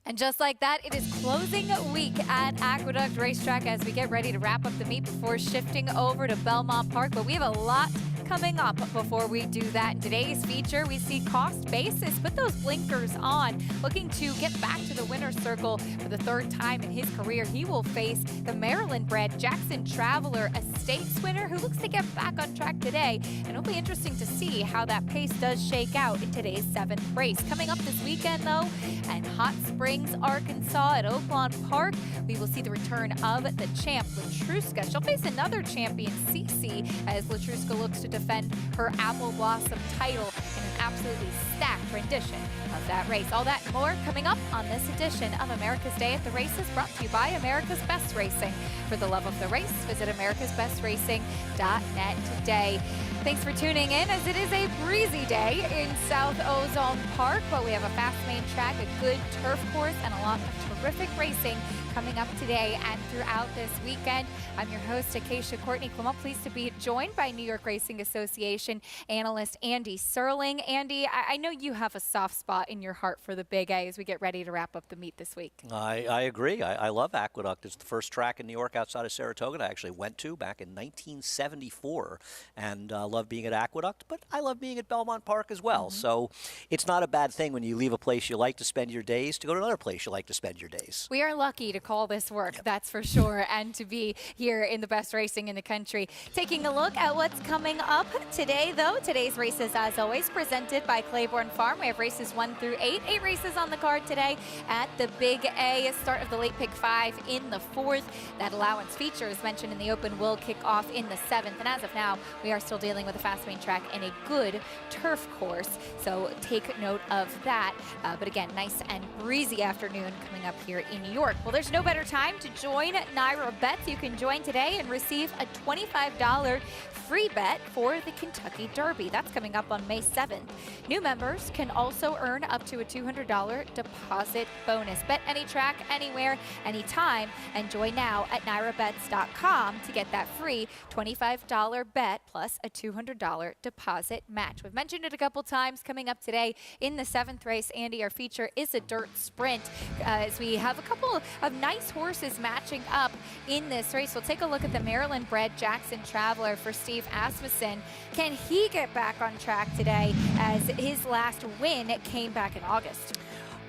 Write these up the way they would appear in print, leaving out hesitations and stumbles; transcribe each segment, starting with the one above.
And just like that, it is closing week at Aqueduct Racetrack as we get ready to wrap up the meet before shifting over to Belmont Park. But we have a lot coming up before we do that. In today's feature, we see Cost Basis put those blinkers on, looking to get back to the winner's circle for the third time in his career. He will face the Maryland-bred Jackson Traveler, a stakes winner who looks to get back on track today. And it'll be interesting to see how that pace does shake out in today's 7th race. Coming up this weekend, though, and Hot Springs, Arkansas at Oaklawn Park, we will see the return of the champ, Latruska. She'll face another champion, Cece, as Latruska looks to defend her Apple Blossom title in an absolutely stacked rendition of that race. All that and more coming up on this edition of America's Day at the Races, brought to you by America's Best Racing. For the love of the race, visit americasbestracing.net today. Thanks for tuning in, as it is a breezy day in South Ozone Park, but we have a fast main track, a good turf course, and a lot of terrific racing coming up today and throughout this weekend. I'm your host, Acacia Courtney Clement, pleased to be joined by New York Racing Association analyst Andy Serling. Andy, I know you have a soft spot in your heart for the Big A as we get ready to wrap up the meet this week. I agree. I love Aqueduct. It's the first track in New York outside of Saratoga I actually went to back in 1974, and love being at Aqueduct, but I love being at Belmont Park as well. So it's not a bad thing when you leave a place you like to spend your days to go to another place you like to spend your days. We are lucky to call this work, that's for sure, and to be here in the best racing in the country. Taking a look at what's coming up today, though. Today's races, as always, presented by Claiborne Farm. We have races 1 through 8. 8 races on the card today at the Big A. Start of the late pick 5 in the 4th. That allowance feature, as mentioned in the open, will kick off in the 7th. And as of now, we are still dealing with a fast main track and a good turf course. So take note of that. But again, nice and breezy afternoon coming up here in New York. Well, there's no better time to join Naira Bets. You can join today and receive a $25 free bet for the Kentucky Derby. That's coming up on May 7th. New members can also earn up to a $200 deposit bonus. Bet any track, anywhere, anytime, and join now at nairabets.com to get that free $25 bet plus a $200 deposit match. We've mentioned it a couple times. Coming up today in the 7th race, Andy, our feature is a dirt sprint, as we have a couple of nice horses matching up in this race. We'll take a look at the Maryland-bred Jackson Traveler for Steve Asmussen. Can he get back on track today, as his last win came back in August?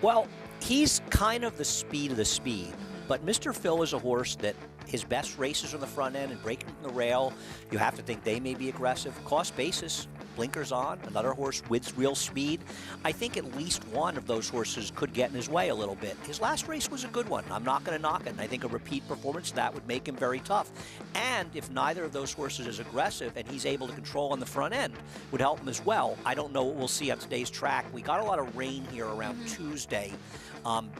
Well, he's kind of the speed of the speed, but Mr. Phil is a horse that his best races on the front end and breaking the rail. You have to think they may be aggressive. Cost Basis, blinkers on, another horse with real speed. I think at least one of those horses could get in his way a little bit. His last race was a good one. I'm not going to knock it. And I think a repeat performance, that would make him very tough. And if neither of those horses is aggressive and he's able to control on the front end, would help him as well. I don't know what we'll see on today's track. We got a lot of rain here around Tuesday.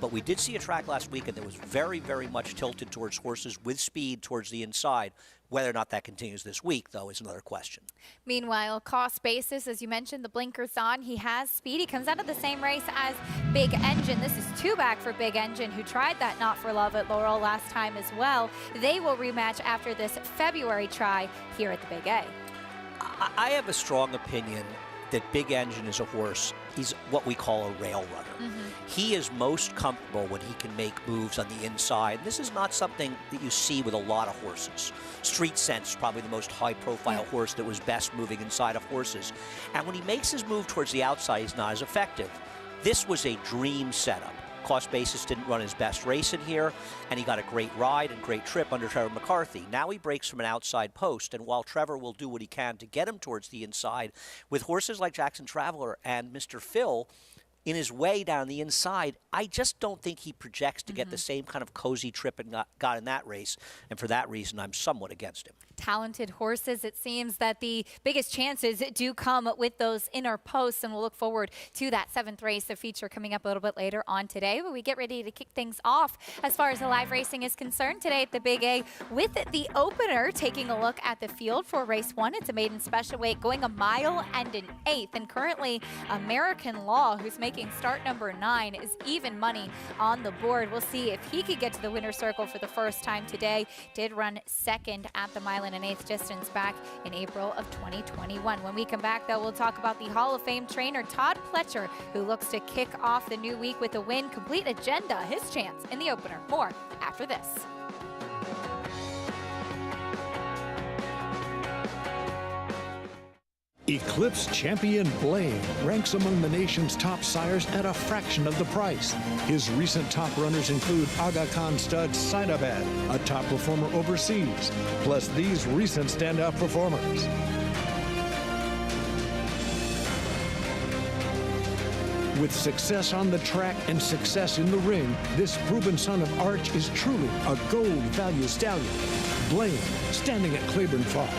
But we did see a track last weekend that was very, very much tilted towards horses with speed towards the inside. Whether or not that continues this week, though, is another question. Meanwhile, Cost Basis, as you mentioned, the blinkers on. He has speed. He comes out of the same race as Big Engine. This is 2 back for Big Engine, who tried that Not for Love at Laurel last time as well. They will rematch after this February try here at the Big A. I have a strong opinion that Big Engine is a horse. He's what we call a rail runner. He is most comfortable when he can make moves on the inside. This is not something that you see with a lot of horses. Street Sense is probably the most high-profile horse that was best moving inside of horses. And when he makes his move towards the outside, he's not as effective. This was a dream setup. Cost Basis didn't run his best race in here, and he got a great ride and great trip under Trevor McCarthy. Now he breaks from an outside post, and while Trevor will do what he can to get him towards the inside, with horses like Jackson Traveler and Mr. Phil in his way down the inside, I just don't think he projects to get the same kind of cozy trip and got in that race, and for that reason, I'm somewhat against him. Talented horses. It seems that the biggest chances do come with those inner posts, and we'll look forward to that 7th race, the feature coming up a little bit later on today. But we get ready to kick things off as far as the live racing is concerned today at the Big A with the opener. Taking a look at the field for race 1. It's a maiden special weight going 1 1/8 miles, and currently American Law, who's making taking start number 9 is even money on the board. We'll see if he could get to the winner's circle for the first time today. Did run second at the mile and an eighth distance back in April of 2021. When we come back, though, we'll talk about the Hall of Fame trainer Todd Pletcher, who looks to kick off the new week with a win. Complete agenda, his chance in the opener. More after this. Eclipse champion Blaine ranks among the nation's top sires at a fraction of the price. His recent top runners include Aga Khan stud Saidabad, a top performer overseas, plus these recent standout performers. With success on the track and success in the ring, this proven son of Arch is truly a gold value stallion. Blaine, standing at Claiborne Farm.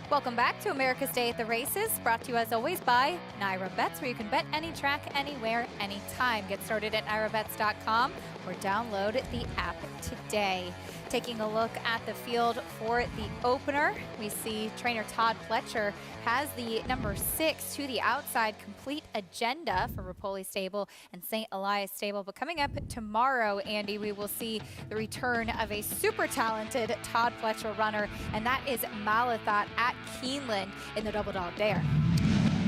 Welcome back to America's Day at the Races, brought to you as always by Naira Bets, where you can bet any track, anywhere, anytime. Get started at nairabets.com or download the app today. Taking a look at the field for the opener, we see trainer Todd Pletcher has the number 6 to the outside, Complete Agenda for Rapoli Stable and St. Elias Stable. But coming up tomorrow, Andy, we will see the return of a super talented Todd Pletcher runner, and that is Malathot at Keeneland in the Double Dog Dare.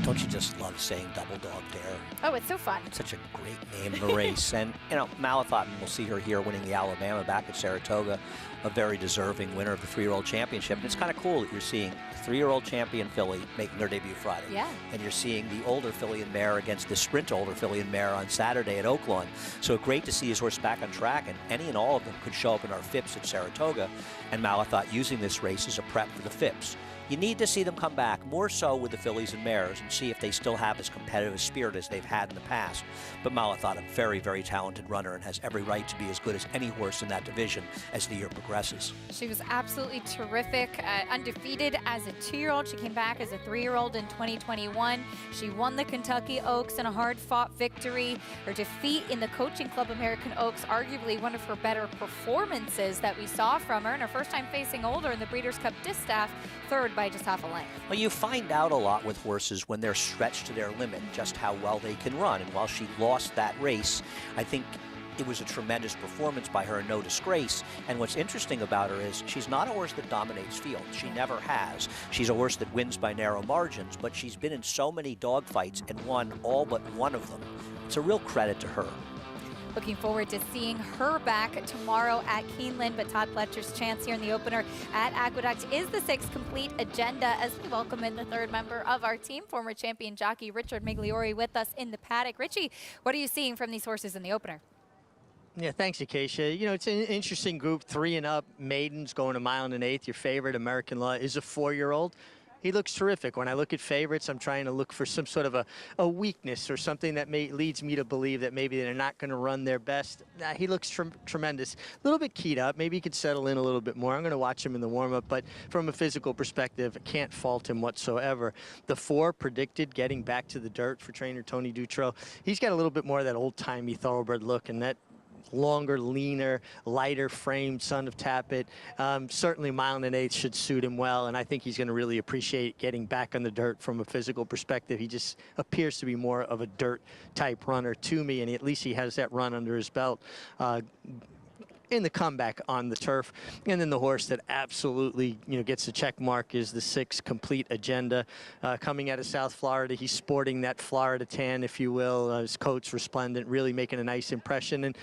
Don't you just love saying Double Dog Dare? Oh, it's so fun. It's such a great name of a race. And, you know, Malathot, and we'll see her here winning the Alabama back at Saratoga, a very deserving winner of the 3-year-old championship. And it's kind of cool that you're seeing 3-year-old champion filly making their debut Friday. Yeah. And you're seeing the older filly and mare against the sprint older filly and mare on Saturday at Oaklawn. So great to see his horse back on track, and any and all of them could show up in our FIPS at Saratoga. And Malathot using this race as a prep for the FIPS. You need to see them come back, more so with the fillies and mares, and see if they still have as competitive a spirit as they've had in the past. But Malathot, a very, very talented runner, and has every right to be as good as any horse in that division as the year progresses. She was absolutely terrific, undefeated as a 2-year-old. She came back as a 3-year-old in 2021. She won the Kentucky Oaks in a hard-fought victory. Her defeat in the Coaching Club American Oaks, arguably one of her better performances that we saw from her, and her first time facing older in the Breeders' Cup Distaff, third by just half a length. Well, you find out a lot with horses when they're stretched to their limit, just how well they can run. And while she lost that race, I think it was a tremendous performance by her, no disgrace. And what's interesting about her is she's not a horse that dominates field. She never has. She's a horse that wins by narrow margins, but she's been in so many dogfights and won all but one of them. It's a real credit to her. Looking forward to seeing her back tomorrow at Keeneland, but Todd Pletcher's chance here in the opener at Aqueduct is the 6th Complete Agenda, as we welcome in the 3rd member of our team, former champion jockey Richard Migliori, with us in the paddock. Richie, what are you seeing from these horses in the opener? Yeah, thanks, Acacia. You know, it's an interesting group, 3 and up, maidens going a mile and an eighth. Your favorite, American Law, is a 4-year-old. He looks terrific. When I look at favorites, I'm trying to look for some sort of a weakness or something that leads me to believe that maybe they're not going to run their best. He looks tremendous. A little bit keyed up. Maybe he could settle in a little bit more. I'm going to watch him in the warm-up, but from a physical perspective, I can't fault him whatsoever. The 4 predicted getting back to the dirt for trainer Tony Dutro. He's got a little bit more of that old-timey thoroughbred look, and that longer, leaner, lighter framed son of Tappet. Certainly mile and an eighth should suit him well, and I think he's going to really appreciate getting back on the dirt from a physical perspective. He just appears to be more of a dirt type runner to me, and at least he has that run under his belt in the comeback on the turf. And then the horse that absolutely, gets the check mark is the 6 Complete Agenda. Coming out of South Florida, he's sporting that Florida tan, if you will. His coat's resplendent, really making a nice impression. And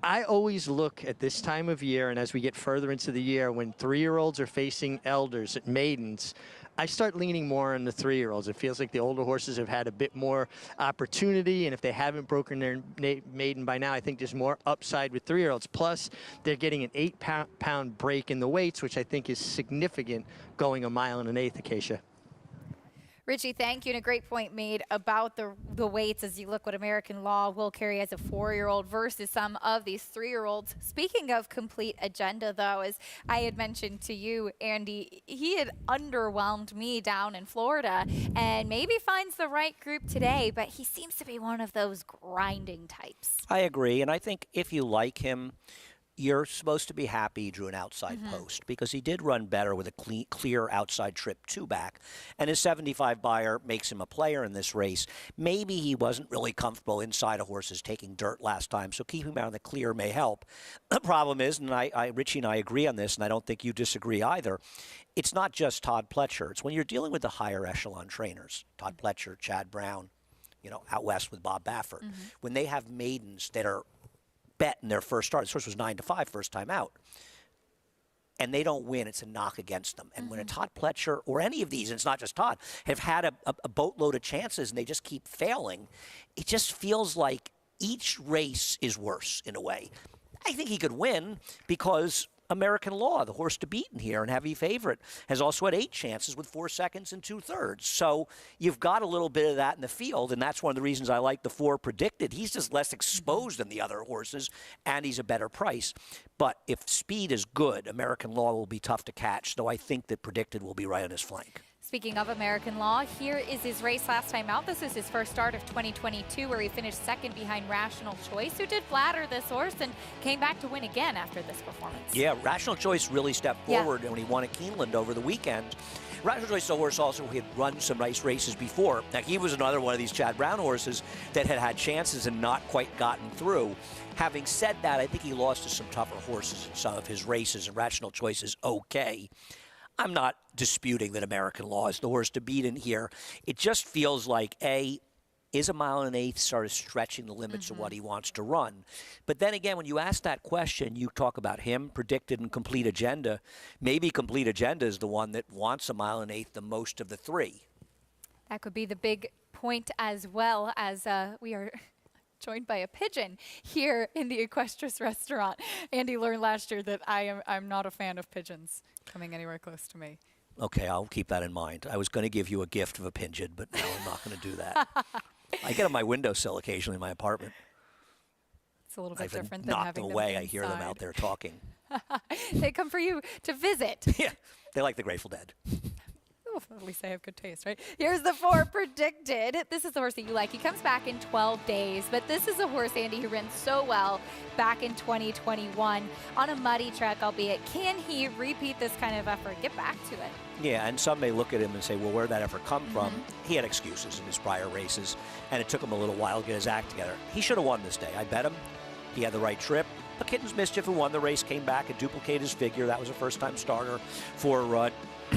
I always look at this time of year, and as we get further into the year, when 3-year-olds are facing elders at maidens, I start leaning more on the 3-year-olds. It feels like the older horses have had a bit more opportunity, and if they haven't broken their maiden by now, I think there's more upside with 3-year-olds. Plus, they're getting an 8-pound break in the weights, which I think is significant going a mile and an eighth, Acacia. Richie, thank you, and a great point made about the weights as you look what American Law will carry as a 4-year-old versus some of these 3-year-olds. Speaking of Complete Agenda, though, as I had mentioned to you, Andy, he had underwhelmed me down in Florida and maybe finds the right group today, but he seems to be one of those grinding types. I agree, and I think if you like him, you're supposed to be happy he drew an outside post, because he did run better with a clear outside trip 2 back, and his 75 buyer makes him a player in this race. Maybe he wasn't really comfortable inside of horses taking dirt last time, so keeping him out of the clear may help. The problem is, and Richie and I agree on this, and I don't think you disagree either, it's not just Todd Pletcher. It's when you're dealing with the higher echelon trainers, Todd Pletcher, Chad Brown, out west with Bob Baffert, when they have maidens that are bet in their first start. This horse was 9-5 first time out, and they don't win. It's a knock against them. And when a Todd Pletcher or any of these, and it's not just Todd, have had a boatload of chances and they just keep failing, it just feels like each race is worse in a way. I think he could win because American Law, the horse to beat in here and heavy favorite, has also had 8 chances with 4 seconds and 2/3. So you've got a little bit of that in the field, and that's one of the reasons I like the 4 predicted. He's just less exposed than the other horses, and he's a better price. But if speed is good, American Law will be tough to catch, though I think that predicted will be right on his flank. Speaking of American Law, here is his race last time out. This is his first start of 2022, where he finished second behind Rational Choice, who did flatter this horse and came back to win again after this performance. Yeah, Rational Choice really stepped forward when he won at Keeneland over the weekend. Rational Choice is a horse also who had run some nice races before. Now, he was another one of these Chad Brown horses that had had chances and not quite gotten through. Having said that, I think he lost to some tougher horses in some of his races, and Rational Choice is okay. I'm not disputing that American Law is the horse to beat in here. It just feels like, is a mile and an eighth sort of stretching the limits of what he wants to run? But then again, when you ask that question, you talk about him, predicted, and Complete Agenda. Maybe Complete Agenda is the one that wants a mile and an eighth the most of the 3. That could be the big point as well, as we are joined by a pigeon here in the Equestrian restaurant. Andy learned last year that I'm not a fan of pigeons coming anywhere close to me. Okay, I'll keep that in mind. I was going to give you a gift of a pigeon, but now I'm not going to do that. I get on my windowsill occasionally in my apartment. It's a little bit different than having them away. inside. I hear them out there talking. They come for you to visit. Yeah, they like the Grateful Dead. Oh, at least I have good taste, right? Here's the 4 predicted. This is the horse that you like. He comes back in 12 days, but this is a horse, Andy, who ran so well back in 2021 on a muddy track, albeit. Can he repeat this kind of effort, get back to it? Yeah, and some may look at him and say, well, where'd that effort come from? He had excuses in his prior races, and it took him a little while to get his act together. He should have won this day. I bet him. He had the right trip. But Kitten's Mischief, who won the race, came back and duplicated his figure. That was a first-time starter for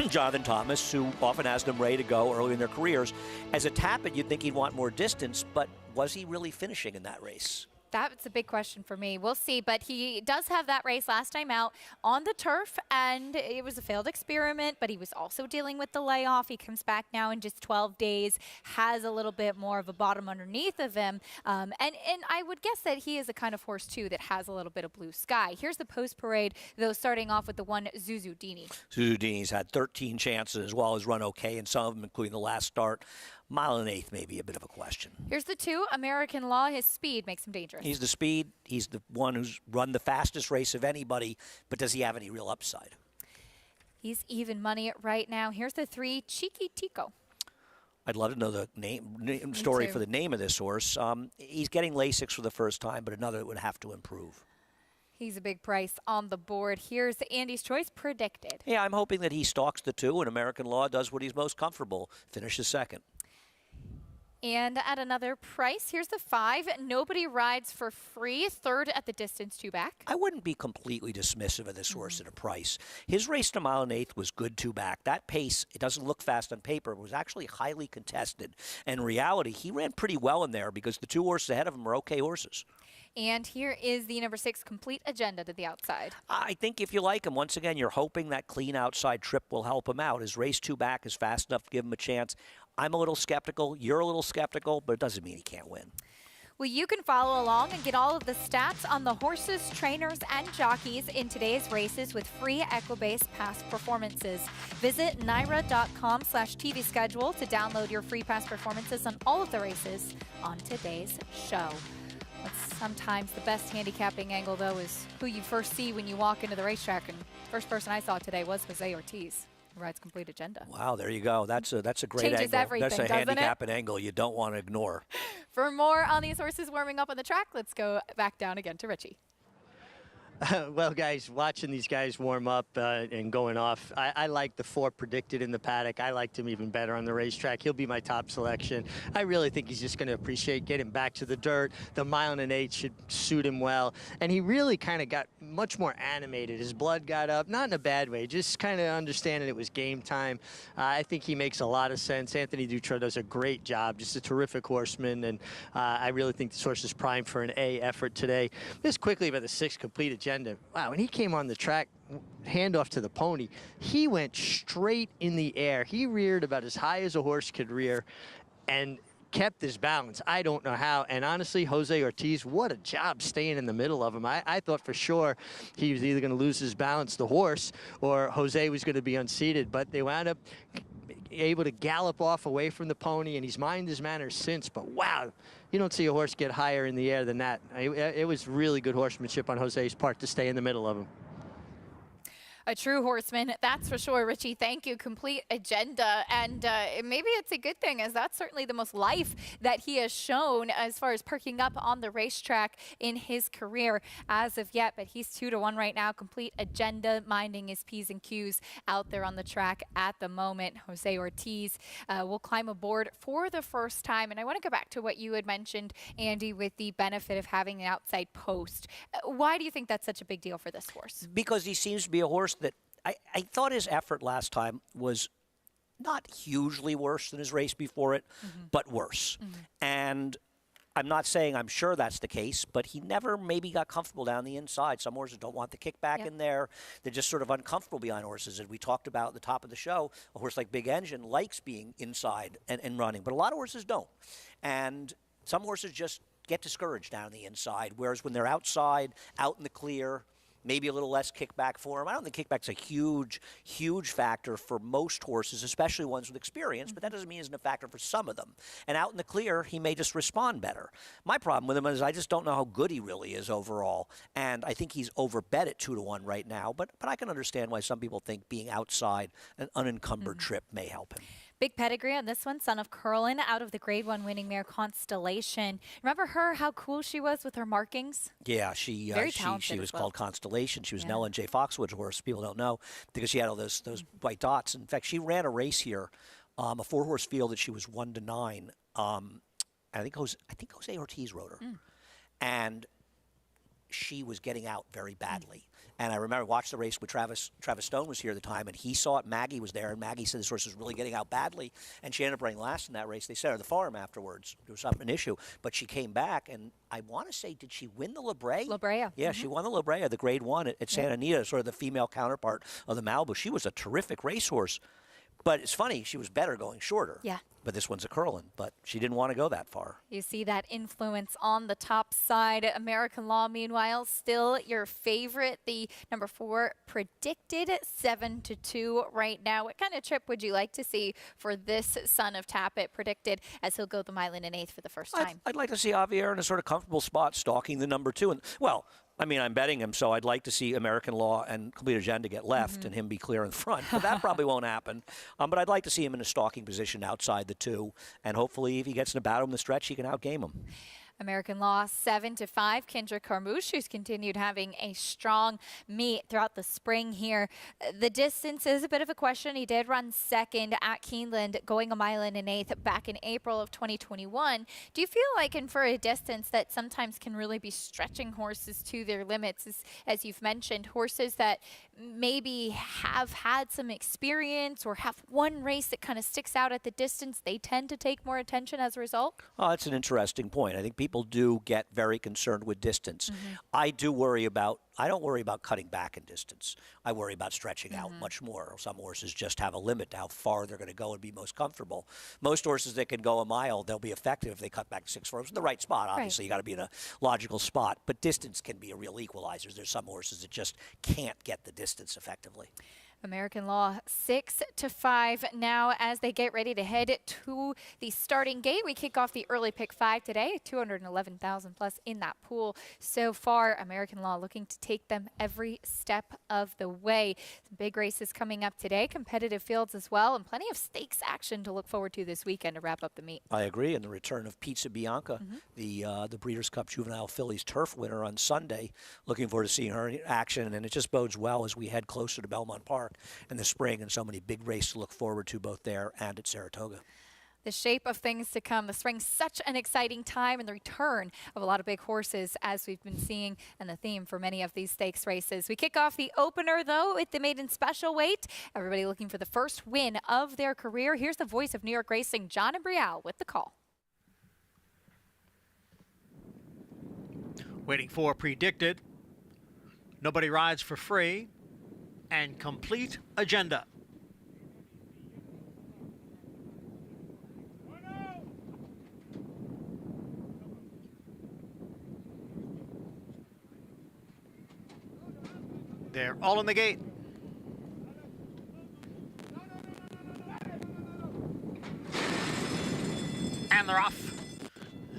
Jonathan Thomas, who often has them ready to go early in their careers. As a Tappet, you'd think he'd want more distance, but was he really finishing in that race? That's a big question for me. We'll see, but he does have that race last time out on the turf, and it was a failed experiment, but he was also dealing with the layoff. He comes back now in just 12 days, has a little bit more of a bottom underneath of him, and I would guess that he is a kind of horse, too, that has a little bit of blue sky. Here's the post-parade, though, starting off with the one Zuzudini. Zuzudini's had 13 chances as well as run okay, and some of them, including the last start. Mile and eighth may be a bit of a question. Here's the 2, American Law. His speed makes him dangerous. He's the speed. He's the one who's run the fastest race of anybody, but does he have any real upside? He's even money right now. Here's the 3, Cheeky Tico. I'd love to know the name story for the name of this horse. He's getting Lasix for the first time, but another that would have to improve. He's a big price on the board. Here's Andy's choice, Predicted. Yeah, I'm hoping that he stalks the 2 and American Law does what he's most comfortable, finishes second. And at another price, here's the 5, Nobody Rides for Free, 3rd at the distance, 2 back. I wouldn't be completely dismissive of this horse at a price. His race to mile and eighth was good 2 back. That pace, it doesn't look fast on paper, was actually highly contested. And in reality, he ran pretty well in there because the 2 horses ahead of him are okay horses. And here is the number 6, Complete Agenda to the outside. I think if you like him, once again, you're hoping that clean outside trip will help him out. His race 2 back is fast enough to give him a chance. I'm a little skeptical. You're a little skeptical, but it doesn't mean he can't win. Well, you can follow along and get all of the stats on the horses, trainers, and jockeys in today's races with free Equibase past performances. Visit naira.com/TV schedule to download your free past performances on all of the races on today's show. What's sometimes the best handicapping angle, though, is who you first see when you walk into the racetrack. And first person I saw today was Jose Ortiz, who rides Complete Agenda. Wow, there you go. That's a great Changes angle. everything, That's a doesn't handicapping angle you don't want to ignore. For more on these horses warming up on the track, let's go back down again to Richie. Well, guys, watching these guys warm up and going off, I like the 4 Predicted in the paddock. I liked him even better on the racetrack. He'll be my top selection. I really think he's just going to appreciate getting back to the dirt. The mile and eighth should suit him well. And he really kind of got much more animated. His blood got up, not in a bad way, just kind of understanding it was game time. I think he makes a lot of sense. Anthony Dutra does a great job, just a terrific horseman. And I really think this horse is primed for an A effort today. Just quickly about the 6 Complete Agenda. Wow, when he came on the track, handoff to the pony, he went straight in the air. He reared about as high as a horse could rear and kept his balance. I don't know how. And honestly, Jose Ortiz, what a job staying in the middle of him. I thought for sure he was either going to lose his balance, the horse, or Jose was going to be unseated. But they wound up able to gallop off away from the pony, and he's minded his manners since. But wow, you don't see a horse get higher in the air than that. It was really good horsemanship on Jose's part to stay in the middle of him. A true horseman, that's for sure, Richie. Thank you. Complete Agenda. And maybe it's a good thing, as that's certainly the most life that he has shown as far as perking up on the racetrack in his career as of yet. But he's 2-1 right now. Complete Agenda, minding his P's and Q's out there on the track at the moment. Jose Ortiz will climb aboard for the first time. And I want to go back to what you had mentioned, Andy, with the benefit of having an outside post. Why do you think that's such a big deal for this horse? Because he seems to be a horse that I thought his effort last time was not hugely worse than his race before it, but worse. And I'm not saying I'm sure that's the case, but he never maybe got comfortable down the inside. Some horses don't want the kickback in there. They're just sort of uncomfortable behind horses. And we talked about at the top of the show, a horse like Big Engine likes being inside and running, but a lot of horses don't. And some horses just get discouraged down the inside, whereas when they're outside, out in the clear, maybe a little less kickback for him. I don't think kickback's a huge, huge factor for most horses, especially ones with experience, but that doesn't mean it isn't a factor for some of them. And out in the clear, he may just respond better. My problem with him is I just don't know how good he really is overall, and I think he's overbet at 2-1 right now, but I can understand why some people think being outside an unencumbered trip may help him. Big pedigree on this one, son of Curlin, out of the Grade 1 winning mare Constellation. Remember her, how cool she was with her markings? Yeah, she was called Constellation. She was an Ellen J. Foxwood's horse. People don't know because she had all those white dots. In fact, she ran a race here, a 4-horse field that she was 1-9. I think Jose Ortiz rode her, and she was getting out very badly. And I remember watched the race with Travis Stone was here at the time, and he saw it. Maggie was there, and Maggie said this horse was really getting out badly, and she ended up running last in that race. They said her at the farm afterwards. There was an issue, but she came back, and I want to say, did she win the La Brea? La Brea. Yeah, she won the La Brea, the Grade 1 at Santa Anita, sort of the female counterpart of the Malibu. She was a terrific racehorse. But it's funny, she was better going shorter. Yeah. But this one's a curling, but she didn't want to go that far. You see that influence on the top side. American Law, meanwhile, still your favorite. The number 4 predicted 7-2 right now. What kind of trip would you like to see for this son of Tappet predicted as he'll go the mile in an eighth for the first time? I'd like to see Javier in a sort of comfortable spot stalking the number 2. And well, I mean, I'm betting him, so I'd like to see American Law and Complete Agenda get left and him be clear in front. But that probably won't happen. But I'd like to see him in a stalking position outside the 2. And hopefully, if he gets in a battle in the stretch, he can outgame him. American Law 7-5. Kendra Carmouche, who's continued having a strong meet throughout the spring here. The distance is a bit of a question. He did run second at Keeneland, going a mile in an eighth back in April of 2021. Do you feel like, and for a distance that sometimes can really be stretching horses to their limits, as you've mentioned, horses that maybe have had some experience or have one race that kind of sticks out at the distance, they tend to take more attention as a result? Oh, that's an interesting point. I think people do get very concerned with distance. I don't worry about cutting back in distance. I worry about stretching out much more. Some horses just have a limit to how far they're going to go and be most comfortable. Most horses that can go a mile, they'll be effective if they cut back to 6 furlongs in the right spot. Obviously, you got to be in a logical spot, but distance can be a real equalizer. There's some horses that just can't get the distance effectively. American Law 6-5 now as they get ready to head to the starting gate. We kick off the early pick 5 today, 211,000 plus in that pool so far. American Law looking to take them every step of the way. Some big races coming up today, competitive fields as well, and plenty of stakes action to look forward to this weekend to wrap up the meet. I agree, and the return of Pizza Bianca, the Breeders' Cup Juvenile Fillies Turf winner on Sunday. Looking forward to seeing her in action, and it just bodes well as we head closer to Belmont Park in the spring, and so many big races to look forward to both there and at Saratoga. The shape of things to come. The spring's such an exciting time, and the return of a lot of big horses, as we've been seeing, and the theme for many of these stakes races. We kick off the opener, though, with the maiden special weight. Everybody looking for the first win of their career. Here's the voice of New York racing, John and Brielle, with the call. Waiting for predicted. Nobody rides for free. And Complete Agenda. They're all in the gate. And they're off.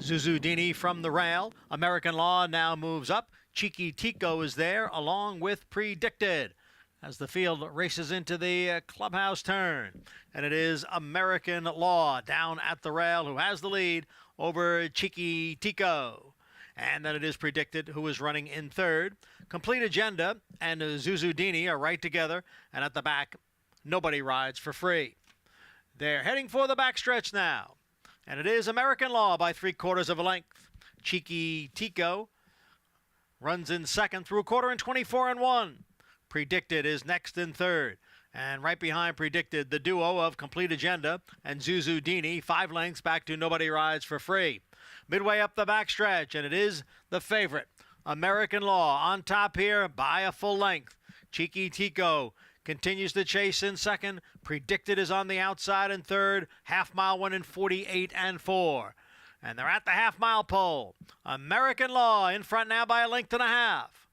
Zuzudini from the rail. American Law now moves up. Cheeky Tico is there along with Predicted as the field races into the clubhouse turn. And it is American Law down at the rail who has the lead over Cheeky Tico. And then it is Predicted who is running in third. Complete Agenda and Zuzudini are right together. And at the back, Nobody Rides for Free. They're heading for the backstretch now. And it is American Law by 3/4 of a length. Cheeky Tico runs in second through a quarter and 24-1. Predicted is next in third. And right behind Predicted, the duo of Complete Agenda and Zuzudini, 5 lengths back to Nobody Rides for Free. Midway up the backstretch, and it is the favorite, American Law, on top here by a full length. Cheeky Tico continues to chase in second. Predicted is on the outside in third. Half-mile one in 48-4. And they're at the half-mile pole. American Law in front now by a length and a half.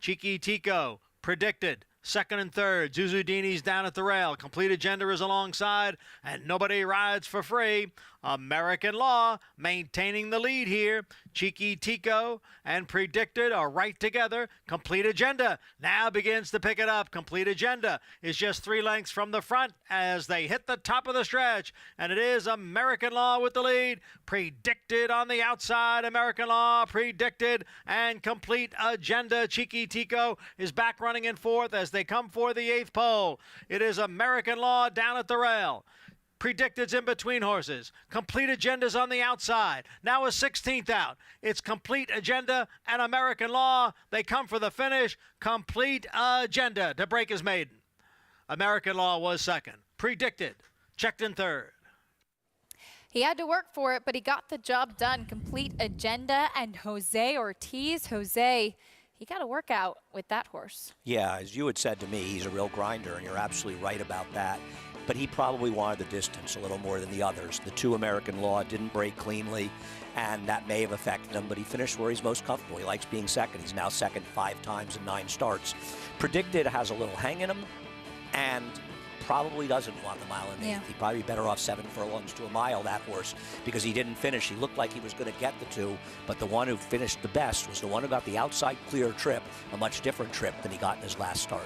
Cheeky Tico, Predicted, second and third. Zuzudini's down at the rail. Complete Agenda is alongside, and Nobody Rides for Free. American Law maintaining the lead here. Cheeky Tico and Predicted are right together. Complete Agenda now begins to pick it up. Complete Agenda is just 3 lengths from the front as they hit the top of the stretch. And it is American Law with the lead. Predicted on the outside. American Law, Predicted, and Complete Agenda. Cheeky Tico is back running in fourth as they come for the 8th pole. It is American Law down at the rail. Predicted's in between horses. Complete Agenda's on the outside. Now a 16th out. It's Complete Agenda and American Law. They come for the finish. Complete Agenda to break his maiden. American Law was second. Predicted checked in third. He had to work for it, but he got the job done. Complete Agenda and Jose Ortiz. Jose, he got a workout with that horse. Yeah, as you had said to me, he's a real grinder, and you're absolutely right about that. But he probably wanted the distance a little more than the others. The two American Law didn't break cleanly, and that may have affected him, but he finished where he's most comfortable. He likes being second. He's now second 5 times in 9 starts. Predicted has a little hang in him, and probably doesn't want the mile and 1/8. He'd probably be better off 7 furlongs to a mile, that horse, because he didn't finish. He looked like he was going to get the 2, but the one who finished the best was the one who got the outside clear trip, a much different trip than he got in his last start.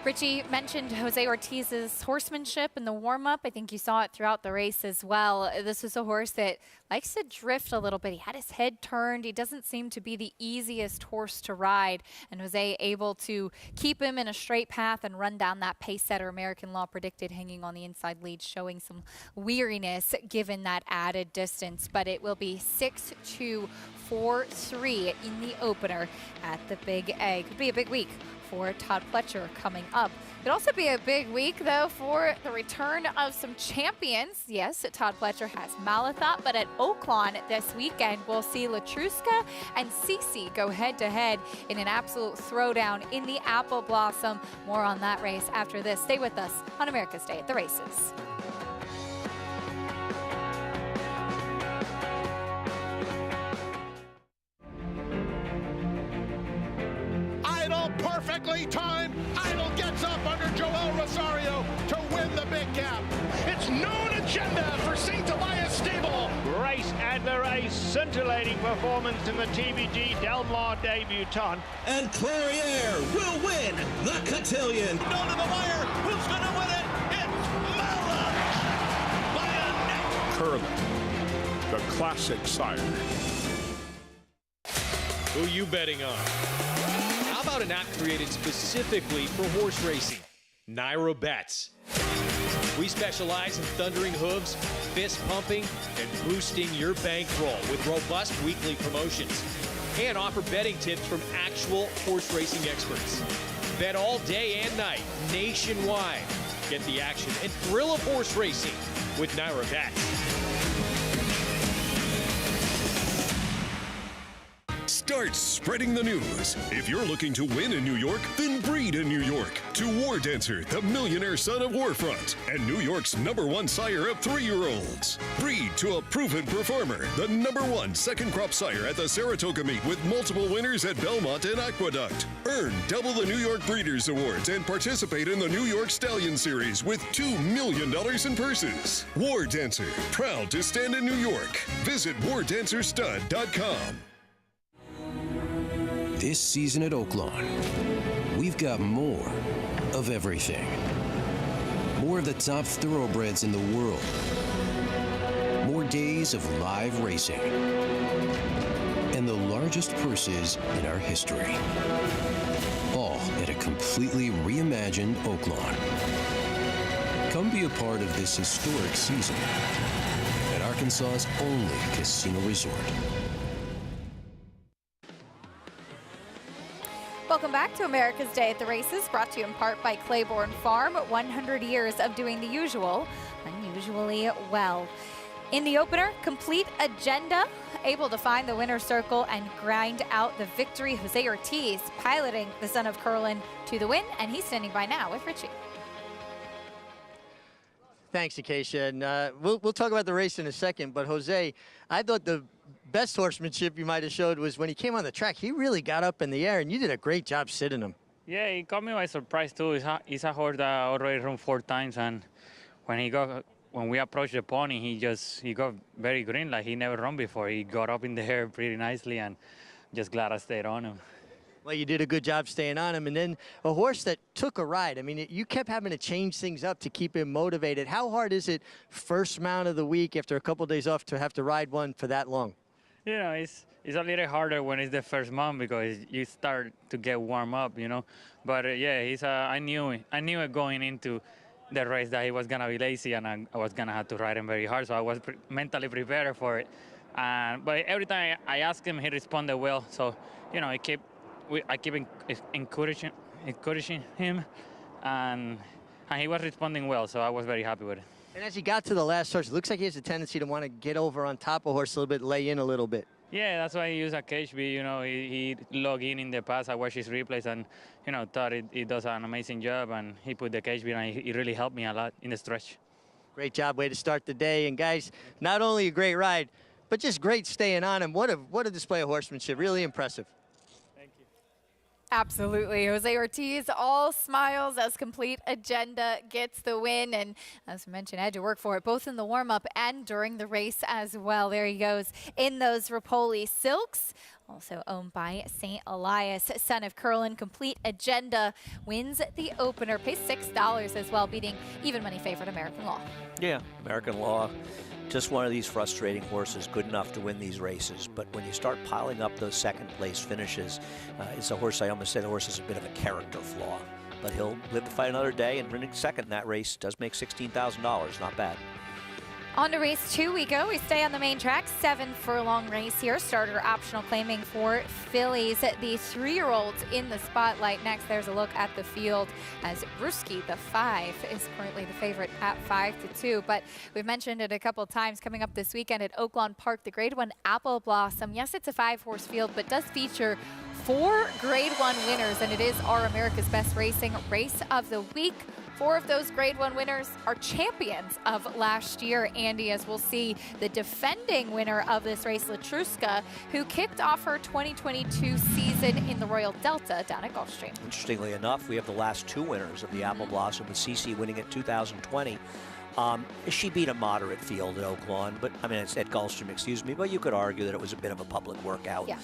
Richie mentioned Jose Ortiz's horsemanship in the warm-up. I think you saw it throughout the race as well. This is a horse that likes to drift a little bit. He had his head turned. He doesn't seem to be the easiest horse to ride. And Jose able to keep him in a straight path and run down that pace setter. American Law Predicted hanging on the inside lead, showing some weariness given that added distance. But it will be 6-2, 4-3 in the opener at the Big A. Could be a big week for Todd Pletcher coming up. Could also be a big week, though, for the return of some champions. Yes, Todd Pletcher has Malathot, but at Oaklawn this weekend, we'll see Latruska and Cece go head-to-head in an absolute throwdown in the Apple Blossom. More on that race after this. Stay with us on America's Day at the Races. Perfectly timed. Idol gets up under Joel Rosario to win the big gap. It's Known Agenda for St. Elias Stable. Race Adler, a scintillating performance in the TVG Delmar debutante. And Clariere will win the cotillion. Down to the wire. Who's going to win it? It's Mala by a neck. Curling, the classic sire. Who you betting on? How about an app created specifically for horse racing? Naira Bets. We specialize in thundering hooves, fist pumping, and boosting your bankroll with robust weekly promotions. And offer betting tips from actual horse racing experts. Bet all day and night, nationwide. Get the action and thrill of horse racing with Naira Bets. Start spreading the news. If you're looking to win in New York, then breed in New York. To War Dancer, the millionaire son of Warfront, and New York's #1 sire of 3-year-olds. Breed to a proven performer, the #1 second crop sire at the Saratoga meet with multiple winners at Belmont and Aqueduct. Earn double the New York Breeders' Awards and participate in the New York Stallion Series with $2 million in purses. War Dancer, proud to stand in New York. Visit wardancerstud.com. This season at Oaklawn, we've got more of everything. More of the top thoroughbreds in the world. More days of live racing. And the largest purses in our history. All at a completely reimagined Oaklawn. Come be a part of this historic season at Arkansas's only casino resort. Welcome back to America's Day at the Races, brought to you in part by Claiborne Farm. 100 years of doing the usual, unusually well. In the opener, Complete Agenda, able to find the winner's circle and grind out the victory. Jose Ortiz piloting the son of Curlin to the win, and he's standing by now with Richie. Thanks, Acacia. And we'll talk about the race in a second, but Jose, I thought the best horsemanship you might have showed was when he came on the track. He really got up in the air, and you did a great job sitting him. Yeah, he caught me by surprise too. He's a horse that already run 4 times, and when we approached the pony, he got very green, like he never run before. He got up in the air pretty nicely, and just glad I stayed on him. Well, you did a good job staying on him. And then a horse that took a ride. I mean, you kept having to change things up to keep him motivated. How hard is it first mount of the week after a couple of days off to have to ride one for that long? You know, it's a little harder when it's the first month because you start to get warm up, you know. But yeah, I knew it going into the race that he was gonna be lazy and I was gonna have to ride him very hard. So I was mentally prepared for it. But every time I asked him, he responded well. So you know, I keep encouraging him, and he was responding well. So I was very happy with it. And as he got to the last horse, it looks like he has a tendency to want to get over on top of horse a little bit, lay in a little bit. Yeah, that's why he used a cage beat. You know, he logged in the past. I watched his replays and, you know, thought he does an amazing job. And he put the cage beat and he really helped me a lot in the stretch. Great job. Way to start the day. And, guys, not only a great ride, but just great staying on him. What a display of horsemanship. Really impressive. Absolutely. Jose Ortiz, all smiles as Complete Agenda gets the win. And as we mentioned, had to work for it both in the warm-up and during the race as well. There he goes in those Rapoli silks. Also owned by St. Elias, son of Curlin. Complete Agenda wins the opener. Pays $6 as well, beating even money favorite American Law. Yeah, American Law. Just one of these frustrating horses, good enough to win these races. But when you start piling up those second place finishes, it's a horse, I almost say the horse is a bit of a character flaw. But he'll live to fight another day, and running second in that race does make $16,000. Not bad. On to race 2 we go. We stay on the main track. 7-furlong race here. Starter optional claiming for fillies. The 3-year-olds in the spotlight. Next, there's a look at the field as Ruski, the 5, is currently the favorite at 5-2. But we've mentioned it a couple of times coming up this weekend at Oaklawn Park. The Grade 1 Apple Blossom. Yes, it's a 5-horse field, but does feature 4 Grade 1 winners, and it is our America's Best Racing Race of the Week. 4 of those Grade 1 winners are champions of last year, Andy, as we'll see the defending winner of this race, Latruska, who kicked off her 2022 season in the Royal Delta down at Gulfstream. Interestingly enough, we have the last 2 winners of the Apple Blossom, with Cece winning it 2020. She beat a moderate field at Oaklawn, but I mean, it's at Gulfstream, excuse me, but you could argue that it was a bit of a public workout. Yeah.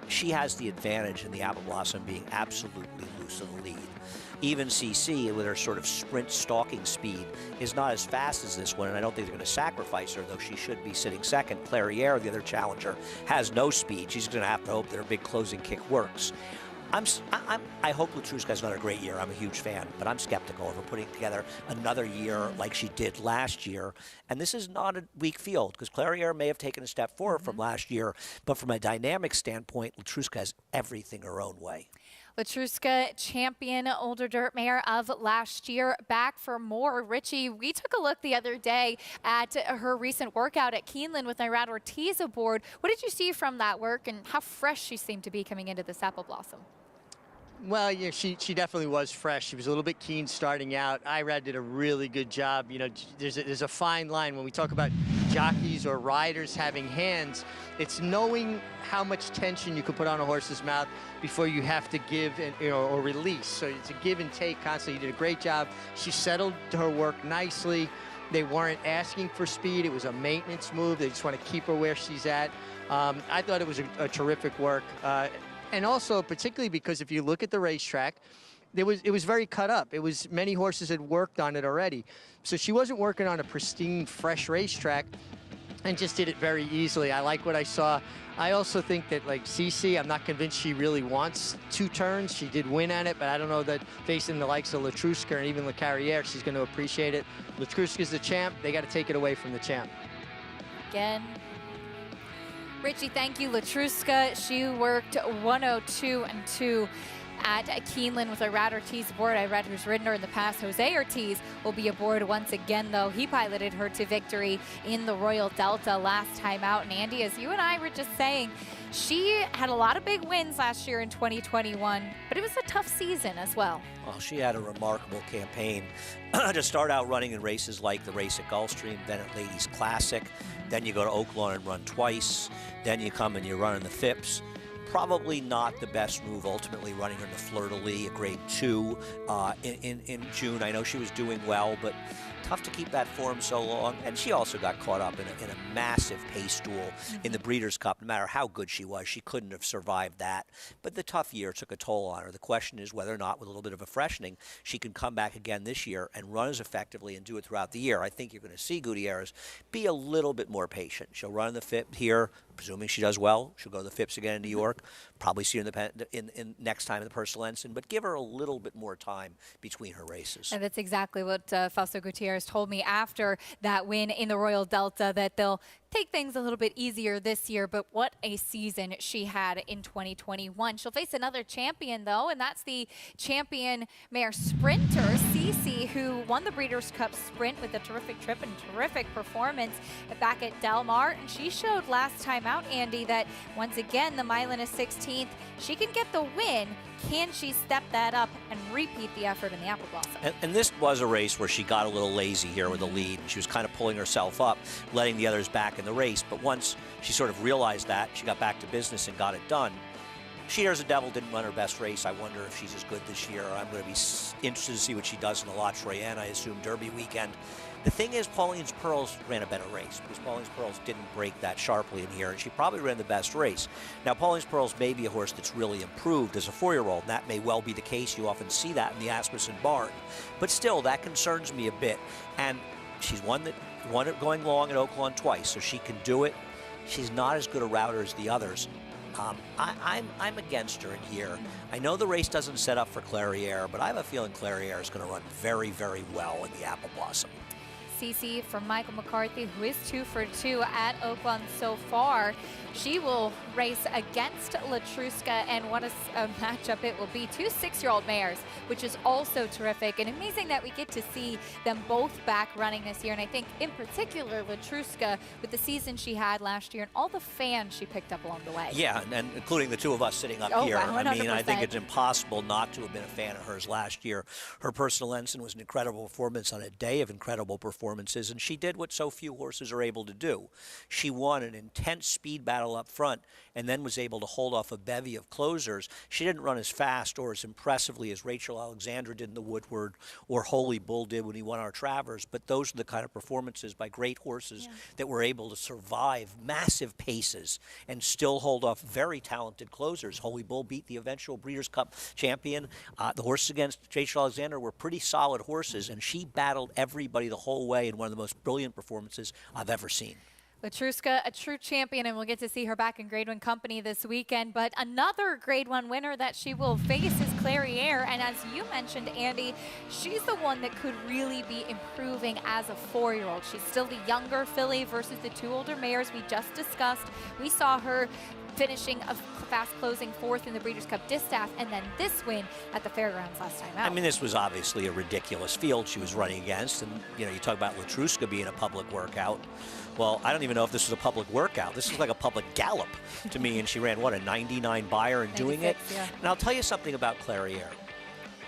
She has the advantage in the Apple Blossom being absolutely loose in the lead. Even CC, with her sort of sprint stalking speed, is not as fast as this one, and I don't think they're going to sacrifice her, though she should be sitting second. Clairiere, the other challenger, has no speed. She's going to have to hope that her big closing kick works. I hope Latruska has another great year. I'm a huge fan, but I'm skeptical of her putting together another year like she did last year. And this is not a weak field, because Clairiere may have taken a step forward from last year, but from a dynamic standpoint, Latruska has everything her own way. Latruska, champion, older dirt mare of last year, back for more. Richie, we took a look the other day at her recent workout at Keeneland with Irad Ortiz aboard. What did you see from that work, and how fresh she seemed to be coming into this Apple Blossom? Well, yeah, she definitely was fresh. She was a little bit keen starting out. Irad did a really good job. You know, there's a fine line when we talk about jockeys or riders having hands. It's knowing how much tension you can put on a horse's mouth before you have to give or release. So it's a give and take constantly. You did a great job. She settled her work nicely. They weren't asking for speed. It was a maintenance move. They just want to keep her where she's at. I thought it was a terrific work. And also, particularly because if you look at the racetrack, it was very cut up. It was many horses had worked on it already. So she wasn't working on a pristine, fresh racetrack and just did it very easily. I like what I saw. I also think that, like Cece, I'm not convinced she really wants 2 turns. She did win on it, but I don't know that facing the likes of Latruska and even Le Carrière, she's going to appreciate it. Latruska's the champ. They got to take it away from the champ. Again. Richie, thank you. Latruska, she worked 102-2 at Keeneland with Irad Ortiz aboard. Irad, who's ridden her in the past. Jose Ortiz will be aboard once again, though. He piloted her to victory in the Royal Delta last time out. And Andy, as you and I were just saying, she had a lot of big wins last year in 2021, but it was a tough season as well. Well, she had a remarkable campaign to start out running in races like the race at Gulfstream, then at Ladies Classic. Then you go to Oaklawn and run twice. Then you come and you run in the Phipps. Probably not the best move, ultimately running her in the Fleur-de-Lis, a grade 2 in June. I know she was doing well, but tough to keep that form so long. And she also got caught up in a massive pace duel in the Breeders' Cup. No matter how good she was, she couldn't have survived that. But the tough year took a toll on her. The question is whether or not, with a little bit of a freshening, she can come back again this year and run as effectively and do it throughout the year. I think you're going to see Gutierrez be a little bit more patient. She'll run in the Phipps here, presuming she does well, she'll go to the Phipps again in New York. Probably see her in next time in the Personal Ensign, but give her a little bit more time between her races. And that's exactly what Fausto Gutierrez told me after that win in the Royal Delta, that they'll take things a little bit easier this year, but what a season she had in 2021. She'll face another champion, though, and that's the champion mare sprinter, Cece, who won the Breeders' Cup Sprint with a terrific trip and terrific performance back at Del Mar. And she showed last time out, Andy, that once again, the Milan is 16th. She can get the win. Can she step that up and repeat the effort in the Apple Blossom? And this was a race where she got a little lazy here with the lead. She was kind of pulling herself up, letting the others back in the race. But once she sort of realized that, she got back to business and got it done. She Dares the Devil didn't run her best race. I wonder if she's as good this year. I'm going to be interested to see what she does in the La Troyenne, I assume, Derby weekend. The thing is, Pauline's Pearls ran a better race because Pauline's Pearls didn't break that sharply in here, and she probably ran the best race. Now, Pauline's Pearls may be a horse that's really improved as a 4-year-old, and that may well be the case. You often see that in the Asmussen barn. But still, that concerns me a bit. And she's won it going long at Oaklawn twice, so she can do it. She's not as good a router as the others. I'm against her in here. I know the race doesn't set up for Clairiere, but I have a feeling Clairiere is going to run very, very well in the Apple Blossom. Cece from Michael McCarthy, who is 2 for 2 at Oaklawn so far. She will race against Latruska, and what a matchup it will be. 2 6-year-old mares, which is also terrific, and amazing that we get to see them both back running this year. And I think in particular Latruska, with the season she had last year and all the fans she picked up along the way. Yeah, and including the two of us sitting up here. Wow, I mean, I think it's impossible not to have been a fan of hers last year. Her Personal Ensign was an incredible performance on a day of incredible performances, and she did what so few horses are able to do. She won an intense speed battle up front and then was able to hold off a bevy of closers. She didn't run as fast or as impressively as Rachel Alexandra did in the Woodward or Holy Bull did when he won our Travers, but those are the kind of performances by great horses that were able to survive massive paces and still hold off very talented closers. Holy Bull beat the eventual Breeders' Cup champion. The horses against Rachel Alexandra were pretty solid horses, and she battled everybody the whole way in one of the most brilliant performances I've ever seen. Latruska, a true champion, and we'll get to see her back in Grade 1 company this weekend. But another Grade 1 winner that she will face is Clairiere. And as you mentioned, Andy, she's the one that could really be improving as a 4-year-old. She's still the younger filly versus the 2 older mares we just discussed. We saw her finishing a fast closing 4th in the Breeders' Cup Distaff, and then this win at the Fairgrounds last time out. I mean, this was obviously a ridiculous field she was running against, and you know, you talk about Latruska being a public workout. Well, I don't even know if this was a public workout. This was like a public gallop to me, and she ran, what, a 99 Beyer in doing it? Yeah. And I'll tell you something about Clairiere.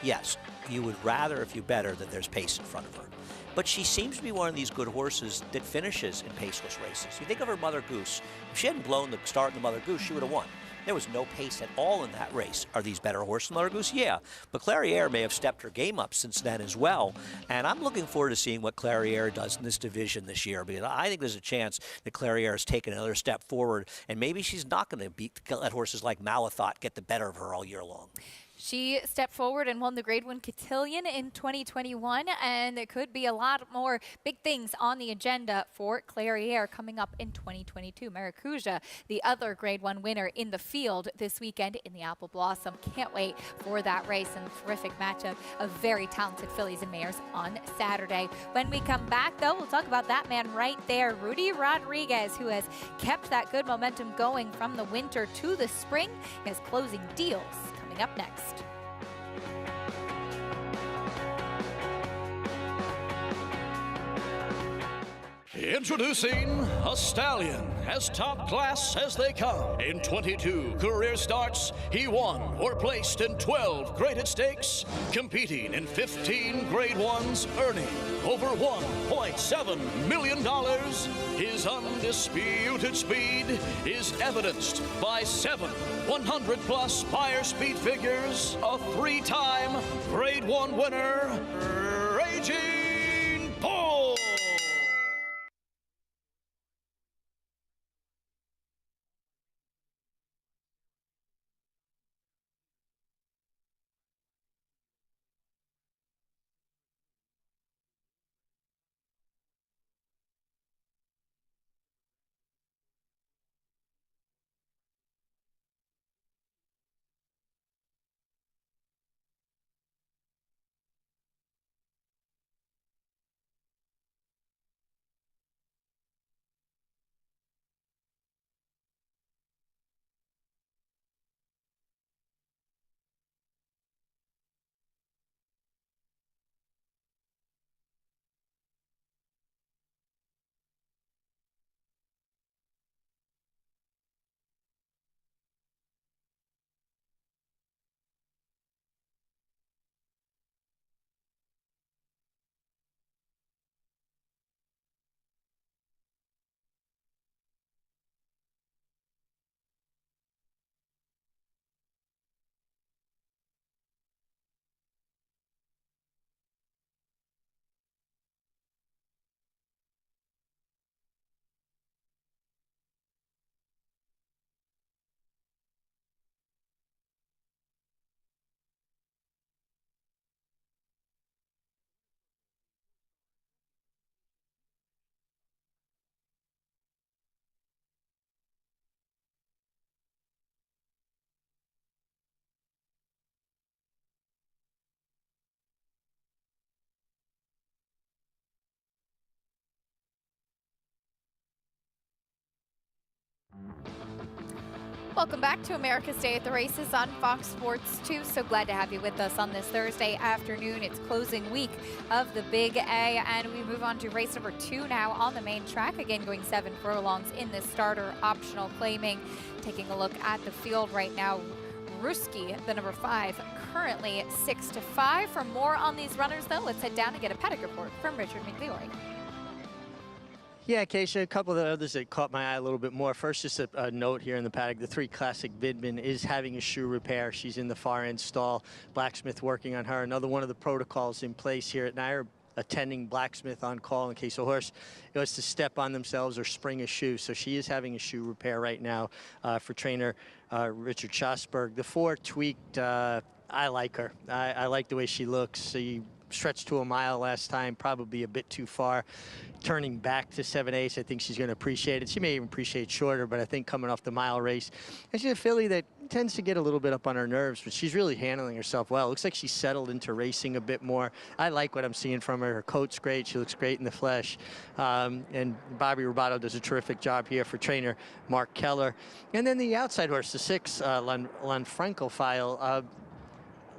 Yes, you would rather, if you better, that there's pace in front of her. But she seems to be one of these good horses that finishes in paceless races. You think of her Mother Goose. If she hadn't blown the start in the Mother Goose, she would have won. There was no pace at all in that race. Are these better horses than Mother Goose? Yeah. But Clairiere may have stepped her game up since then as well. And I'm looking forward to seeing what Clairiere does in this division this year, because I think there's a chance that Clairiere has taken another step forward, and maybe she's not going to let horses like Malathot get the better of her all year long. She stepped forward and won the Grade 1 Cotillion in 2021, and there could be a lot more big things on the agenda for Clairiere coming up in 2022. Maracuja, the other Grade 1 winner in the field this weekend in the Apple Blossom. Can't wait for that race and a terrific matchup of very talented fillies and mares on Saturday. When we come back, though, we'll talk about that man right there, Rudy Rodriguez, who has kept that good momentum going from the winter to the spring. His closing deals coming up next. Introducing a stallion as top class as they come. In 22 career starts, he won or placed in 12 graded stakes, competing in 15 Grade 1s, earning over $1.7 million. His undisputed speed is evidenced by 7 100-plus Beyer speed figures, a 3-time Grade 1 winner, Raging Bull. Welcome back to America's Day at the Races on Fox Sports 2. So glad to have you with us on this Thursday afternoon. It's closing week of the Big A, and we move on to race number 2 now on the main track. Again, going 7 furlongs in the starter optional claiming. Taking a look at the field right now, Ruski, the number 5, currently 6-5. For more on these runners, though, let's head down and get a paddock report from Richard McVeory. Yeah, Keisha, a couple of the others that caught my eye a little bit more. First, just a note here in the paddock, the 3 Classic Vidman is having a shoe repair. She's in the far end stall. Blacksmith working on her. Another one of the protocols in place here at Nair, attending blacksmith on call in case a horse goes to step on themselves or spring a shoe. So she is having a shoe repair right now for trainer Richard Schosberg. The 4 Tweaked, I like her. I like the way she looks. She stretched to a mile last time, probably a bit too far. Turning back to 7/8, I think she's going to appreciate it. She may even appreciate shorter, but I think coming off the mile race, and she's a filly that tends to get a little bit up on her nerves, but she's really handling herself well. It looks like she's settled into racing a bit more. I like what I'm seeing from her. Her coat's great. She looks great in the flesh. And Bobby Robato does a terrific job here for trainer Mark Keller. And then the outside horse, the 6, Lanfranco File.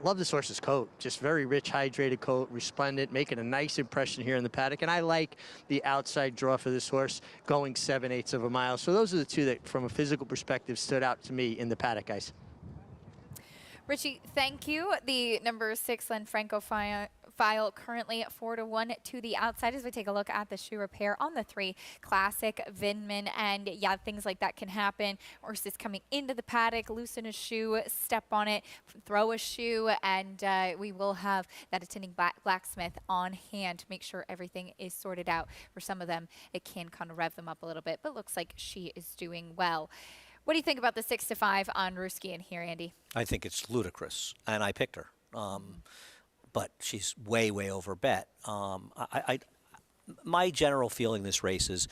Love this horse's coat. Just very rich, hydrated coat, resplendent, making a nice impression here in the paddock. And I like the outside draw for this horse, going 7/8 of a mile. So those are the 2 that, from a physical perspective, stood out to me in the paddock, guys. Richie, thank you. The number 6 Lanfranco File currently 4-1 to the outside as we take a look at the shoe repair on the 3 Classic Vidman. And yeah, things like that can happen. Horses coming into the paddock, loosen a shoe, step on it, throw a shoe, and we will have that attending blacksmith on hand to make sure everything is sorted out. For some of them, it can kind of rev them up a little bit, but looks like she is doing well. What do you think about the 6-5 on Ruski in here, Andy? I think it's ludicrous, and I picked her. But she's way, way over bet. My general feeling this race is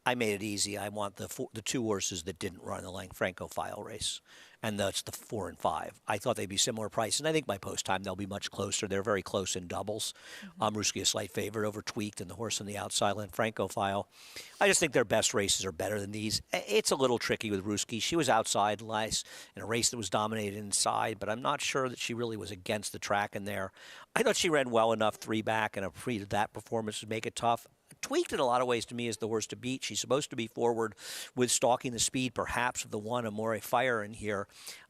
I made it easy. I want the 2 horses that didn't run the Lanfranco File race, and that's the 4 and 5. I thought they'd be similar price, and I think by post time they'll be much closer. They're very close in doubles. Ruski a slight favorite over Tweaked and the horse on the outside, Lanfranco File. I just think their best races are better than these. It's a little tricky with Ruski. She was outside last in a race that was dominated inside, but I'm not sure that she really was against the track in there. I thought she ran well enough 3 back, and a pre to that performance would make it tough. Tweaked in a lot of ways to me is the horse to beat. She's supposed to be forward with stalking the speed, perhaps of the 1 Amore Fire in here.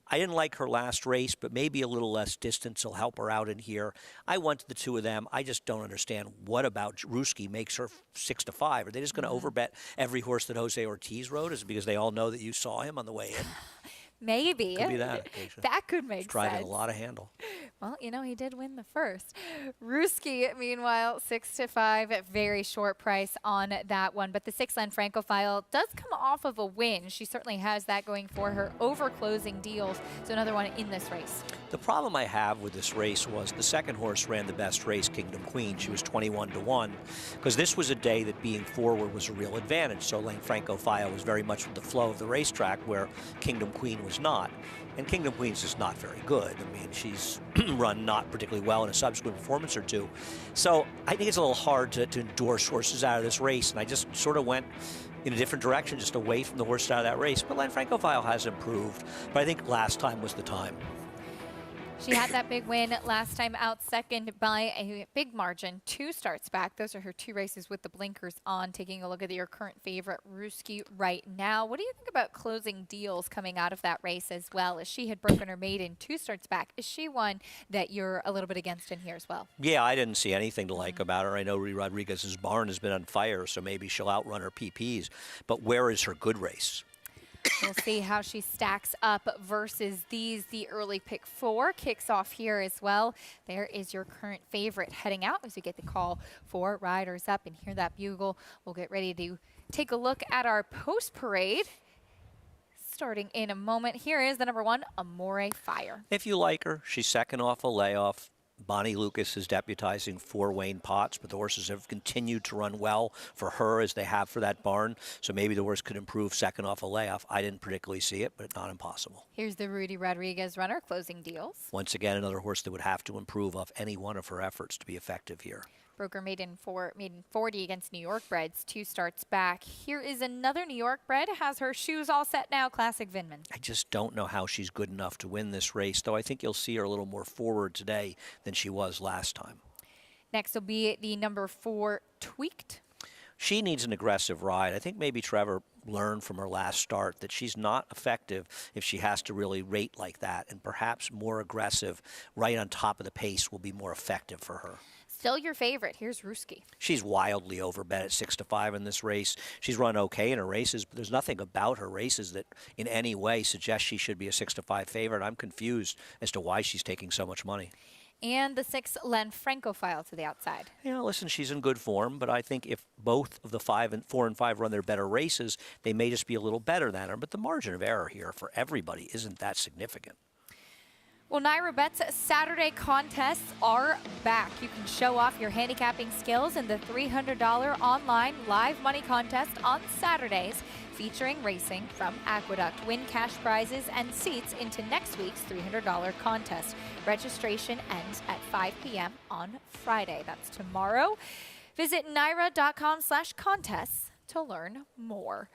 I didn't like her last race, but maybe a little less distance will help her out in here. I went to the 2 of them. I just don't understand what about Ruski makes her 6-5. Are they just going to overbet every horse that Jose Ortiz rode? Is it because they all know that you saw him on the way in? Maybe. Could be that occasion. That could make sense. Driving a lot of handle. Well, you know, he did win the first. Ruski, meanwhile, 6-5, very short price on that one. But the 6 Lanfranco File does come off of a win. She certainly has that going for her over closing deals. So another one in this race. The problem I have with this race was the second horse ran the best race, Kingdom Queen. She was 21-1, because this was a day that being forward was a real advantage. So Lanfranco File was very much with the flow of the racetrack, where Kingdom Queen was not. And Kingdom Queen's just not very good. I mean, she's run not particularly well in a subsequent performance or 2. So I think it's a little hard to endorse horses out of this race, and I just sort of went in a different direction, just away from the horses out of that race. But Lanfranco File has improved, but I think last time was the time. She had that big win last time out second by a big margin. 2 starts back. Those are her 2 races with the blinkers on. Taking a look at your current favorite, Ruski, right now. What do you think about closing deals coming out of that race as well? As she had broken her maiden 2 starts back, is she one that you're a little bit against in here as well? Yeah, I didn't see anything to like about her. I know Ree Rodriguez's barn has been on fire, so maybe she'll outrun her PPs. But where is her good race? We'll see how she stacks up versus these. The early pick 4 kicks off here as well. There is your current favorite heading out as we get the call for riders up and hear that bugle. We'll get ready to take a look at our post parade. Starting in a moment. Here is the number 1, Amore Fire. If you like her, she's second off a layoff. Bonnie Lucas is deputizing for Wayne Potts, but the horses have continued to run well for her as they have for that barn. So maybe the horse could improve second off a layoff. I didn't particularly see it, but not impossible. Here's the Rudy Rodriguez runner closing deals. Once again, another horse that would have to improve off any one of her efforts to be effective here. Broke her maiden 40 against New York breds, 2 starts back. Here is another New York bred, has her shoes all set now, Classic Vinman. I just don't know how she's good enough to win this race, though I think you'll see her a little more forward today than she was last time. Next will be the number 4, Tweaked. She needs an aggressive ride. I think maybe Trevor learned from her last start that she's not effective if she has to really rate like that, and perhaps more aggressive right on top of the pace will be more effective for her. Still your favorite. Here's Ruski. She's wildly overbet at 6-5 in this race. She's run okay in her races, but there's nothing about her races that in any way suggests she should be a 6-5 favorite. I'm confused as to why she's taking so much money. And the 6, Lanfranco file to the outside. You know, listen, she's in good form, but I think if both of the 4 and 5 run their better races, they may just be a little better than her. But the margin of error here for everybody isn't that significant. Well, Naira Betts' Saturday contests are back. You can show off your handicapping skills in the $300 online live money contest on Saturdays, featuring racing from Aqueduct. Win cash prizes and seats into next week's $300 contest. Registration ends at 5 p.m. on Friday. That's tomorrow. Visit naira.com/contests to learn more.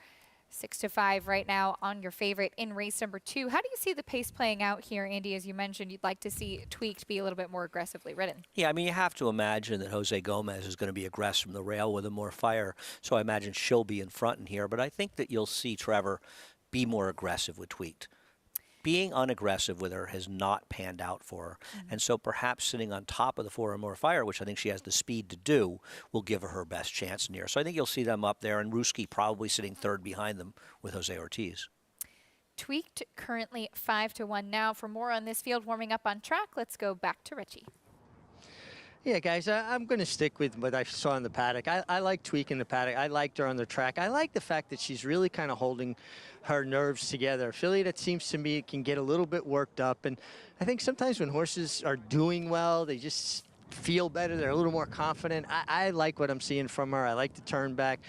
6-5 right now on your favorite in race number 2. How do you see the pace playing out here, Andy? As you mentioned, you'd like to see Tweaked be a little bit more aggressively ridden. Yeah, I mean, you have to imagine that Jose Gomez is going to be aggressive from the rail with a more fire, so I imagine she'll be in front in here. But I think that you'll see Trevor be more aggressive with Tweaked. Being unaggressive with her has not panned out for her. And so perhaps sitting on top of the 4 or more fire, which I think she has the speed to do, will give her best chance in here. So I think you'll see them up there, and Ruski probably sitting 3rd behind them with Jose Ortiz. Tweaked currently 5-1 now. For more on this field warming up on track, let's go back to Richie. Yeah, guys, I'm going to stick with what I saw in the paddock. I like Tweak in the paddock. I liked her on the track. I like the fact that she's really kind of holding her nerves together. A filly that seems to me can get a little bit worked up. And I think sometimes when horses are doing well, they just feel better. They're a little more confident. I like what I'm seeing from her. I like the turn back.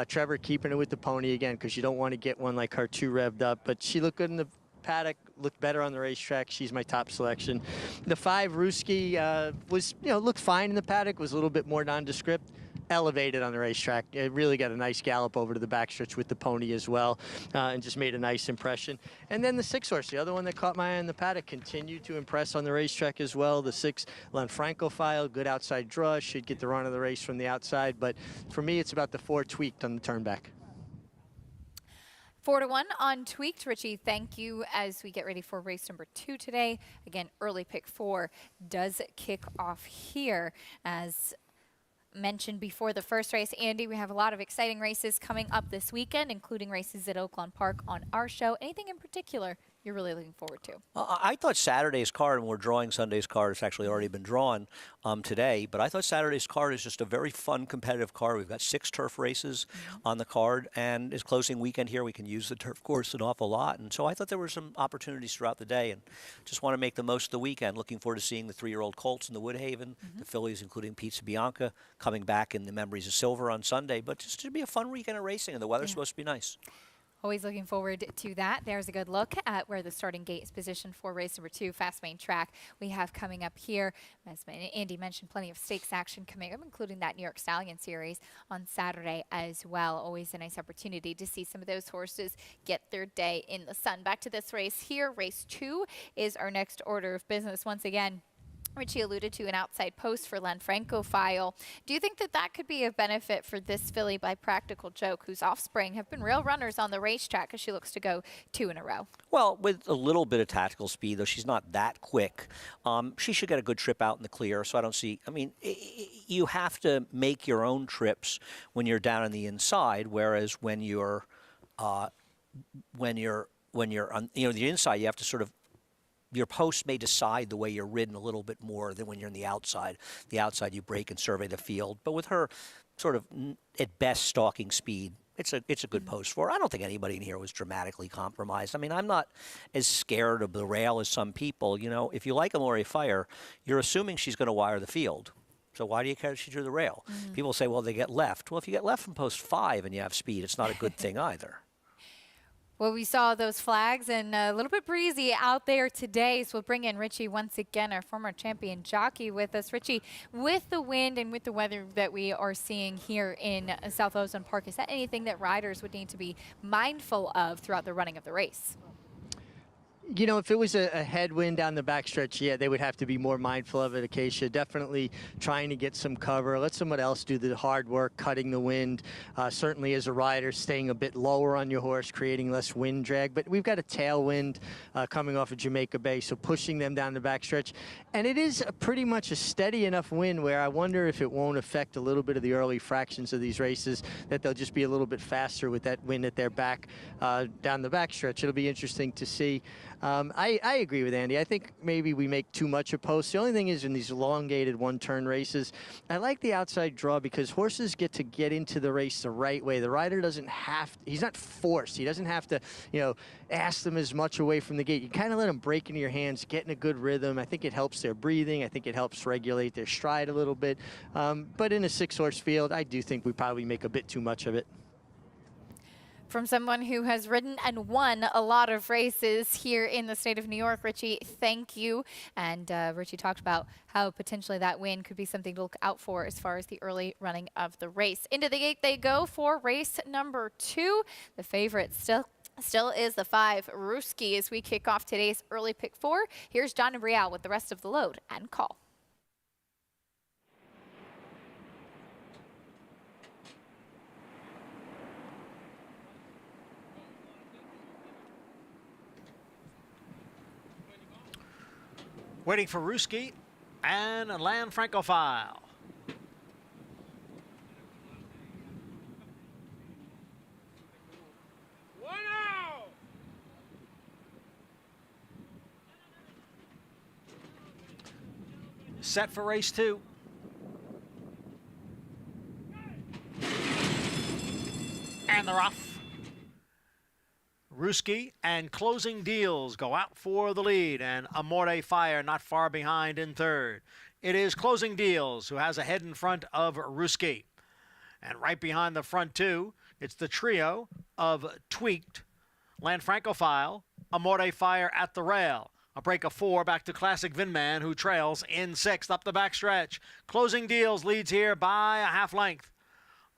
Trevor keeping it with the pony again, because you don't want to get one like her too revved up. But she looked good in the paddock, looked better on the racetrack. She's my top selection. The 5, Ruski, was, looked fine in the paddock, was a little bit more nondescript. Elevated on the racetrack. It really got a nice gallop over to the backstretch with the pony as well, and just made a nice impression. And then the 6 horse, the other one that caught my eye in the paddock, continued to impress on the racetrack as well. The 6, Lanfranco file, good outside draw, should get the run of the race from the outside. But for me, it's about the 4 Tweaked on the turn back. 4-1 on Tweaked. Richie, thank you as we get ready for race number 2 today. Again, early pick 4 does kick off here. As mentioned before the first race, Andy, we have a lot of exciting races coming up this weekend, including races at Oaklawn Park on our show. Anything in particular you're really looking forward to? I thought Saturday's card, and we're drawing Sunday's card, it's actually already been drawn today, but I thought Saturday's card is just a very fun, competitive card. We've got 6 turf races on the card, and it's closing weekend here. We can use the turf course an awful lot, and so I thought there were some opportunities throughout the day, and just want to make the most of the weekend. Looking forward to seeing the 3-year-old colts in the Woodhaven, the fillies, including Pizza Bianca, coming back in the Memories of Silver on Sunday, but just to be a fun weekend of racing, and the weather's supposed to be nice. Always looking forward to that. There's a good look at where the starting gate is positioned for race number 2, Fast Main Track. We have coming up here, as Andy mentioned, plenty of stakes action coming up, including that New York Stallion Series on Saturday as well. Always a nice opportunity to see some of those horses get their day in the sun. Back to this race here. Race 2 is our next order of business. Once again, Richie alluded to an outside post for Lanfranco file. Do you think that that could be a benefit for this filly by Practical Joke, whose offspring have been real runners on the racetrack as she looks to go 2 in a row? Well, with a little bit of tactical speed, though she's not that quick, she should get a good trip out in the clear. So I don't see, I mean, you have to make your own trips when you're down on the inside, whereas when you're on, the inside, you have to sort of, your post may decide the way you're ridden a little bit more than when you're on the outside. The outside, you break and survey the field. But with her sort of, at best, stalking speed, it's a good post for her. I don't think anybody in here was dramatically compromised. I mean, I'm not as scared of the rail as some people. You know, if you like a Lori Fire, you're assuming she's going to wire the field. So why do you care if she drew the rail? People say, well, they get left. Well, if you get left from post 5 and you have speed, it's not a good thing either. Well, we saw those flags and a little bit breezy out there today, so we'll bring in Richie once again, our former champion jockey with us. Richie, with the wind and with the weather that we are seeing here in South Ozone Park, is that anything that riders would need to be mindful of throughout the running of the race? You know, if it was a headwind down the backstretch, yeah, they would have to be more mindful of it. Acacia definitely trying to get some cover. Let someone else do the hard work, cutting the wind. Certainly as a rider, staying a bit lower on your horse, creating less wind drag. But we've got a tailwind coming off of Jamaica Bay, so pushing them down the backstretch. And it is pretty much a steady enough wind where I wonder if it won't affect a little bit of the early fractions of these races, that they'll just be a little bit faster with that wind at their back down the backstretch. It'll be interesting to see. I agree with Andy. I think maybe we make too much of posts. The only thing is in these elongated one-turn races, I like the outside draw because horses get to get into the race the right way. The rider doesn't have, he's not forced. He doesn't have to, you know, ask them as much away from the gate. You kind of let them break into your hands, get in a good rhythm. I think it helps their breathing. I think it helps regulate their stride a little bit. But in a 6-horse field, I do think we probably make a bit too much of it. From someone who has ridden and won a lot of races here in the state of New York, Richie, thank you. And Richie talked about how potentially that win could be something to look out for as far as the early running of the race. Into the gate they go for race number 2. The favorite still is the 5, Ruski, as we kick off today's early pick 4. Here's John and Brielle with the rest of the load and call. Waiting for Ruski and Land Francophile. Set for race 2. And they're off. Ruski and Closing Deals go out for the lead, and Amore Fire not far behind in third. It is Closing Deals who has a head in front of Ruski. And right behind the front two, it's the trio of Tweaked, Land Francophile, Amore Fire at the rail. A break of 4 back to Classic Vinman, who trails in 6th up the backstretch. Closing Deals leads here by a half length.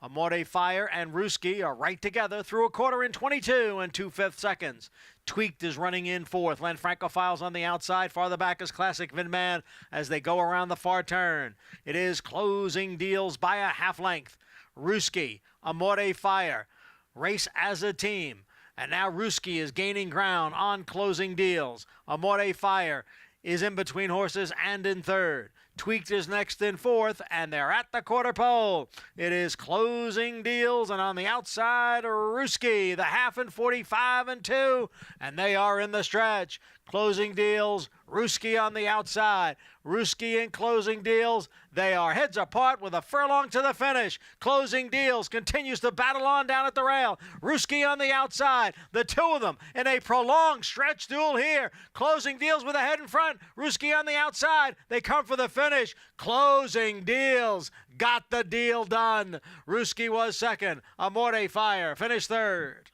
Amore Fire and Ruski are right together through a quarter in 22 and 2/5 seconds. Tweaked is running in 4th. Land Francophile's on the outside. Farther back is Classic Vinman as they go around the far turn. It is Closing Deals by a half length. Ruski, Amore Fire race as a team. And now Ruski is gaining ground on Closing Deals. Amore Fire is in between horses and in third. Tweaked is next in 4th, and they're at the quarter pole. It is Closing Deals, and on the outside, Ruski, the half in 45 and 2, and they are in the stretch. Closing Deals, Ruski on the outside. Ruski and Closing Deals, they are heads apart with a furlong to the finish. Closing Deals continues to battle on down at the rail. Ruski on the outside. The two of them in a prolonged stretch duel here. Closing Deals with a head in front. Ruski on the outside. They come for the finish. Closing Deals got the deal done. Ruski was second. Amore Fire finished third.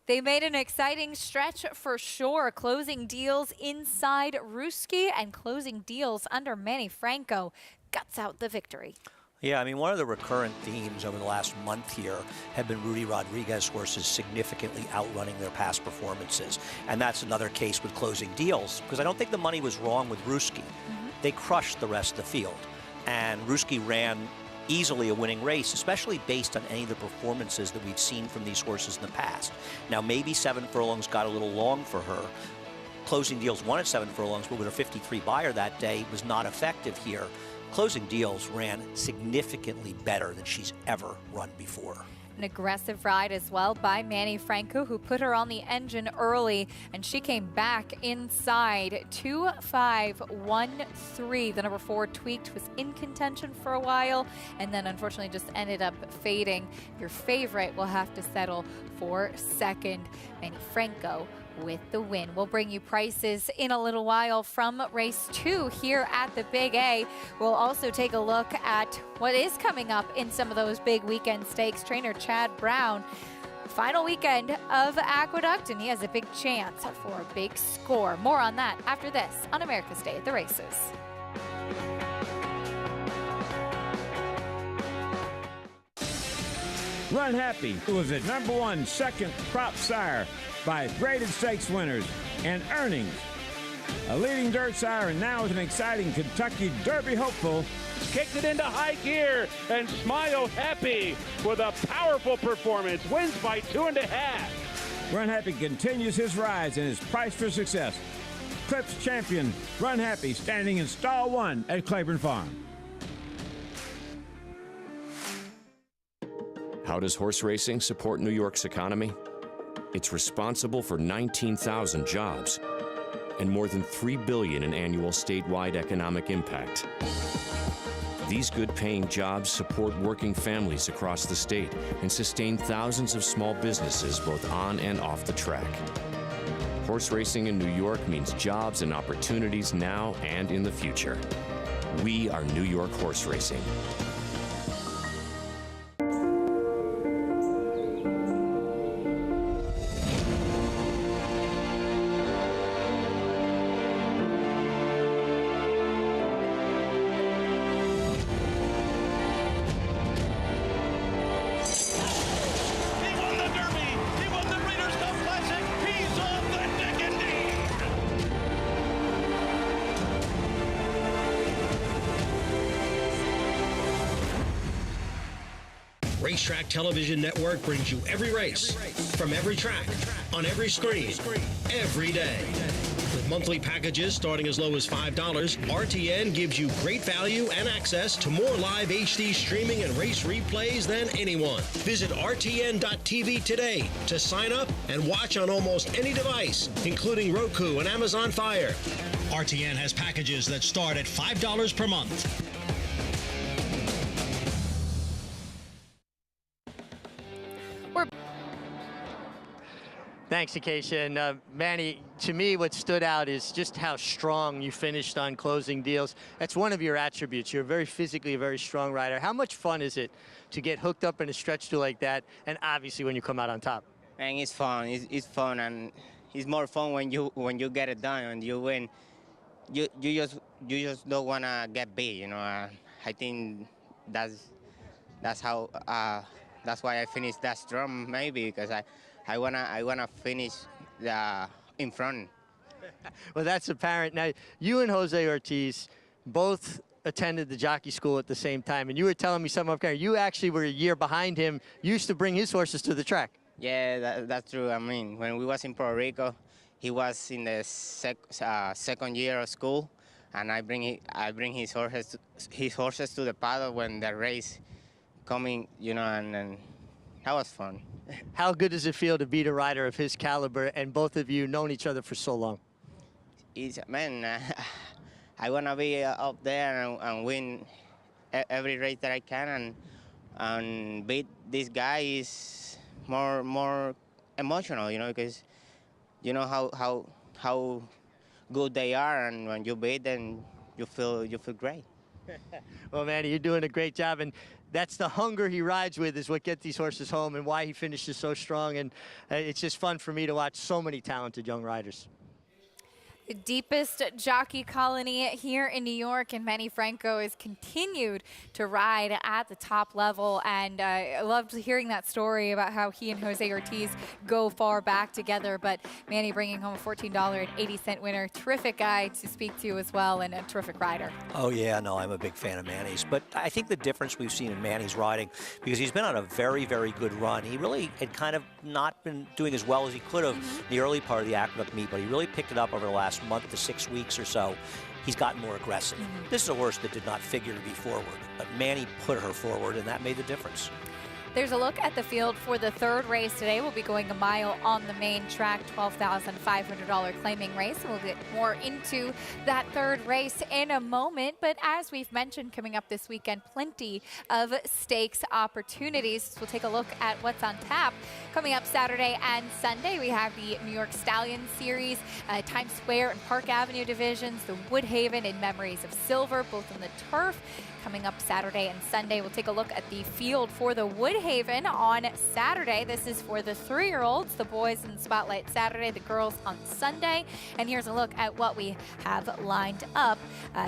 They made an exciting stretch for sure. Closing Deals inside Ruski and Closing Deals under Manny Franco guts out the victory. Yeah, I mean, one of the recurrent themes over the last month here have been Rudy Rodriguez horses significantly outrunning their past performances. And that's another case with Closing Deals, because I don't think the money was wrong with Ruski. They crushed the rest of the field. And Ruski ran easily a winning race, especially based on any of the performances that we've seen from these horses in the past. Now, maybe 7 furlongs got a little long for her. Closing Deals won at 7 furlongs, but with a 53 buyer that day was not effective here. Closing Deals ran significantly better than she's ever run before. An aggressive ride as well by Manny Franco, who put her on the engine early, and she came back inside 2-5-1-3. The number 4 Tweaked was in contention for a while, and then unfortunately just ended up fading. Your favorite will have to settle for second. Manny Franco with the win. We'll bring you prices in a little while from race 2 here at the Big A. We'll also take a look at what is coming up in some of those big weekend stakes. Trainer Chad Brown Final weekend of Aqueduct, and he has a big chance for a big score. More on that after this on America's Day at the Races. Run Happy was the #1 second crop sire by graded stakes winners and earnings. A leading dirt sire and now with an exciting Kentucky Derby hopeful. Kicked it into high gear, and Smile Happy with a powerful performance wins by 2.5. Run Happy continues his rise and is priced for success. Clips champion Run Happy standing in stall 1 at Claiborne Farm. How does horse racing support New York's economy? It's responsible for 19,000 jobs and more than $3 billion in annual statewide economic impact. These good-paying jobs support working families across the state and sustain thousands of small businesses both on and off the track. Horse racing in New York means jobs and opportunities now and in the future. We are New York horse racing. Racetrack Television Network brings you every race, from every track, on every screen, every day. With monthly packages starting as low as $5, RTN gives you great value and access to more live HD streaming and race replays than anyone. Visit RTN.tv today to sign up and watch on almost any device, including Roku and Amazon Fire. RTN has packages that start at $5 per month. Thanks, Acacia. And Manny, to me, what stood out is just how strong you finished on closing deals. That's one of your attributes. You're physically a very strong rider. How much fun is it to get hooked up in a stretch tool like that, and obviously when you come out on top? Man, it's fun. It's fun, and it's more fun when you get it done and you win. You just don't wanna get beat, you know. I think that's how that's why I finished that strong, maybe because I wanna finish in front. Well, that's apparent. Now, you and Jose Ortiz both attended the jockey school at the same time, and you were telling me something up there. You actually were a year behind him. You used to bring his horses to the track. Yeah, that's true. I mean, when we was in Puerto Rico, he was in the second year of school, and I bring his horses to the paddock when the race coming, you know, and that was fun. How good does it feel to beat a rider of his caliber, and both of you known each other for so long? Man, I want to be up there and win every race that I can, and beat this guy is more emotional, you know, because you know how good they are, and when you beat them, you feel great. Well, Manny, you're doing a great job, and that's the hunger he rides with is what gets these horses home and why he finishes so strong. And it's just fun for me to watch so many talented young riders. The deepest jockey colony here in New York, and Manny Franco has continued to ride at the top level. And I loved hearing that story about how he and Jose Ortiz go far back together. But Manny bringing home a $14.80 winner. Terrific guy to speak to as well, and a terrific rider. Oh, yeah, no, I'm a big fan of Manny's. But I think the difference we've seen in Manny's riding, because he's been on a very, very good run. He really had kind of not been doing as well as he could have in the early part of the Aqueduct meet, but he really picked it up over the last month to 6 weeks or so. He's gotten more aggressive. This is a horse that did not figure to be forward, but Manny put her forward, and that made the difference. There's a look at the field for the third race today. We'll be going a mile on the main track, $12,500 claiming race. We'll get more into that third race in a moment. But as we've mentioned, coming up this weekend, plenty of stakes opportunities. We'll take a look at what's on tap. Coming up Saturday and Sunday, we have the New York Stallion Series, Times Square and Park Avenue divisions, the Woodhaven and Memories of Silver, both on the turf. coming up Saturday and Sunday. We'll take a look at the field for the Woodhaven on Saturday. This is for the 3-year-olds, the boys in the spotlight Saturday, the girls on Sunday. And here's a look at what we have lined up.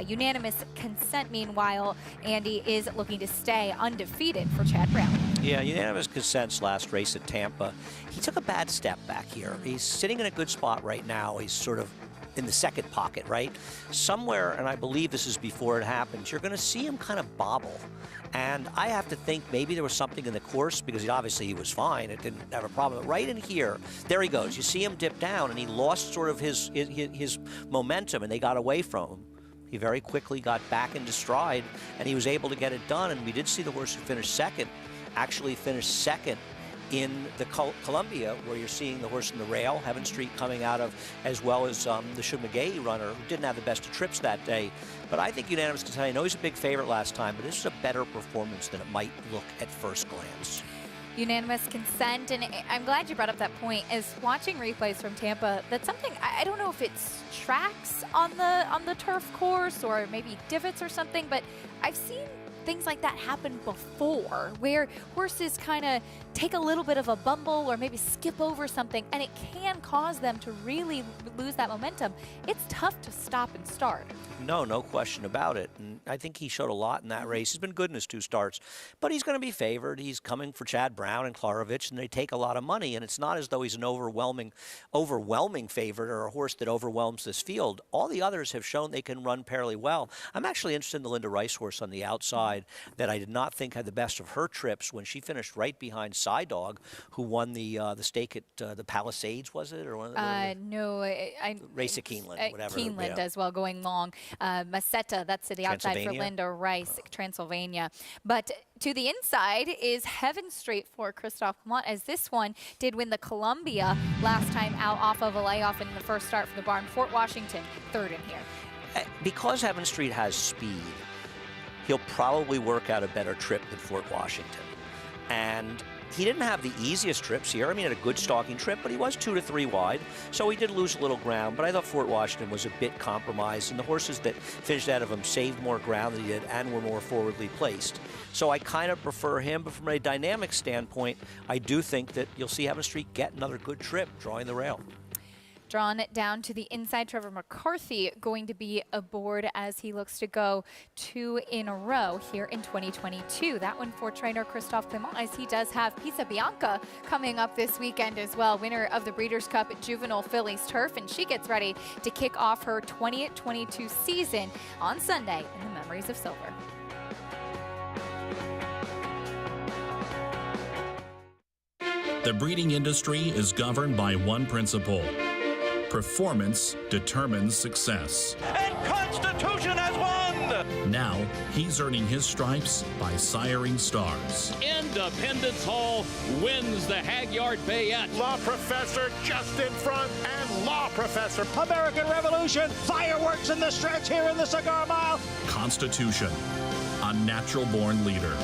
Unanimous consent, meanwhile, Andy is looking to stay undefeated for Chad Brown. Yeah, unanimous consent's last race at Tampa. He took a bad step back here. He's sitting in a good spot right now. He's sort of in the second pocket, right? Somewhere, and I believe this is before it happens, you're going to see him kind of bobble. And I have to think maybe there was something in the course, because obviously he was fine. It didn't have a problem. But right in here, there he goes. You see him dip down, and he lost sort of his momentum, and they got away from him. He very quickly got back into stride, and he was able to get it done. And we did see the horse who finished second actually finished second in the Columbia, where you're seeing the horse in the rail, Heaven Street coming out of, as well as the Shug McGahee runner, who didn't have the best of trips that day. But I think unanimous consent. I know he's a big favorite last time, but this is a better performance than it might look at first glance. Unanimous consent, and I'm glad you brought up that point. Is watching replays from Tampa, that's something I don't know if it's tracks on the turf course or maybe divots or something, but I've seen things like that happen before, where horses kind of take a little bit of a bumble or maybe skip over something, and it can cause them to really lose that momentum. It's tough to stop and start. No question about it. And I think he showed a lot in that race. He's been good in his 2 starts, but he's going to be favored. He's coming for Chad Brown and Klarovich, and they take a lot of money. And it's not as though he's an overwhelming favorite or a horse that overwhelms this field. All the others have shown they can run fairly well. I'm actually interested in the Linda Rice horse on the outside that I did not think had the best of her trips when she finished right behind Dog, who won the stake at the Palisades, was it? Or one of the, no, race at Keeneland, whatever. Keeneland yeah. as well, going long. Masetta, that's to the outside for Linda Rice, Transylvania. But to the inside is Heaven Street for Christophe Clement, as this one did win the Columbia last time out off of a layoff in the first start for the barn. Fort Washington, third in here. Because Heaven Street has speed, he'll probably work out a better trip than Fort Washington. And he didn't have the easiest trips here. I mean, he had a good stalking trip, but he was 2 to 3 wide, so he did lose a little ground. But I thought Fort Washington was a bit compromised, and the horses that finished out of him saved more ground than he did and were more forwardly placed. So I kind of prefer him, but from a dynamic standpoint, I do think that you'll see Heaven Street get another good trip drawing the rail. Drawn down to the inside, Trevor McCarthy going to be aboard as he looks to go 2 in a row here in 2022. That one for trainer Christophe Clement, as he does have Pisa Bianca coming up this weekend as well, winner of the Breeders' Cup at Juvenile Fillies Turf, and she gets ready to kick off her 2022 season on Sunday in the Memories of Silver. The breeding industry is governed by one principle. Performance determines success. And Constitution has won! Now, he's earning his stripes by siring stars. Independence Hall wins the Hagyard Bayette. Law Professor just in front, and Law Professor. American Revolution, fireworks in the stretch here in the Cigar Mile. Constitution, a natural-born leader.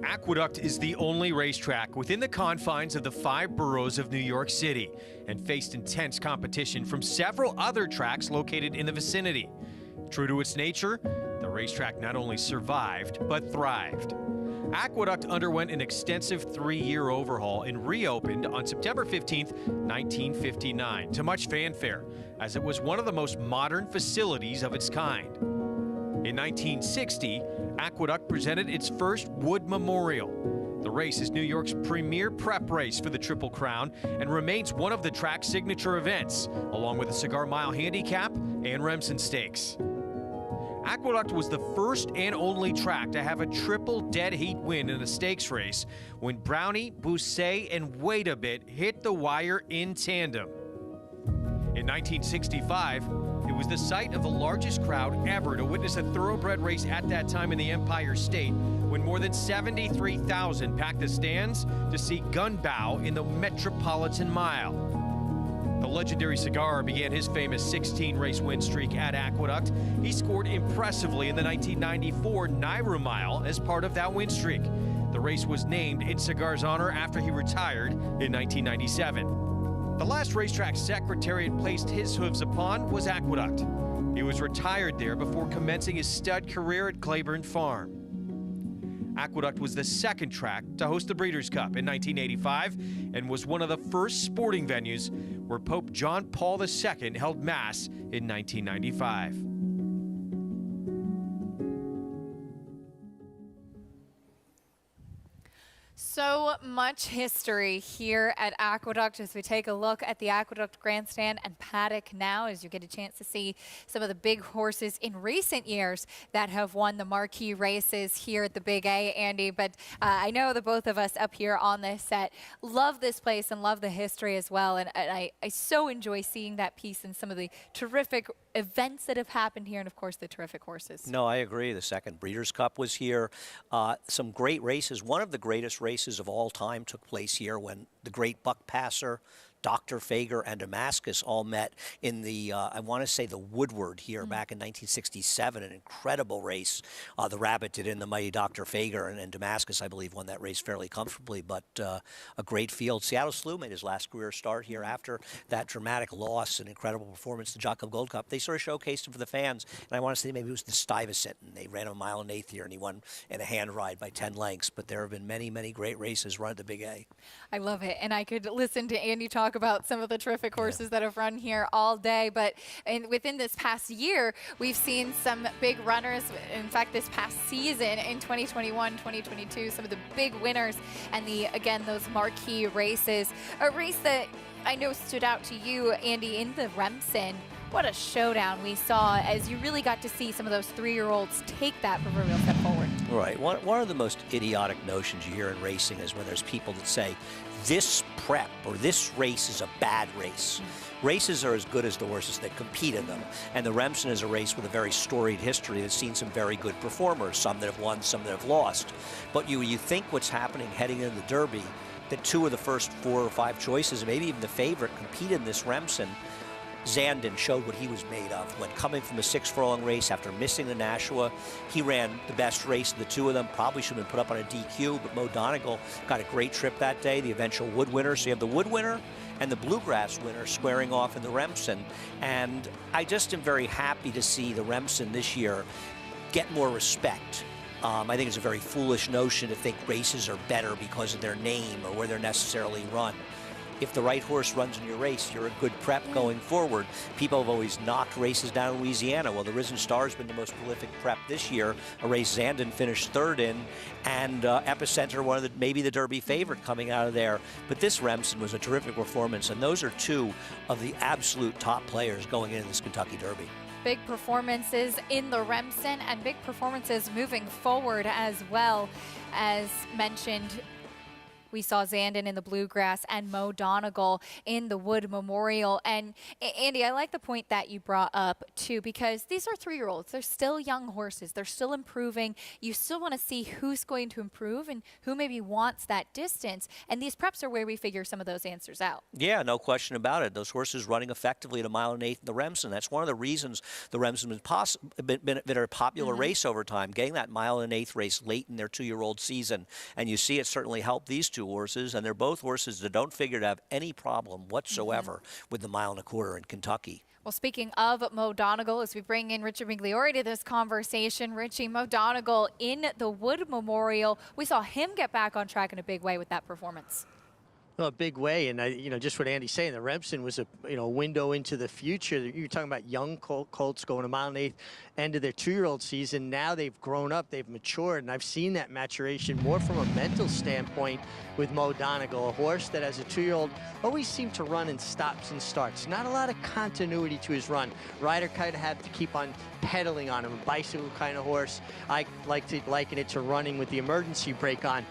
Aqueduct is the only racetrack within the confines of the 5 boroughs of New York City and faced intense competition from several other tracks located in the vicinity. True to its nature, the racetrack not only survived, but thrived. Aqueduct underwent an extensive 3-year overhaul and reopened on September 15, 1959, to much fanfare, as it was one of the most modern facilities of its kind. In 1960, Aqueduct presented its first Wood Memorial. The race is New York's premier prep race for the Triple Crown and remains one of the track's signature events, along with the Cigar Mile Handicap and Remsen Stakes. Aqueduct was the first and only track to have a triple dead heat win in a stakes race when Brownie, Bousset, and Wait a Bit hit the wire in tandem. In 1965, it was the site of the largest crowd ever to witness a thoroughbred race at that time in the Empire State, when more than 73,000 packed the stands to see Gunbow in the Metropolitan Mile. The legendary Cigar began his famous 16-race win streak at Aqueduct. He scored impressively in the 1994 Naira Mile as part of that win streak. The race was named in Cigar's honor after he retired in 1997. The last racetrack Secretariat placed his hooves upon was Aqueduct. He was retired there before commencing his stud career at Claiborne Farm. Aqueduct was the second track to host the Breeders' Cup in 1985 and was one of the first sporting venues where Pope John Paul II held Mass in 1995. So much history here at Aqueduct as we take a look at the Aqueduct Grandstand and Paddock now, as you get a chance to see some of the big horses in recent years that have won the marquee races here at the Big A, Andy. But I know that both of us up here on this set love this place and love the history as well. And I so enjoy seeing that piece and some of the terrific events that have happened here and, of course, the terrific horses. No, I agree. The second Breeders' Cup was here. Some great races. One of the greatest races of all time took place here when the great Buck Passer, Dr. Fager, and Damascus all met in the, I want to say, the Woodward here back in 1967, an incredible race. The Rabbit did in the mighty Dr. Fager, and Damascus, I believe, won that race fairly comfortably, but a great field. Seattle Slew made his last career start here after that dramatic loss and incredible performance, the Jockey Gold Cup. They sort of showcased him for the fans, and I want to say maybe it was the Stuyvesant, and they ran a 1.8 miles here, and he won in a hand ride by 10 lengths, but there have been many, many great races run at the Big A. I love it, and I could listen to Andy talk about some of the terrific horses that have run here all day, but within this past year, we've seen some big runners. In fact, this past season in 2021, 2022, some of the big winners and again, those marquee races. A race that I know stood out to you, Andy, in the Remsen. What a showdown we saw as you really got to see some of those 3-year-olds take that proverbial step forward. Right. One of the most idiotic notions you hear in racing is when there's people that say, this prep or this race is a bad race. Races are as good as the horses that compete in them. And the Remsen is a race with a very storied history that's seen some very good performers, some that have won, some that have lost. But you think what's happening heading into the Derby, that 2 of the first 4 or 5 choices, maybe even the favorite, compete in this Remsen. Zandin showed what he was made of when coming from a 6-furlong race after missing the Nashua. He ran the best race of the 2 of them. Probably should have been put up on a DQ, but Mo Donegal got a great trip that day, the eventual Wood winner. So you have the Wood winner and the Bluegrass winner squaring off in the Remsen. And I just am very happy to see the Remsen this year get more respect. I think it's a very foolish notion to think races are better because of their name or where they're necessarily run. If the right horse runs in your race, you're a good prep going forward. People have always knocked races down in Louisiana. Well, the Risen Star has been the most prolific prep this year, a race Zandin finished 3rd in, and Epicenter, maybe the Derby favorite coming out of there. But this Remsen was a terrific performance, and those are 2 of the absolute top players going into this Kentucky Derby. Big performances in the Remsen and big performances moving forward as well. As mentioned, We saw Zandin in the Bluegrass and Mo Donegal in the Wood Memorial. And Andy, I like the point that you brought up too, because these are 3-year-olds. They're still young horses. They're still improving. You still want to see who's going to improve and who maybe wants that distance. And these preps are where we figure some of those answers out. Yeah, no question about it. Those horses running effectively at 1.8 miles in the Remsen. That's one of the reasons the Remsen has been a popular race over time, getting that 1.8 miles race late in their 2-year-old season. And you see it certainly helped these two horses, and they're both horses that don't figure to have any problem whatsoever with the 1.25 miles in Kentucky. Well, speaking of Mo Donegal, as we bring in Richard Migliore to this conversation, Richie, Mo Donegal in the Wood Memorial, we saw him get back on track in a big way with that performance. Well, a big way, and just what Andy's saying, the Remsen was a window into the future. You're talking about young colts going 1.8 miles end of their 2-year-old season. Now they've grown up, they've matured, and I've seen that maturation more from a mental standpoint with Mo Donegal, a horse that as a 2-year-old always seemed to run in stops and starts. Not a lot of continuity to his run. Rider kind of had to keep on pedaling on him, a bicycle kind of horse. I like to liken it to running with the emergency brake on.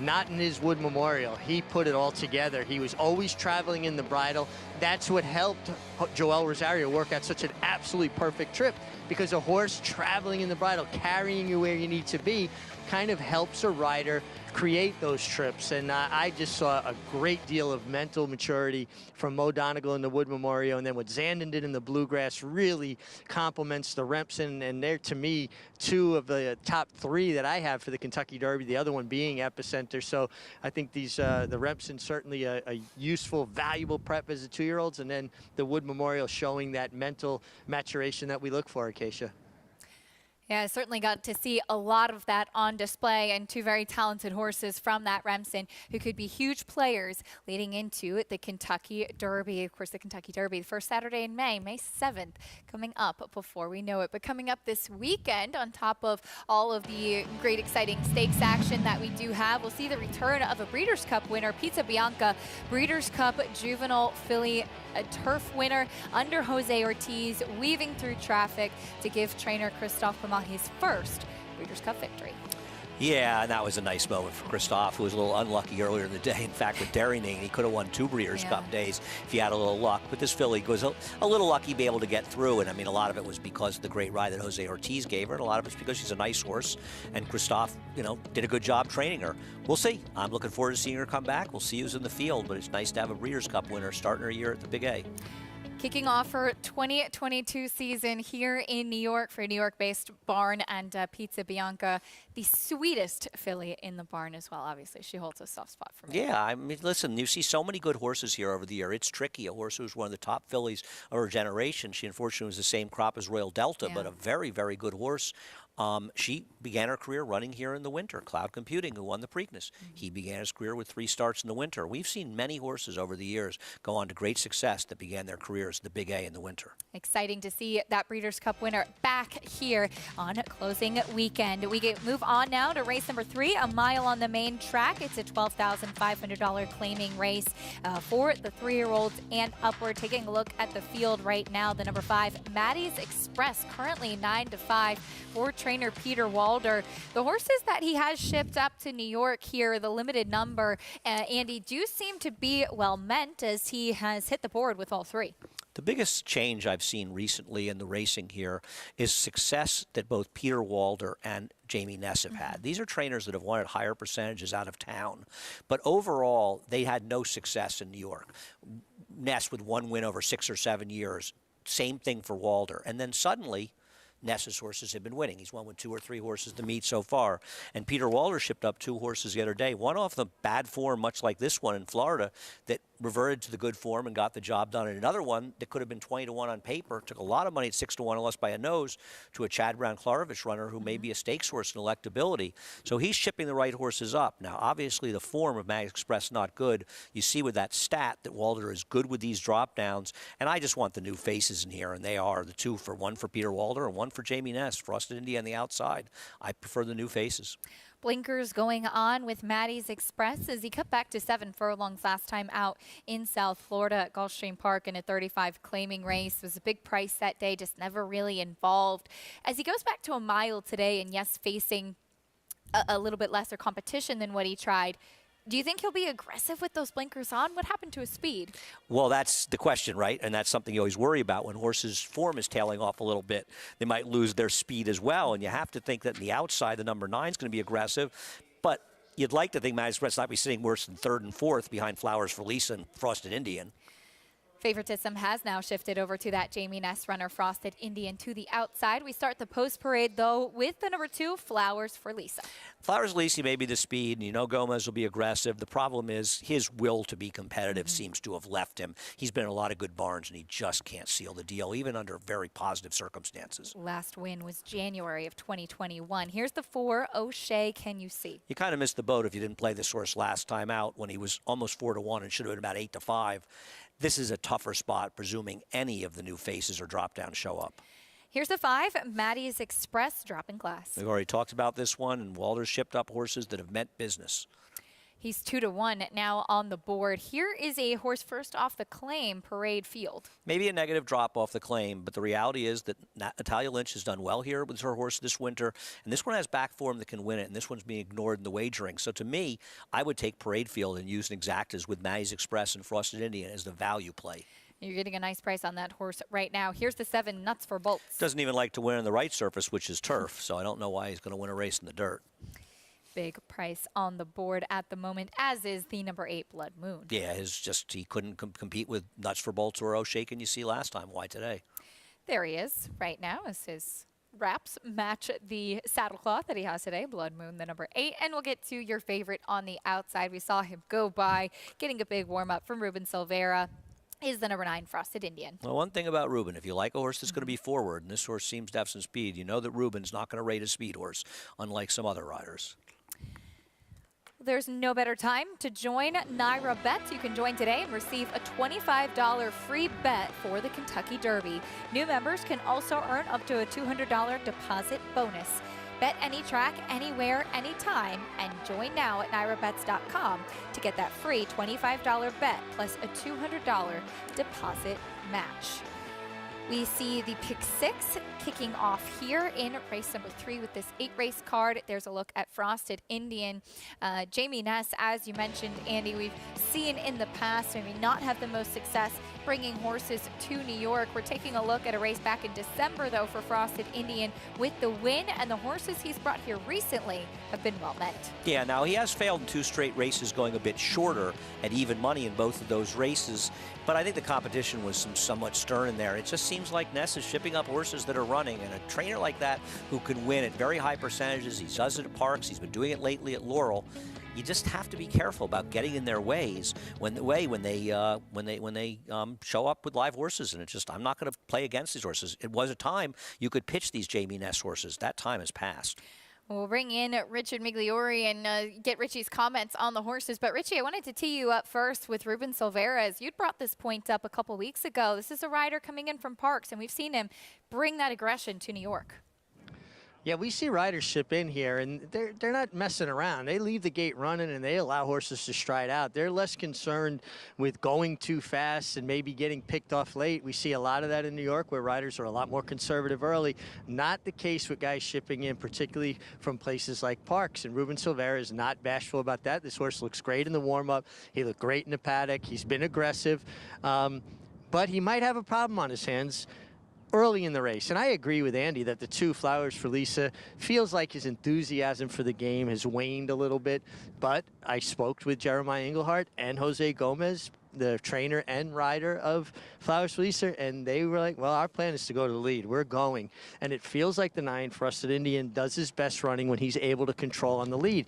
Not in his Wood Memorial. He put it all together. He was always traveling in the bridle. That's what helped Joel Rosario work out such an absolutely perfect trip, because a horse traveling in the bridle, carrying you where you need to be, kind of helps a rider create those trips. And I just saw a great deal of mental maturity from Mo Donegal in the Wood Memorial, and then what Zandin did in the Bluegrass really complements the Remsen, and they're, to me, 2 of the top 3 that I have for the Kentucky Derby, the other one being Epicenter. So I think these the Remsen certainly a useful, valuable prep as a 2-year-olds, and then the Wood Memorial showing that mental maturation that we look for, Acacia. Yeah, I certainly got to see a lot of that on display, and 2 very talented horses from that Remsen who could be huge players leading into the Kentucky Derby. Of course, the Kentucky Derby, the first Saturday in May, May 7th, coming up before we know it. But coming up this weekend, on top of all of the great exciting stakes action that we do have, we'll see the return of a Breeders' Cup winner, Pizza Bianca, Breeders' Cup Juvenile Filly Turf winner under Jose Ortiz, weaving through traffic to give trainer Christophe Clement his first Breeders' Cup victory. Yeah, and that was a nice moment for Christophe, who was a little unlucky earlier in the day. In fact, with Derrynane, he could have won 2 Breeders' Cup days if he had a little luck. But this filly was a little lucky to be able to get through. And, I mean, a lot of it was because of the great ride that Jose Ortiz gave her, and a lot of it's because she's a nice horse. And Christophe, did a good job training her. We'll see. I'm looking forward to seeing her come back. We'll see who's in the field, but it's nice to have a Breeders' Cup winner starting her year at the Big A. Kicking off her 2022 season here in New York for a New York-based barn, and Pizza Bianca, the sweetest filly in the barn as well. Obviously, she holds a soft spot for me. Yeah, I mean, listen, you see so many good horses here over the year. It's tricky. A horse who was one of the top fillies of her generation. She unfortunately was the same crop as Royal Delta, but a very, very good horse. She began her career running here in the winter. Cloud Computing, who won the Preakness. He began his career with 3 starts in the winter. We've seen many horses over the years go on to great success that began their careers in the Big A in the winter. Exciting to see that Breeders' Cup winner back here on closing weekend. We move on now to race number 3, a mile on the main track. It's a $12,500 claiming race for the 3-year-olds and upward. Taking a look at the field right now, the number 5, Maddie's Express, currently 9-5 for trainer Peter Walder. The horses that he has shipped up to New York here, the limited number, Andy, do seem to be well meant, as he has hit the board with all 3. The biggest change I've seen recently in the racing here is success that both Peter Walder and Jamie Ness have had. These are trainers that have won at higher percentages out of town. But overall, they had no success in New York. Ness with 1 win over 6 or 7 years. Same thing for Walder. And then suddenly, Ness's horses have been winning. He's won with 2 or 3 horses to meet so far. And Peter Walder shipped up 2 horses the other day. One off the bad form, much like this one in Florida, that reverted to the good form and got the job done. And another one that could have been 20-1 on paper, took a lot of money at 6-1 and lost by a nose to a Chad Brown-Klarovich runner who may be a stakes horse in electability. So he's shipping the right horses up. Now, obviously, the form of Mag Express not good. You see with that stat that Walder is good with these drop downs. And I just want the new faces in here, and they are the 2 for one for Peter Walder and 1 for Jamie Ness. Frosted India on the outside. I prefer the new faces. Blinkers going on with Maddie's Express as he cut back to 7 furlongs last time out in South Florida at Gulfstream Park in a 35 claiming race. It was a big price that day, just never really involved. As he goes back to a mile today, and yes, facing a little bit lesser competition than what he tried, Do you think he'll be aggressive with those blinkers on? What happened to his speed? Well, that's the question, right? And that's something you always worry about when horses' form is tailing off a little bit. They might lose their speed as well, and you have to think that in the outside, the number 9 is going to be aggressive. But you'd like to think Maddie Express not be sitting worse than 3rd and 4th behind Flowers for Lisa and Frosted Indian. Favoritism has now shifted over to that Jamie Ness runner, Frosted Indian, to the outside. We start the post parade, though, with the number 2, Flowers for Lisa. Flowers Lisa may be the speed, and you know Gomez will be aggressive. The problem is his will to be competitive seems to have left him. He's been in a lot of good barns, and he just can't seal the deal, even under very positive circumstances. Last win was January of 2021. Here's the 4, O'Shea, Can You See? You kind of missed the boat if you didn't play this horse last time out when he was almost 4-1 and should have been about 8-5. This is a tougher spot, presuming any of the new faces or drop-downs show up. Here's the 5, Maddie's Express, dropping class. We've already talked about this one, and Walter's shipped up horses that have meant business. He's 2-1 now on the board. Here is a horse first off the claim, Parade Field. Maybe a negative drop off the claim, but the reality is that Natalia Lynch has done well here with her horse this winter, and this one has back form that can win it, and this one's being ignored in the wagering. So to me, I would take Parade Field and use an exactas with Maddie's Express and Frosted Indian as the value play. You're getting a nice price on that horse right now. Here's the 7, Nuts for Bolts. Doesn't even like to win on the right surface, which is turf, so I don't know why he's going to win a race in the dirt. Big price on the board at the moment, as is the number 8, Blood Moon. Yeah, he couldn't compete with Nuts for Bolts or O'Shea Can You See last time. Why today? There he is right now as his wraps match the saddle cloth that he has today, Blood Moon, the number 8. And we'll get to your favorite on the outside. We saw him go by, getting a big warm-up from Ruben Silvera. Is the number 9, Frosted Indian. Well, one thing about Ruben, if you like a horse that's going to be forward, and this horse seems to have some speed, you know that Ruben's not going to rate a speed horse, unlike some other riders. There's no better time to join Naira Bets. You can join today and receive a $25 free bet for the Kentucky Derby. New members can also earn up to a $200 deposit bonus. Bet any track, anywhere, anytime, and join now at nairabets.com to get that free $25 bet plus a $200 deposit match. We see the pick 6 kicking off here in race number 3 with this 8-race card. There's a look at Frosted Indian. Jamie Ness, as you mentioned, Andy, we've seen in the past maybe not have the most success bringing horses to New York. We're taking a look at a race back in December, though, for Frosted Indian with the win, and the horses he's brought here recently have been well met. Yeah, now he has failed in 2 straight races, going a bit shorter at even money in both of those races, but I think the competition was somewhat stern in there. It just seems like Ness is shipping up horses that are running, and a trainer like that who can win at very high percentages, he does it at Parks, he's been doing it lately at Laurel. You just have to be careful about getting in their ways when they show up with live horses, and it's just, I'm not going to play against these horses. It was a time you could pitch these Jamie Ness horses. That time has passed. We'll bring in Richard Migliori and get Richie's comments on the horses. But Richie, I wanted to tee you up first with Ruben Silvera, as you'd brought this point up a couple weeks ago. This is a rider coming in from Parks, and we've seen him bring that aggression to New York. Yeah, we see riders ship in here, and they're not messing around. They leave the gate running, and they allow horses to stride out. They're less concerned with going too fast and maybe getting picked off late. We see a lot of that in New York, where riders are a lot more conservative early. Not the case with guys shipping in, particularly from places like Parks. And Ruben Silvera is not bashful about that. This horse looks great in the warm-up. He looked great in the paddock. He's been aggressive. But he might have a problem on his hands early in the race. And I agree with Andy that the 2, Flowers for Lisa, feels like his enthusiasm for the game has waned a little bit. But I spoke with Jeremiah Englehart and Jose Gomez, the trainer and rider of Flowers for Lisa, and they were like, well, our plan is to go to the lead. We're going. And it feels like the 9, Frosted Indian, does his best running when he's able to control on the lead.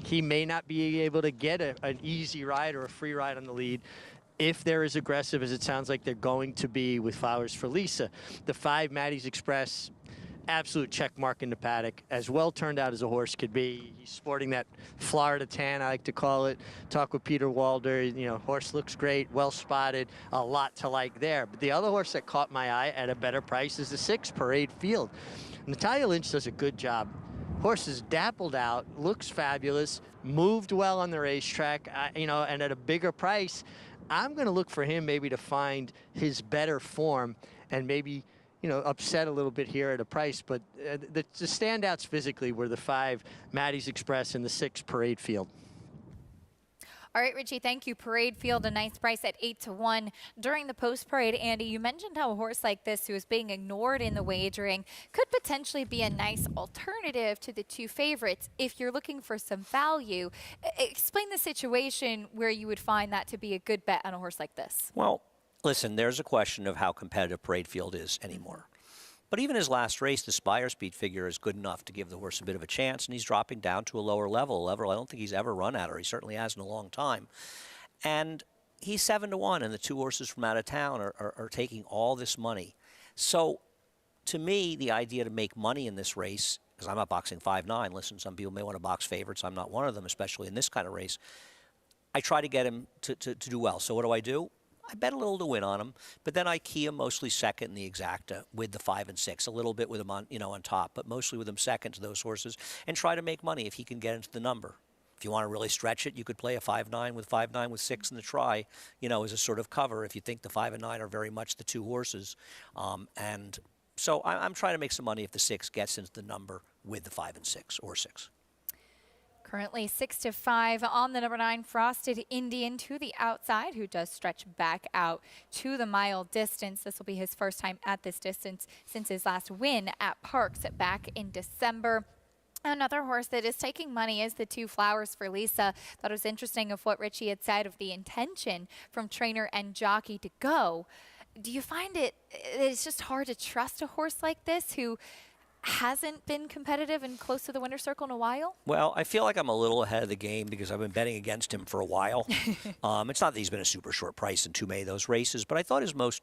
He may not be able to get an easy ride or a free ride on the lead if they're as aggressive as it sounds like they're going to be with Flowers for Lisa. The 5, Maddie's Express, absolute check mark in the paddock. As well turned out as a horse could be. He's sporting that Florida tan, I like to call it. Talk with Peter Walder, you know, horse looks great, well spotted, a lot to like there. But the other horse that caught my eye at a better price is the 6, Parade Field. Natalia Lynch does a good job. Horse is dappled out, looks fabulous, moved well on the racetrack, you know, and at a bigger price, I'm going to look for him maybe to find his better form and maybe, you know, upset a little bit here at a price. But the standouts physically were the 5, Maddie's Express, and the 6, Parade Field. All right, Richie, thank you. Parade Field, a nice price at 8-1. During the post-parade, Andy, you mentioned how a horse like this, who is being ignored in the wagering, could potentially be a nice alternative to the two favorites if you're looking for some value. Explain the situation where you would find that to be a good bet on a horse like this. Well, listen, there's a question of how competitive Parade Field is anymore. But even his last race, the Spire Speed figure is good enough to give the horse a bit of a chance, and he's dropping down to a lower level I don't think he's ever run at, or he certainly has in a long time. And he's 7-1, and the two horses from out of town are taking all this money. So, to me, the idea to make money in this race, because I'm not boxing 5-9. Listen, some people may want to box favorites. I'm not one of them, especially in this kind of race. I try to get him to do well. So what do? I bet a little to win on him, but then I key him mostly second in the exacta with the 5 and 6, a little bit with him on, on top, but mostly with him second to those horses, and try to make money if he can get into the number. If you want to really stretch it, you could play a 5-9 with 6 in the try, as a sort of cover if you think the 5 and 9 are very much the two horses. And so I'm trying to make some money if the 6 gets into the number with the 5 and 6 or 6. Currently 6-5 on the number 9 Frosted Indian to the outside, who does stretch back out to the mile distance. This will be his first time at this distance since his last win at Parks back in December. Another horse that is taking money is the 2 Flowers for Lisa. Thought it was interesting of what Richie had said of the intention from trainer and jockey to go. Do you find it's just hard to trust a horse like this who hasn't been competitive and close to the winner's circle in a while? Well, I feel like I'm a little ahead of the game because I've been betting against him for a while. It's not that he's been a super short price in too many of those races, but I thought his most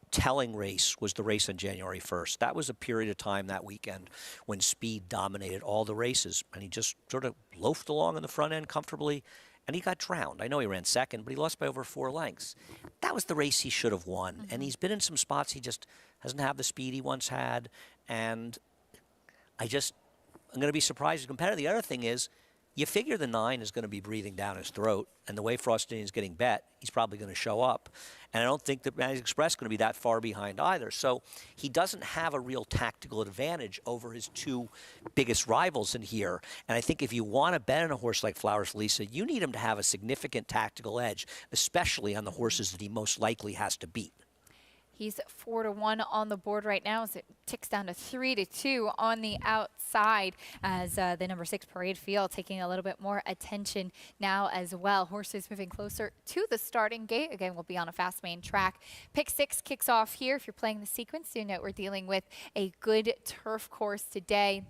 telling race was the race on January 1st. That was a period of time that weekend when speed dominated all the races, and he just sort of loafed along in the front end comfortably, and he got drowned. I know he ran second, but he lost by over 4 lengths. That was the race he should have won, and he's been in some spots he just doesn't have the speed he once had, and I'm going to be surprised he's competitive. The other thing is, you figure the 9 is going to be breathing down his throat, and the way Frosted is getting bet, he's probably going to show up. And I don't think that Manny's Express is going to be that far behind either. So he doesn't have a real tactical advantage over his 2 biggest rivals in here. And I think if you want to bet on a horse like Flowers Lisa, you need him to have a significant tactical edge, especially on the horses that he most likely has to beat. He's 4-1 on the board right now as it ticks down to 3-2 on the outside as the number 6 Parade Field taking a little bit more attention now as well. Horses moving closer to the starting gate. Again, we'll be on a fast main track. Pick 6 kicks off here. If you're playing the sequence, you know we're dealing with a good turf course today.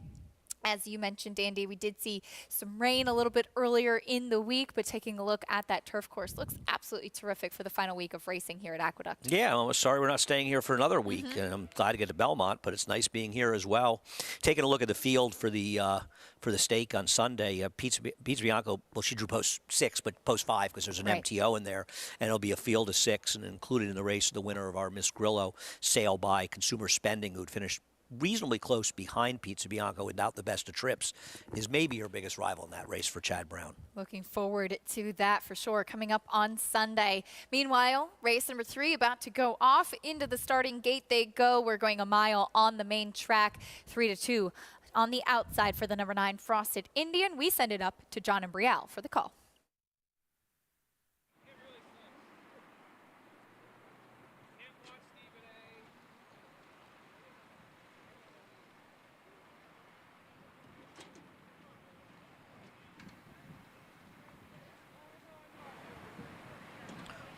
As you mentioned, Andy, we did see some rain a little bit earlier in the week, but taking a look at that turf course looks absolutely terrific for the final week of racing here at Aqueduct. Yeah, I'm sorry we're not staying here for another week. And I'm glad to get to Belmont, but it's nice being here as well. Taking a look at the field for the stake on Sunday, Pizza Bianco, well, she drew post 6, but post 5 because there's an MTO in there, and it'll be a field of 6, and included in the race the winner of our Miss Grillo sale by Consumer Spending, who'd finished reasonably close behind Pizza Bianco without the best of trips, is maybe your biggest rival in that race for Chad Brown. Looking forward to that for sure, coming up on Sunday. Meanwhile, race number 3 about to go off. Into the starting gate they go. We're going a mile on the main track, 3-2 on the outside for the number 9 Frosted Indian. We send it up to John and Brielle for the call.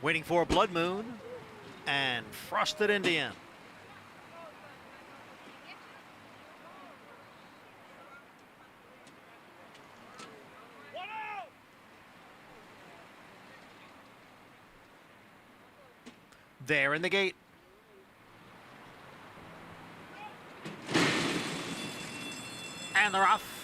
Waiting for Blood Moon and Frosted Indian. There in the gate. And they're off.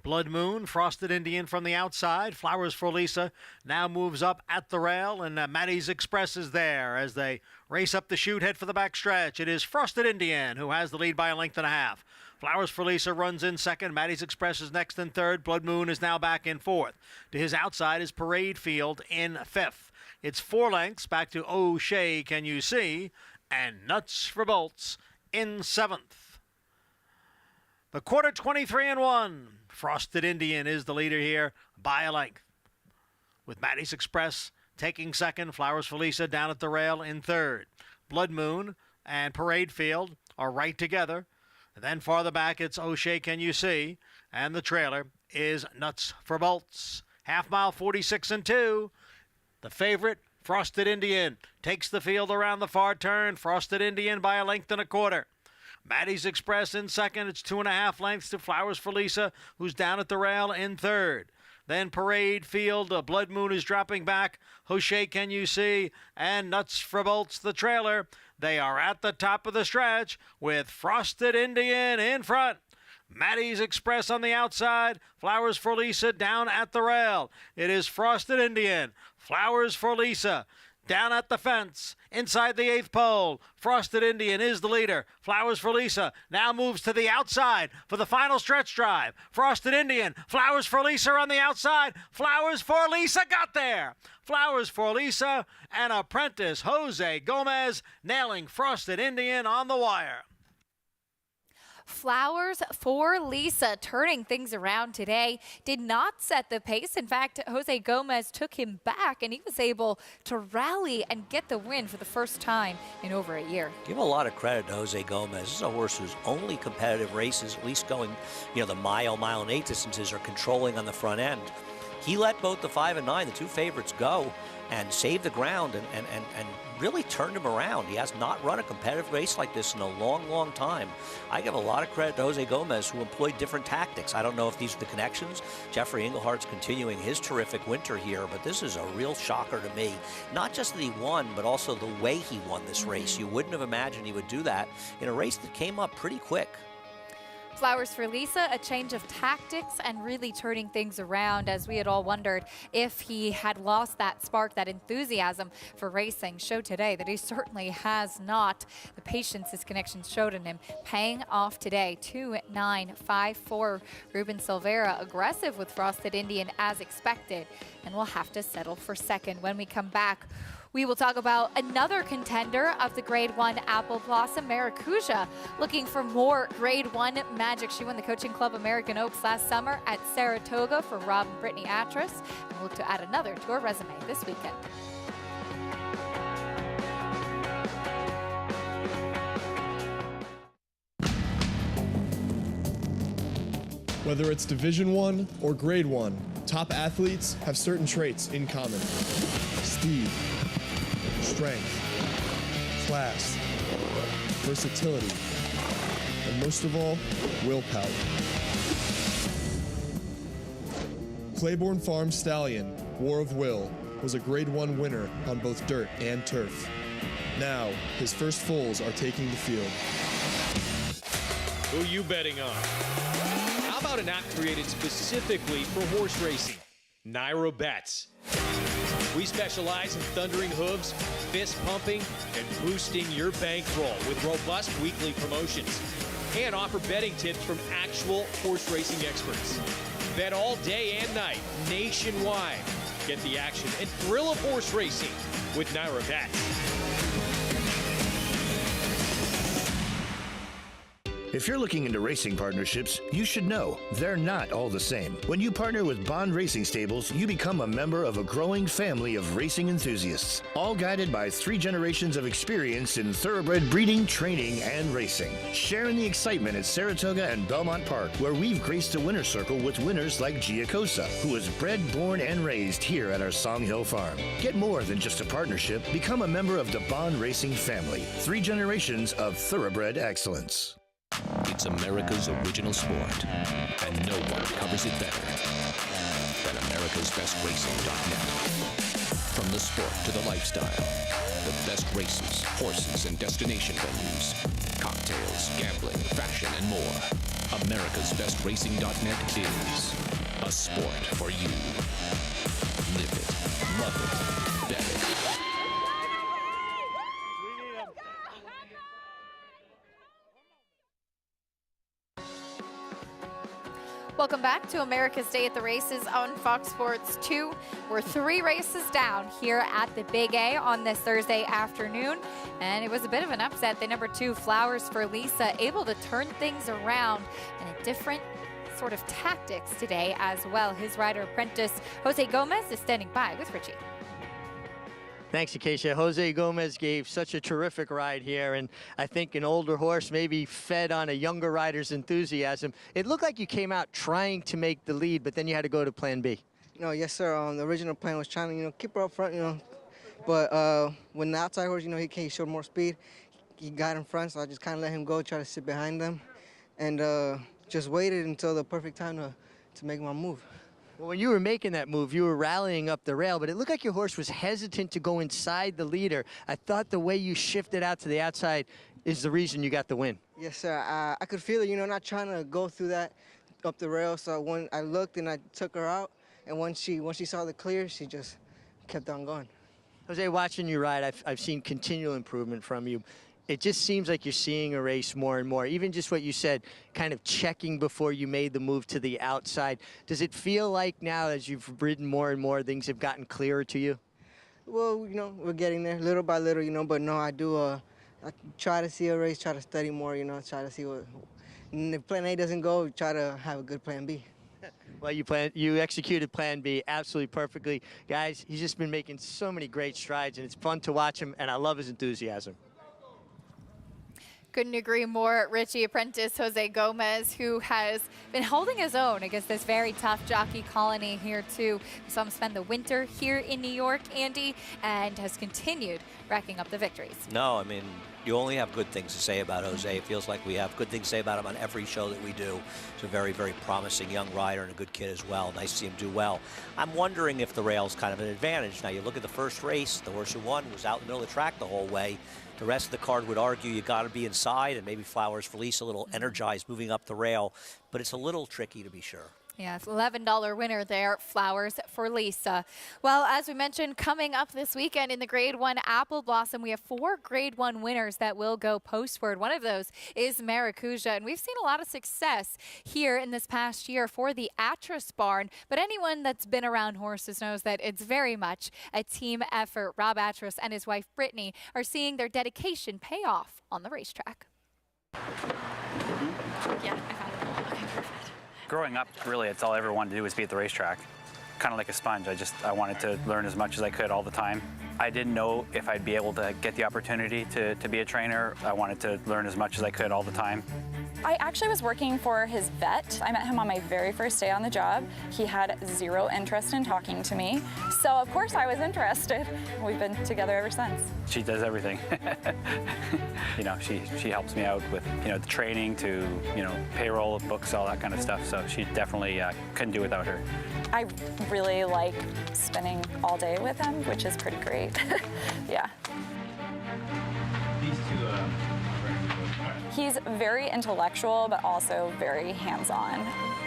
Blood Moon, Frosted Indian from the outside. Flowers for Lisa now moves up at the rail, and Maddie's Express is there as they race up the chute, head for the back stretch. It is Frosted Indian who has the lead by a length and a half. Flowers for Lisa runs in second. Maddie's Express is next in third. Blood Moon is now back in fourth. To his outside is Parade Field in fifth. It's 4 lengths back to O'Shea, Can You See? And Nuts for Bolts in seventh. The quarter 23-1. Frosted Indian is the leader here by a length, with Maddie's Express taking second. Flowers for Lisa down at the rail in third. Blood Moon and Parade Field are right together. And then farther back, it's O'Shea Can You See? And the trailer is Nuts for Bolts. Half mile, 46 and 2. The favorite, Frosted Indian, takes the field around the far turn. Frosted Indian by a length and a quarter. Maddie's Express in second. It's 2.5 lengths to Flowers for Lisa, who's down at the rail in third. Then Parade Field, Blood Moon is dropping back. O'Shea Can You See? And Nuts for Bolts, the trailer. They are at the top of the stretch with Frosted Indian in front. Maddie's Express on the outside. Flowers for Lisa down at the rail. It is Frosted Indian. Flowers for Lisa down at the fence, inside the 8th pole. Frosted Indian is the leader. Flowers for Lisa now moves to the outside for the final stretch drive. Frosted Indian, Flowers for Lisa on the outside. Flowers for Lisa got there. Flowers for Lisa and apprentice Jose Gomez nailing Frosted Indian on the wire. Flowers for Lisa turning things around today. Did not set the pace. In fact, Jose Gomez took him back, and he was able to rally and get the win for the first time in over a year. Give a lot of credit to Jose Gomez. This is a horse whose only competitive races, at least going, the mile and 8 distances, are controlling on the front end. He let both the 5 and 9, the two favorites, go and save the ground and really turned him around. He has not run a competitive race like this in a long, long time. I give a lot of credit to Jose Gomez, who employed different tactics. I don't know if these are the connections. Jeffrey Englehart's continuing his terrific winter here, but this is a real shocker to me. Not just that he won, but also the way he won this race. You wouldn't have imagined he would do that in a race that came up pretty quick. Flowers for Lisa, a change of tactics and really turning things around, as we had all wondered if he had lost that spark, that enthusiasm for racing. Showed today that he certainly has not. The patience his connections showed in him paying off today. 2-9-5-4. Ruben Silveira aggressive with Frosted Indian as expected, and we'll have to settle for second. When we come back, we will talk about another contender of the Grade 1 Apple Blossom, Maracuja, looking for more Grade 1 magic. She won the Coaching Club American Oaks last summer at Saratoga for Rob and Brittany Atras, and look to add another to her resume this weekend. Whether it's Division 1 or Grade 1, top athletes have certain traits in common. Speed, strength, class, versatility, and most of all, willpower. Claiborne Farm Stallion, War of Will, was a Grade 1 winner on both dirt and turf. Now, his first foals are taking the field. Who you betting on? How about an app created specifically for horse racing? Naira Bets. We specialize in thundering hooves, fist pumping, and boosting your bankroll with robust weekly promotions. And offer betting tips from actual horse racing experts. Bet all day and night, nationwide. Get the action and thrill of horse racing with Naira Bets. If you're looking into racing partnerships, you should know they're not all the same. When you partner with Bond Racing Stables, you become a member of a growing family of racing enthusiasts, all guided by 3 generations of experience in thoroughbred breeding, training, and racing. Share in the excitement at Saratoga and Belmont Park, where we've graced a winner's circle with winners like Giacosa, who was bred, born, and raised here at our Song Hill Farm. Get more than just a partnership. Become a member of the Bond Racing family. 3 generations of thoroughbred excellence. It's America's original sport, and no one covers it better than America'sBestRacing.net. From the sport to the lifestyle, the best races, horses, and destination venues, cocktails, gambling, fashion, and more. America'sBestRacing.net is a sport for you. Live it, love it, bet it. Welcome back to America's Day at the Races on Fox Sports 2. We're 3 races down here at the Big A on this Thursday afternoon, and it was a bit of an upset. The number 2, Flowers for Lisa, able to turn things around in a different sort of tactics today as well. His rider apprentice, Jose Gomez, is standing by with Richie. Thanks, Acacia. Jose Gomez gave such a terrific ride here, and I think an older horse maybe fed on a younger rider's enthusiasm. It looked like you came out trying to make the lead, but then you had to go to plan B. No, yes, sir. The original plan was trying to, keep her up front, but when the outside horse, he showed more speed. He got in front, so I just kind of let him go, try to sit behind them, and just waited until the perfect time to make my move. Well, when you were making that move, you were rallying up the rail, but it looked like your horse was hesitant to go inside the leader. I thought the way you shifted out to the outside is the reason you got the win. Yes, sir. I could feel it, not trying to go through that up the rail. So when I looked and I took her out, and once she saw the clear, she just kept on going. Jose, watching you ride, I've seen continual improvement from you. It just seems like you're seeing a race more and more. Even just what you said, kind of checking before you made the move to the outside. Does it feel like now, as you've ridden more and more, things have gotten clearer to you? Well, we're getting there little by little, but no, I do. I try to see a race, try to study more, try to see what. And if plan A doesn't go, try to have a good plan B. Well, you executed plan B absolutely perfectly. Guys, he's just been making so many great strides, and it's fun to watch him, and I love his enthusiasm. Couldn't agree more. Richie apprentice Jose Gomez, who has been holding his own against this very tough jockey colony here too. We saw him spend the winter here in New York, Andy, and has continued racking up the victories. No, I mean, you only have good things to say about Jose. It feels like we have good things to say about him on every show that we do. He's a very, very promising young rider and a good kid as well. Nice to see him do well. I'm wondering if the rail's kind of an advantage. Now, you look at the first race, the horse who won was out in the middle of the track the whole way. The rest of the card would argue you got to be inside, and maybe Flowers Felice a little energized moving up the rail, but it's a little tricky to be sure. Yeah, $11 winner there, Flowers for Lisa. Well, as we mentioned, coming up this weekend in the Grade 1 Apple Blossom, we have 4 Grade 1 winners that will go postward. One of those is Maracuja, and we've seen a lot of success here in this past year for the Atras barn, but anyone that's been around horses knows that it's very much a team effort. Rob Atras and his wife Brittany are seeing their dedication pay off on the racetrack. Yeah, I found it. Okay, perfect. Growing up, really, it's all I ever wanted to do was be at the racetrack. Kind of like a sponge. I wanted to learn as much as I could all the time. I didn't know if I'd be able to get the opportunity to be a trainer. I wanted to learn as much as I could all the time. I actually was working for his vet. I met him on my very first day on the job. He had zero interest in talking to me. So of course I was interested. We've been together ever since. She does everything. She helps me out with, the training to, payroll, books, all that kind of stuff. So she definitely couldn't do without her. I really like spending all day with him, which is pretty great. Yeah. These two He's very intellectual, but also very hands-on.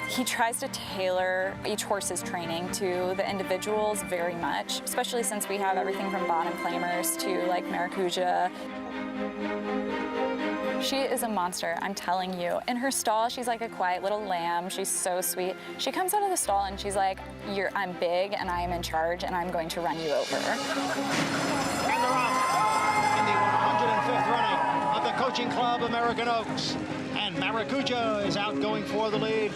He tries to tailor each horse's training to the individuals very much, especially since we have everything from bottom claimers to like Maracuja. She is a monster, I'm telling you. In her stall, she's like a quiet little lamb. She's so sweet. She comes out of the stall and she's like, I'm big and I am in charge and I'm going to run you over. And they're off in the 105th running of the Coaching Club American Oaks. And Maracuja is out going for the lead.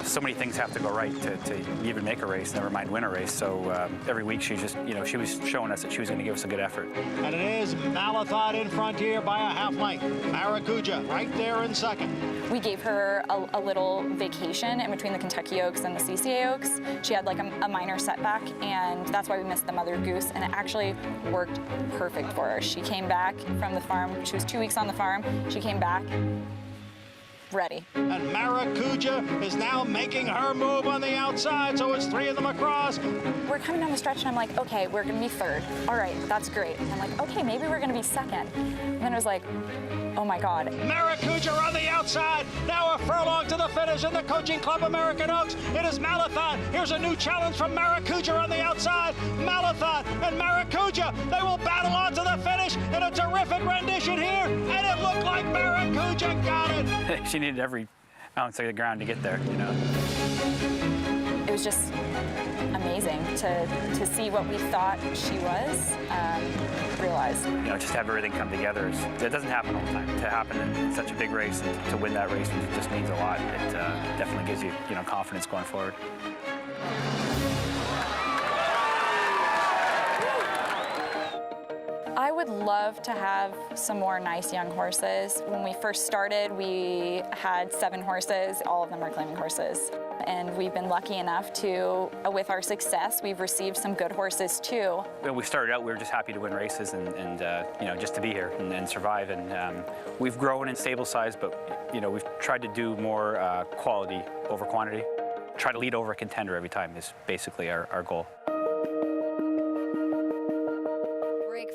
So many things have to go right to even make a race, never mind win a race. So every week she just, she was showing us that she was going to give us a good effort. And it is Malathot in front here by a half length. Maracuja right there in second. We gave her a little vacation in between the Kentucky Oaks and the CCA Oaks. She had like a minor setback, and that's why we missed the Mother Goose, and it actually worked perfect for her. She came back from the farm. She was 2 weeks on the farm. She came back ready. And Maracuja is now making her move on the outside, so it's 3 of them across. We're coming down the stretch, and I'm like, okay, we're gonna be third. All right, that's great. And I'm like, okay, maybe we're gonna be second. And then it was like, oh my God. Maracuja on the outside, now a furlong to the finish in the Coaching Club American Oaks. It is Malathot. Here's a new challenge from Maracuja on the outside. Malathot and Maracuja, they will battle on to the finish in a terrific rendition here, and it looked like Maracuja got it. She needed every ounce of the ground to get there, It was just amazing to see what we thought she was. realize. You know, just to have everything come together, it doesn't happen all the time. To happen in such a big race and to win that race just means a lot. It definitely gives you, confidence going forward. I would love to have some more nice young horses. When we first started, we had 7 horses. All of them are claiming horses. And we've been lucky enough to, with our success, we've received some good horses too. When we started out, we were just happy to win races and just to be here and survive. And we've grown in stable size, but we've tried to do more quality over quantity. Try to lead over a contender every time is basically our goal.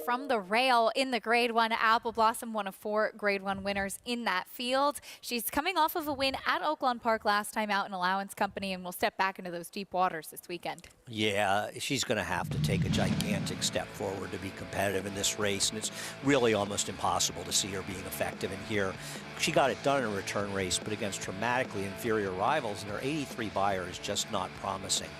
From the rail in the Grade 1, Apple Blossom, one of 4 Grade 1 winners in that field. She's coming off of a win at Oaklawn Park last time out in Allowance Company, and will step back into those deep waters this weekend. Yeah, she's going to have to take a gigantic step forward to be competitive in this race, and it's really almost impossible to see her being effective in here. She got it done in a return race, but against dramatically inferior rivals, and her 83 buyer is just not promising.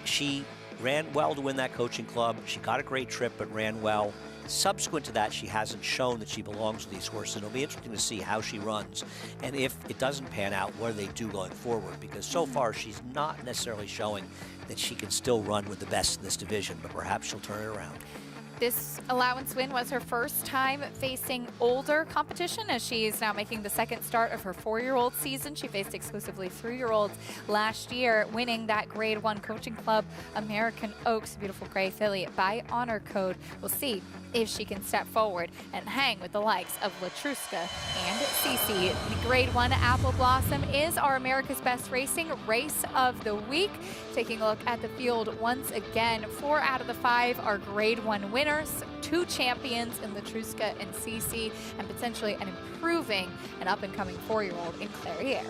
She ran well to win that coaching club. She got a great trip, but ran well. Subsequent to that, she hasn't shown that she belongs to these horses. It'll be interesting to see how she runs, and if it doesn't pan out, what do they do going forward? Because so far, she's not necessarily showing that she can still run with the best in this division, but perhaps she'll turn it around. This Allowance win was her first time facing older competition, as she is now making the second start of her 4-year-old season. She faced exclusively 3-year-olds last year, winning that Grade 1 coaching club, American Oaks, beautiful gray filly by Honor Code. We'll see if she can step forward and hang with the likes of Latruska and Cece. The Grade 1 Apple Blossom is our America's Best Racing race of the week. Taking a look at the field once again, 4 out of the 5 are Grade 1 winners, 2 champions in Latruska and Cece, and potentially an improving and up-and-coming 4-year-old in Clairiere.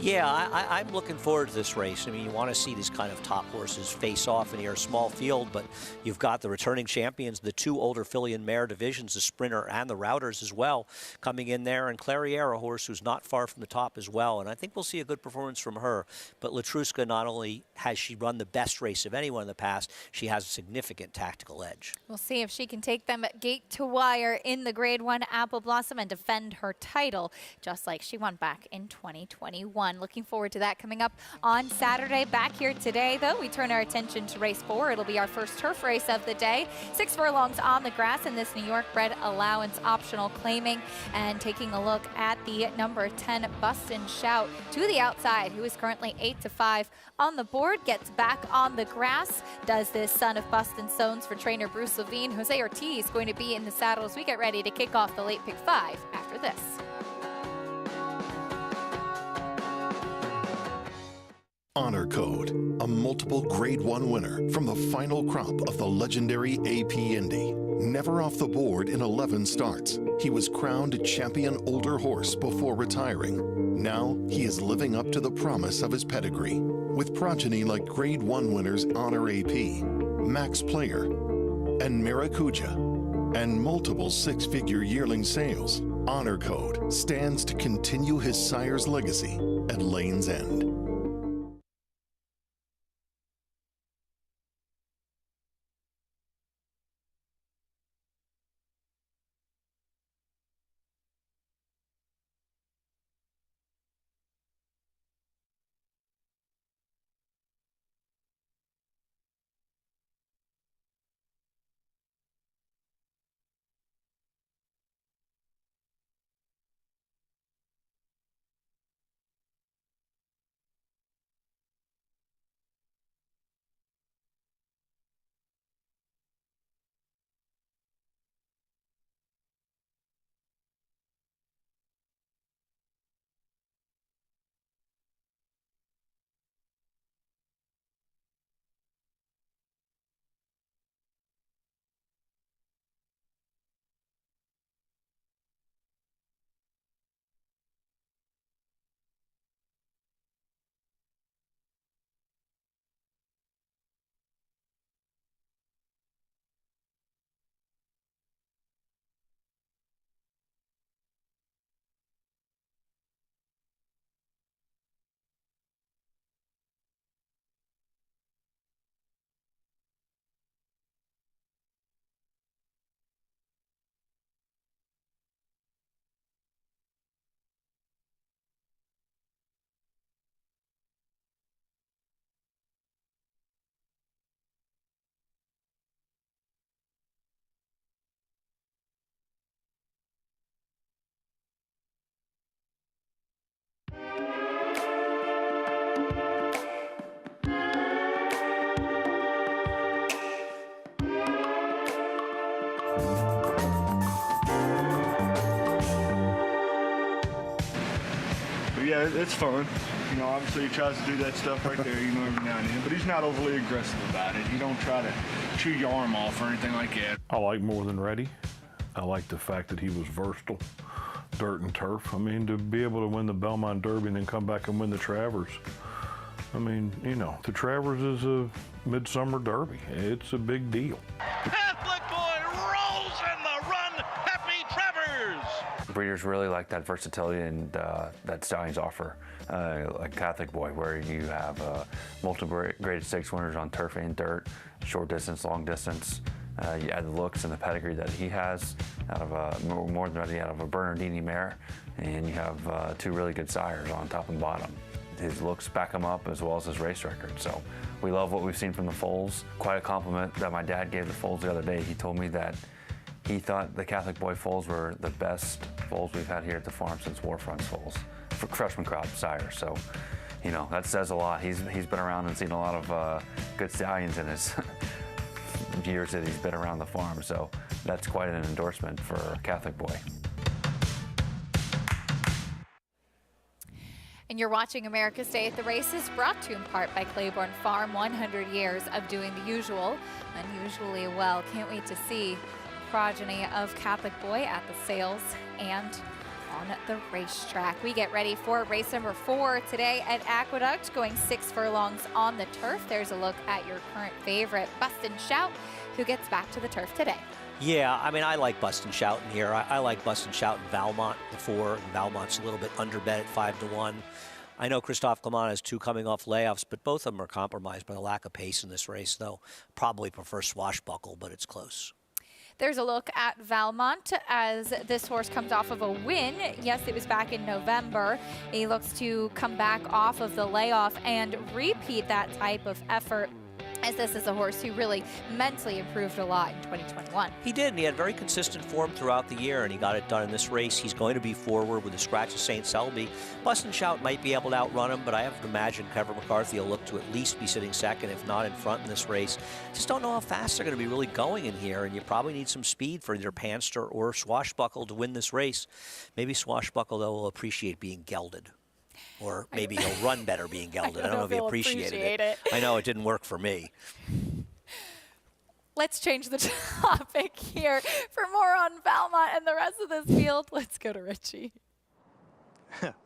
Yeah, I'm looking forward to this race. I mean, you want to see these kind of top horses face off in here, a small field, but you've got the returning champions, the 2 older filly and mare divisions, the sprinter and the routers as well, coming in there. And Clairiere, a horse who's not far from the top as well. And I think we'll see a good performance from her. But Latruska, not only has she run the best race of anyone in the past, she has a significant tactical edge. We'll see if she can take them gate to wire in the Grade 1 Apple Blossom and defend her title, just like she won back in 2021. Looking forward to that coming up on Saturday. Back here today, though, we turn our attention to race 4. It'll be our first turf race of the day. 6 furlongs on the grass in this New York bred allowance optional claiming, and taking a look at the number 10 Bustin' Shout to the outside, who is currently 8-5 on the board, gets back on the grass. Does this son of Bustin' Stones for trainer Bruce Levine. Jose Ortiz going to be in the saddle as we get ready to kick off the late pick 5 after this. Honor Code, a multiple Grade 1 winner from the final crop of the legendary AP Indy. Never off the board in 11 starts, he was crowned champion older horse before retiring. Now he is living up to the promise of his pedigree, with progeny like Grade 1 winners Honor AP, Max Player, and Maracuja, and multiple 6-figure yearling sales. Honor Code stands to continue his sire's legacy at Lane's End. Yeah, it's fun. You know, obviously he tries to do that stuff right there, you know, every now and then, but he's not overly aggressive about it. He don't try to chew your arm off or anything like that. I like more than ready. I like the fact that he was versatile, dirt and turf. I mean, to be able to win the Belmont Derby and then come back and win the Travers. I mean, you know, the Travers is a midsummer derby. It's a big deal. Catholic boy rolls in the run. Happy Travers! Breeders really like that versatility and that stallions offer, like Catholic Boy, where you have multiple graded stakes winners on turf and dirt, short distance, long distance. You add the looks and the pedigree that he has out of more than ready out of a Bernardini mare, and you have two really good sires on top and bottom. His looks back him up as well as his race record. So we love what we've seen from the foals. Quite a compliment that my dad gave the foals the other day. He told me that he thought the Catholic Boy foals were the best foals we've had here at the farm since Warfront's foals for freshman crop sires. So, you know, that says a lot. He's been around and seen a lot of good stallions in his years that he's been around the farm. So that's quite an endorsement for Catholic Boy. And you're watching America's Day at the Races, brought to you in part by Claiborne Farm. 100 years of doing the usual, unusually well. Can't wait to see the progeny of Catholic Boy at the sales and on the racetrack. We get ready for race number 4 today at Aqueduct, going 6 furlongs on the turf. There's a look at your current favorite, Bust and Shout, who gets back to the turf today. Yeah, I mean, I like Bust and Shout in here. I like Bust and Shout in Valmont before. Valmont's a little bit underbet at 5-1. I know Christophe Clement has 2 coming off layoffs, but both of them are compromised by the lack of pace in this race, though. Probably prefer Swashbuckle, but it's close. There's a look at Valmont as this horse comes off of a win. Yes, it was back in November. He looks to come back off of the layoff and repeat that type of effort, as this is a horse who really mentally improved a lot in 2021. He did, and he had very consistent form throughout the year, and he got it done in this race. He's going to be forward with a scratch of St. Selby. Bust and Shout might be able to outrun him, but I have to imagine Trevor McCarthy will look to at least be sitting second, if not in front in this race. Just don't know how fast they're going to be really going in here, and you probably need some speed for either Panster or Swashbuckle to win this race. Maybe Swashbuckle, though, will appreciate being gelded. Or maybe he'll run better being gelded. I don't know if he appreciated it. I know it didn't work for me. Let's change the topic here. For more on Valmont and the rest of this field, let's go to Richie.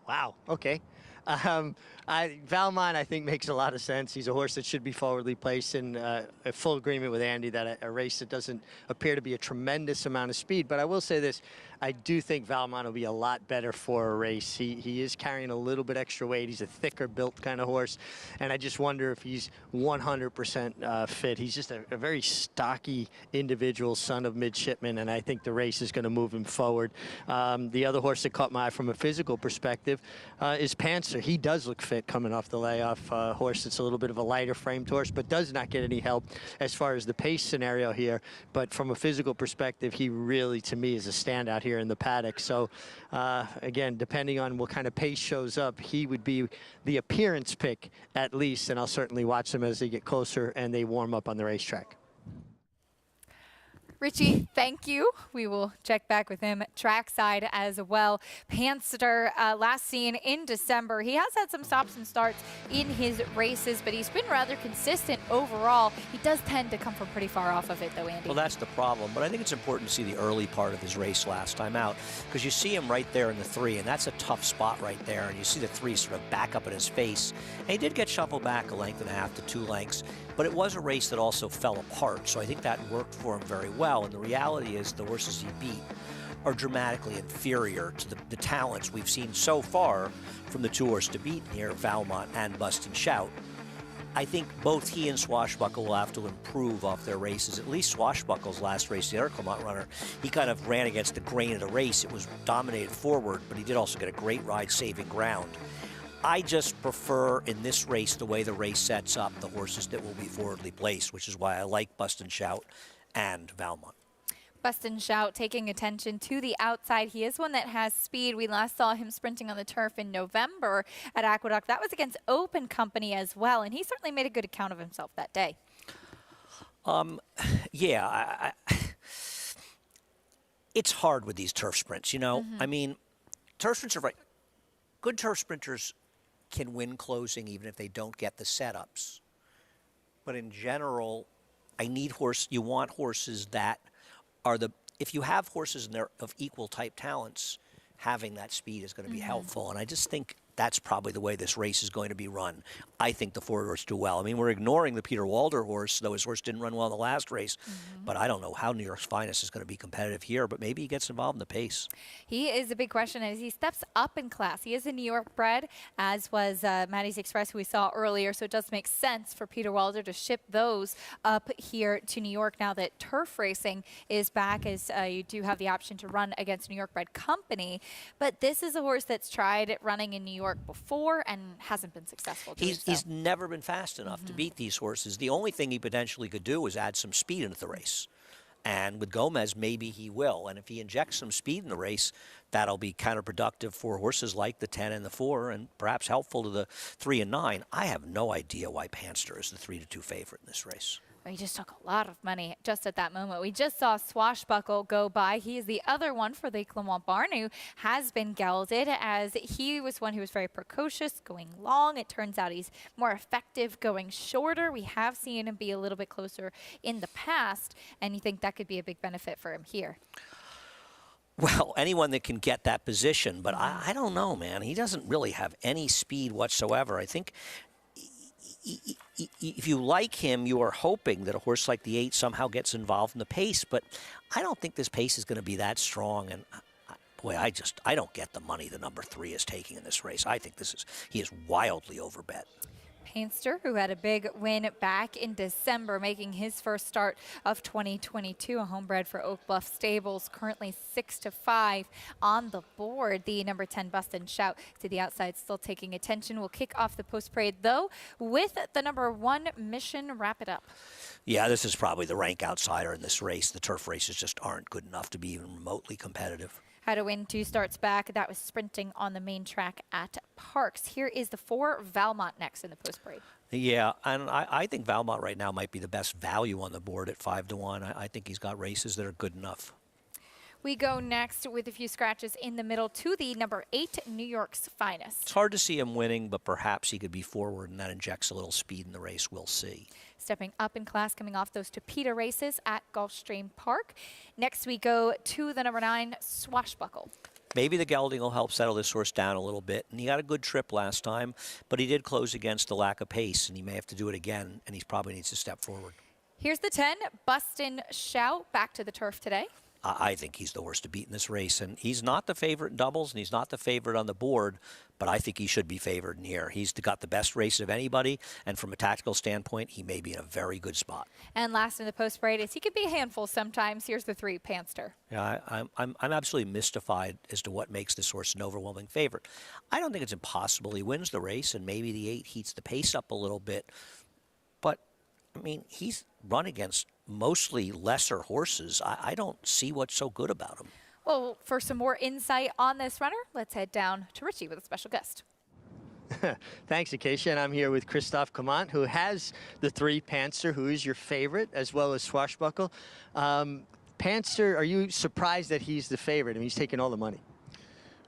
Wow, okay. Valmont, I think, makes a lot of sense. He's a horse that should be forwardly placed in a full agreement with Andy that a race that doesn't appear to be a tremendous amount of speed. But I will say this, I do think Valmont will be a lot better for a race. He is carrying a little bit extra weight. He's a thicker built kind of horse. And I just wonder if he's 100% fit. He's just a very stocky individual, son of midshipman, and I think the race is going to move him forward. The other horse that caught my eye from a physical perspective is Panzer. He does look fit coming off the layoff. Horse that's a little bit of a lighter framed horse, but does not get any help as far as the pace scenario here. But from a physical perspective, he really, to me, is a standout here in the paddock. So again, depending on what kind of pace shows up, he would be the appearance pick at least, and I'll certainly watch them as they get closer and they warm up on the racetrack. Richie, thank you. We will check back with him trackside as well. Panster, last seen in December. He has had some stops and starts in his races, but he's been rather consistent overall. He does tend to come from pretty far off of it, though, Andy. Well, that's the problem. But I think it's important to see the early part of his race last time out, because you see him right there in the 3, and that's a tough spot right there. And you see the 3 sort of back up in his face. And he did get shuffled back 1.5 lengths to 2 lengths. But it was a race that also fell apart, so I think that worked for him very well. And the reality is the horses he beat are dramatically inferior to the talents we've seen so far from the 2 horses to beat here, Valmont and Bust and Shout. I think both he and Swashbuckle will have to improve off their races. At least Swashbuckle's last race, the other Clement runner, he kind of ran against the grain of the race. It was dominated forward, but he did also get a great ride saving ground. I just prefer in this race the way the race sets up the horses that will be forwardly placed, which is why I like Bust and Shout and Valmont. Bust and Shout taking attention to the outside. He is one that has speed. We last saw him sprinting on the turf in November at Aqueduct. That was against Open Company as well, and he certainly made a good account of himself that day. Yeah, it's hard with these turf sprints, you know. I mean, turf sprints are good turf sprinters can win closing even if they don't get the setups. But in general, you want horses that are if you have horses and they're of equal type talents, having that speed is going to be helpful. And I just think that's probably the way this race is going to be run. I think the forward horse do well. I mean, we're ignoring the Peter Walder horse, though his horse didn't run well in the last race. But I don't know how New York's Finest is going to be competitive here, but maybe he gets involved in the pace. He is a big question as he steps up in class. He is a New York bred, as was Maddie's Express, who we saw earlier, so it does make sense for Peter Walder to ship those up here to New York now that turf racing is back, as you do have the option to run against New York bred company. But this is a horse that's tried running in New York before and hasn't been successful. He's never been fast enough to beat these horses. The only thing he potentially could do is add some speed into the race. And with Gomez, maybe he will. And if he injects some speed in the race, that'll be counterproductive for horses like the 10 and the 4 and perhaps helpful to the 3 and 9. I have no idea why Panster is the 3-2 favorite in this race. He just took a lot of money just at that moment. We just saw Swashbuckle go by. He is the other one for the Clement Barn who has been gelded, as he was one who was very precocious going long. It turns out he's more effective going shorter. We have seen him be a little bit closer in the past, and you think that could be a big benefit for him here. Well, anyone that can get that position, but I don't know, man. He doesn't really have any speed whatsoever. I think if you like him, you are hoping that a horse like the 8 somehow gets involved in the pace, but I don't think this pace is going to be that strong. And boy, I don't get the money the number 3 is taking in this race. I think he is wildly overbet. Panster, who had a big win back in December, making his first start of 2022, a homebred for Oak Bluff Stables, currently 6-5 on the board. The number 10 Bust and Shout to the outside, still taking attention. We'll kick off the post parade, though, with the number 1 Mission Wrap It Up. Yeah, this is probably the rank outsider in this race. The turf races just aren't good enough to be even remotely competitive. Had a win 2 starts back. That was sprinting on the main track at Parks. Here is the 4 Valmont next in the post parade. Yeah, and I think Valmont right now might be the best value on the board at 5-1. I think he's got races that are good enough. We go next with a few scratches in the middle to the number 8 New York's Finest. It's hard to see him winning, but perhaps he could be forward, and that injects a little speed in the race. We'll see. Stepping up in class, coming off those Topeka races at Gulfstream Park. Next we go to the number 9 Swashbuckle. Maybe the gelding will help settle this horse down a little bit. And he got a good trip last time, but he did close against the lack of pace, and he may have to do it again, and he probably needs to step forward. Here's the 10 Bust and Shout, back to the turf today. I think he's the horse to beat in this race, and he's not the favorite in doubles, and he's not the favorite on the board, but I think he should be favored in here. He's got the best race of anybody, and from a tactical standpoint, he may be in a very good spot. And last in the post parade is he could be a handful sometimes. Here's the 3 Panster. Yeah, I'm absolutely mystified as to what makes this horse an overwhelming favorite. I don't think it's impossible he wins the race, and maybe the 8 heats the pace up a little bit, but I mean, he's run against mostly lesser horses. I don't see what's so good about him. Well, for some more insight on this runner, let's head down to Richie with a special guest. Thanks, Acacia. And I'm here with Christophe Clement, who has the 3 Panster, who is your favorite, as well as Swashbuckle. Panster, are you surprised that he's the favorite? I mean, he's taking all the money.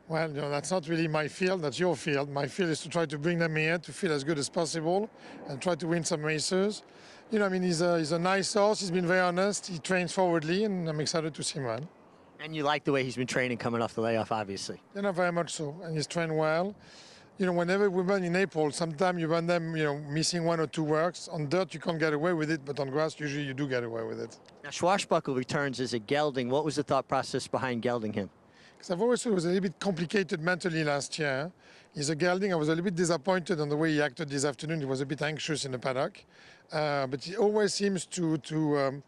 Well, you know, that's not really my field. That's your field. My field is to try to bring them here to feel as good as possible and try to win some races. You know, I mean, he's a nice horse. He's been very honest. He trains forwardly, and I'm excited to see him run. And you like the way he's been training coming off the layoff, obviously. You know, very much so. And he's trained well. You know, whenever we run in April, sometimes you run them, you know, missing 1 or 2 works. On dirt, you can't get away with it, but on grass, usually you do get away with it. Now, Swashbuckle returns as a gelding. What was the thought process behind gelding him? Because I've always thought it was a little bit complicated mentally last year. He's a gelding. I was a little bit disappointed on the way he acted this afternoon. He was a bit anxious in the paddock. But he always seems to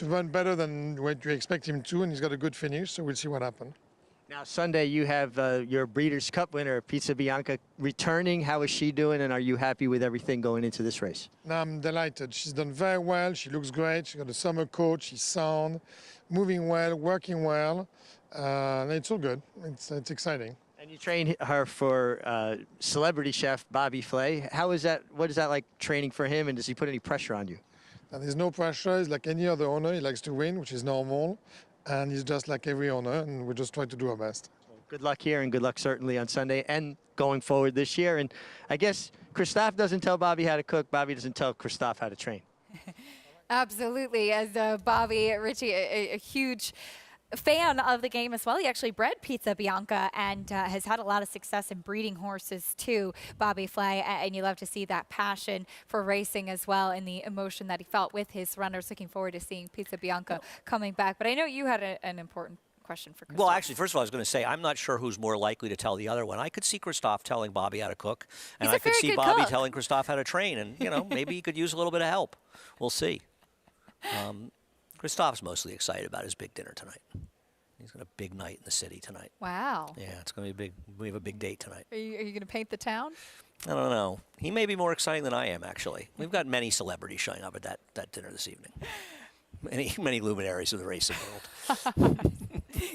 run better than what you expect him to, and he's got a good finish, so we'll see what happens. Now, Sunday, you have your Breeders' Cup winner, Pizza Bianca, returning. How is she doing, and are you happy with everything going into this race? No, I'm delighted. She's done very well. She looks great. She's got a summer coat. She's sound, moving well, working well. It's all good. It's exciting. And you train her for celebrity chef Bobby Flay. How is that? What is that like training for him, and does he put any pressure on you? And there's no pressure. He's like any other owner. He likes to win, which is normal. And he's just like every owner, and we just try to do our best. Good luck here, and good luck certainly on Sunday and going forward this year. And I guess Christophe doesn't tell Bobby how to cook. Bobby doesn't tell Christophe how to train. Absolutely. As Bobby Richie, a huge fan of the game as well. He actually bred Pizza Bianca and has had a lot of success in breeding horses too, Bobby Flay, and you love to see that passion for racing as well and the emotion that he felt with his runners. Looking forward to seeing Pizza Bianca coming back. But I know you had an important question for Christophe. Well, actually, first of all, I was going to say, I'm not sure who's more likely to tell the other one. I could see Christophe telling Bobby how to cook, and I could see Bobby telling Christophe how to train, and, you know, maybe he could use a little bit of help. We'll see. Christophe's mostly excited about his big dinner tonight. He's got a big night in the city tonight. Wow. Yeah, it's going to be big. We have a big date tonight. Are you going to paint the town? I don't know. He may be more exciting than I am, actually. We've got many celebrities showing up at that dinner this evening. Many luminaries of the racing world.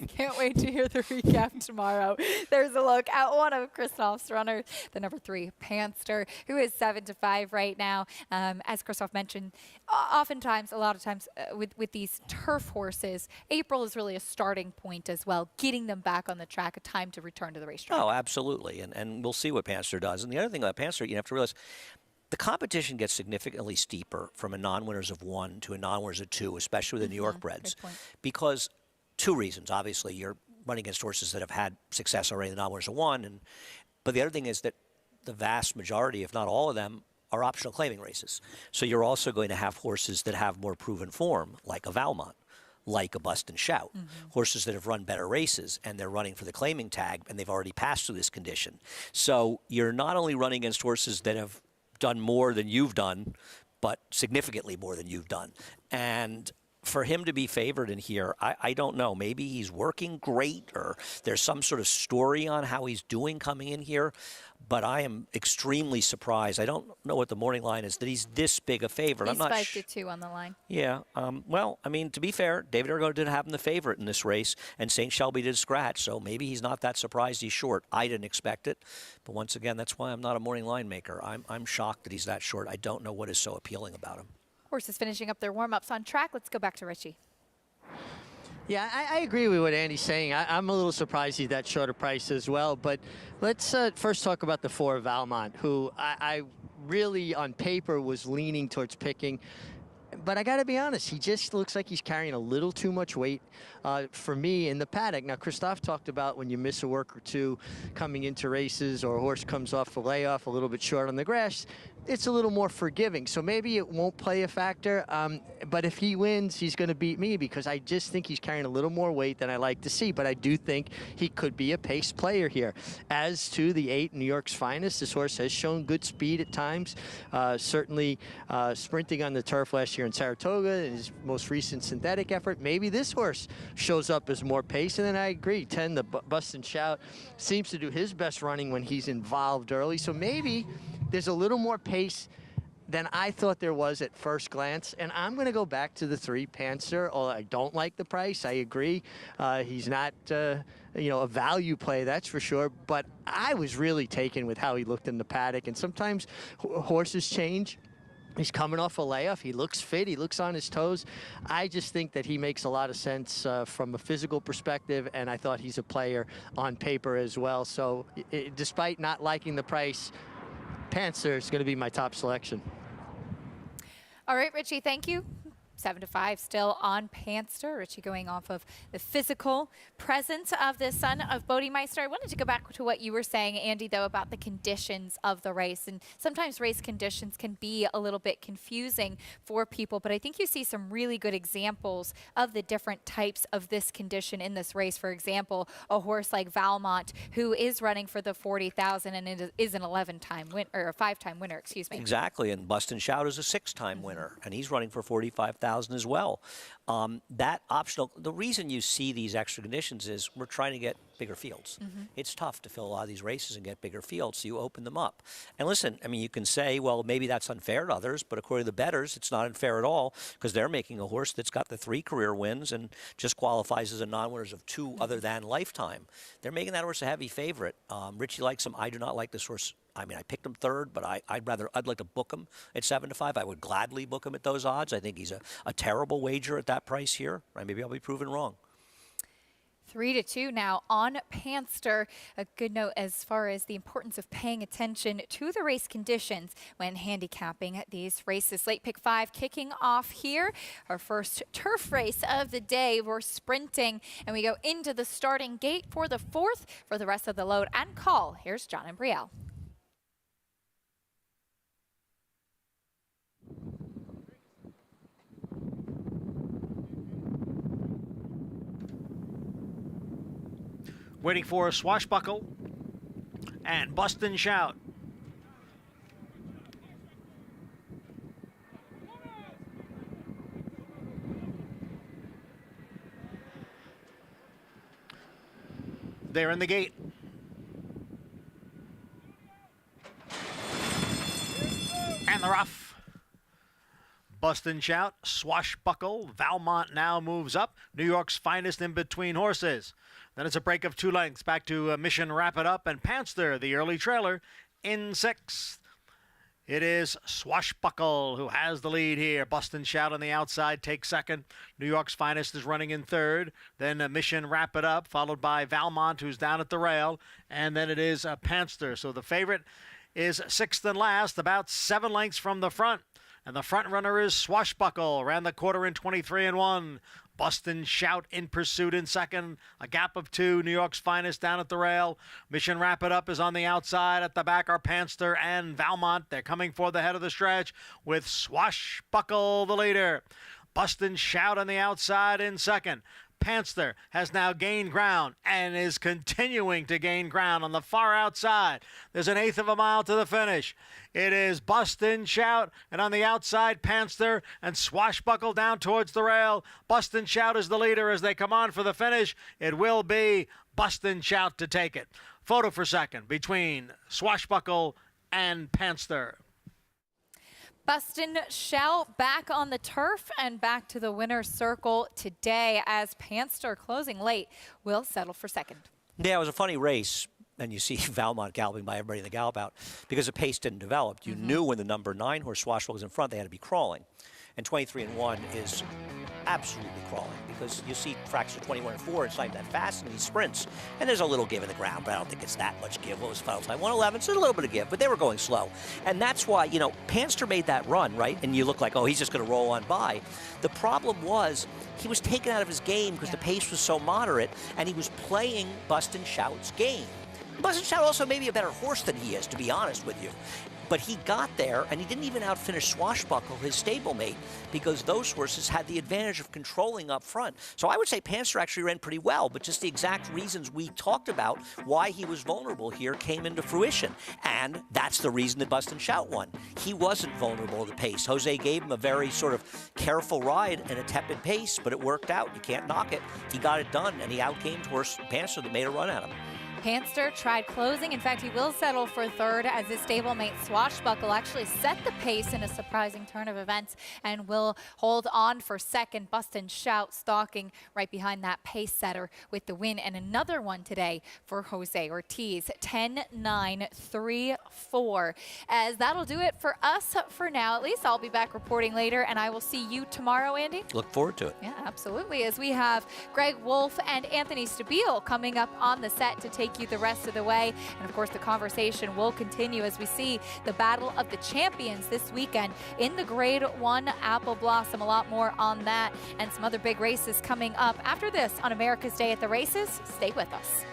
Can't wait to hear the recap tomorrow. There's a look at one of Christophe's runners, the number 3 Panster, who is 7-5 right now. As Christophe mentioned, oftentimes, a lot of times with these turf horses, April is really a starting point as well, getting them back on the track, a time to return to the racetrack. Oh, absolutely. And we'll see what Panster does. And the other thing about Panster, you have to realize, the competition gets significantly steeper from a non-winners of 1 to a non-winners of 2, especially with the New York breds, because 2 reasons. Obviously, you're running against horses that have had success already in the non-winners of 1, but the other thing is that the vast majority, if not all of them, are optional claiming races. So you're also going to have horses that have more proven form, like a Valmont, like a Bust and Shout, horses that have run better races, and they're running for the claiming tag, and they've already passed through this condition. So you're not only running against horses that have done more than you've done, but significantly more than you've done. And for him to be favored in here, I don't know. Maybe he's working great, or there's some sort of story on how he's doing coming in here. But I am extremely surprised. I don't know what the morning line is, that he's this big a favorite. He's 5-2 on the line. Yeah. Well, I mean, to be fair, David Argo did have him the favorite in this race, and St. Shelby did scratch, so maybe he's not that surprised he's short. I didn't expect it. But once again, that's why I'm not a morning line maker. I'm shocked that he's that short. I don't know what is so appealing about him. Horses finishing up their warm-ups on track. Let's go back to Richie. Yeah, I agree with what Andy's saying. I'm a little surprised he's that short a price as well. But let's first talk about the 4 Valmont, who I really, on paper, was leaning towards picking. But I got to be honest, he just looks like he's carrying a little too much weight for me in the paddock. Now, Christophe talked about when you miss a work or two coming into races, or a horse comes off a layoff a little bit short on the grass, it's a little more forgiving. So maybe it won't play a factor. But if he wins, he's going to beat me, because I just think he's carrying a little more weight than I like to see. But I do think he could be a pace player here. As to the 8, New York's Finest, this horse has shown good speed at times. Certainly sprinting on the turf last year in Saratoga, in his most recent synthetic effort. Maybe this horse shows up as more pace. And then I agree, 10, the Bust and Shout, seems to do his best running when he's involved early. So maybe there's a little more pace than I thought there was at first glance. And I'm going to go back to the 3 Panzer. Oh, I don't like the price. I agree. He's not, you know, a value play, that's for sure. But I was really taken with how he looked in the paddock. And sometimes horses change. He's coming off a layoff. He looks fit. He looks on his toes. I just think that he makes a lot of sense from a physical perspective, and I thought he's a player on paper as well. So despite not liking the price, Panzer is going to be my top selection. All right, Richie, thank you. 7-5 still on Panster. Richie going off of the physical presence of the son of Bodemeister. I wanted to go back to what you were saying, Andy, though, about the conditions of the race. And sometimes race conditions can be a little bit confusing for people, but I think you see some really good examples of the different types of this condition in this race. For example, a horse like Valmont, who is running for the 40,000 and it is an 11-time win, or a 5-time winner, excuse me. Exactly, and Bust and Shout is a 6-time winner, and he's running for 45,000 as well. That optional, the reason you see these extra conditions is we're trying to get bigger fields. It's tough to fill a lot of these races and get bigger fields, so you open them up. And listen, I mean, you can say, well, maybe that's unfair to others, but according to the bettors, it's not unfair at all, because they're making a horse that's got the 3 career wins and just qualifies as a non-winners of 2 other than lifetime. They're making that horse a heavy favorite. Richie likes him. I do not like this horse. I mean, I picked him 3rd, but I'd like to book him at 7-5. I would gladly book him at those odds. I think he's a terrible wager at that price here. Maybe I'll be proven wrong. 3-2 now on Panster. A good note as far as the importance of paying attention to the race conditions when handicapping these races. Late pick 5 kicking off here. Our first turf race of the day. We're sprinting and we go into the starting gate for the 4th for the rest of the load and call. Here's John and Brielle. Waiting for a swashbuckle and bust and shout. They're in the gate. And the rough. Bust and shout, swashbuckle. Valmont now moves up. New York's finest in between horses. Then it's a break of 2 lengths back to Mission Wrap It Up and Panster, the early trailer, in 6th. It is Swashbuckle who has the lead here. Bust and Shout on the outside takes 2nd. New York's Finest is running in 3rd. Then Mission Wrap It Up, followed by Valmont, who's down at the rail. And then it is Panster. So the favorite is 6th and last, about 7 lengths from the front. And the front runner is Swashbuckle. Ran the quarter in 23-1. Bust and Shout in pursuit in 2nd. A gap of 2. New York's Finest down at the rail. Mission Wrap It Up is on the outside. At the back are Panster and Valmont. They're coming for the head of the stretch with Swashbuckle the leader. Bust and Shout on the outside in 2nd. Panster has now gained ground and is continuing to gain ground on the far outside. There's an 1/8 of a mile to the finish. It is Bust and Shout, and on the outside, Panster and Swashbuckle down towards the rail. Bust and Shout is the leader as they come on for the finish. It will be Bust and Shout to take it. Photo for 2nd between Swashbuckle and Panster. Bust and Shout back on the turf and back to the winner's circle today as Panster, closing late, will settle for 2nd. Yeah, it was a funny race. And you see Valmont galloping by everybody in the gallop out because the pace didn't develop. You knew when the number 9 horse Swashbuckle was in front, they had to be crawling. And 23-1 is absolutely crawling because you see Fracture 21-4, it's not that fast, and he sprints. And there's a little give in the ground, but I don't think it's that much give. What was the final time? 111, so a little bit of give, but they were going slow. And that's why, you know, Panster made that run, right? And you look like, oh, he's just going to roll on by. The problem was he was taken out of his game because the pace was so moderate, and he was playing Bust and Shout's game. Bust and Shout also may be a better horse than he is, to be honest with you. But he got there, and he didn't even outfinish Swashbuckle, his stablemate, because those horses had the advantage of controlling up front. So I would say Panster actually ran pretty well, but just the exact reasons we talked about why he was vulnerable here came into fruition. And that's the reason that Bust and Shout won. He wasn't vulnerable to the pace. Jose gave him a very sort of careful ride and a tepid pace, but it worked out. You can't knock it. He got it done, and he outgamed horse Panster that made a run at him. Panster tried closing. In fact, he will settle for 3rd as his stablemate Swashbuckle actually set the pace in a surprising turn of events and will hold on for 2nd. Bust and Shout stalking right behind that pace setter with the win. And another one today for Jose Ortiz, 10-9-3-4. As that'll do it for us for now. At least I'll be back reporting later, and I will see you tomorrow, Andy. Look forward to it. Yeah, absolutely. As we have Greg Wolf and Anthony Stabile coming up on the set to take you the rest of the way. And of course, the conversation will continue as we see the Battle of the Champions this weekend in the Grade 1 Apple Blossom. A lot more on that and some other big races coming up after this on America's Day at the Races. Stay with us.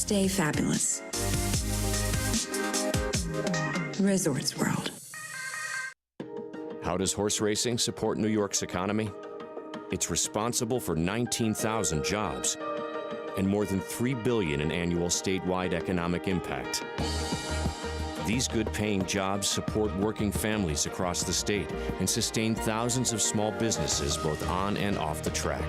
Stay fabulous. Resorts World. How does horse racing support New York's economy? It's responsible for 19,000 jobs and more than $3 billion in annual statewide economic impact. These good-paying jobs support working families across the state and sustain thousands of small businesses both on and off the track.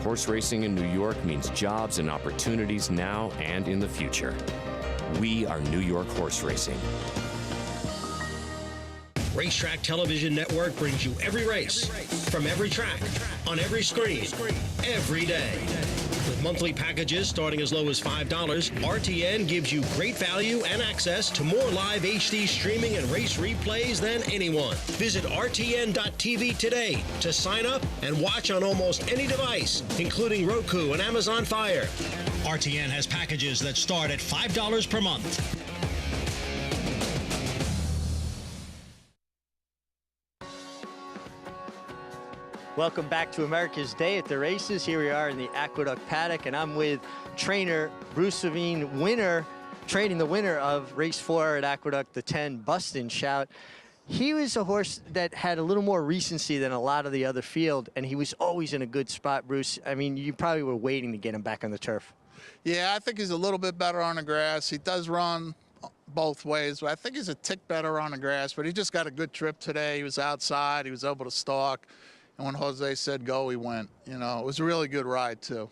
Horse racing in New York means jobs and opportunities now and in the future. We are New York Horse Racing. Racetrack Television Network brings you every race, from every track, on every screen, every day. With monthly packages starting as low as $5, RTN gives you great value and access to more live HD streaming and race replays than anyone. Visit RTN.tv today to sign up and watch on almost any device, including Roku and Amazon Fire. RTN has packages that start at $5 per month. Welcome back to America's Day at the Races. Here we are in the Aqueduct Paddock, and I'm with trainer Bruce Savine, training the winner of race 4 at Aqueduct, the 10 Bustin Shout. He was a horse that had a little more recency than a lot of the other field, and he was always in a good spot, Bruce. I mean, you probably were waiting to get him back on the turf. Yeah, I think he's a little bit better on the grass. He does run both ways, but I think he's a tick better on the grass, but he just got a good trip today. He was outside. He was able to stalk. And when Jose said go, he went. You know, it was a really good ride, too.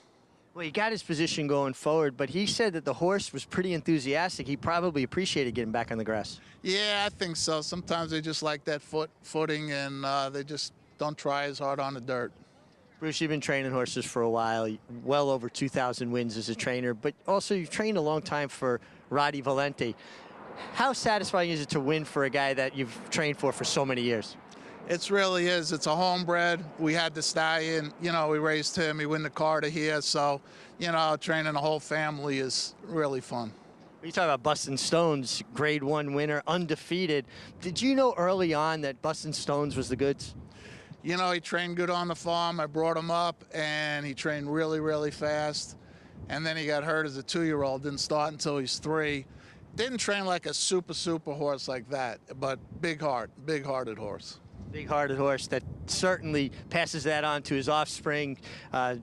Well, he got his position going forward, but he said that the horse was pretty enthusiastic. He probably appreciated getting back on the grass. Yeah, I think so. Sometimes they just like that footing, and they just don't try as hard on the dirt. Bruce, you've been training horses for a while, well over 2,000 wins as a trainer, but also you've trained a long time for Roddy Valente. How satisfying is it to win for a guy that you've trained for so many years? It really is. It's a homebred. We had the stallion. You know, we raised him. He won the Carter here. So, you know, training the whole family is really fun. You talk about Bustin' Stones, grade 1 winner, undefeated. Did you know early on that Bustin' Stones was the goods? You know, he trained good on the farm. I brought him up, and he trained really, really fast. And then he got hurt as a 2-year-old. Didn't start until he's 3. Didn't train like a super horse like that, but big-hearted horse. Big-hearted horse that certainly passes that on to his offspring.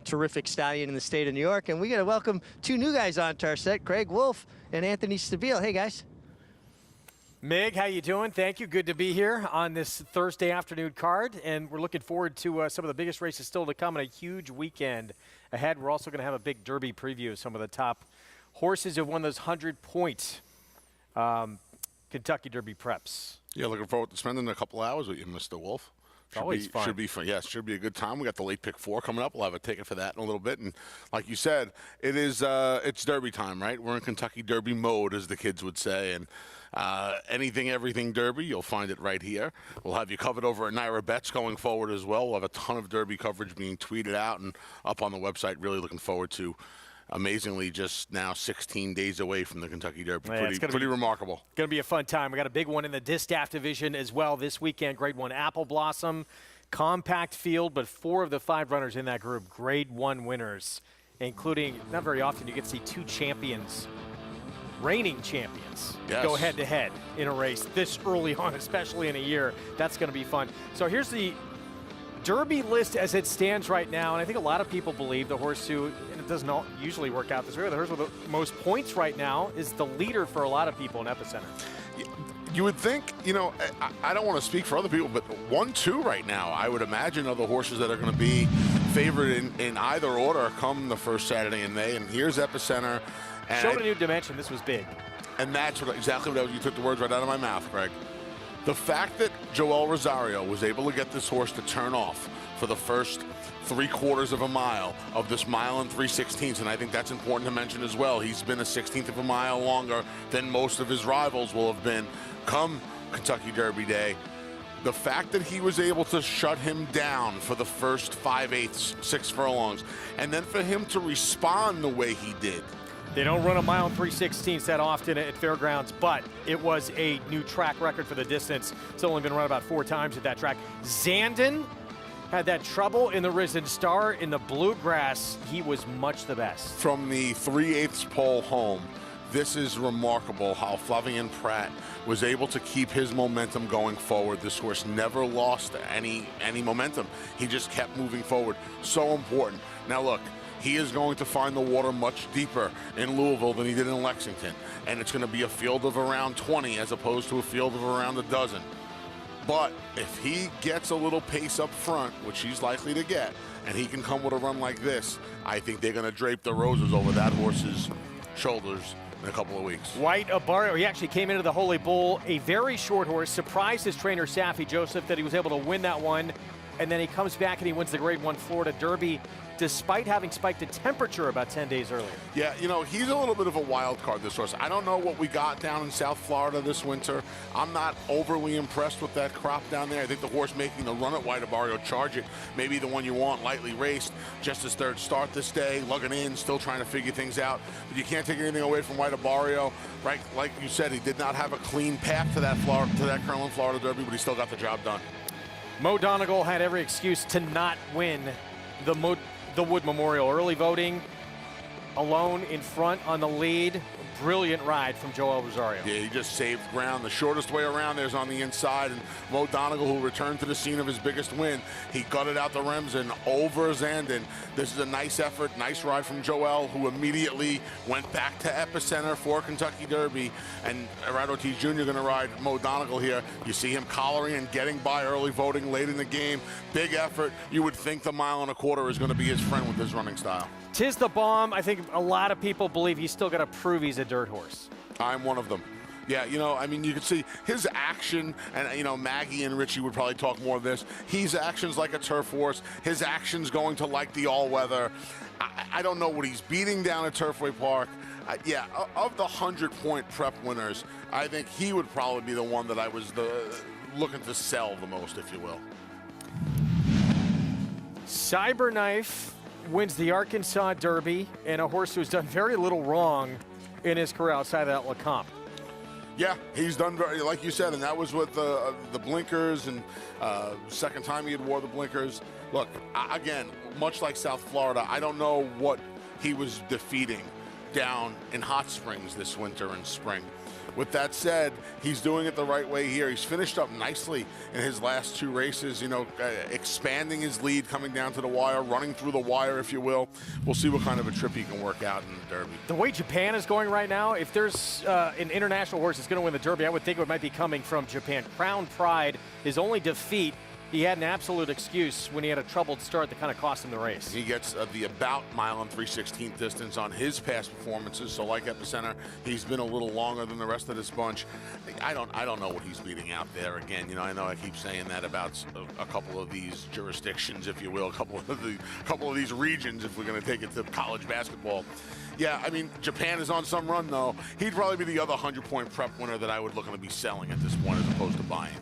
Terrific stallion in the state of New York. And we got to welcome 2 new guys onto our set, Greg Wolf and Anthony Stabile. Hey, guys. Mig, how you doing? Thank you. Good to be here on this Thursday afternoon card. And we're looking forward to some of the biggest races still to come and a huge weekend ahead. We're also going to have a big Derby preview of some of the top horses who won those 100-point Kentucky Derby preps. Yeah, looking forward to spending a couple hours with you, Mr. Wolf. Always fun. Should be fun. Yeah, should be a good time. We got the late pick 4 coming up. We'll have a ticket for that in a little bit. And like you said, it's Derby time, right? We're in Kentucky Derby mode, as the kids would say. And anything, everything Derby, you'll find it right here. We'll have you covered over at Naira Bets going forward as well. We'll have a ton of Derby coverage being tweeted out and up on the website. Really looking forward to. Amazingly, just now 16 days away from the Kentucky Derby. Yeah, pretty remarkable. Going to be a fun time. We got a big one in the Distaff division as well this weekend. Grade 1 Apple Blossom, compact field, but 4 of the 5 runners in that group, Grade 1 winners, including, not very often you get to see 2 champions, reigning champions, go head-to-head in a race this early on, especially in a year. That's going to be fun. So here's the Derby list as it stands right now, and I think a lot of people believe the horse who, and it doesn't usually work out this way, the horse with the most points right now is the leader for a lot of people in Epicenter. You would think, you know, I don't want to speak for other people, but 1-2 right now, I would imagine, are the horses that are going to be favored in either order come the first Saturday in May. And here's Epicenter. Showed a new dimension. This was big. And that's exactly what you took the words right out of my mouth, Greg. The fact that Joel Rosario was able to get this horse to turn off for the first 3/4 of a mile of this 1 3/16, and I think that's important to mention as well. He's been a 1/16 of a mile longer than most of his rivals will have been come Kentucky Derby Day. The fact that he was able to shut him down for the first 5/8, 6 furlongs, and then for him to respond the way he did. They don't run a 1 3/16 that often at Fairgrounds, but it was a new track record for the distance. It's only been run about 4 times at that track. Zandin had that trouble in the Risen Star. In the Bluegrass, he was much the best. From the 3/8 pole home, this is remarkable how Flavien Prat was able to keep his momentum going forward. This horse never lost any momentum. He just kept moving forward. So important. Now look, he is going to find the water much deeper in Louisville than he did in Lexington. And it's going to be a field of around 20 as opposed to a field of around a dozen. But if he gets a little pace up front, which he's likely to get, and he can come with a run like this, I think they're going to drape the roses over that horse's shoulders in a couple of weeks. White Abarrio, he actually came into the Holy Bull, a very short horse, surprised his trainer Safi Joseph that he was able to win that one, and then he comes back and he wins the Grade 1 Florida Derby despite having spiked a temperature about 10 days earlier. Yeah, you know, he's a little bit of a wild card, this horse. I don't know what we got down in South Florida this winter. I'm not overly impressed with that crop down there. I think the horse making the run at White Abarrio, Charge It, maybe the one you want, lightly raced, just his third start this day, lugging in, still trying to figure things out. But you can't take anything away from White Abarrio. Right, like you said, he did not have a clean path to that Keeneland Florida Derby, but he still got the job done. Mo Donegal had every excuse to not win the Wood Memorial. Early voting, alone in front on the lead. Brilliant ride from Joel Rosario. Yeah, he just saved ground. The shortest way around there is on the inside, and Mo Donegal, who returned to the scene of his biggest win, he gutted out the Remsen over Zandin. This is a nice effort, nice ride from Joel, who immediately went back to Epicenter for Kentucky Derby, and Rad Ortiz Jr. going to ride Mo Donegal here. You see him collaring and getting by early voting late in the game. Big effort. You would think the 1.25 miles is going to be his friend with his running style. Tis the Bomb. I think a lot of people believe he's still got to prove he's a dirt horse. I'm one of them. Yeah, you know, I mean, you can see his action, and, you know, Maggie and Richie would probably talk more of this. His action's like a turf horse. His action's going to like the all-weather. I don't know what he's beating down at Turfway Park. Yeah, of the 100-point prep winners, I think he would probably be the one that I was looking to sell the most, if you will. Cyberknife wins the Arkansas Derby, and a horse who's done very little wrong in his career outside of that Lecomte. Yeah, he's done very, like you said, and that was with the blinkers, and second time he had wore the blinkers. Look, again, much like South Florida, I don't know what he was defeating down in Hot Springs this winter and spring. With that said, he's doing it the right way here. He's finished up nicely in his last 2 races, you know, expanding his lead, coming down to the wire, running through the wire, if you will. We'll see what kind of a trip he can work out in the Derby. The way Japan is going right now, if there's an international horse that's going to win the Derby, I would think it might be coming from Japan. Crown Pride, his only defeat, he had an absolute excuse when he had a troubled start that kind of cost him the race. He gets the about 1 3/16 distance on his past performances. So like Epicenter, he's been a little longer than the rest of this bunch. I don't know what he's beating out there. Again, you know I keep saying that about a couple of these jurisdictions, if you will, a couple of these regions, if we're going to take it to college basketball. Yeah, I mean, Japan is on some run, though. He'd probably be the other 100-point prep winner that I would look to be selling at this point as opposed to buying.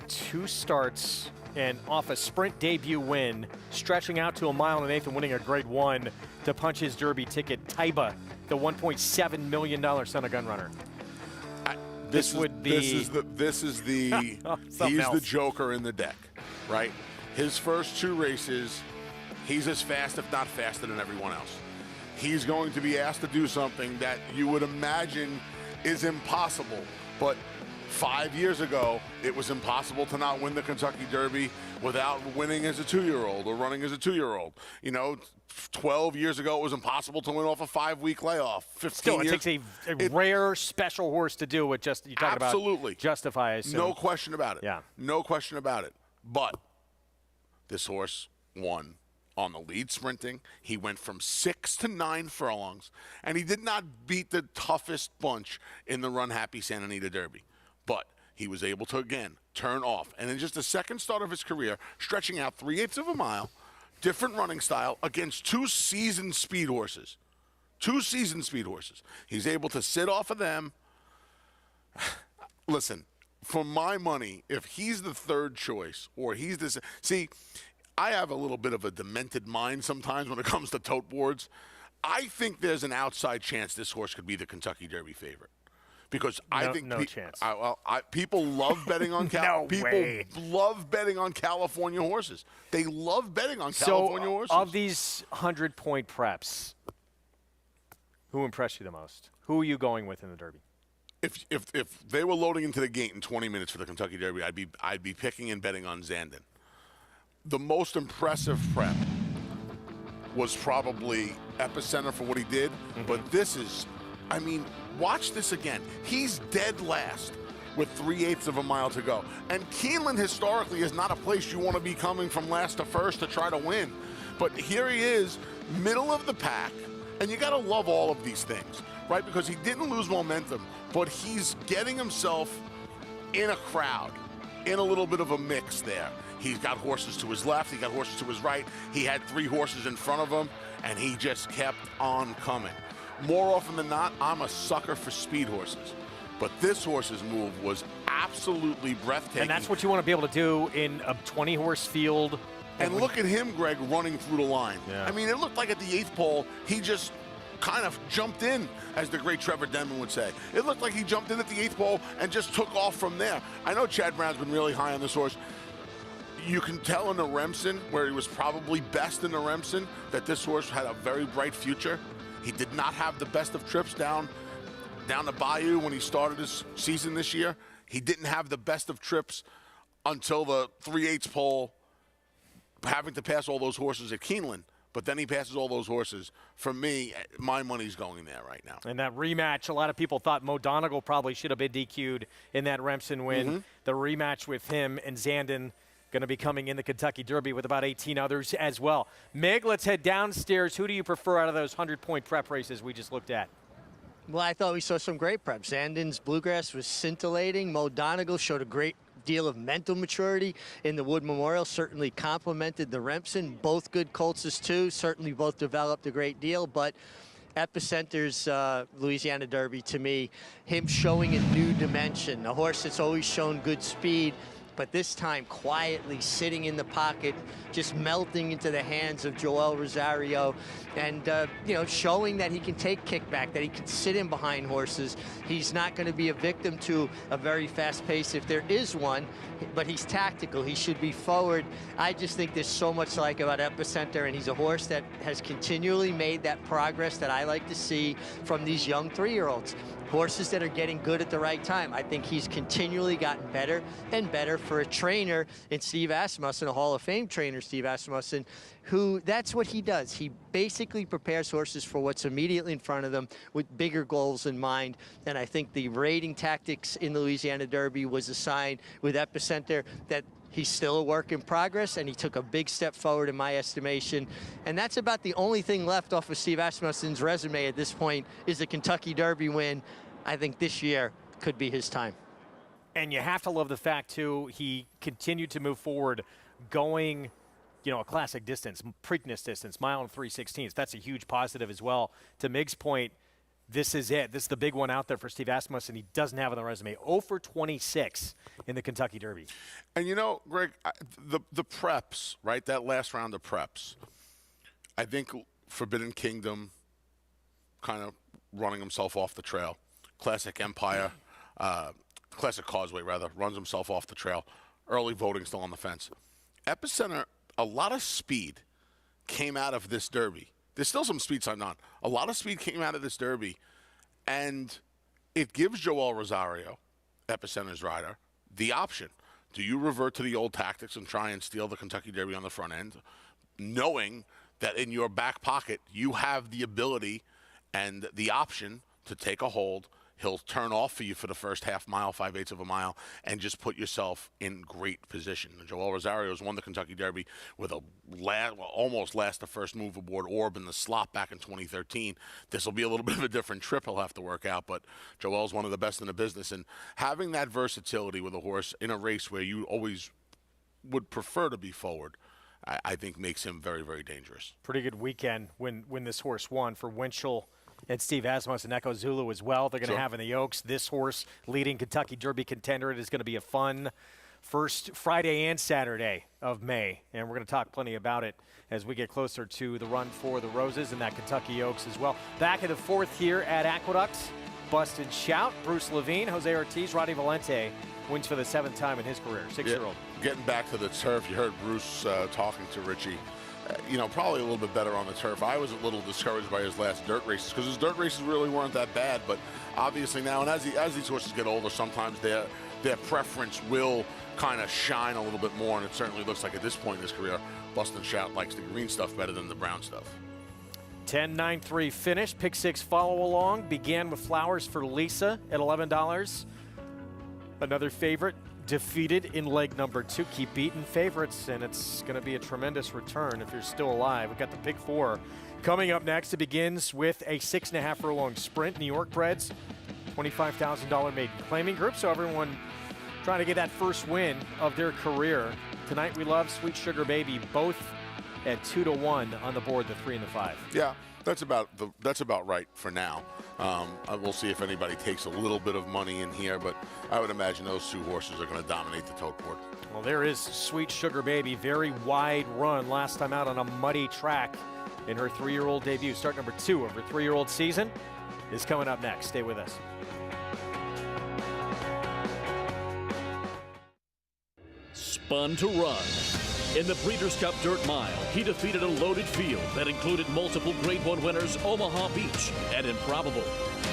2 starts and off a sprint debut win, stretching out to 1.1 miles and winning a Grade 1 to punch his Derby ticket. Taiba, the $1.7 million son of gun runner. This is the he's the joker in the deck, right? His first 2 races, he's as fast, if not faster, than everyone else. He's going to be asked to do something that you would imagine is impossible, but 5 years ago, it was impossible to not win the Kentucky Derby without winning as a 2-year-old or running as a 2-year-old. You know, 12 years ago, it was impossible to win off a 5-week layoff. 15 Still, it years, takes a rare, special horse to do what you talk about. Absolutely. Justify, I assume. No question about it. Yeah. No question about it. But this horse won on the lead sprinting. He went from 6 to 9 furlongs, and he did not beat the toughest bunch in the Run Happy Santa Anita Derby. But he was able to, again, turn off. And in just the second start of his career, stretching out 3/8 of a mile, different running style against 2 seasoned speed horses. 2 seasoned speed horses. He's able to sit off of them. Listen, for my money, if he's the third choice or he's this. See, I have a little bit of a demented mind sometimes when it comes to tote boards. I think there's an outside chance this horse could be the Kentucky Derby favorite. Because I think no chance. People love betting on way. love betting on California horses. They love betting on California horses. Of these 100-point preps, who impressed you the most? Who are you going with in the Derby? If they were loading into the gate in 20 minutes for the Kentucky Derby, I'd be picking and betting on Zandin. The most impressive prep was probably Epicenter for what he did, but this is, I mean, watch this again. He's dead last with 3/8 of a mile to go. And Keeneland historically is not a place you want to be coming from last to first to try to win. But here he is, middle of the pack, and you got to love all of these things, right? Because he didn't lose momentum, but he's getting himself in a crowd, in a little bit of a mix there. He's got horses to his left, he got horses to his right. He had 3 horses in front of him, and he just kept on coming. More often than not, I'm a sucker for speed horses. But this horse's move was absolutely breathtaking. And that's what you want to be able to do in a 20-horse field. And look at him, Greg, running through the line. Yeah. I mean, it looked like at the 8th pole, he just kind of jumped in, as the great Trevor Denman would say. It looked like he jumped in at the 8th pole and just took off from there. I know Chad Brown's been really high on this horse. You can tell in the Remsen, where he was probably best in the Remsen, that this horse had a very bright future. He did not have the best of trips down the bayou when he started his season this year. He didn't have the best of trips until the 3/8 pole, having to pass all those horses at Keeneland. But then he passes all those horses. For me, my money's going there right now. And that rematch, a lot of people thought Mo Donegal probably should have been DQ'd in that Remsen win. The rematch with him and Zandin going to be coming in the Kentucky Derby with about 18 others as well. Mig, let's head downstairs. Who do you prefer out of those 100-point prep races we just looked at? Well, I thought we saw some great preps. Zandin's Bluegrass was scintillating. Mo Donegal showed a great deal of mental maturity in the Wood Memorial, certainly complemented the Remsen. Both good colts too, certainly both developed a great deal, but Epicenter's Louisiana Derby, to me, him showing a new dimension, a horse that's always shown good speed, but this time quietly sitting in the pocket, just melting into the hands of Joel Rosario, and you know, showing that he can take kickback, that he can sit in behind horses. He's not going to be a victim to a very fast pace if there is one, but he's tactical. He should be forward. I just think there's so much to like about Epicenter, and he's a horse that has continually made that progress that I like to see from these young 3-year-olds. Horses that are getting good at the right time. I think he's continually gotten better and better for a trainer in Steve Asmussen, a Hall of Fame trainer, Steve Asmussen, who that's what he does. He basically prepares horses for what's immediately in front of them with bigger goals in mind. And I think the rating tactics in the Louisiana Derby was a sign with Epicenter that he's still a work in progress, and he took a big step forward in my estimation. And that's about the only thing left off of Steve Asmussen's resume at this point is the Kentucky Derby win. I think this year could be his time. And you have to love the fact, too, he continued to move forward going, you know, a classic distance, Preakness distance, mile and 3/16. That's a huge positive as well. To Mig's point, this is it. This is the big one out there for Steve Asmussen. He doesn't have it on the resume. 0 for 26 in the Kentucky Derby. And, you know, Greg, the preps, right, that last round of preps, I think Forbidden Kingdom kind of running himself off the trail. Classic Empire, Classic Causeway, rather, runs himself off the trail. Early voting still on the fence. Epicenter, a lot of speed came out of this Derby. There's still some speed signed on. A lot of speed came out of this Derby, and it gives Joel Rosario, Epicenter's rider, the option. Do you revert to the old tactics and try and steal the Kentucky Derby on the front end, knowing that in your back pocket you have the ability and the option to take a hold? He'll turn off for you for the first half mile, 5/8 of a mile, and just put yourself in great position. Joel Rosario's won the Kentucky Derby with a almost last to first move aboard Orb in the slot back in 2013. This will be a little bit of a different trip he'll have to work out, but Joel's one of the best in the business. And having that versatility with a horse in a race where you always would prefer to be forward, I think makes him very, very dangerous. Pretty good weekend when this horse won for Winchell and Steve Asmussen and Echo Zulu as well. They're going to have in the Oaks this horse leading Kentucky Derby contender. It is going to be a fun first Friday and Saturday of May, and we're going to talk plenty about it as we get closer to the run for the Roses and that Kentucky Oaks as well. Back in the 4th here at Aqueduct. Busted Shout, Bruce Levine, Jose Ortiz, Roddy Valente wins for the 7th time in his career, 6-year-old. Getting back to the turf, you heard Bruce talking to Richie. You know, probably a little bit better on the turf. I was a little discouraged by his last dirt races because his dirt races really weren't that bad. But obviously now, and as these horses get older, sometimes their preference will kind of shine a little bit more. And it certainly looks like at this point in his career, Bustin' Shout likes the green stuff better than the brown stuff. 10-9-3 finish. Pick 6 follow along. Began with Flowers for Lisa at $11. Another favorite defeated in leg number 2. Keep beating favorites, and it's going to be a tremendous return if you're still alive. We've got the pick 4 coming up next. It begins with a 6.5 furlong sprint. New York breds, $25,000 maiden claiming group. So everyone trying to get that first win of their career. Tonight we love Sweet Sugar Baby, both at 2-1 on the board, the 3 and the 5. Yeah, that's about right for now. We'll see if anybody takes a little bit of money in here, but I would imagine those 2 horses are going to dominate the tote board. Well, there is Sweet Sugar Baby, very wide run last time out on a muddy track in her 3-year-old debut. Start number 2 of her 3-year-old season is coming up next. Stay with us. Spun to run. In the Breeders' Cup Dirt Mile, he defeated a loaded field that included multiple Grade 1 winners Omaha Beach and Improbable.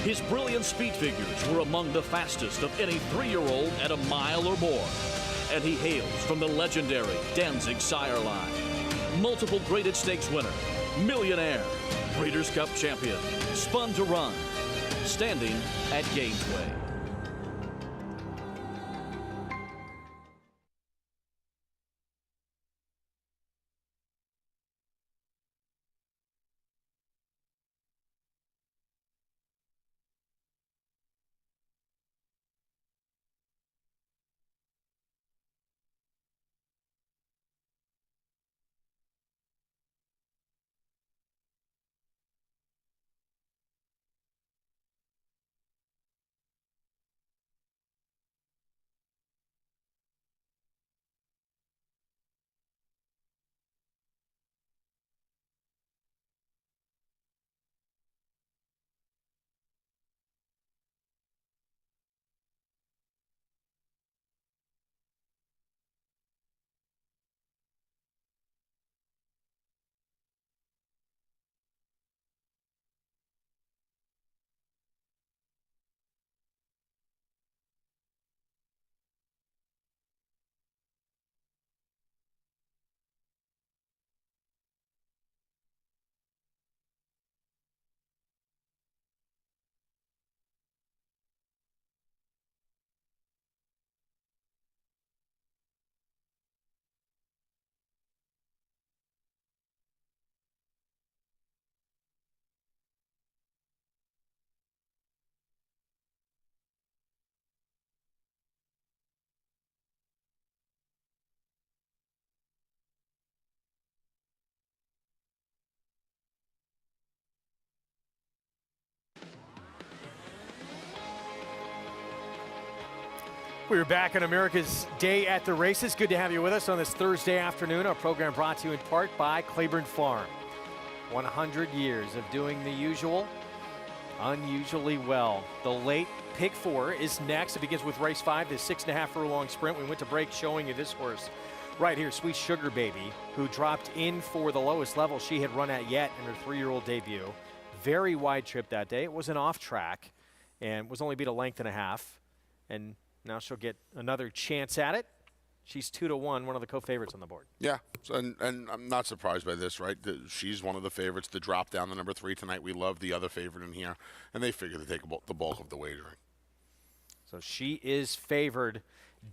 His brilliant speed figures were among the fastest of any 3-year-old at a mile or more. And he hails from the legendary Danzig sire line. Multiple graded stakes winner, millionaire, Breeders' Cup champion, Spun to run, standing at Gainesway. We're back on America's Day at the Races. Good to have you with us on this Thursday afternoon. Our program brought to you in part by Claiborne Farm. 100 years of doing the usual, unusually well. The late pick 4 is next. It begins with race 5, the 6.5 furlong sprint. We went to break showing you this horse right here, Sweet Sugar Baby, who dropped in for the lowest level she had run at yet in her 3-year-old debut. Very wide trip that day. It was an off track and was only beat a length and a half. And now she'll get another chance at it. She's 2-1, one of the co-favorites on the board. Yeah, and I'm not surprised by this, right? She's one of the favorites to drop down the number 3 tonight. We love the other favorite in here, and they figure to take the bulk of the wagering. So she is favored.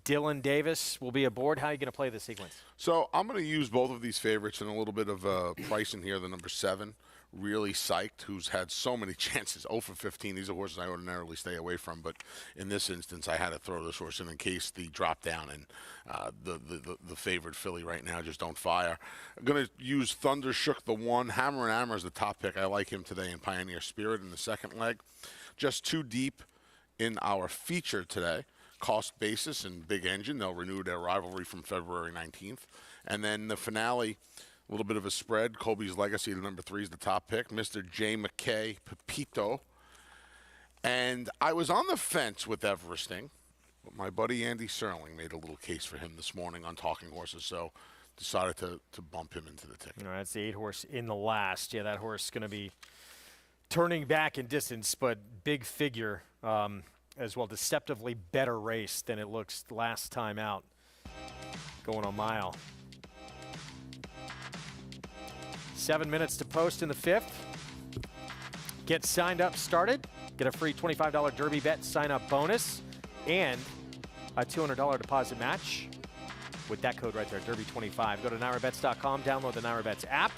Dylan Davis will be aboard. How are you going to play this sequence? So I'm going to use both of these favorites and a little bit of price in here. The number 7, Really Psyched, who's had so many chances. 0 for 15. These are horses I ordinarily stay away from, but in this instance, I had to throw this horse in case the drop down and the favored filly right now just don't fire. I'm going to use Thunder Shook the 1. Hammer and Hammer is the top pick. I like him today in Pioneer Spirit in the second leg. Just too deep in our feature today. Cost Basis and Big Engine. They'll renew their rivalry from February 19th. And then the finale, a little bit of a spread. Colby's Legacy, the number 3 is the top pick. Mr. J. McKay, Pepito. And I was on the fence with Everesting, but my buddy Andy Serling made a little case for him this morning on Talking Horses, so decided to bump him into the ticket. All right, that's the 8 horse in the last. Yeah, that horse is going to be turning back in distance, but big figure as well. Deceptively better race than it looks last time out. Going a mile. 7 minutes to post in the 5th. Get signed up, started. Get a free $25 Derby bet sign-up bonus and a $200 deposit match with that code right there, Derby25. Go to NyraBets.com, download the NyraBets app,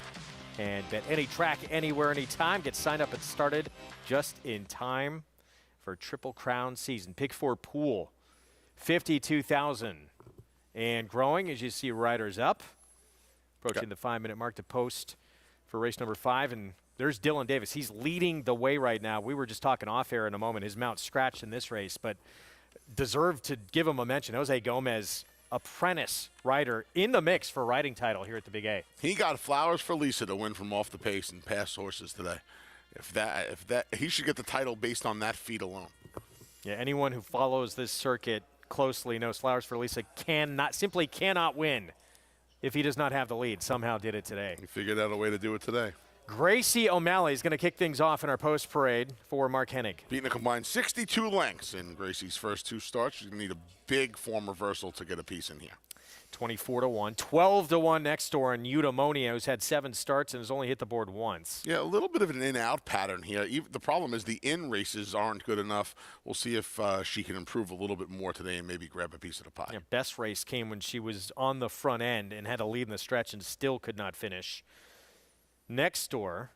and bet any track, anywhere, anytime. Get signed up and started just in time for Triple Crown season. Pick 4 pool, 52,000. And growing as you see riders up. Approaching the 5-minute mark to post for race number 5. And there's Dylan Davis. He's leading the way right now. We were just talking off air in a moment. His mount scratched in this race, but deserved to give him a mention. Jose Gomez, apprentice rider in the mix for riding title here at the Big A. He got flowers for Lisa to win from off the pace and pass horses today. If that, he should get the title based on that feat alone. Yeah, anyone who follows this circuit closely knows flowers for Lisa simply cannot win if he does not have the lead. Somehow did it today. He figured out a way to do it today. Gracie O'Malley is going to kick things off in our post parade for Mark Hennig. Beating a combined 62 lengths in Gracie's first 2 starts. She's going to need a big form reversal to get a piece in here. 24-1, 12-1 next door on Eudaimonia, who's had 7 starts and has only hit the board once. Yeah, a little bit of an in-out pattern here. The problem is the in races aren't good enough. We'll see if she can improve a little bit more today and maybe grab a piece of the pie. Yeah, best race came when she was on the front end and had a lead in the stretch and still could not finish. Next door,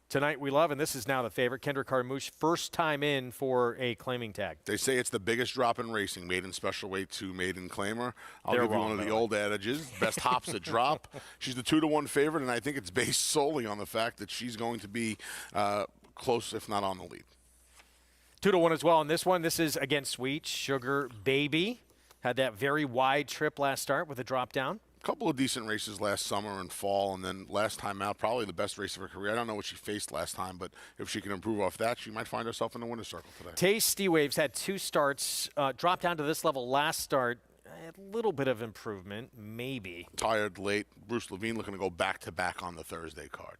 tonight we love, and this is now the favorite, Kendrick Carmouche, first time in for a claiming tag. They say it's the biggest drop in racing, maiden special weight to maiden claimer. I'll They're give you wrong, one of the though. old adages, best hops that drop. She's the 2-1 favorite, and I think it's based solely on the fact that she's going to be close, if not on the lead. 2-1 as well on this one. This is against Sweet Sugar Baby. Had that very wide trip last start with a drop down. Couple of decent races last summer and fall, and then last time out, probably the best race of her career. I don't know what she faced last time, but if she can improve off that, she might find herself in the winner's circle today. Tasty Waves had 2 starts, dropped down to this level last start. A little bit of improvement, maybe. Tired late. Bruce Levine looking to go back-to-back on the Thursday card.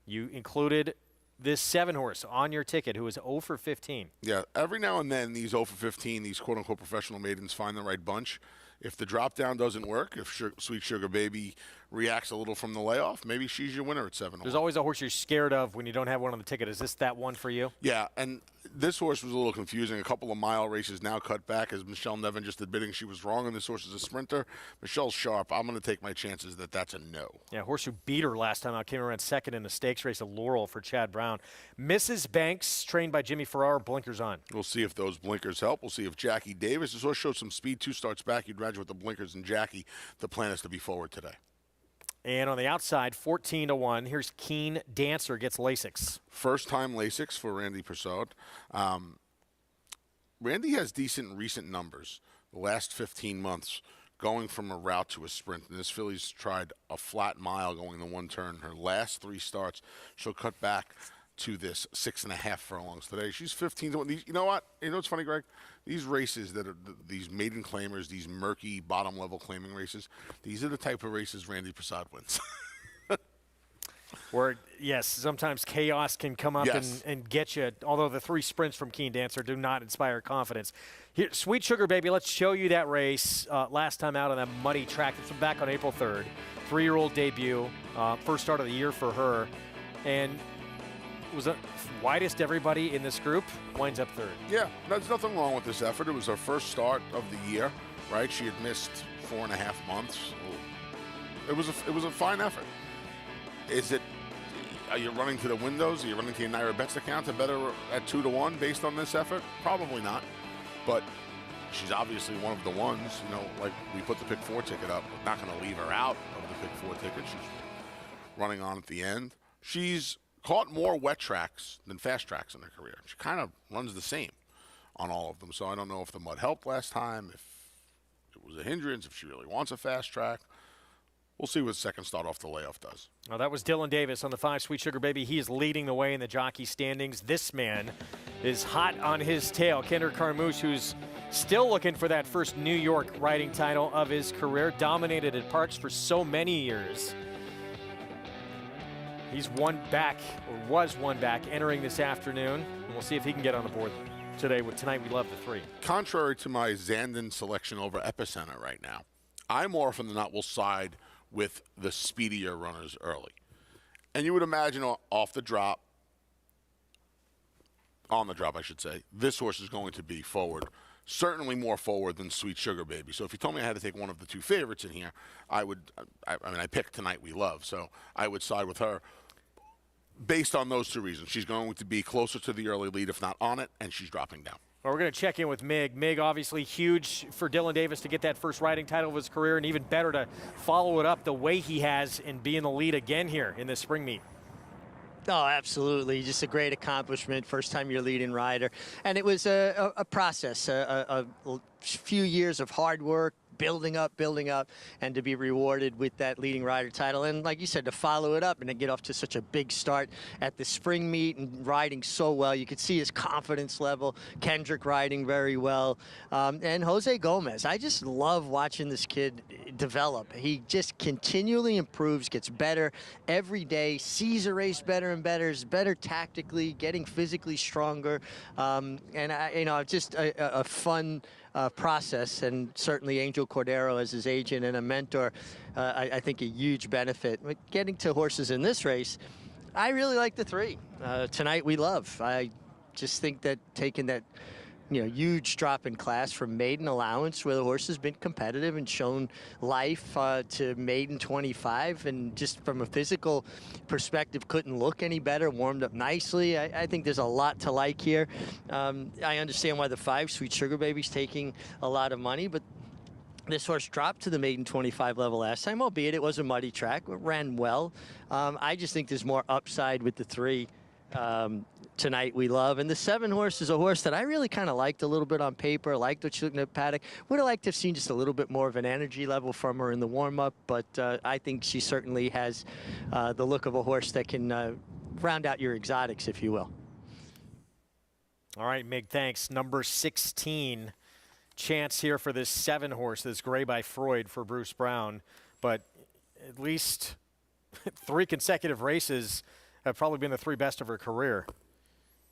You included this 7 horse on your ticket who was 0 for 15. Yeah, every now and then these 0 for 15, these quote-unquote professional maidens find the right bunch. If the drop down doesn't work, if Sweet Sugar Baby reacts a little from the layoff, maybe she's your winner at 7-1. There's always a horse you're scared of when you don't have one on the ticket. Is this that one for you? Yeah, and this horse was a little confusing. A couple of mile races now cut back, as Michelle Nevin just admitting she was wrong, and this horse is a sprinter. Michelle's sharp. I'm going to take my chances that that's a no. Yeah, horse who beat her last time out came around second in the stakes race at Laurel for Chad Brown. Mrs. Banks, trained by Jimmy Farrar, blinkers on. We'll see if those blinkers help. We'll see if Jackie Davis, this horse showed some speed 2 starts back. You'd imagine with the blinkers and Jackie, the plan is to be forward today. And on the outside, 14-1. Here's Keen Dancer gets Lasix. First time Lasix for Randy Persaud. Randy has decent recent numbers the last 15 months going from a route to a sprint. And this filly's tried a flat mile going the 1 turn. Her last 3 starts, she'll cut back to this 6.5 furlongs today. She's 15-1. You know what? You know what's funny, Greg? These races that are these maiden claimers, these murky bottom-level claiming races, these are the type of races Randy Persaud wins. Where, yes, sometimes chaos can come up and get you, although the 3 sprints from Keen Dancer do not inspire confidence. Here, Sweet Sugar Baby, let's show you that race last time out on that muddy track. It's back on April 3rd. 3-year-old debut, first start of the year for her. And was the widest everybody in this group, winds up 3rd. Yeah, there's nothing wrong with this effort. It was her first start of the year, right? She had missed 4.5 months. It was a fine effort. Are you running to the windows? Are you running to your NyraBets account to bet her at 2-1 based on this effort? Probably not. But she's obviously one of the ones, like we put the Pick 4 ticket up. We're not going to leave her out of the Pick 4 ticket. She's running on at the end. She's caught more wet tracks than fast tracks in her career. She kind of runs the same on all of them. So I don't know if the mud helped last time, if it was a hindrance, if she really wants a fast track. We'll see what second start off the layoff does. Well, that was Dylan Davis on the 5 Sweet Sugar Baby. He is leading the way in the jockey standings. This man is hot on his tail. Kendrick Carmouche, who's still looking for that first New York riding title of his career, dominated at Parks for so many years. He's one back, or was one back, entering this afternoon, and we'll see if he can get on the board today with Tonight We Love the 3. Contrary to my Zandin selection over Epicenter right now, I more often than not will side with the speedier runners early. And you would imagine off the drop, on the drop I should say, this horse is going to be forward, certainly more forward than Sweet Sugar Baby. So if you told me I had to take one of the two favorites in here, I would, I mean, I picked Tonight We Love, so I would side with her based on those two reasons. She's going to be closer to the early lead, if not on it, and she's dropping down. Well, we're going to check in with Mig. Mig, obviously huge for Dylan Davis to get that first riding title of his career, and even better to follow it up the way he has and be in the lead again here in this spring meet. Oh, absolutely. Just a great accomplishment. First time you're leading rider. And it was a process, a few years of hard work, building up, and to be rewarded with that leading rider title. And like you said, to follow it up and to get off to such a big start at the spring meet and riding so well. You could see his confidence level. Kendrick riding very well. And Jose Gomez. I just love watching this kid develop. He just continually improves, gets better every day, sees a race better and better, is better tactically, getting physically stronger. Just a fun process, and certainly Angel Cordero as his agent and a mentor, I think a huge benefit. But getting to horses in this race, I really like the 3. Tonight We Love. I just think that taking that huge drop in class from maiden allowance, where the horse has been competitive and shown life, to maiden 25, and just from a physical perspective couldn't look any better, warmed up nicely. I think there's a lot to like here. I understand why the 5 Sweet Sugar Baby's taking a lot of money, but this horse dropped to the maiden 25 level last time, albeit it was a muddy track. It ran well. I just think there's more upside with the 3. Tonight We Love. And the 7 horse is a horse that I really kind of liked a little bit on paper. Liked what she looked at Paddock. Would have liked to have seen just a little bit more of an energy level from her in the warm-up, but I think she certainly has the look of a horse that can round out your exotics, if you will. All right, Mig, thanks. Number 16 chance here for this 7 horse, this Gray by Freud for Bruce Brown, but at least 3 consecutive races have probably been the 3 best of her career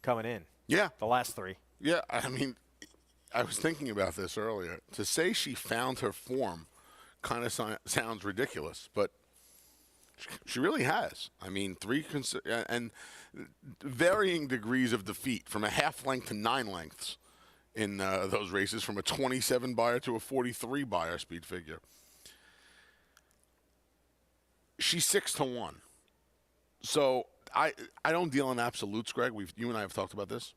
coming in. Yeah. The last 3. Yeah, I mean, I was thinking about this earlier. To say she found her form kind of sounds ridiculous, but she really has. I mean, 3 and varying degrees of defeat, from a half length to 9 lengths in those races, from a 27 buyer to a 43 buyer speed figure. She's 6-1. So I don't deal in absolutes, Greg. You and I have talked about this.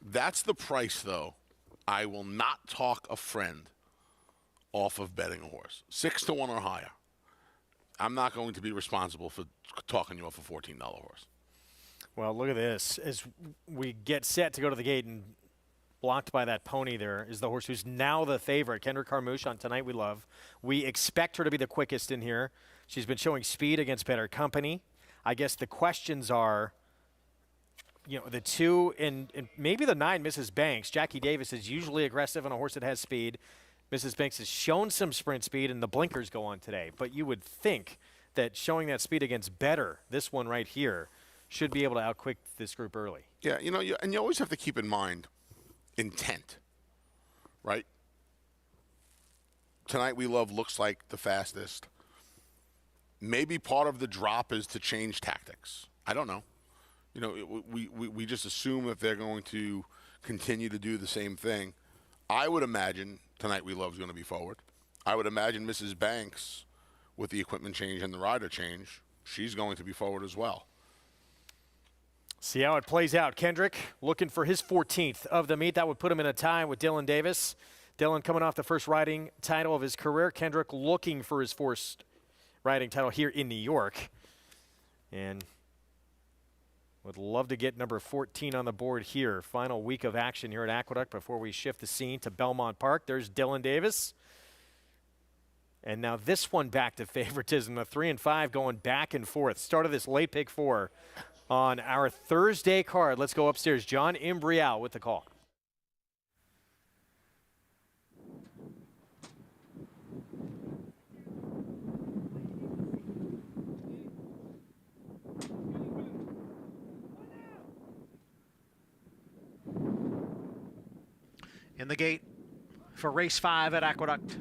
That's the price, though. I will not talk a friend off of betting a horse. 6-1 or higher. I'm not going to be responsible for talking you off a $14 horse. Well, look at this. As we get set to go to the gate, and blocked by that pony there is the horse who's now the favorite, Kendrick Carmouche on Tonight We Love. We expect her to be the quickest in here. She's been showing speed against better company. I guess the questions are, the 2 and maybe the 9, Mrs. Banks. Jackie Davis is usually aggressive on a horse that has speed. Mrs. Banks has shown some sprint speed, and the blinkers go on today. But you would think that showing that speed against better, this one right here, should be able to outquick this group early. Yeah, and you always have to keep in mind intent, right? Tonight We Love looks like the fastest. Maybe part of the drop is to change tactics. I don't know. We just assume that they're going to continue to do the same thing. I would imagine Tonight We Love is going to be forward. I would imagine Mrs. Banks, with the equipment change and the rider change, she's going to be forward as well. See how it plays out. Kendrick looking for his 14th of the meet. That would put him in a tie with Dylan Davis. Dylan coming off the first riding title of his career. Kendrick looking for his first riding title here in New York. And would love to get number 14 on the board here. Final week of action here at Aqueduct before we shift the scene to Belmont Park. There's Dylan Davis. And now this one back to favoritism. The 3 and 5 going back and forth. Start of this late pick 4. on our Thursday card. Let's go upstairs. John Imbrial with the call. In the gate for race 5 at Aqueduct.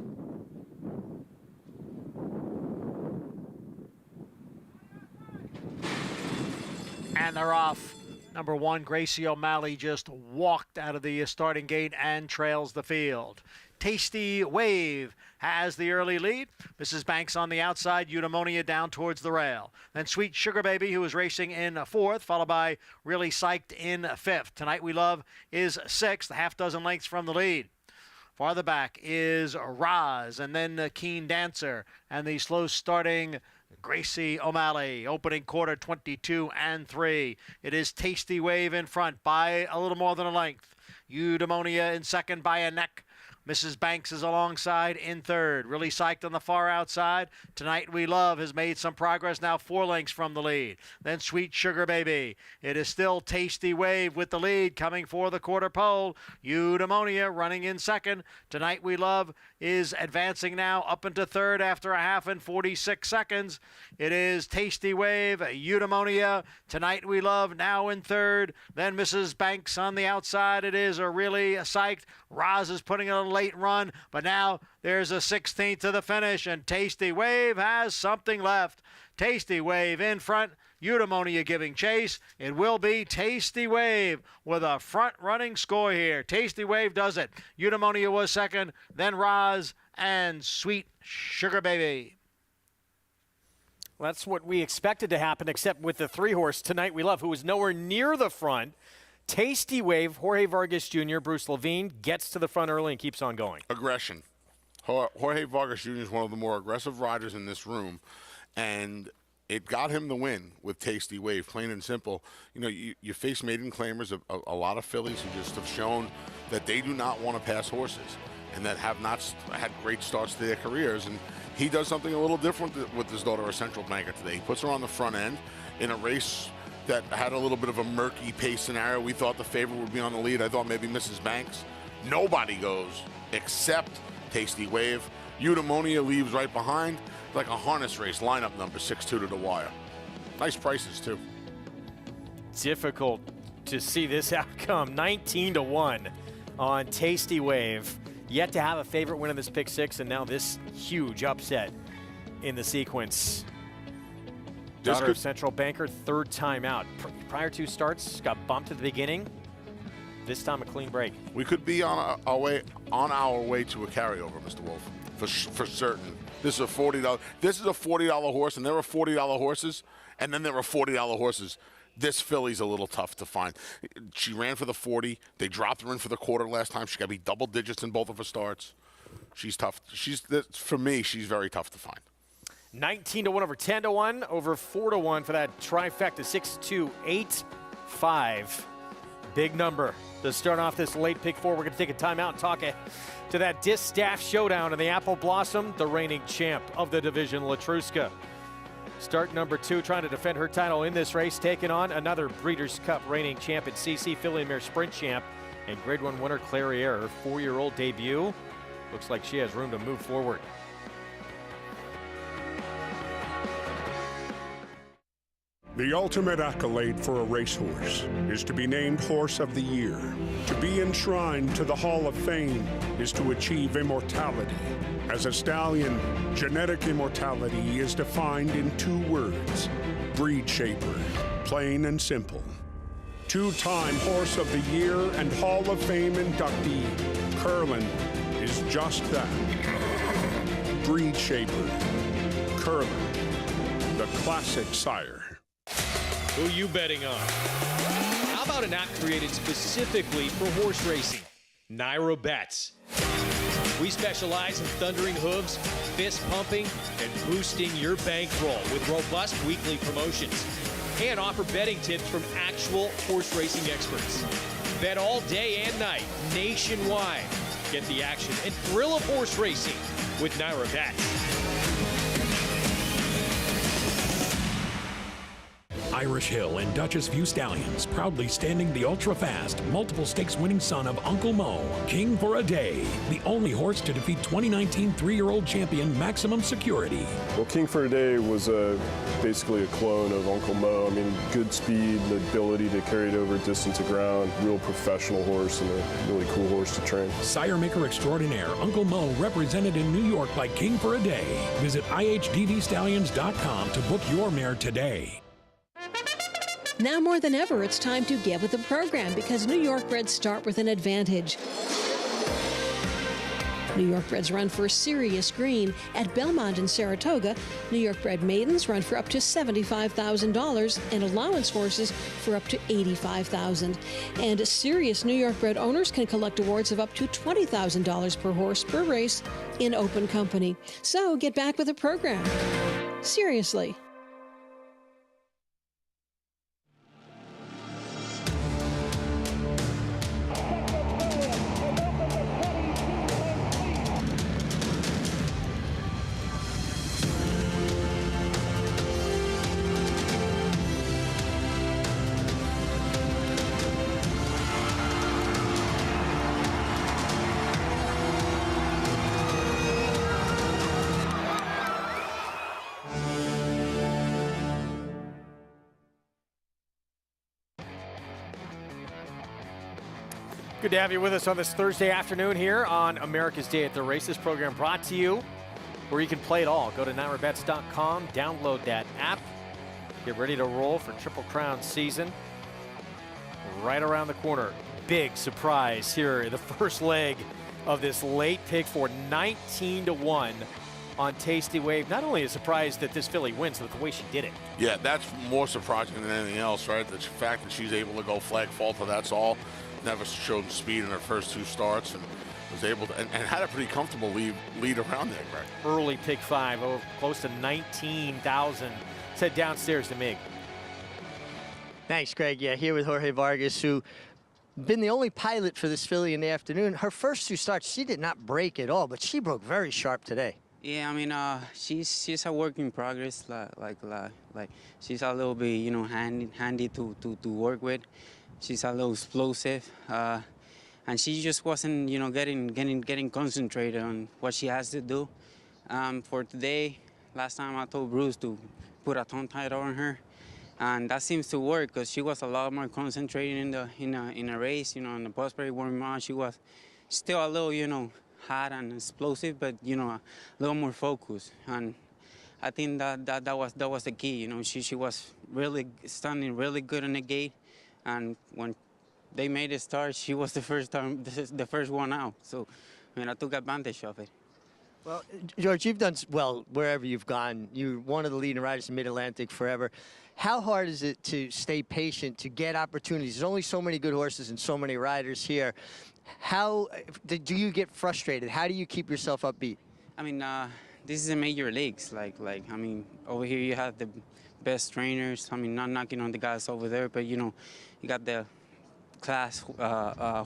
And they're off. Number 1, Gracie O'Malley just walked out of the starting gate and trails the field. Tasty Wave has the early lead. Mrs. Banks on the outside, Eudaimonia down towards the rail. Then Sweet Sugar Baby, who is racing in 4th, followed by Really Psyched in 5th. Tonight We Love is 6th, half dozen lengths from the lead. Farther back is Roz, and then Keen Dancer, and the slow starting Gracie O'Malley, opening quarter 22 and 3. It is Tasty Wave in front by a little more than a length. Eudaimonia in second by a neck. Mrs. Banks is alongside in 3rd. Really Psyched on the far outside. Tonight We Love has made some progress, now 4 lengths from the lead. Then Sweet Sugar Baby. It is still Tasty Wave with the lead coming for the quarter pole. Eudaimonia running in 2nd. Tonight We Love is advancing now up into 3rd after a half and 46 seconds. It is Tasty Wave, Eudaimonia. Tonight We Love now in 3rd. Then Mrs. Banks on the outside. It is a Really Psyched. Roz is putting a late run, but now there's a 16th to the finish, and Tasty Wave has something left. Tasty Wave in front, Eudaimonia giving chase. It will be Tasty Wave with a front-running score here. Tasty Wave does it. Eudaimonia was 2nd, then Roz and Sweet Sugar Baby. That's what we expected to happen, except with the 3-horse Tonight We Love, who was nowhere near the front. Tasty Wave, Jorge Vargas Jr., Bruce Levine gets to the front early and keeps on going. Aggression. Jorge Vargas Jr. is one of the more aggressive riders in this room, and it got him the win with Tasty Wave, plain and simple. You know, you face maiden claimers, a lot of fillies who just have shown that they do not want to pass horses and that have not had great starts to their careers, and he does something a little different with his daughter, a Central Banker, today. He puts her on the front end in a race that had a little bit of a murky pace scenario. We thought the favorite would be on the lead. I thought maybe Mrs. Banks. Nobody goes except Tasty Wave. Eudaimonia leaves right behind. It's like a harness race, lineup number 6-2 to the wire. Nice prices, too. Difficult to see this outcome. 19-1 on Tasty Wave. Yet to have a favorite win in this pick 6, and now this huge upset in the sequence. Daughter of Central Banker, 3rd time out. Prior 2 starts, got bumped at the beginning. This time a clean break. We could be on our way to a carryover, Mr. Wolf, for certain. This is a $40. This is a $40 horse, and there are $40 horses, and then there are $40 horses. This filly's a little tough to find. She ran for the 40. They dropped her in for the quarter last time. She got to be double digits in both of her starts. She's tough. For me, she's very tough to find. 19-1 over 10-1 over 4-1 for that trifecta. 6-2-8-5. Big number to start off this late pick 4. We're going to take a timeout and talk to that Distaff showdown in the Apple Blossom, the reigning champ of the division, Latruska. Start number 2, trying to defend her title in this race, taking on another Breeders' Cup reigning champ at CC, Filly Mare Sprint champ, and Grade 1 winner Clairiere. Her 4-year-old debut. Looks like she has room to move forward. The ultimate accolade for a racehorse is to be named Horse of the Year. To be enshrined to the Hall of Fame is to achieve immortality. As a stallion, genetic immortality is defined in 2 words: breed shaper, plain and simple. 2-time Horse of the Year and Hall of Fame inductee, Keeneland is just that. Breed shaper, Keeneland, the classic sire. Who you betting on? How about an app created specifically for horse racing? Naira Bets. We specialize in thundering hooves, fist pumping, and boosting your bankroll with robust weekly promotions. And offer betting tips from actual horse racing experts. Bet all day and night, nationwide. Get the action and thrill of horse racing with Naira Bets. Irish Hill and Duchess View Stallions, proudly standing the ultra-fast, multiple stakes-winning son of Uncle Mo, King for a Day, the only horse to defeat 2019 three-year-old champion Maximum Security. Well, King for a Day was basically a clone of Uncle Mo. I mean, good speed, the ability to carry it over distance of ground, real professional horse and a really cool horse to train. Sire Maker Extraordinaire, Uncle Mo, represented in New York by King for a Day. Visit ihdvstallions.com to book your mare today. Now more than ever, it's time to get with the program because New York breds start with an advantage. New York breds run for serious green. At Belmont and Saratoga, New York bred maidens run for up to $75,000 and allowance horses for up to $85,000. And serious New York bred owners can collect awards of up to $20,000 per horse per race in open company. So get back with the program. Seriously. Good to have you with us on this Thursday afternoon here on America's Day at the Races program, brought to you where you can play it all. Go to NYRABets.com, download that app, get ready to roll for Triple Crown season. Right around the corner, big surprise here in the first leg of this late pick for 19-1 on Tasty Wave. Not only a surprise that this filly wins, but the way she did it. Yeah, that's more surprising than anything else, right? The fact that she's able to go flag faulter, that's all. Never showed speed in her first two starts and was able to, and had a pretty comfortable lead around there, Greg. Early pick 5, close to 19,000. Said downstairs to Mig. Thanks, Greg. Yeah, here with Jorge Vargas, who been the only pilot for this filly in the afternoon. Her first two starts, she did not break at all, but she broke very sharp today. Yeah, I mean, she's a work in progress. Like she's a little bit, you know, handy to work with. She's a little explosive, and she just wasn't, you know, getting concentrated on what she has to do. For today, last time I told Bruce to put a tongue tied on her, and that seems to work because she was a lot more concentrated in a race. You know, in the post-parade warm-up, she was still a little, you know, hot and explosive, but you know, a little more focused. And I think that was the key. You know, she was really standing really good in the gate. And when they made it start, she was the first one out. So, I mean, I took advantage of it. Well, George, you've done well wherever you've gone. You're one of the leading riders in Mid-Atlantic forever. How hard is it to stay patient, to get opportunities? There's only so many good horses and so many riders here. How do you get frustrated? How do you keep yourself upbeat? I mean, this is a major leagues. I mean, over here you have the best trainers. I mean, not knocking on the guys over there, but, you know, you got the class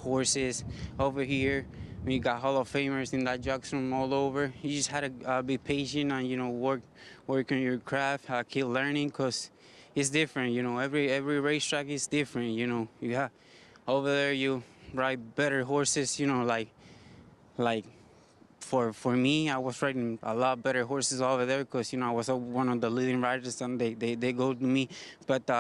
horses over here. You got Hall of Famers in that jocks room all over. You just had to be patient and, you know, work on your craft, keep learning, because it's different. You know, every racetrack is different. You know, you have over there you ride better horses. You know, like for me, I was riding a lot better horses over there because, you know, I was one of the leading riders and they go to me. But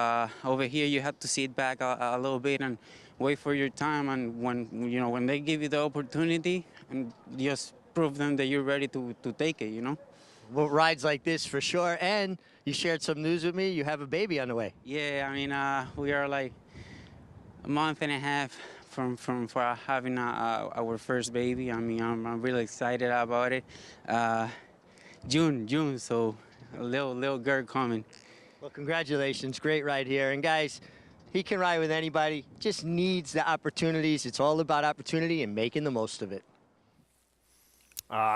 over here, you have to sit back a little bit and wait for your time. And when they give you the opportunity, and just prove them that you're ready to take it, you know. Well, rides like this for sure. And you shared some news with me. You have a baby on the way. Yeah, I mean, we are like a month and a half from having our first baby. I mean, I'm really excited about it. June, so a little girl coming. Well, congratulations, great ride here. And guys, he can ride with anybody, just needs the opportunities. It's all about opportunity and making the most of it.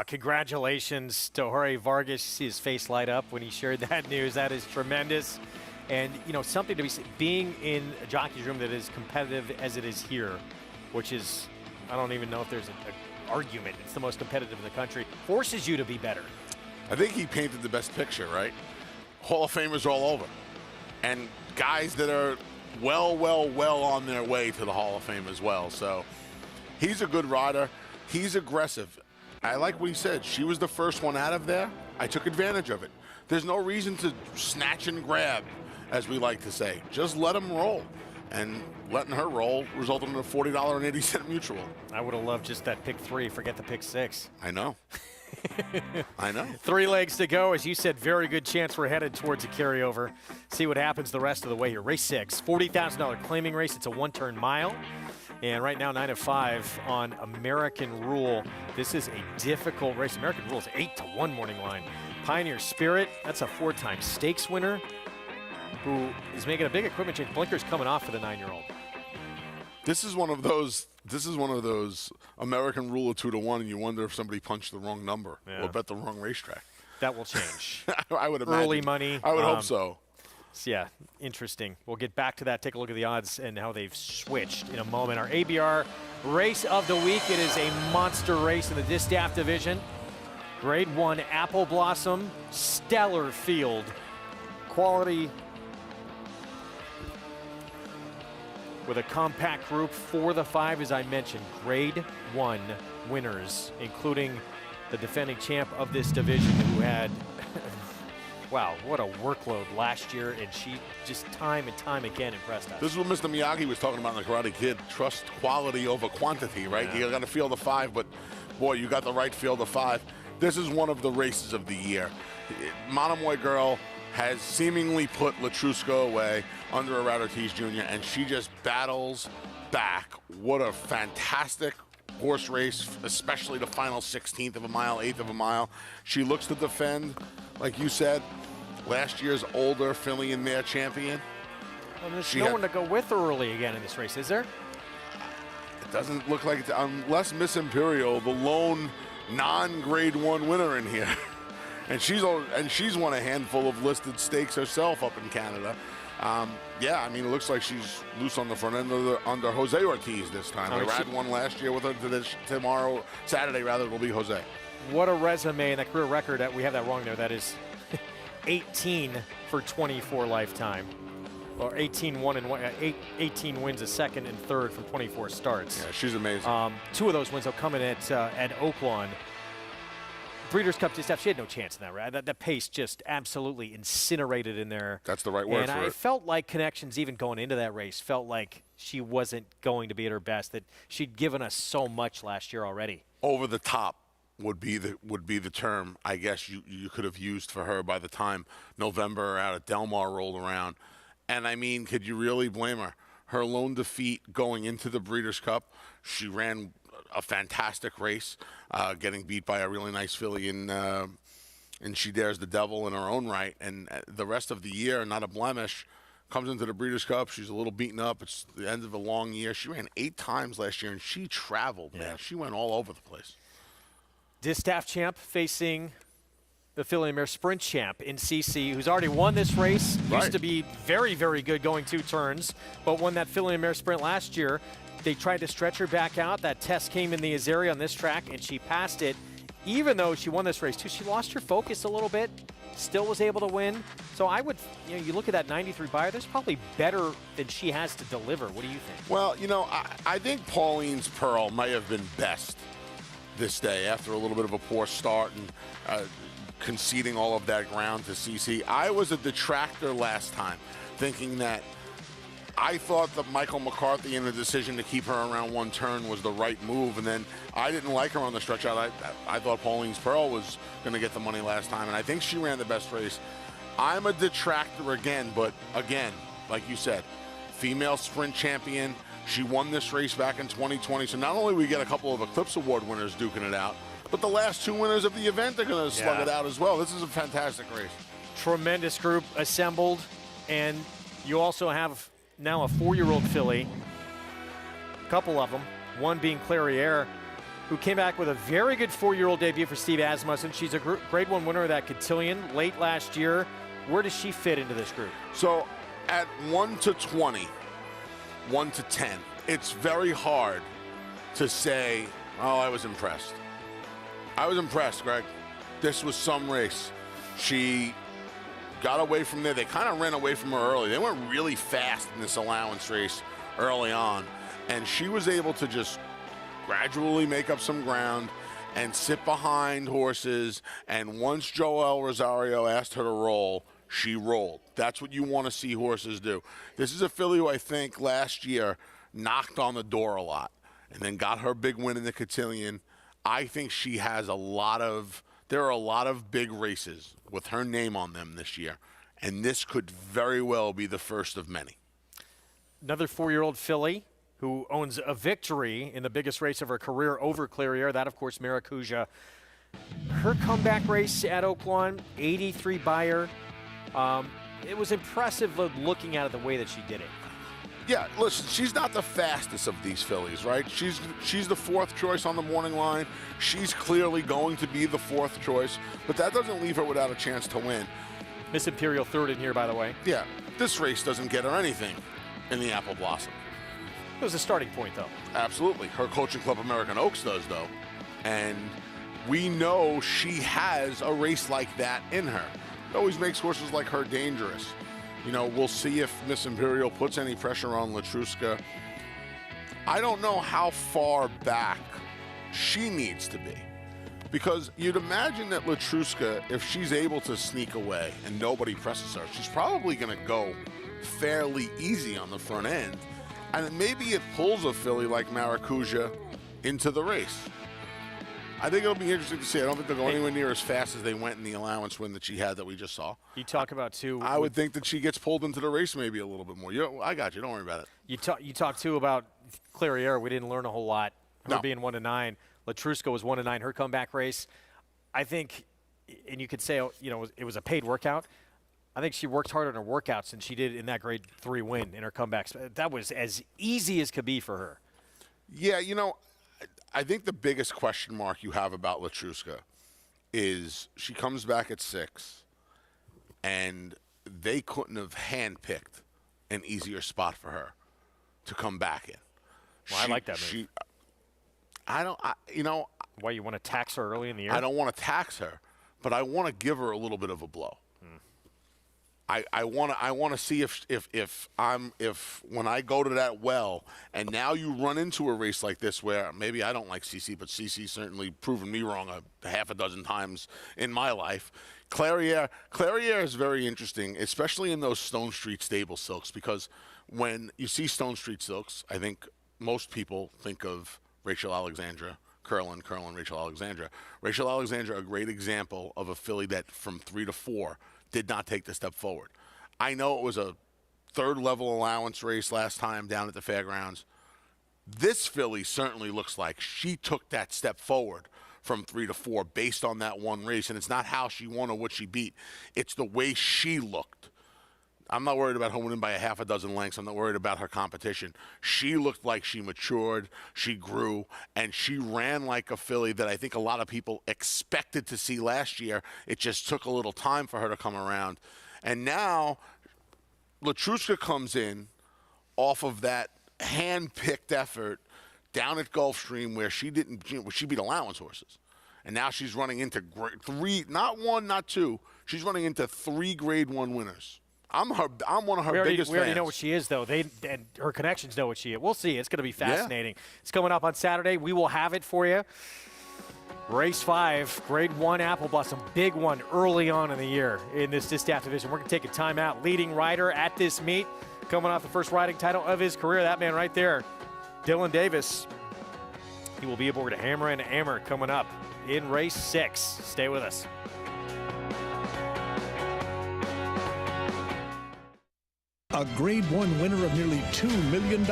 Congratulations to Jorge Vargas. You see his face light up when he shared that news. That is tremendous. And, you know, something to be being in a jockey's room that is competitive as it is here, which is, I don't even know if there's an argument. It's the most competitive in the country. Forces you to be better. I think he painted the best picture, right? Hall of Famers all over. And guys that are well on their way to the Hall of Fame as well. So he's a good rider. He's aggressive. I like what he said. She was the first one out of there. I took advantage of it. There's no reason to snatch and grab, as we like to say. Just let them roll. And letting her roll resulted in a $40.80 mutual. I would have loved just that pick 3. Forget the pick 6. I know. I know. 3 legs to go. As you said, very good chance we're headed towards a carryover. See what happens the rest of the way here. Race 6, $40,000 claiming race. It's a 1-turn mile. And right now, 9 of 5 on American Rule. This is a difficult race. American Rule is 8-1 morning line. Pioneer Spirit, that's a 4-time stakes winner who is making a big equipment change. Blinker's coming off for the 9-year-old. This is one of those American Rule of 2-1, and you wonder if somebody punched the wrong number or bet the wrong racetrack. That will change. I would imagine. Early money. I would hope so. Yeah, interesting. We'll get back to that. Take a look at the odds and how they've switched in a moment. Our ABR race of the week. It is a monster race in the Distaff division. Grade 1 Apple Blossom, stellar field. Quality with a compact group. 4 of the 5, as I mentioned, Grade 1 winners, including the defending champ of this division who had, wow, what a workload last year, and she just time and time again impressed us. This is what Mr. Miyagi was talking about in The Karate Kid. Trust quality over quantity, right? Yeah. You got to field of 5, but boy, you got the right field of 5. This is one of the races of the year. Monomoy Girl has seemingly put Latruska away under a Ortiz Jr., and she just battles back. What a fantastic horse race, especially the final 16th of a mile, 8th of a mile. She looks to defend, like you said, last year's older filly and mare champion. Well, there's no one to go with her early again in this race, is there? It doesn't look like it, unless Miss Imperial, the lone non-grade 1 winner in here. And she's won a handful of listed stakes herself up in Canada. Yeah, I mean, it looks like she's loose on the front end under Jose Ortiz this time. I ran one last year with her. Saturday, it'll be Jose. What a resume and that career record. We have that wrong there. That is 18 for 24 lifetime. Or 18 wins a second and third from 24 starts. Yeah, she's amazing. 2 of those wins will come in at Oaklawn. Breeders' Cup Distaff, she had no chance in that, right? That pace just absolutely incinerated in there. That's the right word for it. And I felt like Connections, even going into that race, felt like she wasn't going to be at her best, that she'd given us so much last year already. Over the top would be the term I guess you could have used for her by the time November out at Del Mar rolled around. And I mean, could you really blame her? Her lone defeat going into the Breeders' Cup, she ran a fantastic race, getting beat by a really nice filly in She Dares the Devil in her own right. And the rest of the year, not a blemish, comes into the Breeders' Cup. She's a little beaten up. It's the end of a long year. She ran 8 times last year, and she traveled, man. She went all over the place. Distaff champ facing the filly and mare sprint champ in CC, who's already won this race. Right. Used to be very, very good going 2 turns, but won that filly and mare sprint last year. They tried to stretch her back out. That test came in the Azaria on this track, and she passed it. Even though she won this race, too, she lost her focus a little bit, still was able to win. So I would, you look at that 93 buyer, there's probably better than she has to deliver. What do you think? Well, I think Pauline's Pearl might have been best this day after a little bit of a poor start and conceding all of that ground to CC. I was a detractor last time, thinking that I thought that Michael McCarthy and the decision to keep her around 1 turn was the right move, and then I didn't like her on the stretch out. I thought Pauline's Pearl was going to get the money last time, and I think she ran the best race. I'm a detractor again, but again, like you said, female sprint champion. She won this race back in 2020, so not only we get a couple of Eclipse Award winners duking it out, but the last 2 winners of the event are going to slug it out as well. This is a fantastic race. Tremendous group assembled, and you also have now a 4-year-old filly, a couple of them, one being Clairiere, who came back with a very good 4-year-old debut for Steve Asmussen. She's a grade 1 winner of that Cotillion late last year. Where does she fit into this group? So at 1 to 20, 1 to 10, it's very hard to say, oh, I was impressed. I was impressed, Greg. This was some race. She got away from there. They kind of ran away from her early. They went really fast in this allowance race early on, and she was able to just gradually make up some ground and sit behind horses, and once Joel Rosario asked her to roll, she rolled. That's what you want to see horses do. This is a filly who I think last year knocked on the door a lot and then got her big win in the Cotillion. I think she has there are a lot of big races with her name on them this year, and this could very well be the first of many. Another 4-year-old filly who owns a victory in the biggest race of her career over Clairiere. That, of course, Maracuja. Her comeback race at Oaklawn, 83 Beyer. It was impressive looking at it the way that she did it. Yeah, listen, she's not the fastest of these fillies, right? She's the 4th choice on the morning line. She's clearly going to be the 4th choice, but that doesn't leave her without a chance to win. Miss Imperial 3rd in here, by the way. Yeah, this race doesn't get her anything in the Apple Blossom. It was a starting point, though. Absolutely. Her coaching club, American Oaks, does, though. And we know she has a race like that in her. It always makes horses like her dangerous. You know, we'll see if Miss Imperial puts any pressure on Latruska. I don't know how far back she needs to be. Because you'd imagine that Latruska, if she's able to sneak away and nobody presses her, she's probably going to go fairly easy on the front end. And maybe it pulls a filly like Maracuja into the race. I think it'll be interesting to see. I don't think they'll go anywhere near as fast as they went in the allowance win that she had that we just saw. You talk about, too. I would think that she gets pulled into the race maybe a little bit more. I got you. Don't worry about it. You talk too, about Clairiere. We didn't learn a whole lot. Her being 1-9. Latruska was 1-9. Her comeback race, I think, and you could say, you know, it was a paid workout. I think she worked harder in her workouts than she did in that grade 3 win in her comebacks. That was as easy as could be for her. Yeah, you know, I think the biggest question mark you have about Latruska is she comes back at 6, and they couldn't have handpicked an easier spot for her to come back in. Well, I like that move. You know. Why, you want to tax her early in the year? I don't want to tax her, but I want to give her a little bit of a blow. I want to see if when I go to that well, and now you run into a race like this where maybe I don't like CC, but CC certainly proven me wrong a half a dozen times in my life. Clairiere is very interesting, especially in those Stone Street stable silks, because when you see Stone Street silks, I think most people think of Rachel Alexandra, Curlin, Rachel Alexandra. Rachel Alexandra, a great example of a filly that from 3 to 4 did not take the step forward. I know it was a 3rd level allowance race last time down at the fairgrounds. This filly certainly looks like she took that step forward from 3 to 4 based on that one race, and it's not how she won or what she beat. It's the way she looked. I'm not worried about her winning by a half a dozen lengths. I'm not worried about her competition. She looked like she matured, she grew, and she ran like a filly that I think a lot of people expected to see last year. It just took a little time for her to come around. And now Latruska comes in off of that hand-picked effort down at Gulfstream where she beat allowance horses. And now she's running into 3, not 1, not 2. She's running into 3 Grade 1 winners. I'm one of her biggest fans. We already know what she is, though. And her connections know what she is. We'll see. It's going to be fascinating. Yeah. It's coming up on Saturday. We will have it for you. Race 5, Grade 1 Apple Blossom, big one early on in the year in this Distaff division. We're going to take a timeout. Leading rider at this meet, coming off the first riding title of his career. That man right there, Dylan Davis. He will be aboard a Hammer and Hammer coming up in race 6. Stay with us. A Grade 1 winner of nearly $2 million,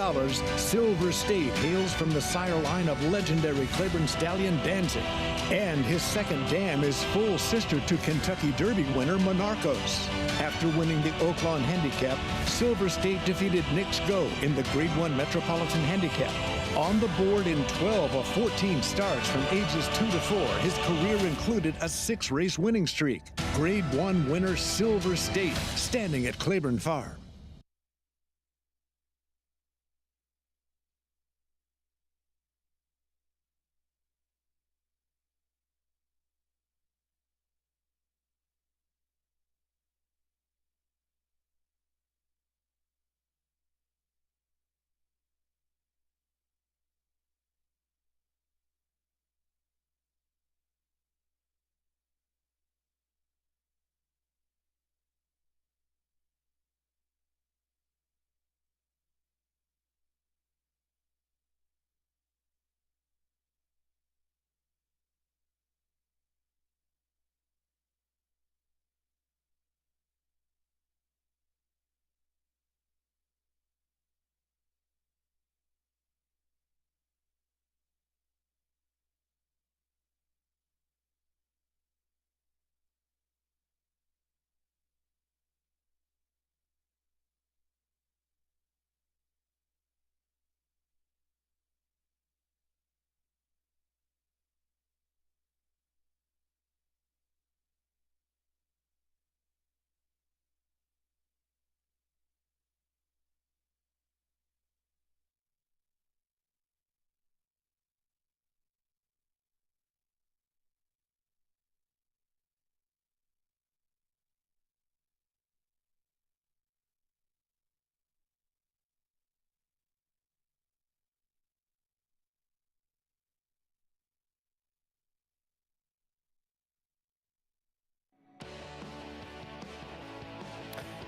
Silver State hails from the sire line of legendary Claiborne stallion Danzig. And his second dam is full sister to Kentucky Derby winner Monarchos. After winning the Oaklawn Handicap, Silver State defeated Knicks Go in the Grade 1 Metropolitan Handicap. On the board in 12 of 14 starts from ages 2 to 4, his career included a 6-race winning streak. Grade 1 winner Silver State, standing at Claiborne Farm.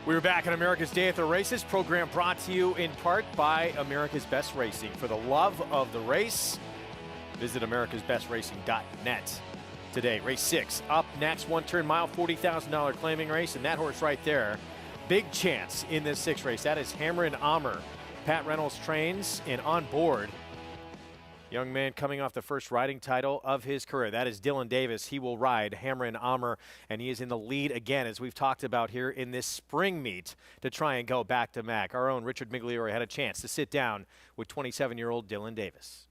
We're back on America's Day at the Races, program brought to you in part by America's Best Racing. For the love of the race, visit americasbestracing.net. Today, race 6 up next, one-turn mile, $40,000 claiming race, and that horse right there, big chance in this 6th race. That is Hammer and Armor. Pat Reynolds trains and on board. Young man coming off the first riding title of his career. That is Dylan Davis. He will ride Hammer and Armor, and he is in the lead again, as we've talked about here in this spring meet, to try and go back to Mac. Our own Richard Migliore had a chance to sit down with 27-year-old Dylan Davis.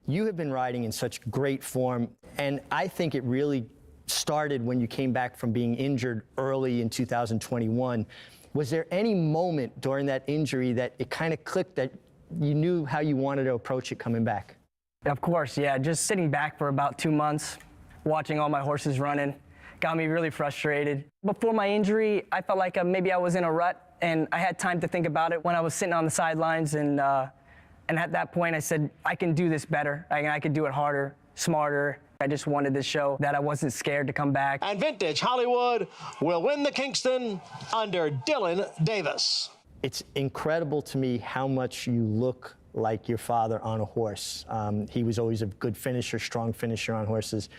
You have been riding in such great form, and I think it really started when you came back from being injured early in 2021. Was there any moment during that injury that it kind of clicked that you knew how you wanted to approach it coming back? Of course, yeah. Just sitting back for about 2 months, watching all my horses running, got me really frustrated. Before my injury, I felt like maybe I was in a rut, and I had time to think about it when I was sitting on the sidelines, and at that point I said, I can do this better. I can do it harder, smarter. I just wanted to show that I wasn't scared to come back. And Vintage Hollywood will win the Kingston under Dylan Davis. It's incredible to me how much you look like your father on a horse. He was always a good finisher, strong finisher on horses.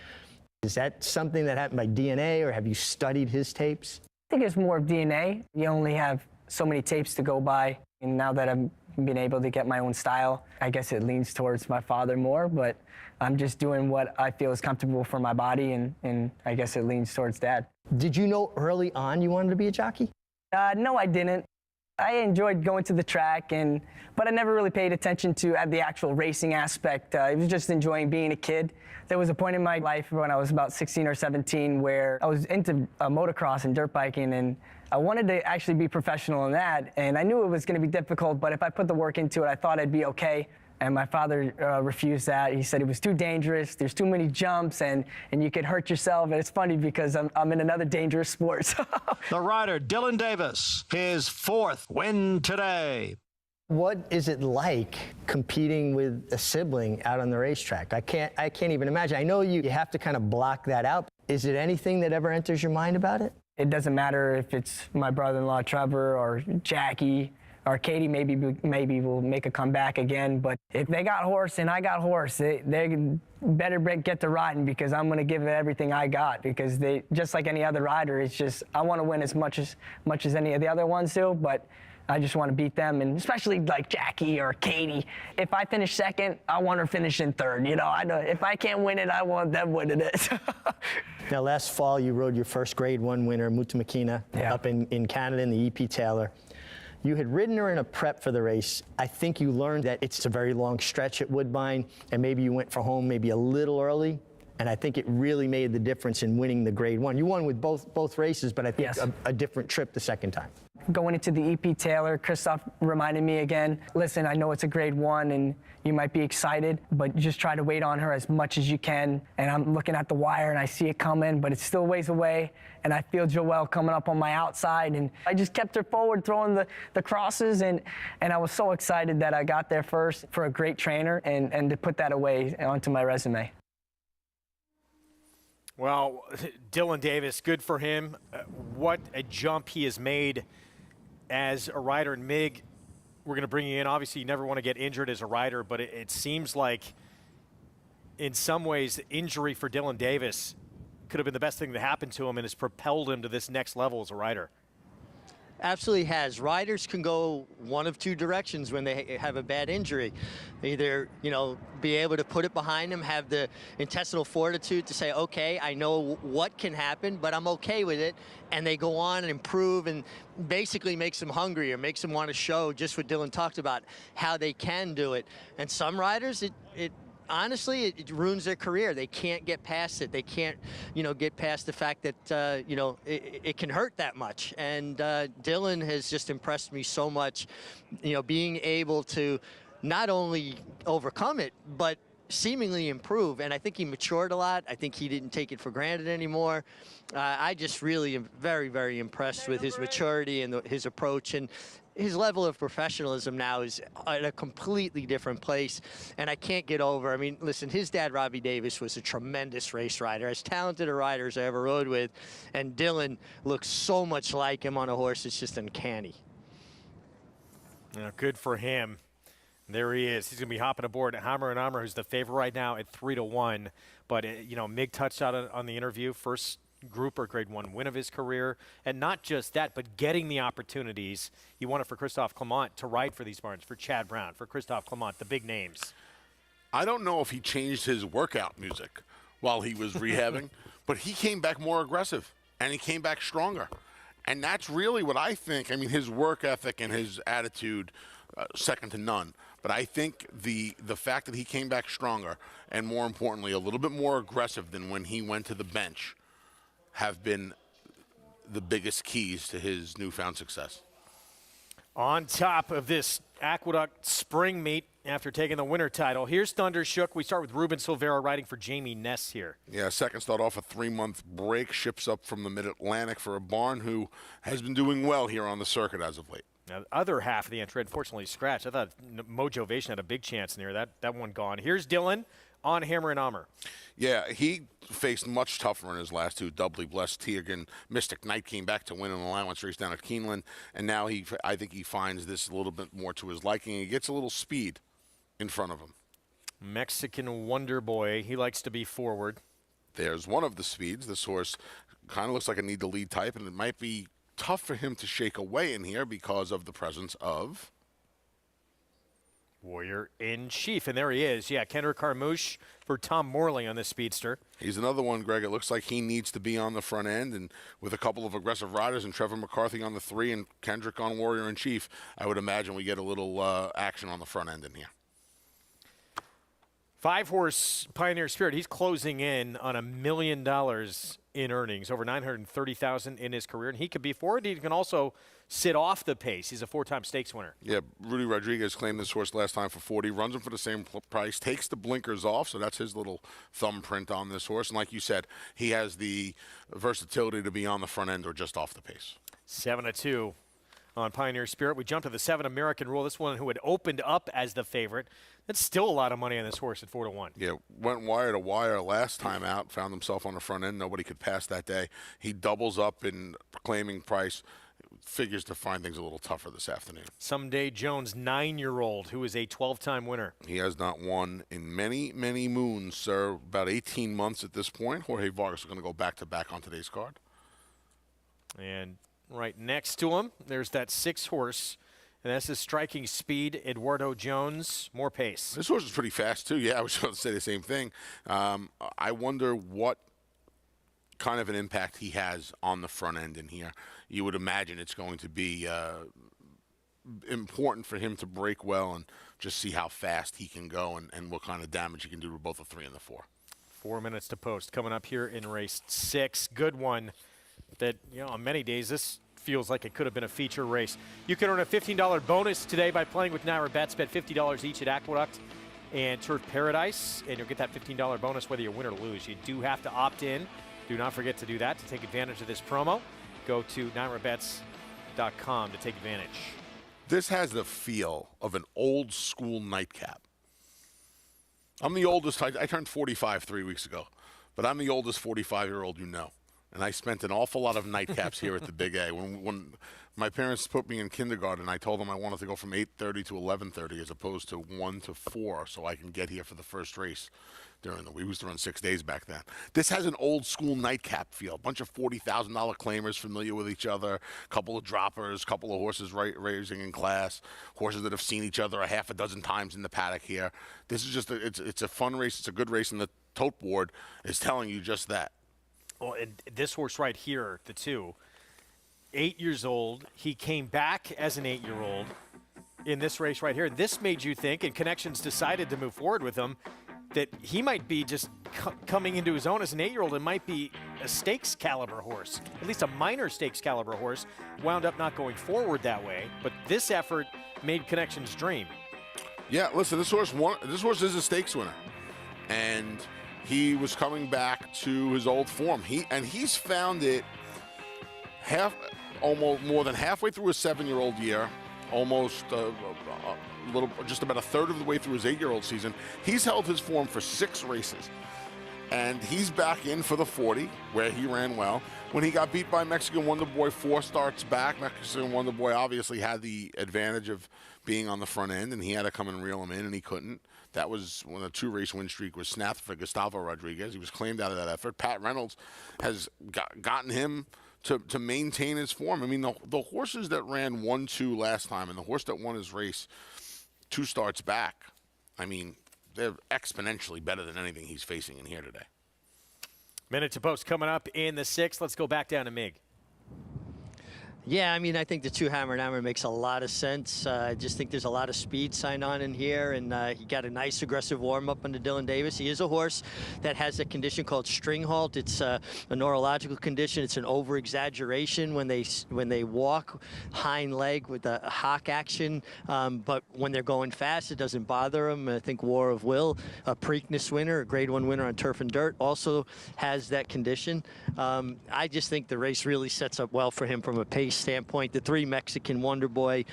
Is that something that happened by DNA, or have you studied his tapes? I think it's more of DNA. You only have so many tapes to go by, and now that I've been able to get my own style, I guess it leans towards my father more, but I'm just doing what I feel is comfortable for my body, and I guess it leans towards Dad. Did you know early on you wanted to be a jockey? No, I didn't. I enjoyed going to the track, but I never really paid attention to the actual racing aspect. I was just enjoying being a kid. There was a point in my life when I was about 16 or 17 where I was into motocross and dirt biking, and I wanted to actually be professional in that, and I knew it was going to be difficult, but if I put the work into it, I thought I'd be okay. And my father refused that. He said it was too dangerous, there's too many jumps, and you could hurt yourself. And it's funny because I'm in another dangerous sport. The rider, Dylan Davis, his 4th win today. What is it like competing with a sibling out on the racetrack? I can't even imagine. I know you have to kind of block that out. Is it anything that ever enters your mind about it? It doesn't matter if it's my brother-in-law Trevor or Jackie or Katie maybe will make a comeback again. But if they got horse and I got horse, they better get to riding, because I'm going to give it everything I got, because they, just like any other rider, it's just I want to win as much as any of the other ones do, but I just want to beat them, and especially like Jackie or Katie. If I finish second, I want her to finish in third. I know if I can't win it, I want them winning it. Now, last fall, you rode your first Grade 1 winner, Mutamakina, up in Canada in the EP Taylor. You had ridden her in a prep for the race. I think you learned that it's a very long stretch at Woodbine, and maybe you went for home maybe a little early, and I think it really made the difference in winning the Grade 1. You won with both races, but I think a different trip the second time. Going into the EP Taylor, Christoph reminded me again, listen, I know it's a Grade 1 and you might be excited, but just try to wait on her as much as you can. And I'm looking at the wire and I see it coming, but it's still ways away. And I feel Joelle coming up on my outside, and I just kept her forward, throwing the crosses, and I was so excited that I got there first for a great trainer, and to put that away onto my resume. Well, Dylan Davis, good for him. What a jump he has made as a rider. And Mig, we're going to bring you in. Obviously, you never want to get injured as a rider, but it seems like in some ways, injury for Dylan Davis could have been the best thing that happened to him and has propelled him to this next level as a rider. Absolutely has. Riders can go one of two directions when they have a bad injury. Either, be able to put it behind them, have the intestinal fortitude to say, okay, I know what can happen, but I'm okay with it. And they go on and improve, and basically makes them hungrier, makes them want to show just what Dylan talked about, how they can do it. And some riders, honestly, it ruins their career. They can't get past it. They can't, get past the fact that, it can hurt that much. And Dylan has just impressed me so much, being able to not only overcome it, but seemingly improve, and I think he matured a lot. I think he didn't take it for granted anymore. I just really am very, very impressed with his maturity and his approach, and his level of professionalism now is at a completely different place, and I can't get over. I mean, listen, his dad, Robbie Davis, was a tremendous race rider, as talented a rider as I ever rode with, and Dylan looks so much like him on a horse, it's just uncanny. Good for him. There he is. He's going to be hopping aboard Hammer and Armor, who's the favorite right now at 3-1. But, Mig touched on the interview, first group or grade 1 win of his career. And not just that, but getting the opportunities. He won it for Christophe Clement to ride for these barns, for Chad Brown, for Christophe Clement, the big names. I don't know if he changed his workout music while he was rehabbing, but he came back more aggressive, and he came back stronger. And that's really what I think. I mean, his work ethic and his attitude, second to none. But I think the fact that he came back stronger and, more importantly, a little bit more aggressive than when he went to the bench have been the biggest keys to his newfound success. On top of this Aqueduct spring meet after taking the winter title, here's Thunder Shook. We start with Ruben Silvera riding for Jamie Ness here. Yeah, second start off a 3-month break, ships up from the Mid-Atlantic for a barn who has been doing well here on the circuit as of late. Now, the other half of the entry unfortunately scratched. I thought Mojo Ovation had a big chance in there. That one gone. Here's Dylan on Hammer and Armor. Yeah, he faced much tougher in his last two. Doubly Blessed Tiergan. Mystic Knight came back to win an allowance race down at Keeneland, and now I think he finds this a little bit more to his liking. He gets a little speed in front of him. Mexican Wonder Boy. He likes to be forward. There's one of the speeds. This horse kind of looks like a need-to-lead type, and it might be tough for him to shake away in here because of the presence of Warrior in Chief. And there he is. Yeah, Kendrick Carmouche for Tom Morley on this speedster. He's another one, Greg. It looks like he needs to be on the front end, and with a couple of aggressive riders and Trevor McCarthy on the 3 and Kendrick on Warrior in Chief, I would imagine we get a little action on the front end in here. 5-horse Pioneer Spirit. He's closing in on $1 million in earnings, over $930,000 in his career, and he could be forward. He can also sit off the pace. He's a 4-time stakes winner. Yeah, Rudy Rodriguez claimed this horse last time for 40, runs him for the same price, takes the blinkers off, so that's his little thumbprint on this horse. And like you said, he has the versatility to be on the front end or just off the pace. 7-2 on Pioneer Spirit. We jump to the 7 American Rule. This one who had opened up as the favorite. That's still a lot of money on this horse at 4-1. Yeah, went wire to wire last time out, found himself on the front end. Nobody could pass that day. He doubles up in claiming price, figures to find things a little tougher this afternoon. Someday Jones, 9-year-old, who is a 12-time winner. He has not won in many, many moons, sir. About 18 months at this point. Jorge Vargas is going to go back-to-back on today's card. And right next to him, there's that 6-horse. And that's his striking speed, Eduardo Jones, more pace. This horse is pretty fast, too. Yeah, I was going to say the same thing. I wonder what kind of an impact he has on the front end in here. You would imagine it's going to be important for him to break well and just see how fast he can go and what kind of damage he can do to both the 3 and the 4. 4 minutes to post coming up here in race 6. Good one that, on many days, this feels like it could have been a feature race. You can earn a $15 bonus today by playing with Naira Bets. Bet $50 each at Aqueduct and Turf Paradise, and you'll get that $15 bonus whether you win or lose. You do have to opt in. Do not forget to do that to take advantage of this promo. Go to nairabets.com to take advantage. This has the feel of an old school nightcap. I'm the oldest. I turned 45 3 weeks ago, but I'm the oldest 45-year-old you know. And I spent an awful lot of nightcaps here at the Big A. When my parents put me in kindergarten, I told them I wanted to go from 8:30 to 11:30 as opposed to 1 to 4 so I can get here for the first race during the week. We used to run 6 days back then. This has an old school nightcap feel. A bunch of $40,000 claimers familiar with each other, a couple of droppers, a couple of horses raising in class, horses that have seen each other a half a dozen times in the paddock here. This is just it's a fun race. It's a good race, and the tote board is telling you just that. Well, and this horse right here, the 2, 8 years old. He came back as an 8-year-old in this race right here. This made you think, and Connections decided to move forward with him, that he might be just coming into his own as an 8-year-old and might be a stakes caliber horse, at least a minor stakes caliber horse, wound up not going forward that way. But this effort made Connections dream. Yeah, listen, this horse is a stakes winner. and he was coming back to his old form. He's found it almost more than halfway through his 7-year-old year, almost just about a third of the way through his 8-year-old season. He's held his form for 6 races, and he's back in for the 40, where he ran well. When he got beat by Mexican Wonder Boy 4 starts back, Mexican Wonder Boy obviously had the advantage of being on the front end, and he had to come and reel him in, and he couldn't. That was when the 2-race win streak was snapped for Gustavo Rodriguez. He was claimed out of that effort. Pat Reynolds has gotten him to maintain his form. I mean, the horses that ran 1-2 last time and the horse that won his race 2 starts back, I mean, they're exponentially better than anything he's facing in here today. Minute to post coming up in the 6th. Let's go back down to Mig. Yeah, I mean, I think the 2 Hammer and Hammer makes a lot of sense. I just think there's a lot of speed signed on in here, and he got a nice aggressive warm-up under Dylan Davis. He is a horse that has a condition called string halt. It's a neurological condition. It's an over-exaggeration when they walk hind leg with a hock action, but when they're going fast, it doesn't bother them. I think War of Will, a Preakness winner, a Grade 1 winner on turf and dirt, also has that condition. I just think the race really sets up well for him from a pace standpoint. The 3 Mexican Wonder Boy,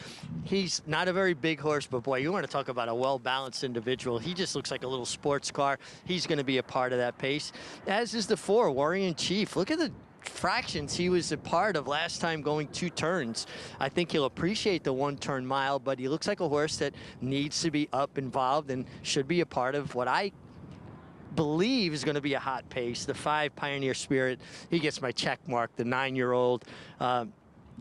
he's not a very big horse, but boy, you want to talk about a well-balanced individual. He just looks like a little sports car. He's going to be a part of that pace, as is the 4 Warrior in Chief. Look at the fractions he was a part of last time, going 2 turns. I think he'll appreciate the 1-turn mile, but he looks like a horse that needs to be up involved and should be a part of what I believe is going to be a hot pace. The 5 Pioneer Spirit, he gets my check mark. The 9-year-old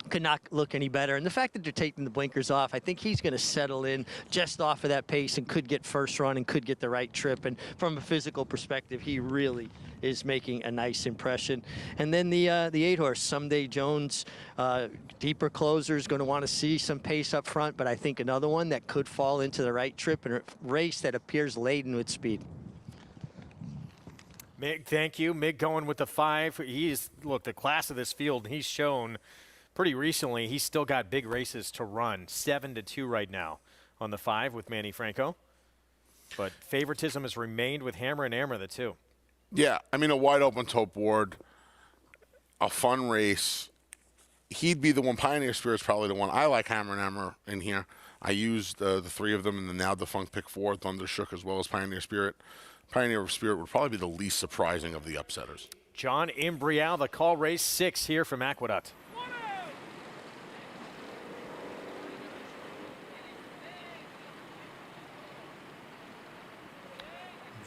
could not look any better. And the fact that they're taking the blinkers off, I think he's going to settle in just off of that pace and could get first run and could get the right trip. And from a physical perspective, he really is making a nice impression. And then the 8-horse, Someday Jones, deeper closer, is going to want to see some pace up front, but I think another one that could fall into the right trip in a race that appears laden with speed. Mig, thank you. Mig going with the 5. Look, the class of this field, he's shown pretty recently he's still got big races to run. 7-2 right now on the 5 with Manny Franco. But favoritism has remained with Hammer and Hammer, the 2. Yeah, I mean, a wide open tote board, a fun race. He'd be the one. Pioneer Spirit's probably the one. I like Hammer and Hammer in here. I used the 3 of them in the now defunct pick 4, Thunder Shook as well as Pioneer Spirit. Pioneer Spirit would probably be the least surprising of the upsetters. John Imbrial, the call race 6 here from Aqueduct.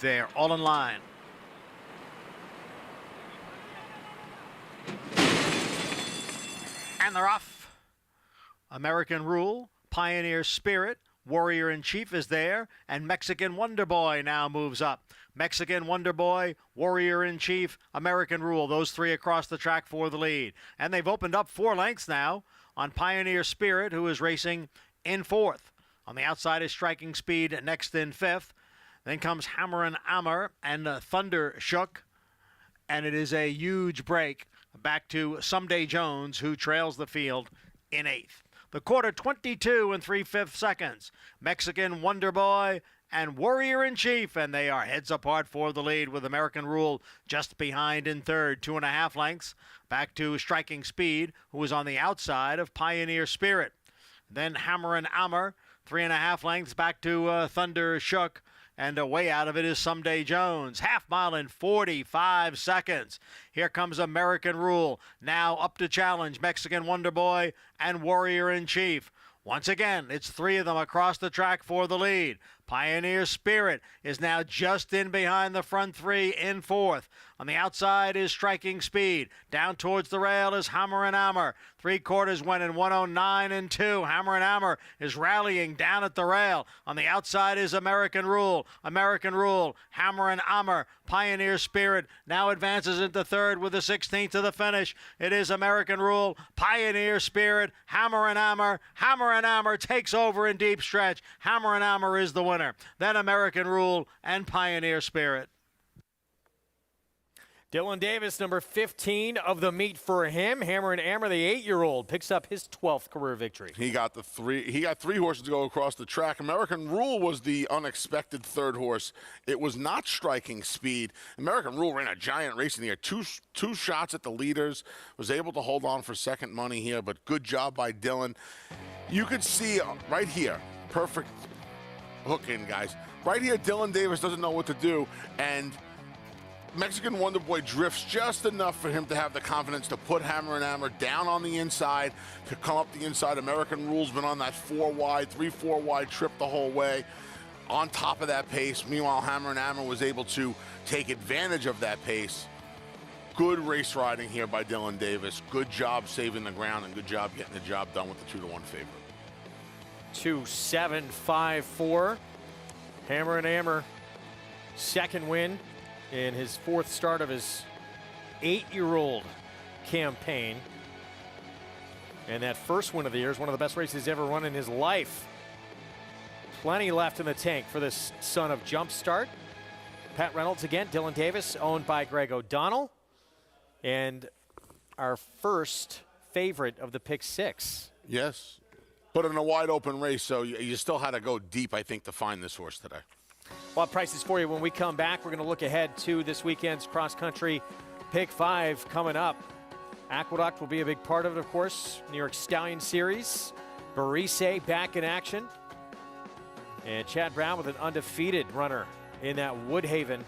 They're all in line. And they're off. American Rule, Pioneer Spirit, Warrior in Chief is there, and Mexican Wonder Boy now moves up. Mexican Wonder Boy, Warrior in Chief, American Rule, those 3 across the track for the lead. And they've opened up 4 lengths now on Pioneer Spirit, who is racing in 4th. On the outside is Striking Speed, next in 5th. Then comes Hammer and Hammer and Thunder Shook. And it is a huge break back to Someday Jones, who trails the field in 8th. The quarter, 22 3/5 seconds. Mexican Wonder Boy and Warrior in Chief, and they are heads apart for the lead, with American Rule just behind in 3rd, 2.5 lengths. Back to Striking Speed, who is on the outside of Pioneer Spirit. Then Hammer and Hammer, 3.5 lengths back to Thunder Shook. And way out of it is Someday Jones. Half mile in 45 seconds. Here comes American Rule. Now up to challenge Mexican Wonder Boy and Warrior in Chief. Once again, it's 3 of them across the track for the lead. Pioneer Spirit is now just in behind the front 3 in 4th. On the outside is Striking Speed. Down towards the rail is Hammer and Hammer. 3/4 went in 109 2. Hammer and Hammer is rallying down at the rail. On the outside is American Rule. American Rule, Hammer and Hammer. Pioneer Spirit now advances into 3rd with the 16th to the finish. It is American Rule, Pioneer Spirit, Hammer and Hammer. Hammer and Hammer takes over in deep stretch. Hammer and Hammer is the winner. Then American Rule and Pioneer Spirit. Dylan Davis, number 15 of the meet for him. Hammer and Ammer, the 8-year-old, picks up his 12th career victory. He got three horses to go across the track. American Rule was the unexpected third horse. It was not striking speed. American Rule ran a giant race in the air. Two shots at the leaders. Was able to hold on for second money here, but good job by Dylan. You could see right here, perfect hook in, guys. Right here, Dylan Davis doesn't know what to do, and Mexican Wonder Boy drifts just enough for him to have the confidence to put Hammer and Hammer down on the inside, to come up the inside. American Rule's been on that 3-4 wide trip the whole way, on top of that pace. Meanwhile, Hammer and Hammer was able to take advantage of that pace. Good race riding here by Dylan Davis. Good job saving the ground and good job getting the job done with the 2-1 favorite. 2-7-5-4. Hammer and Hammer, second win in his 4th start of his 8-year-old campaign. And that first win of the year is one of the best races he's ever run in his life. Plenty left in the tank for this son of Jumpstart. Pat Reynolds again, Dylan Davis, owned by Greg O'Donnell. And our first favorite of the pick 6. Yes, but in a wide open race, so you still had to go deep, I think, to find this horse today. We'll have prices for you when we come back. We're going to look ahead to this weekend's cross-country Pick 5 coming up. Aqueduct will be a big part of it, of course. New York Stallion Series. Barise back in action. And Chad Brown with an undefeated runner in that Woodhaven.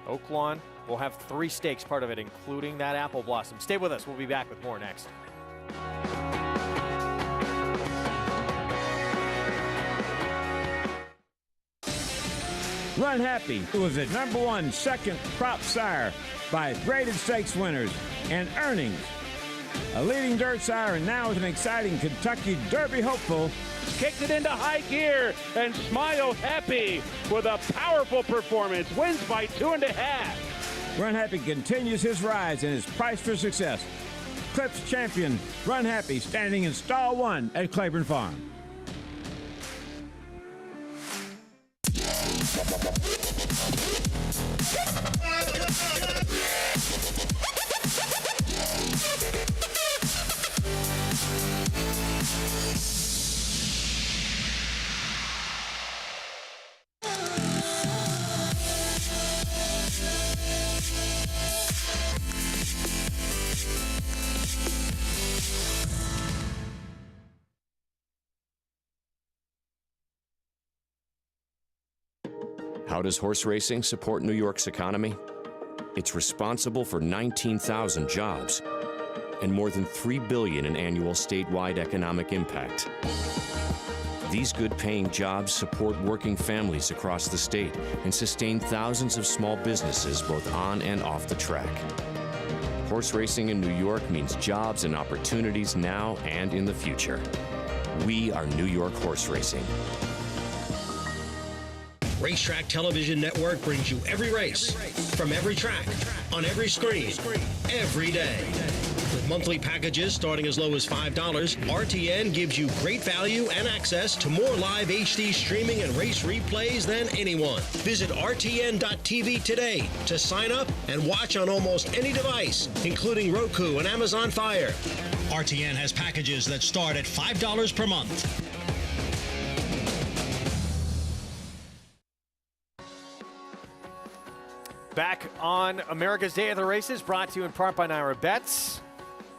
Oaklawn will have 3 stakes part of it, including that Apple Blossom. Stay with us. We'll be back with more next. Run Happy was the #1 second crop sire by graded stakes winners and earnings. A leading dirt sire and now is an exciting Kentucky Derby hopeful. Kicked it into high gear and Smile Happy with a powerful performance. Wins by 2.5. Run Happy continues his rise and is priced for success. Clips champion Run Happy standing in stall 1 at Claiborne Farm. How does horse racing support New York's economy? It's responsible for 19,000 jobs and more than $3 billion in annual statewide economic impact. These good-paying jobs support working families across the state and sustain thousands of small businesses both on and off the track. Horse racing in New York means jobs and opportunities now and in the future. We are New York Horse Racing. Racetrack Television Network brings you every race, from every track, on every screen, every day. With monthly packages starting as low as $5, RTN gives you great value and access to more live HD streaming and race replays than anyone. Visit RTN.tv today to sign up and watch on almost any device, including Roku and Amazon Fire. RTN has packages that start at $5 per month. Back on America's Day of the Races, brought to you in part by Naira Bets.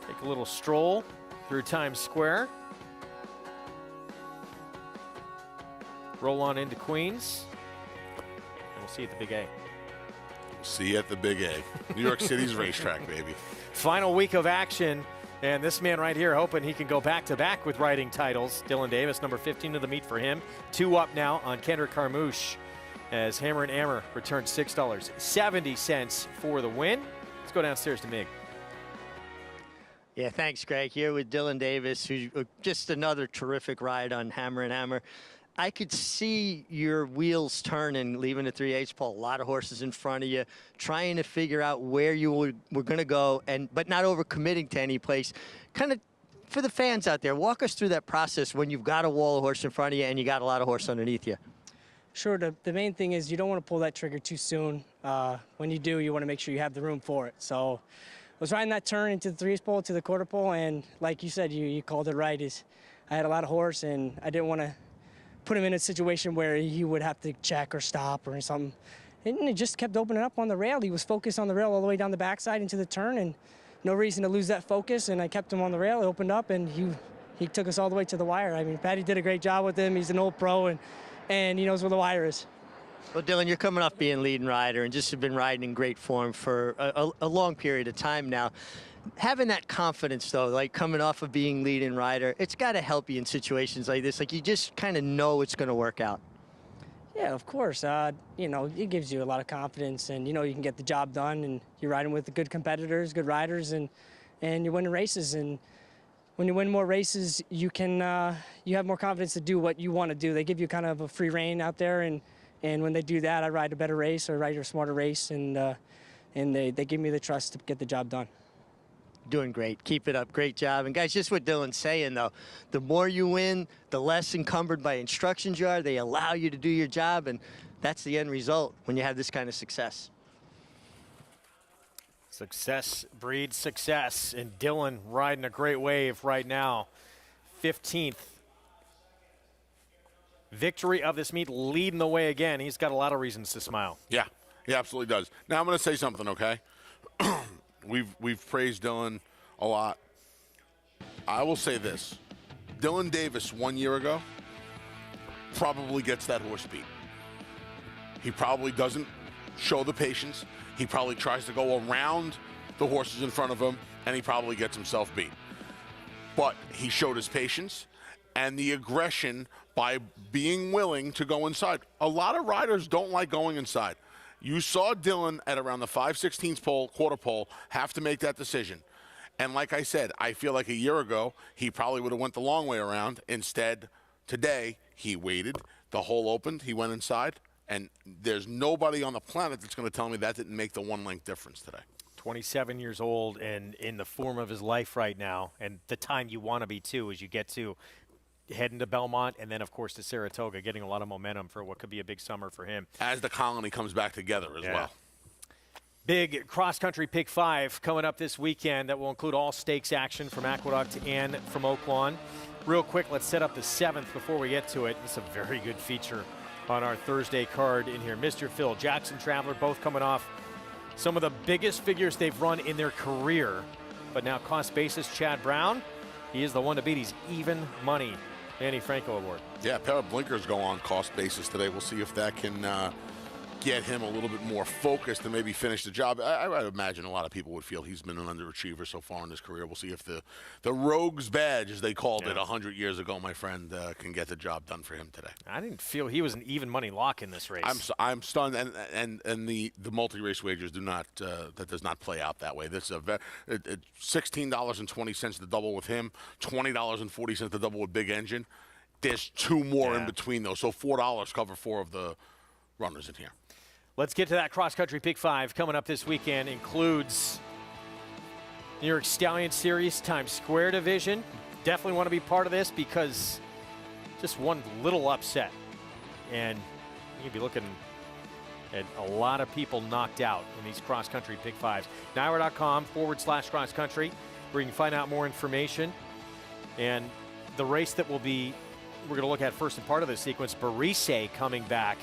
Take a little stroll through Times Square. Roll on into Queens. And we'll see you at the Big A. See you at the Big A. New York City's racetrack, baby. Final week of action. And this man right here hoping he can go back-to-back with riding titles. Dylan Davis, number 15 of the meet for him. 2 up now on Kendrick Carmouche, as Hammer and Ammer returned $6.70 for the win. Let's go downstairs to Mig. Yeah, thanks, Greg. Here with Dylan Davis, who's just another terrific ride on Hammer and Hammer. I could see your wheels turning, leaving the 3/8 pole. A lot of horses in front of you, trying to figure out where you were going to go, but not overcommitting to any place. Kind of, for the fans out there, walk us through that process when you've got a wall of horse in front of you and you got a lot of horse underneath you. Sure, the main thing is you don't want to pull that trigger too soon. When you do, you want to make sure you have the room for it. So I was riding that turn into the 3/8 pole to the 1/4 pole, and like you said, you called it right. I had a lot of horse, and I didn't want to put him in a situation where he would have to check or stop or something. And it just kept opening up on the rail. He was focused on the rail all the way down the backside into the turn, and no reason to lose that focus, and I kept him on the rail. It opened up, and he took us all the way to the wire. I mean, Patty did a great job with him. He's an old pro, and he knows where the wire is. Well, Dylan, you're coming off being leading rider and just have been riding in great form for a long period of time now. Having that confidence, though, like coming off of being leading rider, it's got to help you in situations like this. Like you just kind of know it's going to work out. Yeah, of course. You know, it gives you a lot of confidence, and you know you can get the job done, and you're riding with the good competitors, good riders, and you're winning races. And when you win more races, you can you have more confidence to do what you want to do. They give you kind of a free rein out there, and when they do that, I ride a better race or ride a smarter race, and they give me the trust to get the job done. Doing great. Keep it up. Great job. And guys, just what Dylan's saying, though, the more you win, the less encumbered by instructions you are. They allow you to do your job, and that's the end result when you have this kind of success. Success breeds success, and Dylan riding a great wave right now. 15th victory of this meet, leading the way again. He's got a lot of reasons to smile. Yeah, he absolutely does. Now I'm going to say something, okay? We've praised Dylan a lot. I will say this. Dylan Davis 1 year ago probably gets that horse beat. He probably doesn't show the patience. He probably tries to go around the horses in front of him, and he probably gets himself beat. But he showed his patience and the aggression by being willing to go inside. A lot of riders don't like going inside. You saw Dylan at around the 5/16 pole, 1/4 pole, have to make that decision. And like I said, I feel like a year ago, he probably would have went the long way around. Instead, today, he waited. The hole opened. He went inside. And there's nobody on the planet that's going to tell me that didn't make the 1 length difference today. 27 years old and in the form of his life right now, and the time you want to be, too, as you get to heading to Belmont and then, of course, to Saratoga, getting a lot of momentum for what could be a big summer for him. As the colony comes back together as well. Big cross-country Pick 5 coming up this weekend that will include all stakes action from Aqueduct and from Oaklawn. Real quick, let's set up the 7th before we get to it. It's a very good feature on our Thursday card in here. Mr. Phil, Jackson Traveler, both coming off some of the biggest figures they've run in their career. But now cost basis Chad Brown, he is the one to beat. He's even money. Manny Franco Award. Yeah, a pair of blinkers go on cost basis today. We'll see if that can get him a little bit more focused and maybe finish the job. I imagine a lot of people would feel he's been an underachiever so far in his career. We'll see if the Rogues badge, as they called it 100 years ago, my friend, can get the job done for him today. I didn't feel he was an even money lock in this race. I'm stunned, and the multi-race wagers do not that does not play out that way. This is $16.20 to double with him, $20.40 to double with Big Engine. There's 2 more in between those, so $4 cover 4 of the runners in here. Let's get to that cross-country Pick 5 coming up this weekend. Includes New York Stallion Series Times Square Division. Definitely want to be part of this because just one little upset. And you'd be looking at a lot of people knocked out in these cross-country Pick 5s. Nyra.com/cross-country, where you can find out more information. And the race that we're going to look at first in part of this sequence, Barise coming back.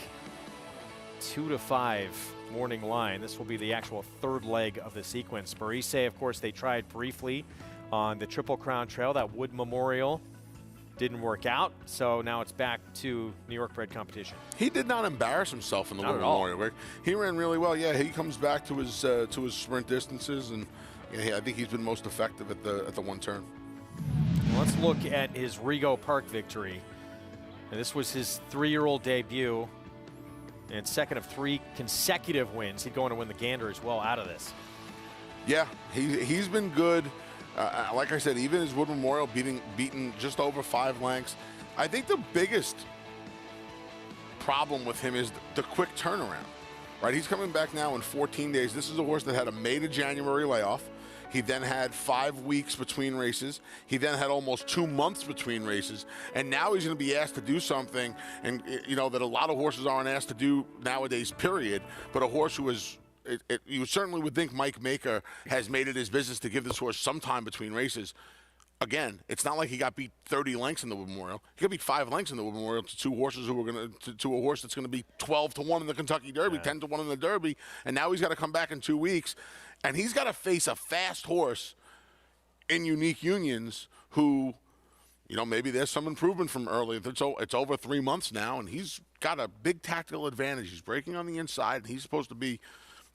2 to 5 morning line. This will be the actual 3rd leg of the sequence. Barise, of course, they tried briefly on the Triple Crown Trail. That Wood Memorial didn't work out, so now it's back to New York bred competition. He did not embarrass himself in the Wood Memorial. He ran really well. Yeah, he comes back to his sprint distances, and I think he's been most effective at the one turn. Let's look at his Rego Park victory. And this was his 3-year-old debut. And 2nd of 3 consecutive wins. He'd go on to win the Gander as well out of this. Yeah, he's been good. Like I said, even his Wood Memorial beaten just over 5 lengths. I think the biggest problem with him is the quick turnaround. Right, he's coming back now in 14 days. This is a horse that had a May to January layoff. He then had 5 weeks between races. He then had almost 2 months between races. And now he's going to be asked to do something, and you know, that a lot of horses aren't asked to do nowadays, period. But a horse who is, you certainly would think Mike Maker has made it his business to give this horse some time between races. Again, it's not like he got beat 30 lengths in the Wood Memorial. He got beat 5 lengths in the Wood Memorial to 2 horses who were going to a horse that's going to be 12-1 in the Kentucky Derby, 10-1 in the Derby, and now he's got to come back in 2 weeks, and he's got to face a fast horse in Unique Unions who, you know, maybe there's some improvement from earlier. It's over 3 months now, and he's got a big tactical advantage. He's breaking on the inside, and he's supposed to be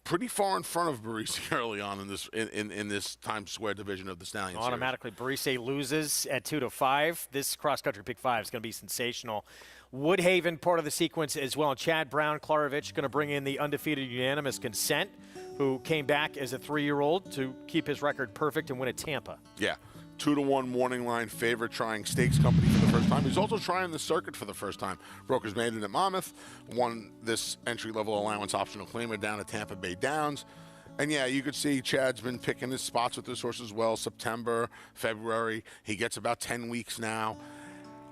pretty far in front of Barisi early on in this Times Square division of the Stallion Automatically, Barisi loses at 2-5. This cross-country pick 5 is going to be sensational. Woodhaven, part of the sequence as well. Chad Brown, Klarovich going to bring in the undefeated unanimous consent, who came back as a 3-year-old to keep his record perfect and win at Tampa. Yeah. 2-1 morning line favorite, trying Stakes Company for the first time. He's also trying the circuit for the first time. Broke his maiden at Monmouth, won this entry-level allowance optional claimer down at Tampa Bay Downs. And yeah, you could see Chad's been picking his spots with this horse as well. September, February. He gets about 10 weeks now.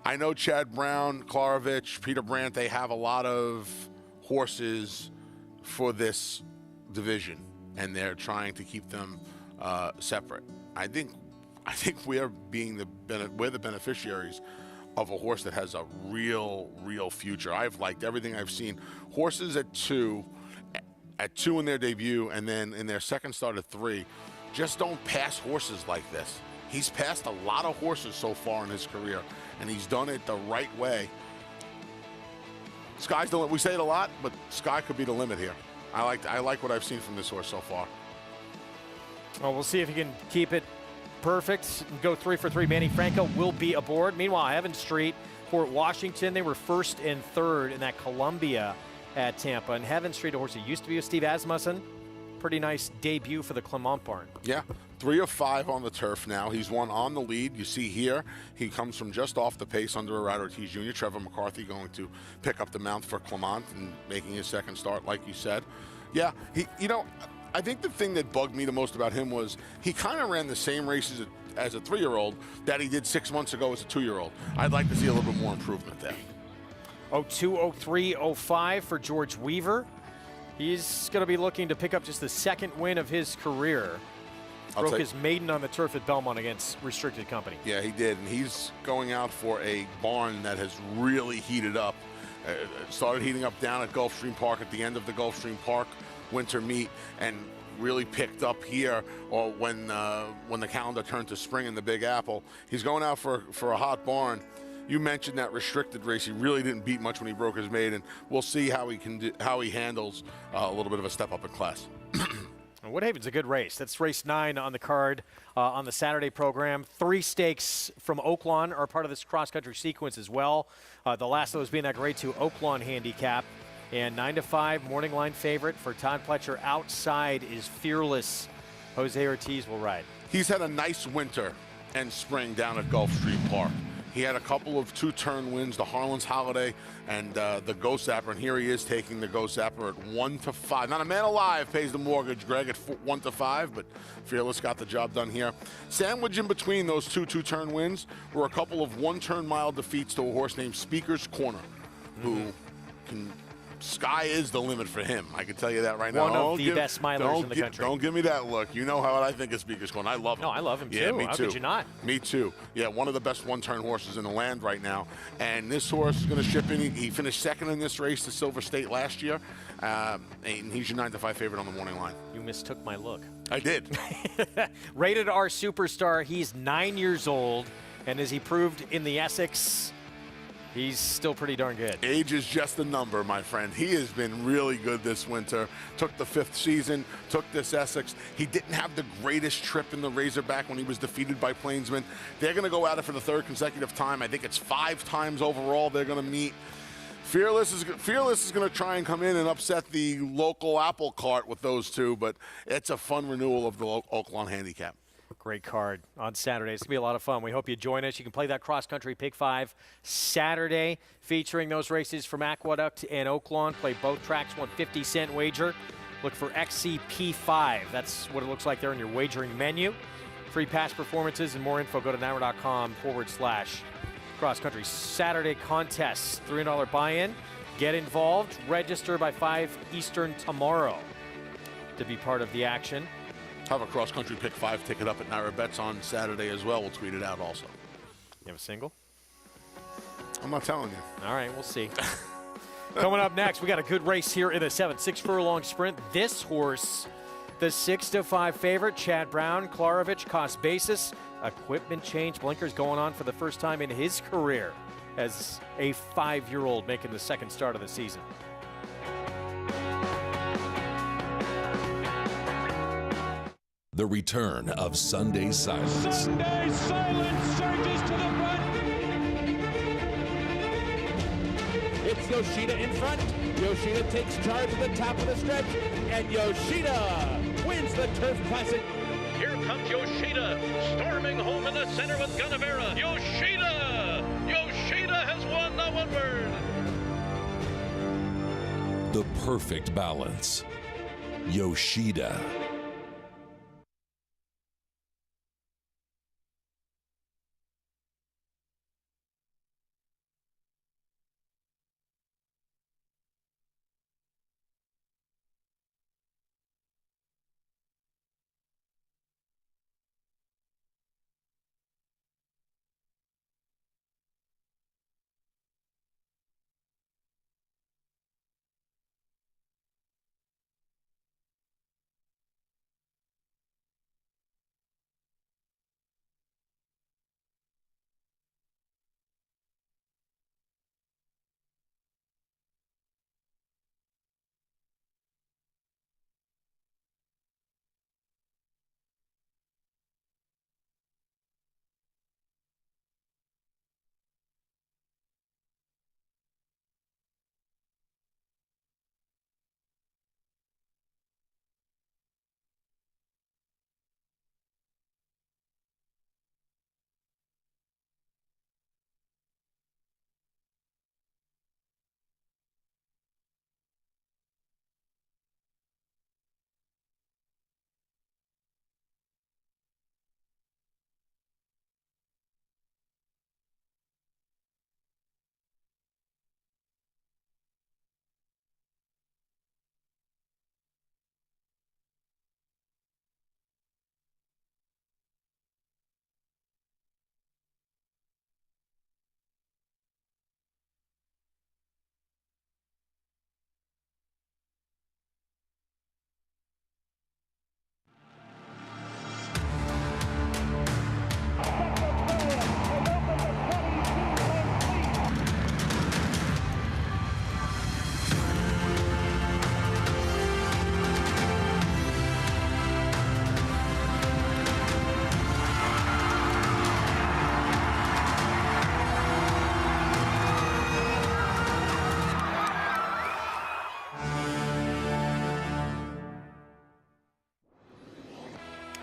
I know Chad Brown, Klarovich, Peter Brandt, they have a lot of horses for this division, and they're trying to keep them separate. I think we're the beneficiaries of a horse that has a real future. I've liked everything I've seen. Horses at two in their debut, and then in their second start at 3, just don't pass horses like this. He's passed a lot of horses so far in his career, and he's done it the right way. Sky's the limit. We say it a lot, but sky could be the limit here. I like what I've seen from this horse so far. Well, we'll see if he can keep it perfect and go 3 for 3. Manny Franco will be aboard. Meanwhile, Heaven Street, Fort Washington, they were 1st and 3rd in that Columbia at Tampa. And Heaven Street, a horse that used to be with Steve Asmussen, pretty nice debut for the Clement barn. Yeah, 3 of 5 on the turf now. He's won on the lead. You see here, he comes from just off the pace under a Rat Ortiz Jr. Trevor McCarthy going to pick up the mount for Clement and making his second start, like you said. Yeah, I think the thing that bugged me the most about him was he kind of ran the same races as a 3-year-old that he did 6 months ago as a 2-year-old. I'd like to see a little bit more improvement there. 02, 03, 05 for George Weaver. He's going to be looking to pick up just the 2nd win of his career. Broke his maiden on the turf at Belmont against Restricted Company. Yeah, he did, and he's going out for a barn that has really heated up. Started heating up down at Gulfstream Park at the end of the Gulfstream Park winter meet, and really picked up here, or when the calendar turned to spring in the Big Apple. He's going out for a hot barn. You mentioned that restricted race. He really didn't beat much when he broke his maiden. We'll see how he handles a little bit of a step up in class. Woodhaven's a good race. That's race 9 on the card on the Saturday program. 3 stakes from Oaklawn are part of this cross-country sequence as well. The last of those being that Grade 2 Oaklawn handicap. And 9-5 morning line favorite for Todd Pletcher. Outside is Fearless. Jose Ortiz will ride. He's had a nice winter and spring down at Gulfstream Park. He had a couple of 2-turn wins, the Harlan's Holiday and the Ghost Zapper, and here he is taking the Ghost Zapper at 1-5. Not a man alive pays the mortgage, Greg, at 1-5, but Fearless got the job done here. Sandwich in between those 2-turn wins were a couple of 1-turn mile defeats to a horse named Speaker's Corner, who can... Sky is the limit for him. I can tell you that right now. One of the best milers in the country. Don't give me that look. You know how I think of Speaker's Corner. I love him. No, I love him too. Yeah, me too. How could you not? Me too. Yeah, one of the best 1-turn horses in the land right now. And this horse is going to ship in. He finished 2nd in this race to Silver State last year. And he's your 9-5 favorite on the morning line. You mistook my look. I did. Rated R superstar. He's 9 years old. And as he proved in the Essex, he's still pretty darn good. Age is just a number, my friend. He has been really good this winter. Took the 5th season, took this Essex. He didn't have the greatest trip in the Razorback when he was defeated by Plainsman. They're going to go at it for the 3rd consecutive time. I think it's 5 times overall they're going to meet. Fearless is going to try and come in and upset the local apple cart with those two, but it's a fun renewal of the Oaklawn handicap. Great card on Saturday. It's going to be a lot of fun. We hope you join us. You can play that cross-country Pick 5 Saturday, featuring those races from Aqueduct and Oaklawn. Play both tracks, 1 50-cent wager. Look for XCP5. That's what it looks like there in your wagering menu. Free past performances and more info, go to NYRA.com/cross country. Saturday contests, $300 buy-in. Get involved. Register by 5 Eastern tomorrow to be part of the action. Have a cross-country pick 5 ticket up at NYRA Bets on Saturday as well. We'll tweet it out also. You have a single? I'm not telling you. All right, we'll see. Coming up next, we got a good race here in the 7-6 furlong sprint. This horse, the 6-5 favorite, Chad Brown, Klarovich, cost basis, equipment change, blinkers going on for the first time in his career as a 5-year-old making the second start of the season. The return of Sunday Silence. Sunday Silence surges to the front. It's Yoshida in front. Yoshida takes charge at the top of the stretch, and Yoshida wins the Turf Classic. Here comes Yoshida, storming home in the center with Gunnevera. Yoshida! Yoshida has won the Woodward. The perfect balance. Yoshida.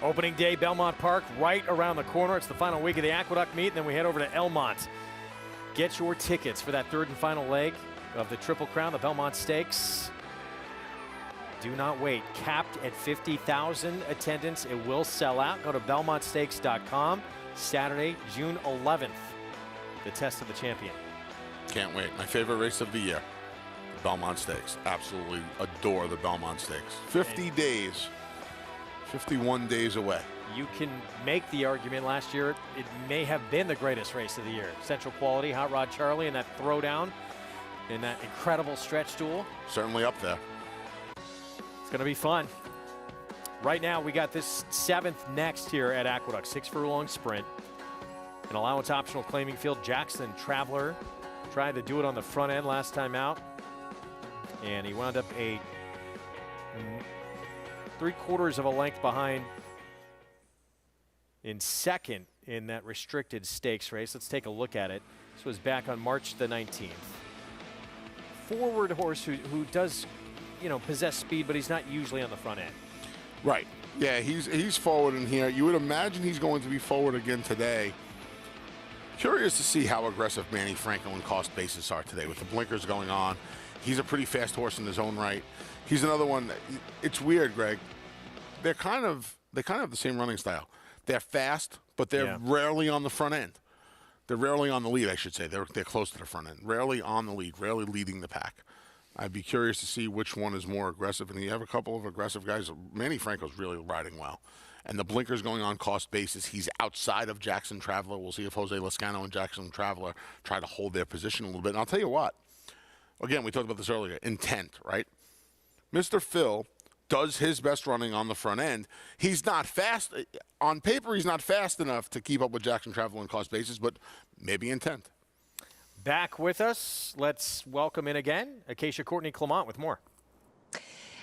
Opening day, Belmont Park, right around the corner. It's the final week of the Aqueduct meet, and then we head over to Elmont. Get your tickets for that third and final leg of the Triple Crown, the Belmont Stakes. Do not wait. Capped at 50,000 attendance. It will sell out. Go to belmontstakes.com. Saturday, June 11th, the test of the champion. Can't wait. My favorite race of the year, the Belmont Stakes. Absolutely adore the Belmont Stakes. 50 days. 51 days away. You can make the argument last year it may have been the greatest race of the year. Central Quality, Hot Rod Charlie, and that throwdown in that incredible stretch duel. Certainly up there. It's going to be fun. Right now, we got this 7th next here at Aqueduct. 6 furlong sprint. An allowance optional claiming field. Jackson Traveler tried to do it on the front end last time out, and he wound up a 3/4 of a length behind in second in that restricted stakes race. Let's take a look at it. This was back on March the 19th. Forward horse who does, possess speed, but he's not usually on the front end. Right. Yeah, he's forward in here. You would imagine he's going to be forward again today. Curious to see how aggressive Manny Franklin cost bases are today with the blinkers going on. He's a pretty fast horse in his own right. He's another one. It's weird, Greg. They kind of have the same running style. They're fast, but they're rarely on the front end. They're rarely on the lead, I should say. They're close to the front end. Rarely on the lead, rarely leading the pack. I'd be curious to see which one is more aggressive. And you have a couple of aggressive guys. Manny Franco's really riding well. And the blinkers going on cost basis. He's outside of Jackson Traveler. We'll see if Jose Lezcano and Jackson Traveler try to hold their position a little bit. And I'll tell you what. Again, we talked about this earlier. Intent, right? Mr. Phil does his best running on the front end. He's not fast. On paper, he's not fast enough to keep up with Jackson Traveler and cost basis, but maybe intent. Back with us. Let's welcome in again Acacia Courtney Clement with more.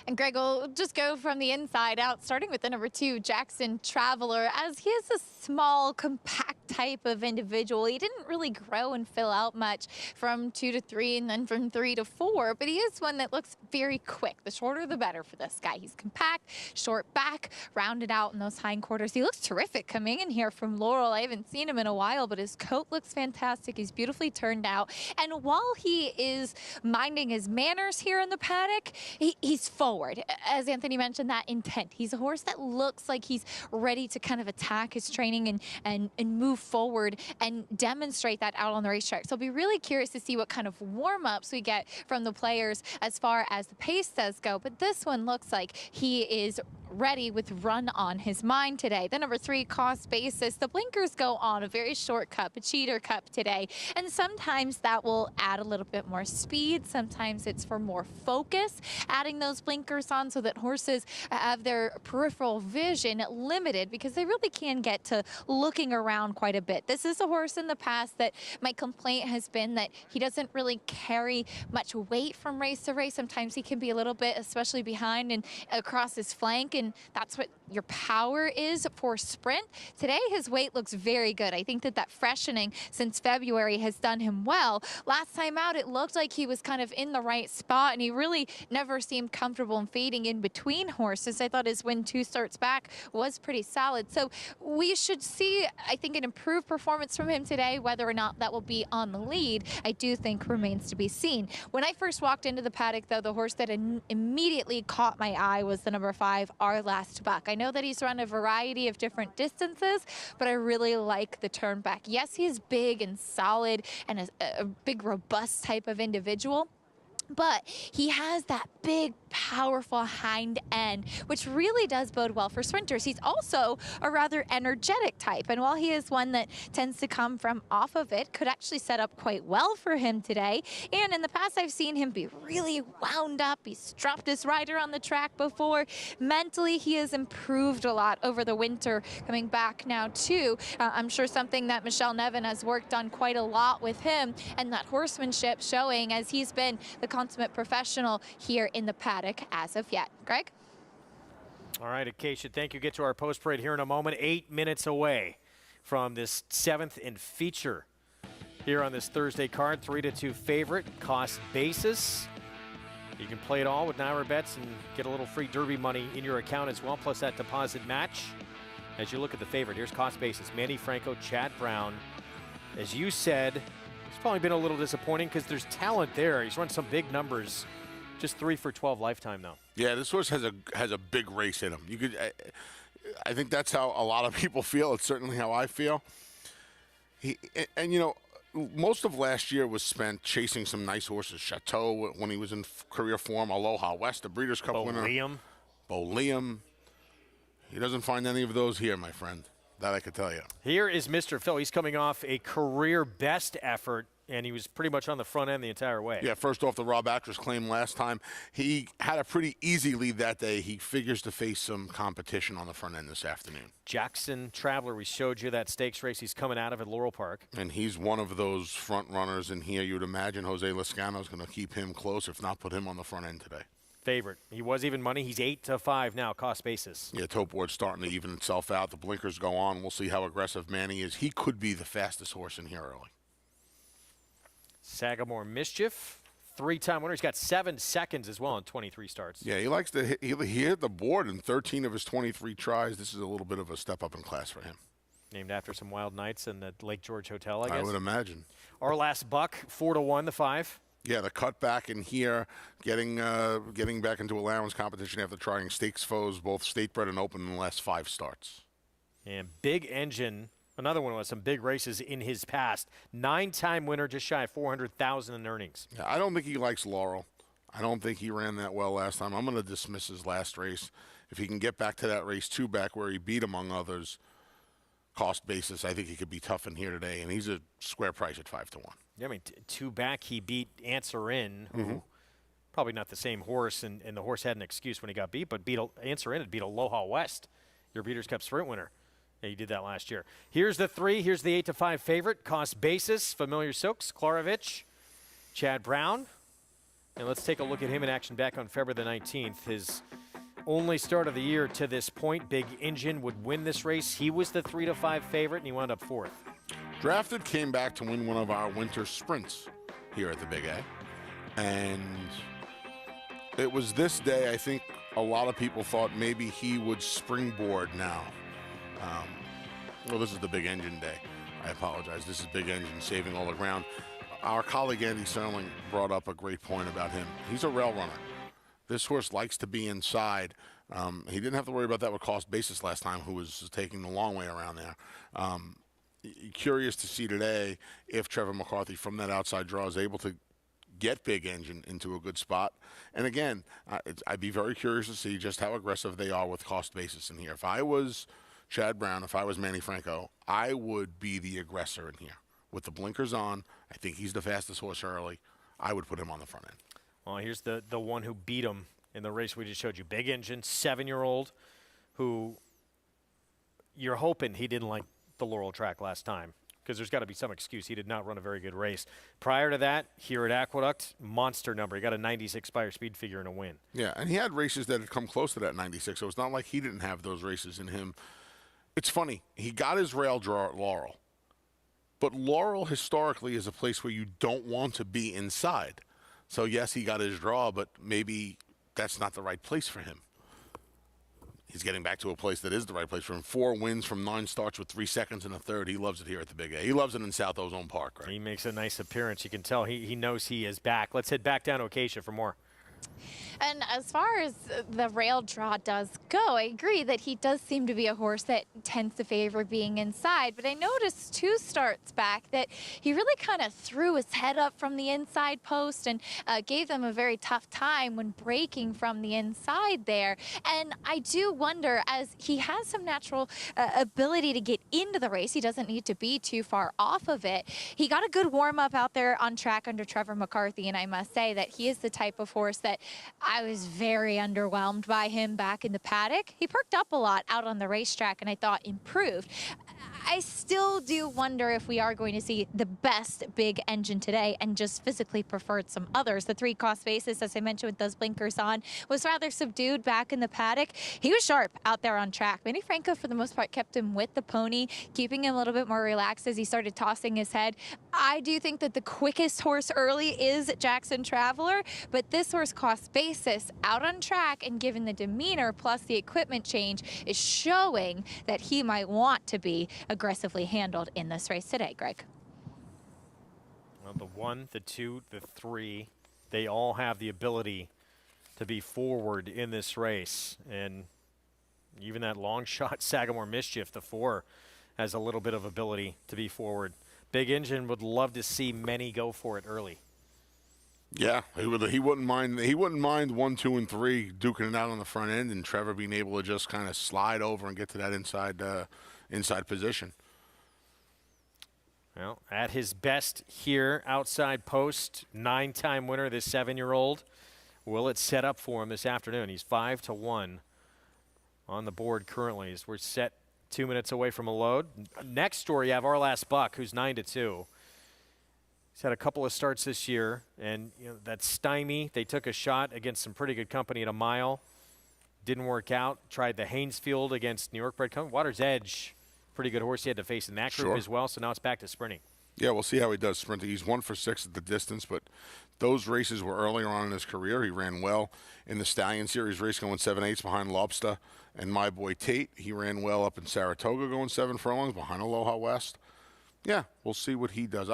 And Greg will just go from the inside out, starting with the number 2, Jackson Traveler, as he is a small, compact type of individual. He didn't really grow and fill out much from 2 to 3 and then from 3 to 4, but he is one that looks very quick. The shorter, the better for this guy. He's compact, short back, rounded out in those hindquarters. He looks terrific coming in here from Laurel. I haven't seen him in a while, but his coat looks fantastic. He's beautifully turned out. And while he is minding his manners here in the paddock, he's forward. As Anthony mentioned, that intent. He's a horse that looks like he's ready to kind of attack his training and move forward and demonstrate that out on the racetrack. So I'll be really curious to see what kind of warm-ups we get from the players as far as the pace does go. But this one looks like he is ready with run on his mind today. The number 3, cost basis. The blinkers go on a very short cup, a cheater cup today. And sometimes that will add a little bit more speed. Sometimes it's for more focus, adding those blinkers on so that horses have their peripheral vision limited, because they really can get to looking around quite a bit. This is a horse in the past that my complaint has been that he doesn't really carry much weight from race to race. Sometimes he can be a little bit, especially behind and across his flank, and that's what your power is for sprint. Today his weight looks very good. I think that freshening since February has done him well. Last time out it looked like he was kind of in the right spot, and he really never seemed comfortable in fading in between horses. I thought his win 2 starts back was pretty solid. So we should see, I think, an improved performance from him today. Whether or not that will be on the lead, I do think remains to be seen. When I first walked into the paddock, though, the horse that immediately caught my eye was the number 5, Our Last Buck. I know that he's run a variety of different distances, but I really like the turn back. Yes, he's big and solid and a big, robust type of individual, but he has that big, powerful hind end, which really does bode well for sprinters. He's also a rather energetic type, and while he is one that tends to come from off of it, could actually set up quite well for him today. And in the past, I've seen him be really wound up. He's dropped his rider on the track before. Mentally, he has improved a lot over the winter, coming back now too. I'm sure something that Michelle Nevin has worked on quite a lot with him, and that horsemanship showing as he's been the consummate professional here in the paddock as of yet. Greg? All right, Acacia, thank you. Get to our post parade here in a moment. 8 minutes away from this 7th and feature here on this Thursday card. 3-2 favorite, cost basis. You can play it all with Naira bets and get a little free Derby money in your account as well, plus that deposit match. As you look at the favorite, here's cost basis. Manny Franco, Chad Brown. As you said, it's probably been a little disappointing because there's talent there. He's run some big numbers. Just 3 for 12 lifetime, though. Yeah, this horse has a big race in him. You could, I think that's how a lot of people feel. It's certainly how I feel. And you know, most of last year was spent chasing some nice horses. Chateau when he was in career form. Aloha West, the Breeders' Cup winner. Bo Liam. He doesn't find any of those here, my friend. That I could tell you. Here is Mr. Phil. He's coming off a career best effort, and he was pretty much on the front end the entire way. Yeah, first off, the Rob Actress claim last time. He had a pretty easy lead that day. He figures to face some competition on the front end this afternoon. Jackson Traveler, we showed you that stakes race he's coming out of at Laurel Park. And he's one of those front runners in here. You would imagine Jose Lezcano is going to keep him close, if not put him on the front end today. Favorite. He was even money. He's 8-5 now, cost basis. Yeah, Tote Board's starting to even itself out. The blinkers go on. We'll see how aggressive Manny is. He could be the fastest horse in here early. Sagamore Mischief, 3-time winner. He's got 7 seconds as well in 23 starts. Yeah, he likes to hit. He hit the board in 13 of his 23 tries. This is a little bit of a step up in class for him. Named after some wild nights in the Lake George Hotel, I guess. I would imagine. Our Last Buck, 4-1, the 5. Yeah, the cut back in here, getting back into allowance competition after trying stakes foes, both state bred and open, in the last 5 starts. And Big Engine, another one with some big races in his past. 9-time winner, just shy of $400,000 in earnings. Yeah, I don't think he likes Laurel. I don't think he ran that well last time. I'm going to dismiss his last race. If he can get back to that race 2 back where he beat, among others, cost basis, I think he could be tough in here today. And he's a square price at 5 to 1. Yeah, I mean, 2 back, he beat Answer In, who probably not the same horse, and the horse had an excuse when he got beat, but Answer In had beat Aloha West, your Breeders' Cup Sprint winner. Yeah, he did that last year. Here's the 3. Here's the 8 to 5 favorite. Cost basis, Familiar Silks, Klarovich, Chad Brown. And let's take a look at him in action back on February the 19th. His only start of the year to this point. Big Engine would win this race. He was the 3 to 5 favorite, and he wound up 4th. Drafted came back to win one of our winter sprints here at the Big A. And it was this day, I think a lot of people thought maybe he would springboard now. Well, this is the Big Engine day. I apologize. This is Big Engine saving all the ground. Our colleague Andy Serling brought up a great point about him. He's a rail runner. This horse likes to be inside. He didn't have to worry about that with cost basis last time, who was taking the long way around there. Curious to see today if Trevor McCarthy from that outside draw is able to get Big Engine into a good spot. And again, I'd be very curious to see just how aggressive they are with cost basis in here. If I was Chad Brown, if I was Manny Franco, I would be the aggressor in here. With the blinkers on, I think he's the fastest horse early. I would put him on the front end. Well, here's the one who beat him in the race we just showed you. Big Engine, 7-year-old, who you're hoping he didn't like the Laurel track last time, because there's got to be some excuse. He did not run a very good race. Prior to that, here at Aqueduct, monster number. He got a 96 Spire speed figure and a win. Yeah, and he had races that had come close to that 96, so it's not like he didn't have those races in him. It's funny. He got his rail draw at Laurel. But Laurel historically is a place where you don't want to be inside. So, yes, he got his draw, but maybe that's not the right place for him. He's getting back to a place that is the right place for him. 4 wins from 9 starts with 3 seconds and a third. He loves it here at the Big A. He loves it in South Ozone Park. Right? He makes a nice appearance. You can tell he knows he is back. Let's head back down to Acacia for more. And as far as the rail draw does go, I agree that he does seem to be a horse that tends to favor being inside. But I noticed 2 starts back that he really kind of threw his head up from the inside post and gave them a very tough time when breaking from the inside there. And I do wonder, as he has some natural ability to get into the race, he doesn't need to be too far off of it. He got a good warm-up out there on track under Trevor McCarthy, and I must say that he is the type of horse that I was very underwhelmed by him back in the paddock. He perked up a lot out on the racetrack and I thought improved. I still do wonder if we are going to see the best Big Engine today and just physically preferred some others. The 3 cost basis, as I mentioned with those blinkers on, was rather subdued back in the paddock. He was sharp out there on track. Manny Franco, for the most part, kept him with the pony, keeping him a little bit more relaxed as he started tossing his head. I do think that the quickest horse early is Jackson Traveler, but this horse cost basis out on track, and given the demeanor plus the equipment change, is showing that he might want to be aggressively handled in this race today, Greg. Well, the 1, the 2, the 3, they all have the ability to be forward in this race. And even that long shot Sagamore Mischief, the 4, has a little bit of ability to be forward. Big Engine would love to see many go for it early. Yeah, he wouldn't mind. He wouldn't mind 1, 2, and 3 duking it out on the front end, and Trevor being able to just kind of slide over and get to that inside position. Well, at his best here, outside post, 9-time winner, this 7-year-old. Will it set up for him this afternoon? He's 5 to 1 on the board currently as we're set 2 minutes away from a load. Next story, you have Our Last Buck, who's 9 to 2. He's had a couple of starts this year, and that stymie, they took a shot against some pretty good company at a mile. Didn't work out. Tried the Haynesfield against New York bred company. Water's Edge, pretty good horse he had to face in that group as well, so now it's back to sprinting. Yeah, we'll see how he does sprinting. He's 1 for 6 at the distance, but those races were earlier on in his career. He ran well in the Stallion Series race, going 7/8 behind Lobster and My Boy Tate. He ran well up in Saratoga, going 7 furlongs behind Aloha West. Yeah, we'll see what he does.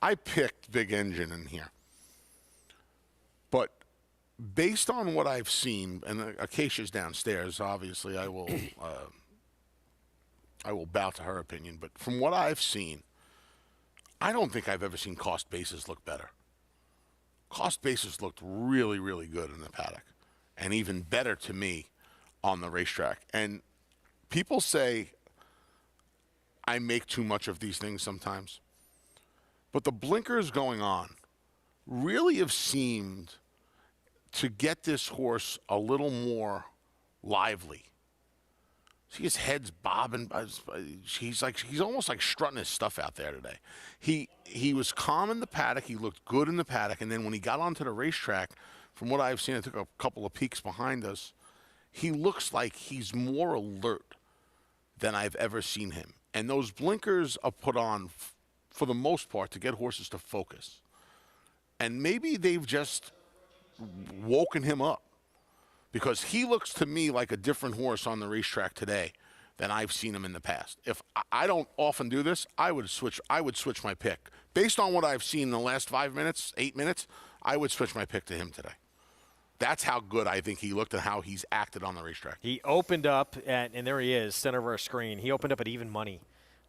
I picked Big Engine in here. But based on what I've seen, and Acacia's downstairs, obviously I will bow to her opinion, but from what I've seen, I don't think I've ever seen Cost Basis look better. Cost Basis looked really, really good in the paddock, and even better to me on the racetrack. And people say I make too much of these things sometimes, but the blinkers going on really have seemed to get this horse a little more lively. See, his head's bobbing. He's almost like strutting his stuff out there today. He was calm in the paddock. He looked good in the paddock. And then when he got onto the racetrack, from what I've seen, I took a couple of peeks behind us, he looks like he's more alert than I've ever seen him. And those blinkers are put on, for the most part, to get horses to focus. And maybe they've just woken him up, because he looks to me like a different horse on the racetrack today than I've seen him in the past. If I don't often do this, I would switch my pick. Based on what I've seen in the last 5 minutes, 8 minutes, I would switch my pick to him today. That's how good I think he looked and how he's acted on the racetrack. He opened up at, and there he is, center of our screen. He opened up at even money,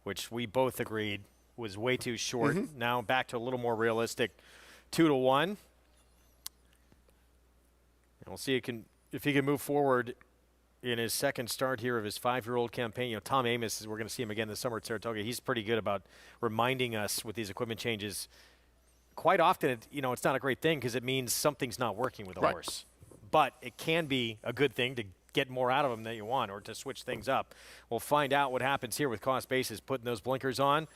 which we both agreed was way too short. Mm-hmm. Now back to a little more realistic 2-1. And we'll see if he can move forward in his second start here of his 5-year-old campaign. You know, Tom Amos, we're going to see him again this summer at Saratoga. He's pretty good about reminding us with these equipment changes. Quite often, it's not a great thing because it means something's not working with a horse. But it can be a good thing to get more out of him than you want, or to switch things up. We'll find out what happens here with Cost Basis putting those blinkers on.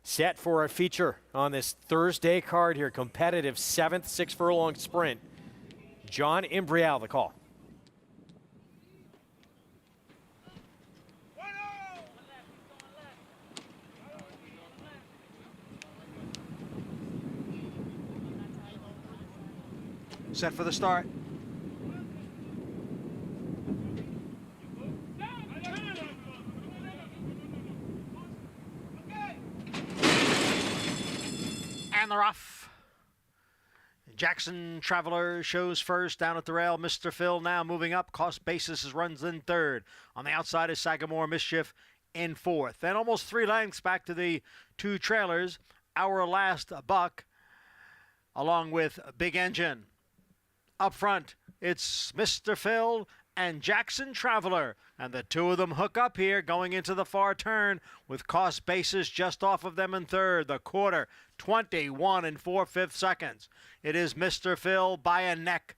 Set for a feature on this Thursday card here. Competitive 7th 6-furlong sprint. John Imbrial, the call. Set for the start. And they're off. Jackson Traveler shows first down at the rail. Mr. Phil now moving up. Cost Basis runs in third. On the outside is Sagamore Mischief in fourth. And almost 3 lengths back to the 2 trailers. Our Last Buck along with Big Engine. Up front, it's Mr. Phil and Jackson Traveler. And the 2 of them hook up here going into the far turn with Cost Basis just off of them in third. The quarter, 21 4/5 seconds. It is Mr. Phil by a neck.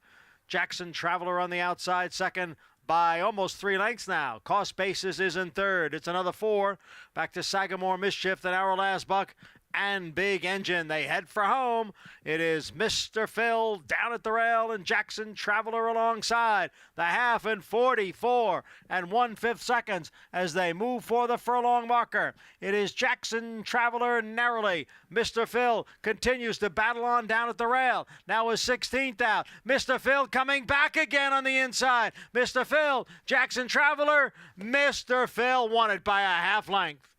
Jackson Traveler on the outside second by almost 3 lengths now. Cost Basis is in third. It's another 4. Back to Sagamore Mischief, then Our Last Buck and Big Engine. They head for home. It is Mr. Phil down at the rail and Jackson Traveler alongside. The half in 44 1/5 seconds as they move for the furlong marker. It is Jackson Traveler narrowly. Mr. Phil continues to battle on down at the rail. Now is 16th out. Mr. Phil coming back again on the inside. Mr. Phil, Jackson Traveler. Mr. Phil won it by a half length.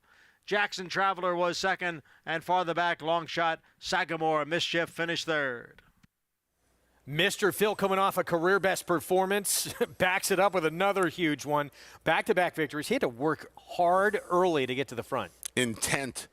Jackson Traveler was second, and farther back, long shot, Sagamore Mischief finished third. Mr. Phil coming off a career best performance, backs it up with another huge one. Back-to-back victories. He had to work hard early to get to the front. Intent.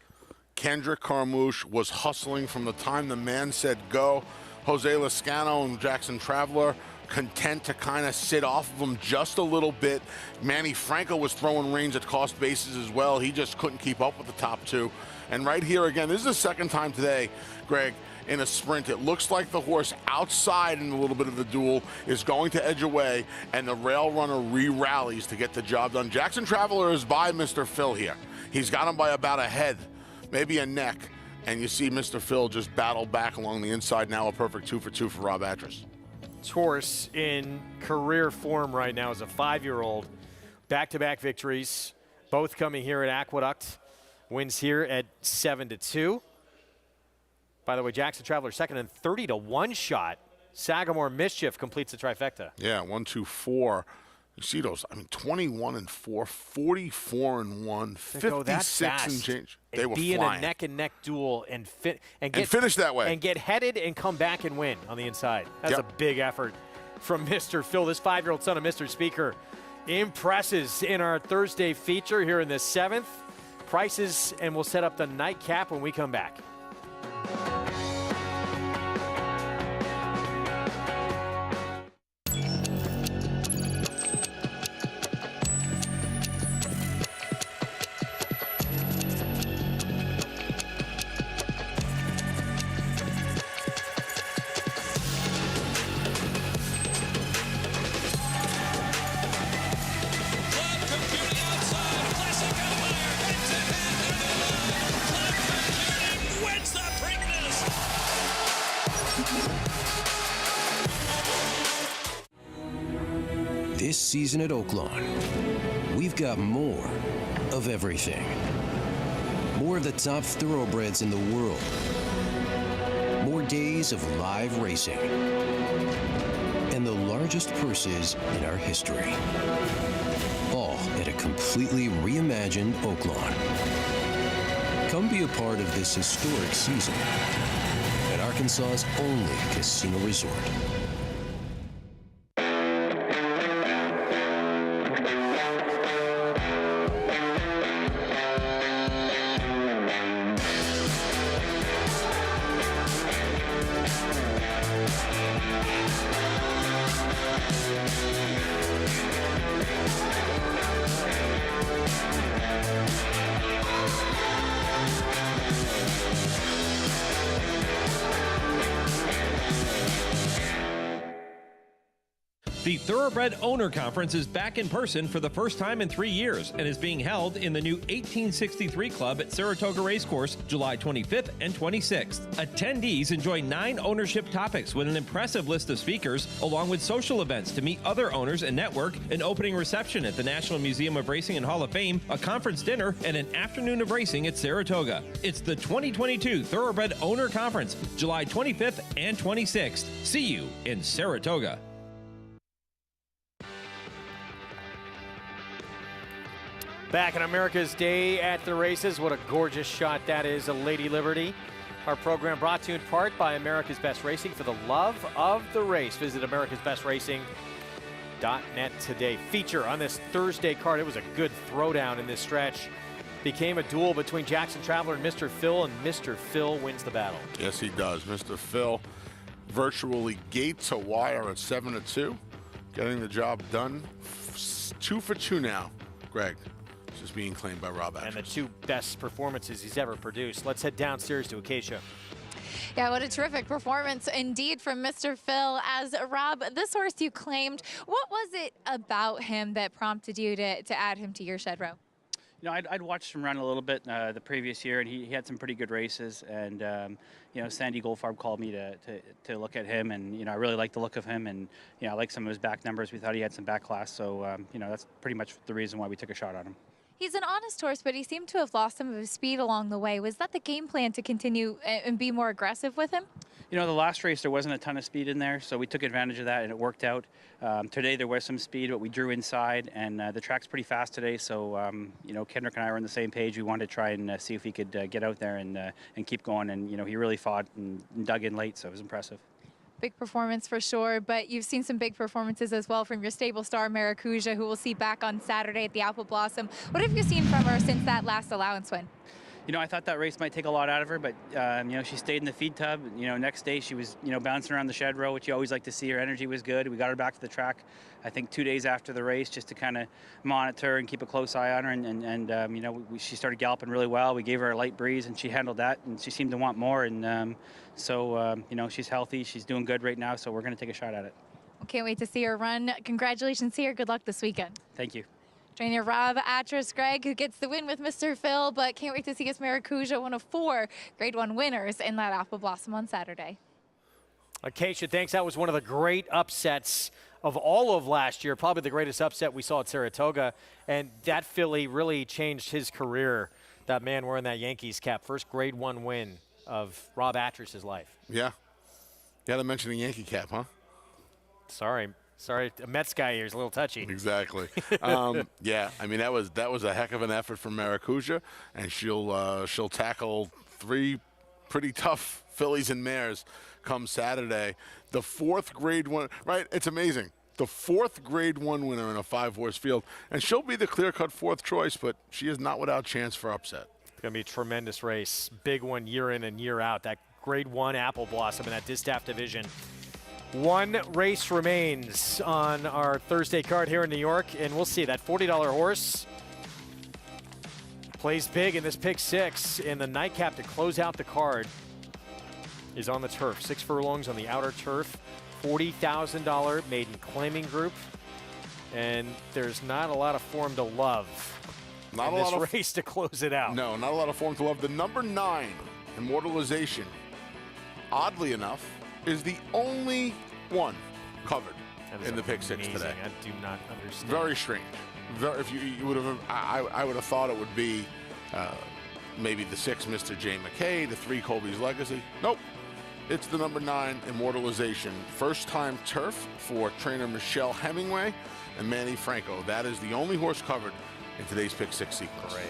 Kendrick Carmouche was hustling from the time the man said go. Jose Lascano and Jackson Traveler content to kind of sit off of him just a little bit. Manny Franco was throwing reins at Cost Basis as well. He just couldn't keep up with the top 2. And right here again, this is the second time today, Greg, in a sprint. It looks like the horse outside in a little bit of the duel is going to edge away, and the rail runner re-rallies to get the job done. Jackson Traveler is by Mr. Phil here. He's got him by about a head, maybe a neck, and you see Mr. Phil just battle back along the inside. Now a perfect 2 for 2 for Rob Atras. This horse in career form right now is a 5-year-old. Back-to-back victories, both coming here at Aqueduct. Wins here at 7-2. By the way, Jackson Traveler second and 30-1 shot. Sagamore Mischief completes the trifecta. Yeah, 1, 2, 4. You see those? I mean, 21-4, 44-1, 56 and change. They were be flying. In a neck-and-neck duel and finish that way. And get headed and come back and win on the inside. That's a big effort from Mr. Phil, this 5-year-old son of Mr. Speaker. Impresses in our Thursday feature here in the 7th. Prices, and we'll set up the nightcap when we come back. This season at Oaklawn, we've got more of everything. More of the top thoroughbreds in the world. More days of live racing. And the largest purses in our history. All at a completely reimagined Oaklawn. Come be a part of this historic season at Arkansas's only casino resort. The Thoroughbred Owner Conference is back in person for the first time in 3 years and is being held in the new 1863 Club at Saratoga Racecourse, July 25th and 26th. Attendees enjoy 9 ownership topics with an impressive list of speakers, along with social events to meet other owners and network, an opening reception at the National Museum of Racing and Hall of Fame, a conference dinner, and an afternoon of racing at Saratoga. It's the 2022 Thoroughbred Owner Conference, July 25th and 26th. See you in Saratoga. Back on America's Day at the Races. What a gorgeous shot that is, a Lady Liberty. Our program brought to you in part by America's Best Racing for the love of the race. Visit americasbestracing.net today. Feature on this Thursday card. It was a good throwdown in this stretch. Became a duel between Jackson Traveler and Mr. Phil, and Mr. Phil wins the battle. Yes, he does. Mr. Phil virtually gate to wire at 7-2. Getting the job done. 2 for 2 now, Greg. Is being claimed by Rob Atkins. And the 2 best performances he's ever produced. Let's head downstairs to Acacia. Yeah, what a terrific performance indeed from Mr. Phil. As Rob, this horse you claimed, what was it about him that prompted you to add him to your shed row? You know, I'd watched him run a little bit the previous year, and he had some pretty good races. And you know, Sandy Goldfarb called me to look at him, and you know, I really liked the look of him, and you know, I liked some of his back numbers. We thought he had some back class, so you know, that's pretty much the reason why we took a shot on him. He's an honest horse, but he seemed to have lost some of his speed along the way. Was that the game plan to continue and be more aggressive with him? You know, the last race, there wasn't a ton of speed in there, so we took advantage of that, and it worked out. Today, there was some speed, but we drew inside, and the track's pretty fast today, so, you know, Kendrick and I were on the same page. We wanted to try and see if he could get out there and keep going, and, you know, he really fought and dug in late, so it was impressive. Big performance for sure, but you've seen some big performances as well from your stable star, Maracuja, who we'll see back on Saturday at the Apple Blossom. What have you seen from her since that last allowance win? You know, I thought that race might take a lot out of her, but, you know, she stayed in the feed tub. You know, next day she was, you know, bouncing around the shed row, which you always like to see. Her energy was good. We got her back to the track, I think, 2 days after the race, just to kind of monitor and keep a close eye on her. And you know, she started galloping really well. We gave her a light breeze, and she handled that, and she seemed to want more. And so, you know, she's healthy. She's doing good right now, so we're going to take a shot at it. Well, can't wait to see her run. Congratulations to her. Good luck this weekend. Thank you. Trainer Rob Atras, Greg, who gets the win with Mr. Phil, but can't wait to see his Maracuja, one of 4 Grade 1 winners in that Apple Blossom on Saturday. Acacia, thanks. That was one of the great upsets of all of last year, probably the greatest upset we saw at Saratoga, and that filly really changed his career. That man wearing that Yankees cap, first Grade 1 win of Rob Atras's life. Yeah. You had to mention the Yankee cap, huh? Sorry. Sorry, a Mets guy here is a little touchy. Exactly. Yeah, I mean, that was a heck of an effort from Maracuja, and she'll tackle 3 pretty tough fillies and mares come Saturday. The 4th Grade 1, right? It's amazing. The 4th Grade 1 winner in a 5-horse field, and she'll be the clear-cut 4th choice, but she is not without chance for upset. It's going to be a tremendous race. Big one year in and year out. That Grade 1 Apple Blossom in that Distaff division. 1 race remains on our Thursday card here in New York, and we'll see. That $40 horse plays big in this pick 6, and the nightcap to close out the card is on the turf. 6 furlongs on the outer turf, $40,000 maiden claiming group, and there's not a lot of form to love Not in a lot this of race to close it out. No, not a lot of form to love. The number 9, Immortalization, oddly enough, is the only one covered in the pick 6 today. I do not understand. Very strange. If you would have, I would have thought it would be maybe the 6, Mr. J. McKay, the 3, Colby's Legacy. Nope. It's the number 9, Immortalization. First time turf for trainer Michelle Hemingway and Manny Franco. That is the only horse covered in today's pick 6 sequence. Brave.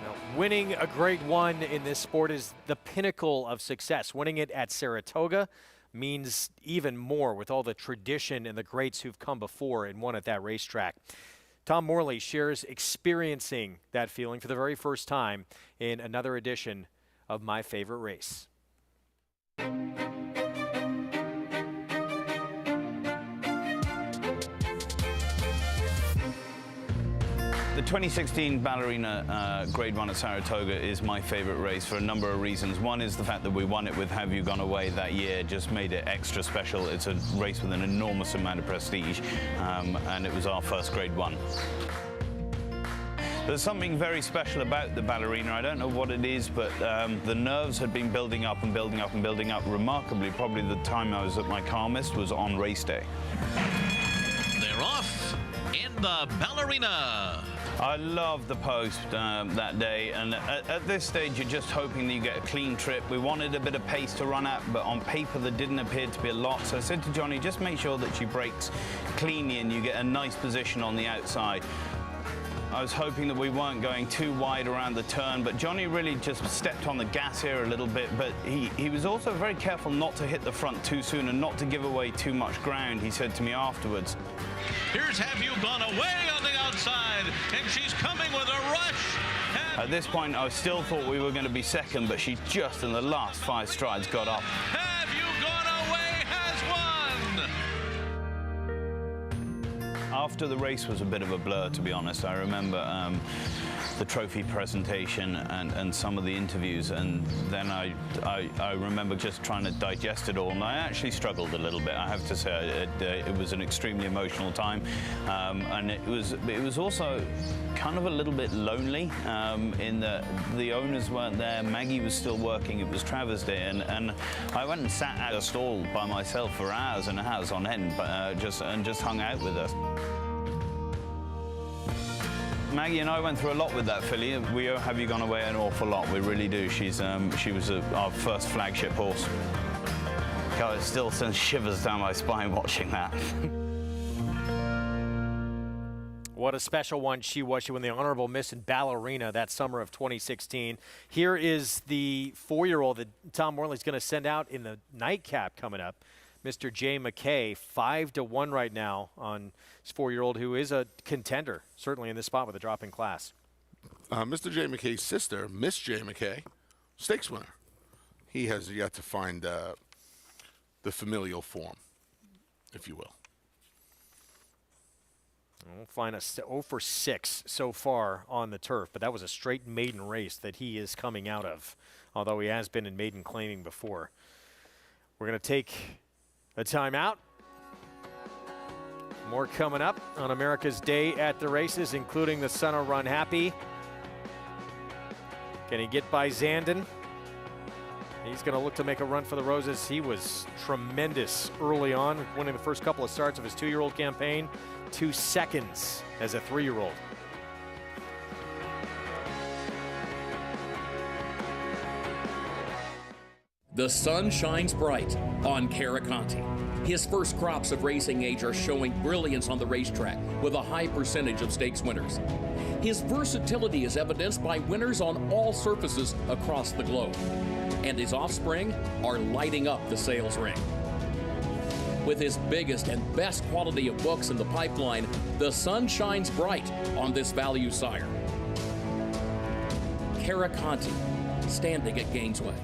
Now, winning a Grade 1 in this sport is the pinnacle of success. Winning it at Saratoga means even more with all the tradition and the greats who've come before and won at that racetrack. Tom Morley shares experiencing that feeling for the very first time in another edition of My Favorite Race. The 2016 Ballerina Grade 1 at Saratoga is my favorite race for a number of reasons. One is the fact that we won it with Have You Gone Away that year, just made it extra special. It's a race with an enormous amount of prestige, and it was our first Grade 1. There's something very special about the Ballerina. I don't know what it is, but the nerves had been building up and building up and building up. Remarkably, probably the time I was at my calmest was on race day. They're off in the Ballerina. I loved the post that day, and at this stage you're just hoping that you get a clean trip. We wanted a bit of pace to run at, but on paper there didn't appear to be a lot. So I said to Johnny, just make sure that she breaks cleanly and you get a nice position on the outside. I was hoping that we weren't going too wide around the turn, but Johnny really just stepped on the gas here a little bit, but he was also very careful not to hit the front too soon and not to give away too much ground, he said to me afterwards. Here's Have You Gone Away on the outside, and she's coming with a rush. At this point, I still thought we were going to be second, but she just in the last 5 strides got up. Have You Gone Away has won. After the race was a bit of a blur, to be honest. I remember the trophy presentation and some of the interviews, and then I remember just trying to digest it all, and I actually struggled a little bit, I have to say. It was an extremely emotional time, and it was also kind of a little bit lonely in that the owners weren't there. Maggie was still working. It was Travers Day, and I went and sat at a stall by myself for hours and hours on end, but just hung out with us. Maggie and I went through a lot with that filly. We owe Have You Gone Away an awful lot. We really do. She was our first flagship horse. God, it still sends shivers down my spine watching that. What a special one she was. She won the Honorable Miss in Ballerina that summer of 2016. Here is the 4-year-old that Tom Morley's going to send out in the nightcap coming up. Mr. J. McKay, 5-1 right now on his 4-year-old, who is a contender, certainly in this spot with a drop in class. Mr. J. McKay's sister, Miss J. McKay, stakes winner. He has yet to find the familial form, if you will. We'll find a 0 for 6 so far on the turf, but that was a straight maiden race that he is coming out of, although he has been in maiden claiming before. We're going to take a timeout. More coming up on America's Day at the Races, including the Son of Run Happy. Can he get by Zandin? He's going to look to make a run for the Roses. He was tremendous early on, winning the first couple of starts of his 2-year-old campaign. 2 seconds as a 3-year-old. The sun shines bright on Caraconte. His first crops of racing age are showing brilliance on the racetrack with a high percentage of stakes winners. His versatility is evidenced by winners on all surfaces across the globe. And his offspring are lighting up the sales ring. With his biggest and best quality of books in the pipeline, the sun shines bright on this value sire. Caraconte, standing at Gainesway.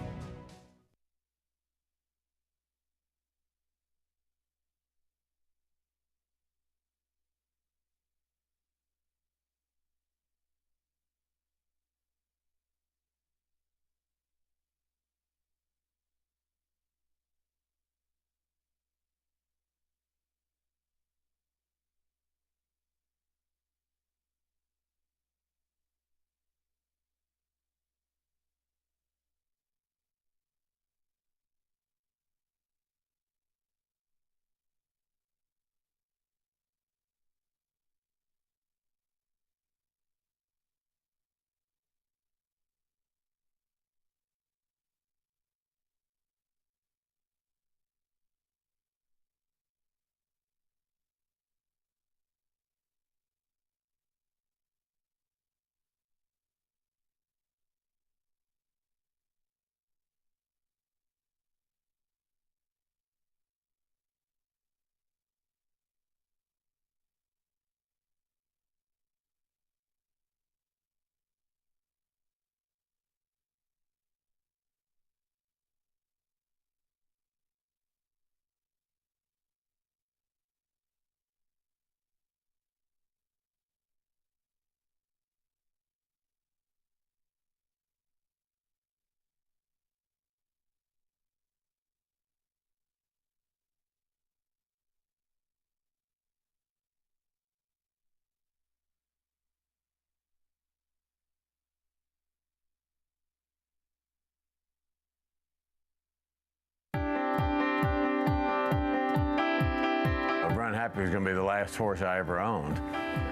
Happy was going to be the last horse I ever owned,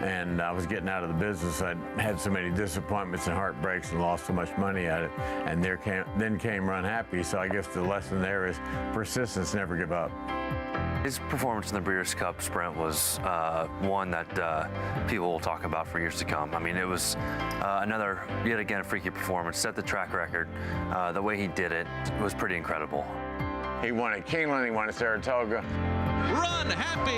and I was getting out of the business. I had so many disappointments and heartbreaks and lost so much money at it, and then came Run Happy. So I guess the lesson there is persistence, never give up. His performance in the Breeders' Cup Sprint was one that people will talk about for years to come. I mean, it was another, yet again, a freaky performance, set the track record. The way he did it was pretty incredible. He won at Keeneland, he won at Saratoga. Run Happy!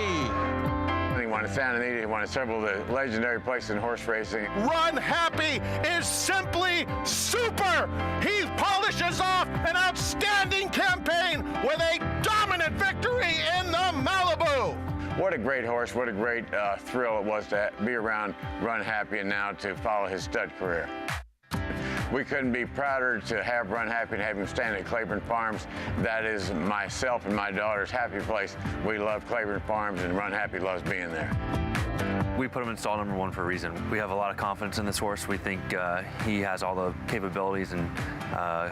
He won at Santa Anita, he won at several of the legendary places in horse racing. Run Happy is simply super! He polishes off an outstanding campaign with a dominant victory in the Malibu! What a great horse, what a great thrill it was to be around Run Happy and now to follow his stud career. We couldn't be prouder to have Run Happy and have him stand at Claiborne Farms. That is myself and my daughter's happy place. We love Claiborne Farms, and Run Happy loves being there. We put him in stall number 1 for a reason. We have a lot of confidence in this horse. We think he has all the capabilities and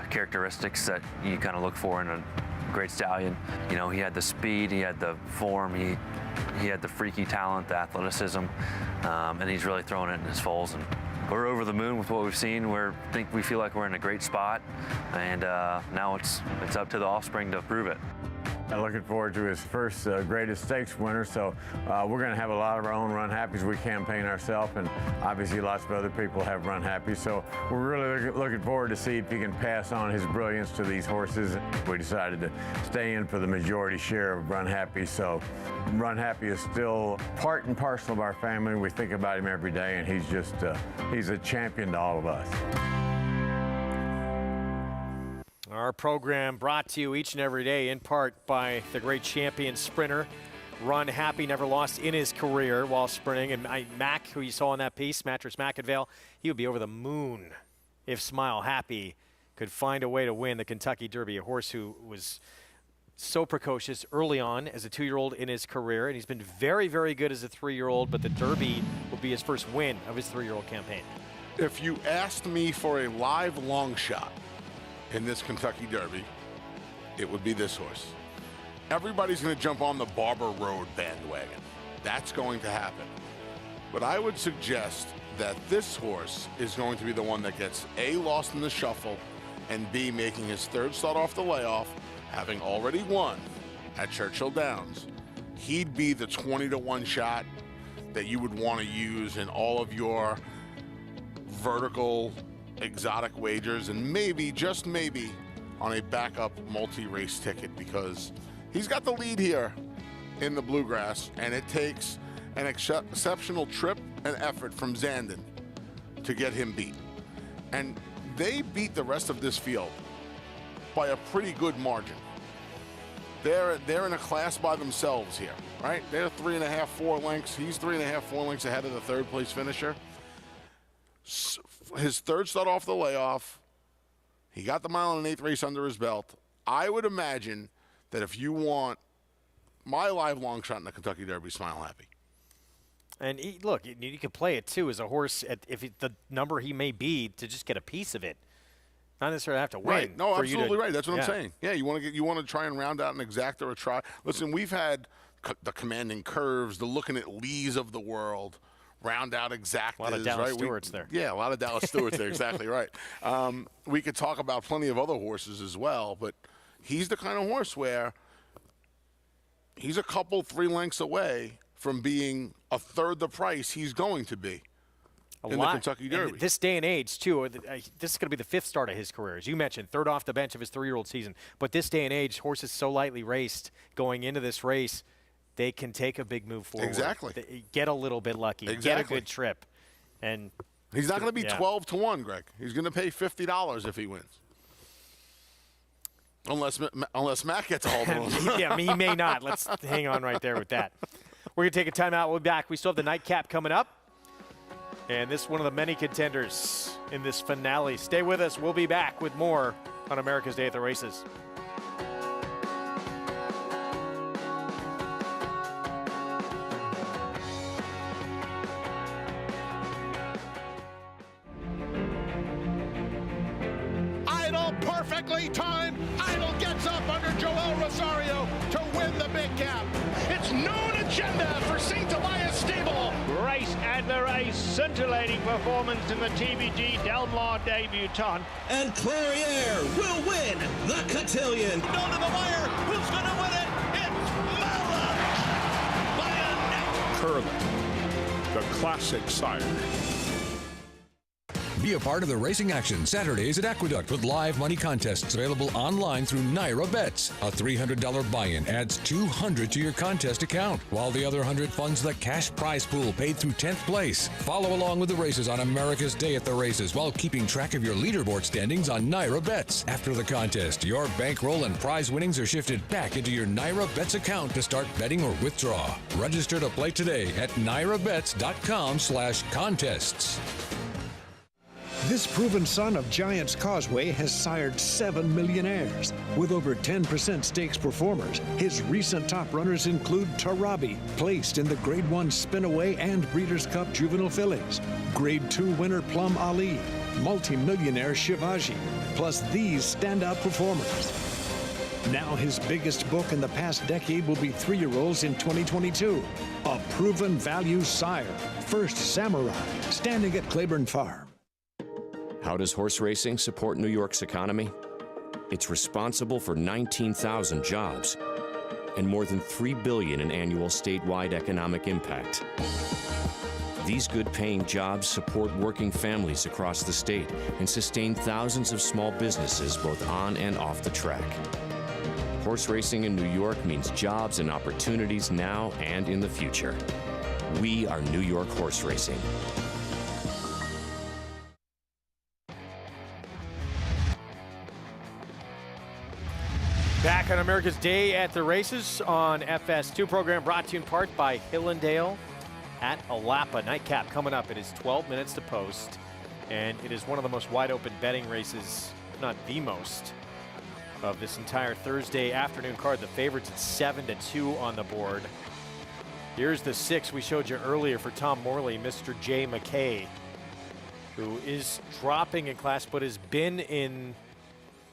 characteristics that you kind of look for in a great stallion. You know, he had the speed, he had the form, he had the freaky talent, the athleticism, and he's really throwing it in his foals. And we're over the moon with what we've seen. We feel like we're in a great spot, and now it's up to the offspring to prove it. I'm looking forward to his first greatest stakes winner, so we're going to have a lot of our own Run Happies. We campaign ourselves, and obviously lots of other people have Run Happy, so we're really looking forward to see if he can pass on his brilliance to these horses. We decided to stay in for the majority share of Run Happy, so Run Happy is still part and parcel of our family. We think about him every day, and he's just he's a champion to all of us. Our program brought to you each and every day in part by the great champion sprinter. Run Happy never lost in his career while sprinting. And Mac, who you saw in that piece, Mattress McAdvale, he would be over the moon if Smile Happy could find a way to win the Kentucky Derby, a horse who was so precocious early on as a 2-year-old in his career. And he's been very, very good as a 3-year-old, but the Derby will be his first win of his 3-year-old campaign. If you asked me for a live long shot in this Kentucky Derby, it would be this horse. Everybody's going to jump on the Barber Road bandwagon. That's going to happen. But I would suggest that this horse is going to be the one that gets A, lost in the shuffle, and B, making his third start off the layoff, having already won at Churchill Downs, he'd be the 20-to-1 shot that you would want to use in all of your vertical exotic wagers, and maybe, just maybe, on a backup multi-race ticket, because he's got the lead here in the Bluegrass, and it takes an exceptional trip and effort from Zandin to get him beat. And they beat the rest of this field by a pretty good margin. They're in a class by themselves here, right? They're 3.5, 4 lengths. He's 3.5, 4 lengths ahead of the third place finisher. His third start off the layoff, he got the mile and an eighth race under his belt. I would imagine that if you want my live long shot in the Kentucky Derby, Smile Happy. And look, you can play it too as a horse the number he may be to just get a piece of it. Not necessarily have to win. Right. No, absolutely right. That's what I'm saying. Yeah, you want to try and round out an exacta or a try. Listen, we've had the Commanding Curves, the Looking at Lees of the world, round out exactas. A lot of Dallas Stewarts there. Yeah, a lot of Dallas Stewarts there. Exactly right. We could talk about plenty of other horses as well, but he's the kind of horse where he's a couple, 3 lengths away from being a third the price he's going to be in the Kentucky Derby. And this day and age, too, this is going to be the 5th start of his career. As you mentioned, 3rd off the bench of his 3-year-old season. But this day and age, horses so lightly raced going into this race, they can take a big move forward. Exactly. Get a little bit lucky. Exactly. Get a good trip. And he's not going to be 12-1, Greg. He's going to pay $50 if he wins. Unless Matt gets a hold of him. Yeah, he may not. Let's hang on right there with that. We're going to take a timeout. We'll be back. We still have the nightcap coming up. And this is one of the many contenders in this finale. Stay with us. We'll be back with more on America's Day at the Races. Idle, perfectly timed. Idle gets up under Joel Rosario to win the big cap. It's known agenda for St. Elias Stable. Race and the race, scintillating performance in the TVG Del Mar debutant. And Clariere will win the cotillion. Down to the wire. Who's going to win it? It's Mala by a neck. Curling, the classic sire. Be a part of the racing action Saturdays at Aqueduct with live money contests available online through Naira Bets. A $300 buy-in adds $200 to your contest account, while the other $100 funds the cash prize pool paid through 10th place. Follow along with the races on America's Day at the Races while keeping track of your leaderboard standings on Naira Bets. After the contest, your bankroll and prize winnings are shifted back into your Naira Bets account to start betting or withdraw. Register to play today at nairabets.com/contests. This proven son of Giants Causeway has sired 7 millionaires. With over 10% stakes performers, his recent top runners include Tarabi, placed in the Grade 1 Spinaway and Breeders' Cup Juvenile Fillies, Grade 2 winner Plum Ali, multi-millionaire Shivaji, plus these standout performers. Now his biggest book in the past decade will be 3-year-olds in 2022. A proven value sire, First Samurai, standing at Claiborne Farm. How does horse racing support New York's economy? It's responsible for 19,000 jobs and more than $3 billion in annual statewide economic impact. These good-paying jobs support working families across the state and sustain thousands of small businesses both on and off the track. Horse racing in New York means jobs and opportunities now and in the future. We are New York horse racing. Back on America's Day at the Races on FS2 program, brought to you in part by Hillendale at Alapa. Nightcap coming up. It is 12 minutes to post, and it is one of the most wide-open betting races, if not the most, of this entire Thursday afternoon card. The favorites at 7-2 on the board. Here's the 6 we showed you earlier for Tom Morley, Mr. J. McKay, who is dropping in class but has been in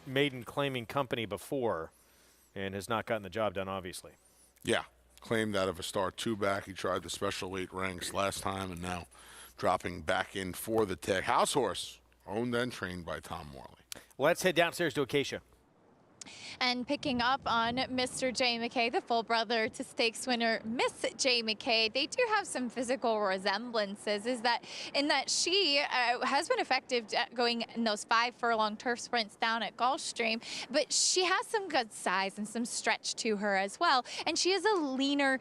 maiden claiming company before and has not gotten the job done, obviously. Yeah, claimed out of a star 2 back. He tried the special weight ranks last time and now dropping back in for the tech. House horse, owned and trained by Tom Morley. Let's head downstairs to Acacia. And picking up on Mr. Jay McKay, the full brother to stakes winner Miss Jay McKay, they do have some physical resemblances. In that she has been effective at going in those 5 furlong turf sprints down at Gulfstream, but she has some good size and some stretch to her as well. And she is a leaner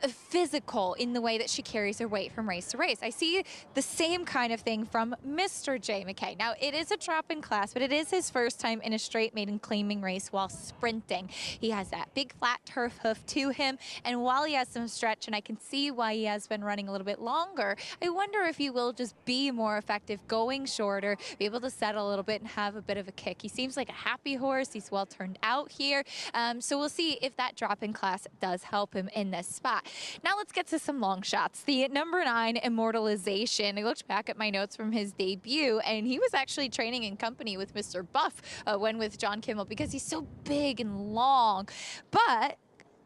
physical in the way that she carries her weight from race to race. I see the same kind of thing from Mr. Jay McKay. Now, it is a drop in class, but it is his first time in a straight maiden claiming race while sprinting. He has that big flat turf hoof to him, and while he has some stretch, and I can see why he has been running a little bit longer, I wonder if he will just be more effective going shorter, be able to settle a little bit and have a bit of a kick. He seems like a happy horse. He's well turned out here, so we'll see if that drop in class does help him in this spot. Now let's get to some long shots. The number 9 Immortalization. I looked back at my notes from his debut, and he was actually training in company with Mr. Buff when with John Kimmel, because he's so big and long. But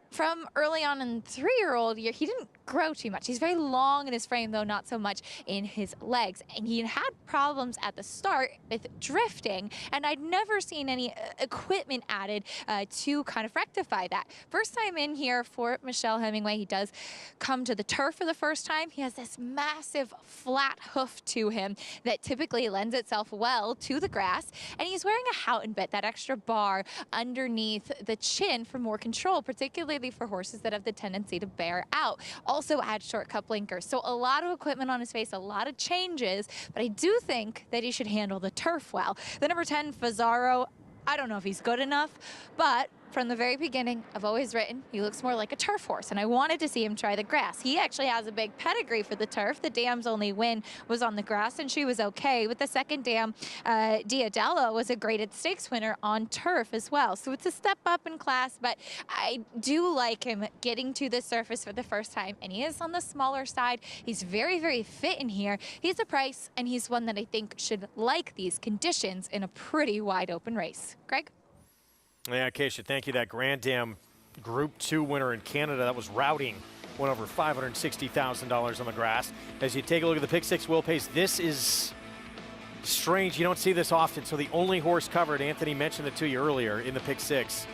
from early on in the 3-year-old year, he didn't grow too much. He's very long in his frame, though not so much in his legs. And he had problems at the start with drifting, and I'd never seen any equipment added to kind of rectify that. First time in here for Michelle Hemingway, he does come to the turf for the first time. He has this massive flat hoof to him that typically lends itself well to the grass, and he's wearing a Houghton bit, that extra bar underneath the chin for more control, particularly for horses that have the tendency to bear out. Also add short cup linkers. So a lot of equipment on his face, a lot of changes, but I do think that he should handle the turf well. The number 10, Fazaro, I don't know if he's good enough, but from the very beginning, I've always written he looks more like a turf horse, and I wanted to see him try the grass. He actually has a big pedigree for the turf. The dam's only win was on the grass, and she was okay. With the second dam, Diadella was a graded stakes winner on turf as well. So it's a step up in class, but I do like him getting to the surface for the first time, and he is on the smaller side. He's very, very fit in here. He's a price, and he's one that I think should like these conditions in a pretty wide open race. Greg? Yeah, Acacia, thank you. That Grand Dam Group 2 winner in Canada, that was routing, went over $560,000 on the grass. As you take a look at the pick 6 wheel pace, this is strange. You don't see this often. So the only horse covered, Anthony mentioned it to you earlier in the pick 6,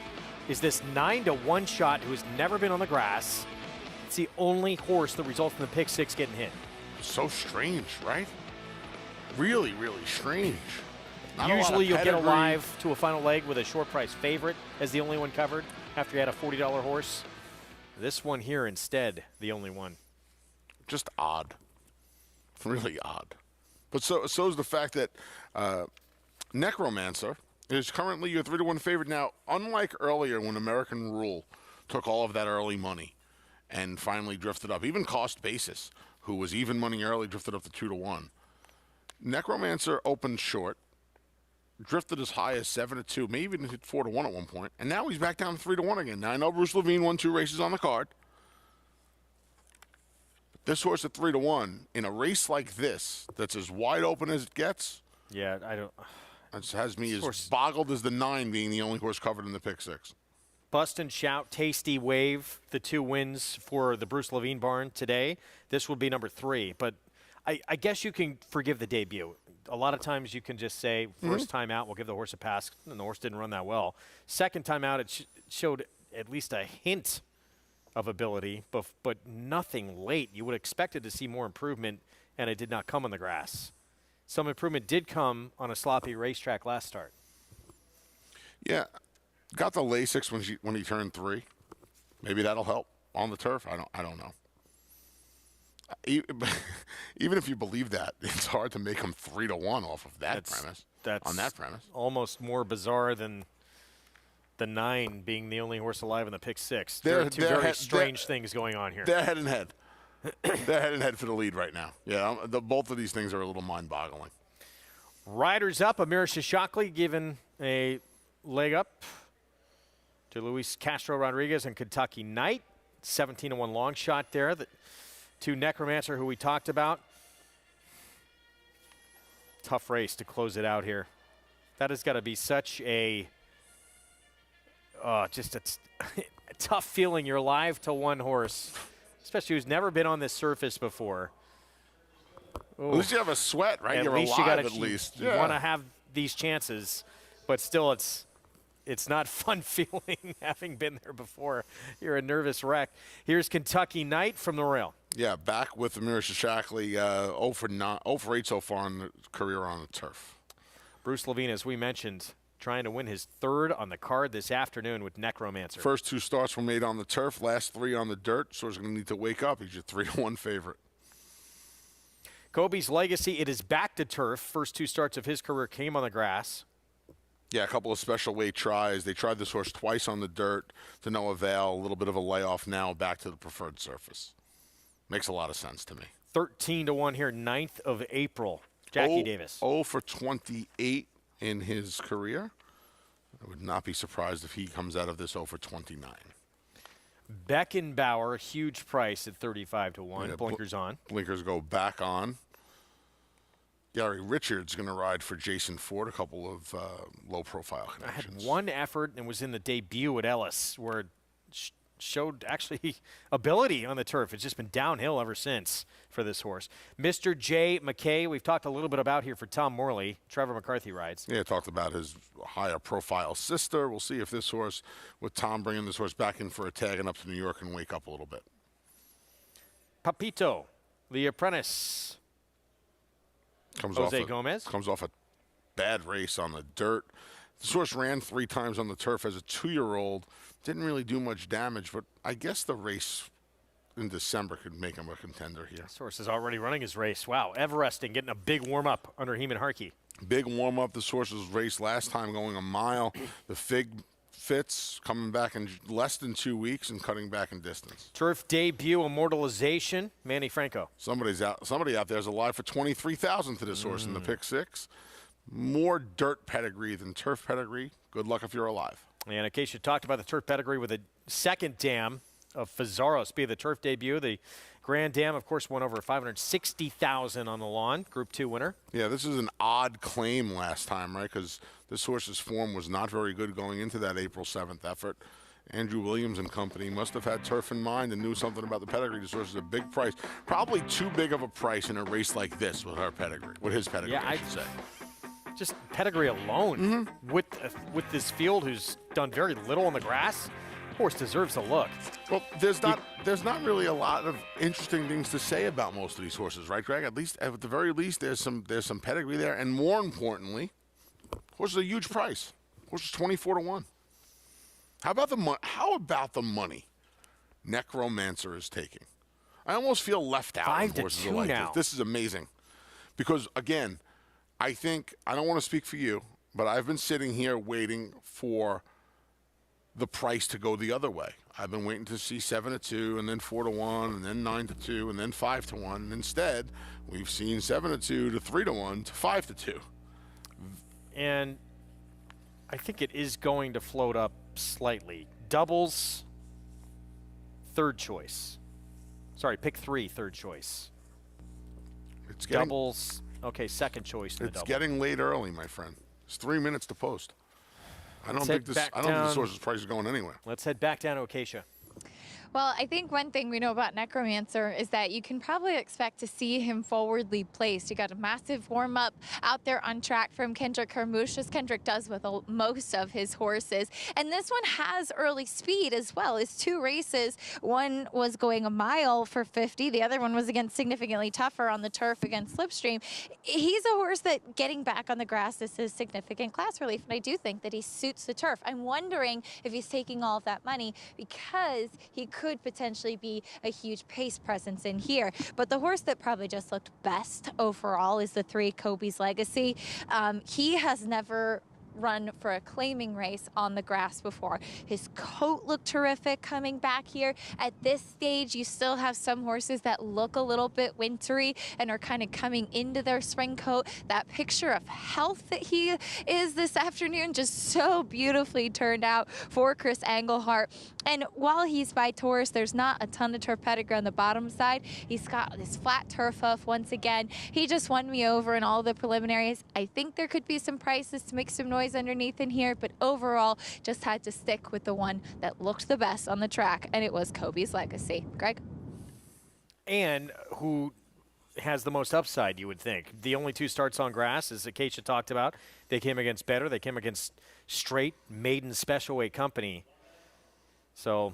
is this 9-to-1 shot who has never been on the grass. It's the only horse that results in the pick 6 getting hit. So strange, right? Really, really strange. Usually you'll get alive to a final leg with a short price favorite as the only one covered after you had a $40 horse. This one here instead, the only one. Just odd. Really odd. But so is the fact that Necromancer is currently your 3-to-1 favorite. Now, unlike earlier when American Rule took all of that early money and finally drifted up, even Cost Basis, who was even money early, drifted up to 2-to-1. Necromancer opened short, drifted as high as 7-2, maybe even hit 4-to-1 at one point, and now he's back down to 3-to-1 again. Now I know Bruce Levine won 2 races on the card. But this horse at 3-to-1 in a race like this, that's as wide open as it gets. Yeah, I don't. It has me as boggled as the 9 being the only horse covered in the pick 6. Bust and Shout, Tasty Wave, the 2 wins for the Bruce Levine barn today. This will be number 3, but I guess you can forgive the debut. A lot of times you can just say, first time out, we'll give the horse a pass, and the horse didn't run that well. Second time out, it showed at least a hint of ability, but nothing late. You would have expected to see more improvement, and it did not come on the grass. Some improvement did come on a sloppy racetrack last start. Yeah, got the Lasix when he turned 3. Maybe that'll help on the turf. I don't know. Even if you believe that, it's hard to make him 3-to-1 off of that premise. On that premise, almost more bizarre than the 9 being the only horse alive in the pick 6. There are 2 very strange things going on here. They're head and head. They're head and head for the lead right now. Yeah, both of these things are a little mind-boggling. Riders up. Amir Shishakli given a leg up to Luis Castro Rodriguez and Kentucky Knight. 17-to-1 long shot there. To Necromancer, who we talked about. Tough race to close it out here. That has got to be such a just a tough feeling. You're live to one horse, especially who's never been on this surface before. At least you have a sweat, right? You're alive at least. You want to have these chances. but still it's not fun feeling having been there before. You're a nervous wreck. Here's Kentucky Knight from the rail. Yeah, back with Amir Shashakli, 0 for 8 so far in the career on the turf. Bruce Levine, as we mentioned, trying to win his third on the card this afternoon with Necromancer. First 2 starts were made on the turf, last 3 on the dirt, so he's going to need to wake up. He's your 3-1 favorite. Kobe's Legacy, it is back to turf. First 2 starts of his career came on the grass. Yeah, a couple of special weight tries. They tried this horse twice on the dirt to no avail. A little bit of a layoff now, back to the preferred surface. Makes a lot of sense to me. 13-1 here, 9th of April. Jackie Davis. 0 for 28 in his career. I would not be surprised if he comes out of this 0 for 29. Beckenbauer, huge price at 35-1. Yeah, blinkers on. Blinkers go back on. Gary Richards going to ride for Jason Ford, a couple of low-profile connections. Had one effort and was in the debut at Ellis, where it showed actually ability on the turf. It's just been downhill ever since for this horse. Mr. J. McKay, we've talked a little bit about here for Tom Morley. Trevor McCarthy rides. Yeah, talked about his higher-profile sister. We'll see if this horse, with Tom bringing this horse back in for a tag and up to New York, can wake up a little bit. Papito, the apprentice. Jose Gomez comes off a bad race on the dirt. This horse ran 3 times on the turf as a 2-year-old. Didn't really do much damage, but I guess the race in December could make him a contender here. This horse is already running his race. Wow, Everesting getting a big warm-up under Heeman Harkey. Big warm-up. This horse was raced last time going a mile. The Fig fits, coming back in less than 2 weeks and cutting back in distance. Turf debut, immortalization, Manny Franco. Somebody out there is alive for $23,000 to this horse in the pick 6. More dirt pedigree than turf pedigree. Good luck if you're alive. And Acacia talked about the turf pedigree with a second dam of Fazzaros be the turf debut. The Grand Dam, of course, won over $560,000 on the lawn. Group 2 winner. Yeah, this is an odd claim last time, right? Because this horse's form was not very good going into that April 7th effort. Andrew Williams and company must have had turf in mind and knew something about the pedigree. This horse is a big price. Probably too big of a price in a race like this with her pedigree, with his pedigree, yeah, I should say. Just pedigree alone with this field who's done very little on the grass. Horse deserves a look. Well, there's not really a lot of interesting things to say about most of these horses, right, Greg? At the very least, there's some pedigree there, and more importantly, horse is a huge price. Horse is 24-1. How about the money Necromancer is taking? I almost feel left out. 5-2 like now. This is amazing, because again, I don't want to speak for you, but I've been sitting here waiting for the price to go the other way. I've been waiting to see 7-2 and then 4-1 and then 9-2 and then 5-1. And instead, we've seen 7-2 to 3-1 to 5-2. And I think it is going to float up slightly. Doubles, third choice. Sorry, pick 3, third choice. Doubles, okay, second choice. It's getting late early, my friend. It's 3 minutes to post. I don't think this horse's price is going anywhere. Let's head back down to Acacia. Well, I think one thing we know about Necromancer is that you can probably expect to see him forwardly placed. You got a massive warm-up out there on track from Kendrick Carmouche, as Kendrick does with most of his horses. And this one has early speed as well. It's 2 races. One was going a mile for 50. The other one was against significantly tougher on the turf against Slipstream. He's a horse that getting back on the grass, this is significant class relief. And I do think that he suits the turf. I'm wondering if he's taking all of that money because he could potentially be a huge pace presence in here. But the horse that probably just looked best overall is the 3 Kobe's Legacy. He has never run for a claiming race on the grass before. His coat looked terrific coming back here. At this stage, you still have some horses that look a little bit wintry and are kind of coming into their spring coat. That picture of health that he is this afternoon just so beautifully turned out for Chris Engelhart. And while he's by Taurus, there's not a ton of turf pedigree on the bottom side. He's got this flat turf hoof once again. He just won me over in all the preliminaries. I think there could be some prices to make some noise underneath in here, but overall just had to stick with the one that looked the best on the track, and it was Kobe's Legacy. Greg? And who has the most upside, you would think. The only 2 starts on grass, as Acacia talked about, they came against better. They came against straight maiden special weight company. So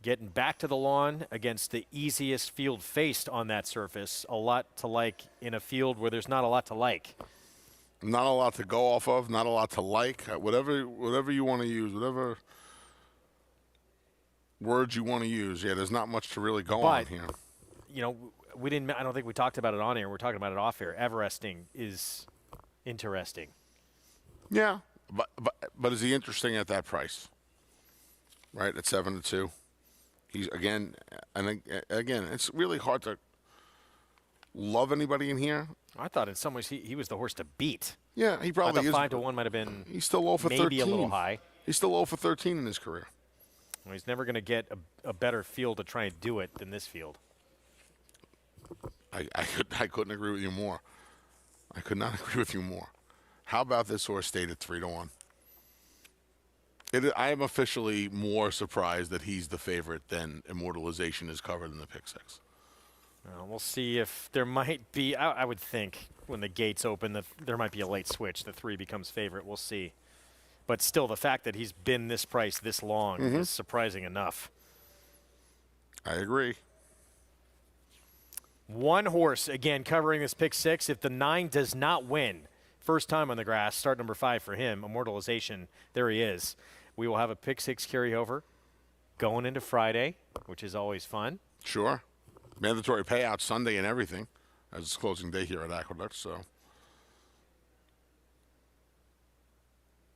getting back to the lawn against the easiest field faced on that surface, a lot to like in a field where there's not a lot to like. Not a lot to go off of, not a lot to like. Whatever you want to use, whatever words you want to use. Yeah, there's not much to really go on here. You know, I don't think we talked about it on air. We're talking about it off air. Everesting is interesting. Yeah, but is he interesting at that price? Right, at 7-2. He's again, I think it's really hard to love anybody in here. I thought in some ways he was the horse to beat. Yeah, he probably is. 5-1 might have been. He's still low for maybe 13. A little high. He's still low for 13 in his career. Well, he's never going to get a better field to try and do it than this field. I couldn't agree with you more. I could not agree with you more. How about this horse stayed at 3-1? I am officially more surprised that he's the favorite than Immortalization is covered in the pick 6. We'll see if there might be. I would think when the gates open, there might be a late switch. The 3 becomes favorite. We'll see. But still, the fact that he's been this price this long is surprising enough. I agree. One horse, again, covering this pick 6. If the 9 does not win, first time on the grass, start number 5 for him, Immortalization. There he is. We will have a pick 6 carryover going into Friday, which is always fun. Sure. Mandatory payout Sunday and everything, as it's closing day here at Aqueduct. So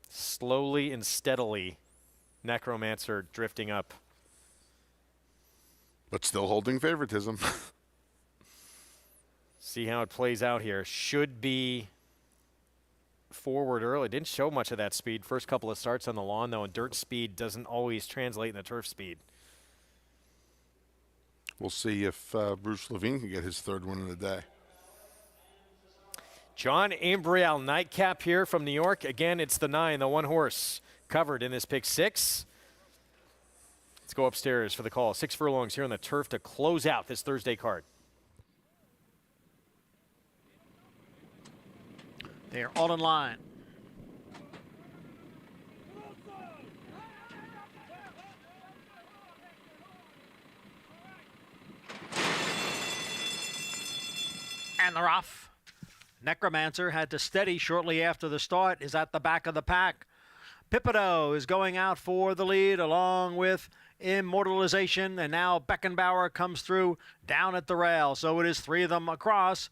slowly and steadily, Necromancer drifting up. But still holding favoritism. See how it plays out here. Should be forward early. Didn't show much of that speed first couple of starts on the lawn, though, and dirt speed doesn't always translate in the turf speed. We'll see if Bruce Levine can get his 3rd win of the day. John Ambriel nightcap here from New York. Again, it's the 9, the 1 horse covered in this pick 6. Let's go upstairs for the call. 6 furlongs here on the turf to close out this Thursday card. They're all in line. And they're off. Necromancer had to steady shortly after the start, is at the back of the pack. Pipido is going out for the lead along with Immortalization, and now Beckenbauer comes through down at the rail. So it is 3 of them across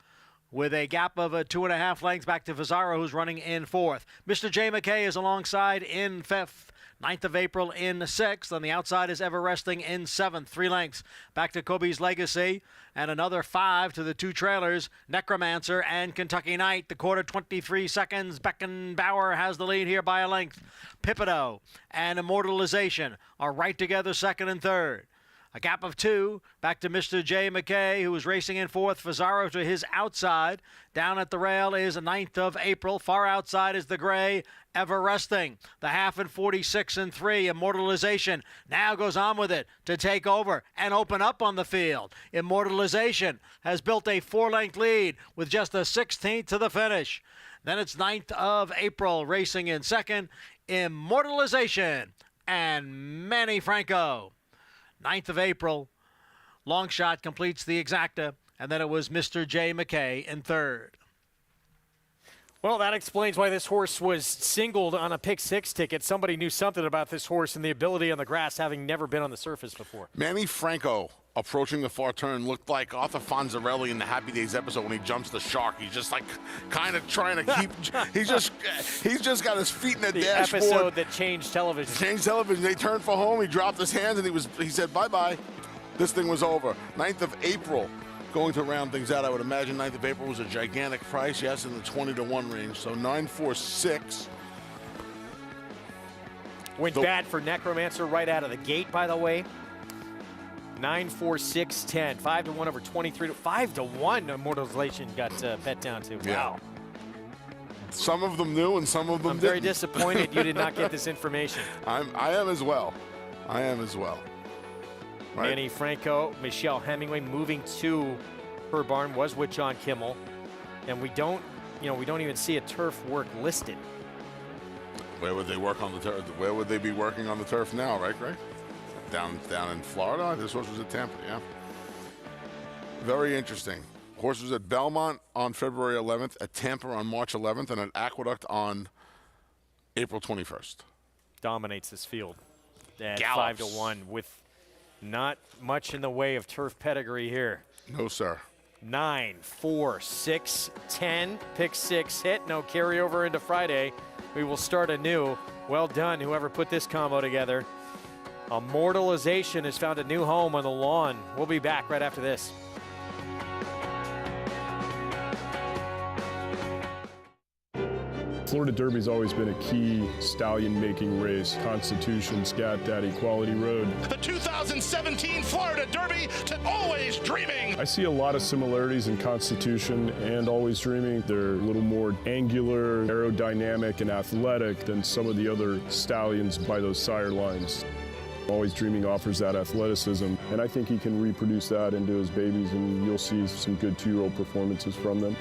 with a gap of 2.5 lengths back to Fazaro, who's running in 4th. Mr. J. McKay is alongside in 5th. 9th of April in 6th. On the outside is Everesting in 7th. 3 lengths back to Kobe's Legacy. And another 5 to the 2 trailers, Necromancer and Kentucky Knight. The quarter 23 seconds. Beckenbauer has the lead here by a length. Pipido and Immortalization are right together 2nd and 3rd. A gap of 2 back to Mr. J. McKay, who is racing in 4th. Fazaro to his outside. Down at the rail is 9th of April. Far outside is the gray Everesting. The half in 46 and 3. Immortalization now goes on with it to take over and open up on the field. Immortalization has built a 4-length lead with just a 16th to the finish. Then it's 9th of April racing in 2nd. Immortalization and Manny Franco. 9th of April, Longshot completes the exacta, and then it was Mr. J. McKay in 3rd. Well, that explains why this horse was singled on a pick 6 ticket. Somebody knew something about this horse and the ability on the grass, having never been on the surface before. Manny Franco approaching the far turn looked like Arthur Fonzarelli in the Happy Days episode when he jumps the shark. He's just like kind of trying to keep. he's just got his feet in the dashboard. The episode that changed television. Changed television. They turned for home. He dropped his hands and he said bye-bye. This thing was over. 9th of April. Going to round things out, I would imagine 9th of April was a gigantic price. Yes, in the 20-1 range. So 946. Went bad for Necromancer right out of the gate, by the way. 9, 4, 6, 10. 5-1 over 23. 5-1 Immortalization got bet down to. Yeah. Wow. Some of them knew and some of them I'm didn't. very disappointed you did not get this information. I am as well. I am as well. Right. Manny Franco, Michelle Hemingway moving to per barn was with John Kimmel, and we don't even see a turf work listed. Where would they work on the turf? Where would they be working on the turf now, right, Greg? Down in Florida? This horse was at Tampa, yeah. Very interesting. Horse was at Belmont on February 11th, at Tampa on March 11th, and at Aqueduct on April 21st. Dominates this field at Gallops. 5-1 with not much in the way of turf pedigree here. No, sir. 9, 4, 6, 10. Pick 6 hit. No carryover into Friday. We will start anew. Well done, whoever put this combo together. Immortalization has found a new home on the lawn. We'll be back right after this. Florida Derby's always been a key stallion-making race. Constitution, Scat Daddy, Quality Road. The 2017 Florida Derby to Always Dreaming. I see a lot of similarities in Constitution and Always Dreaming. They're a little more angular, aerodynamic, and athletic than some of the other stallions by those sire lines. Always Dreaming offers that athleticism, and I think he can reproduce that into his babies, and you'll see some good 2-year-old performances from them.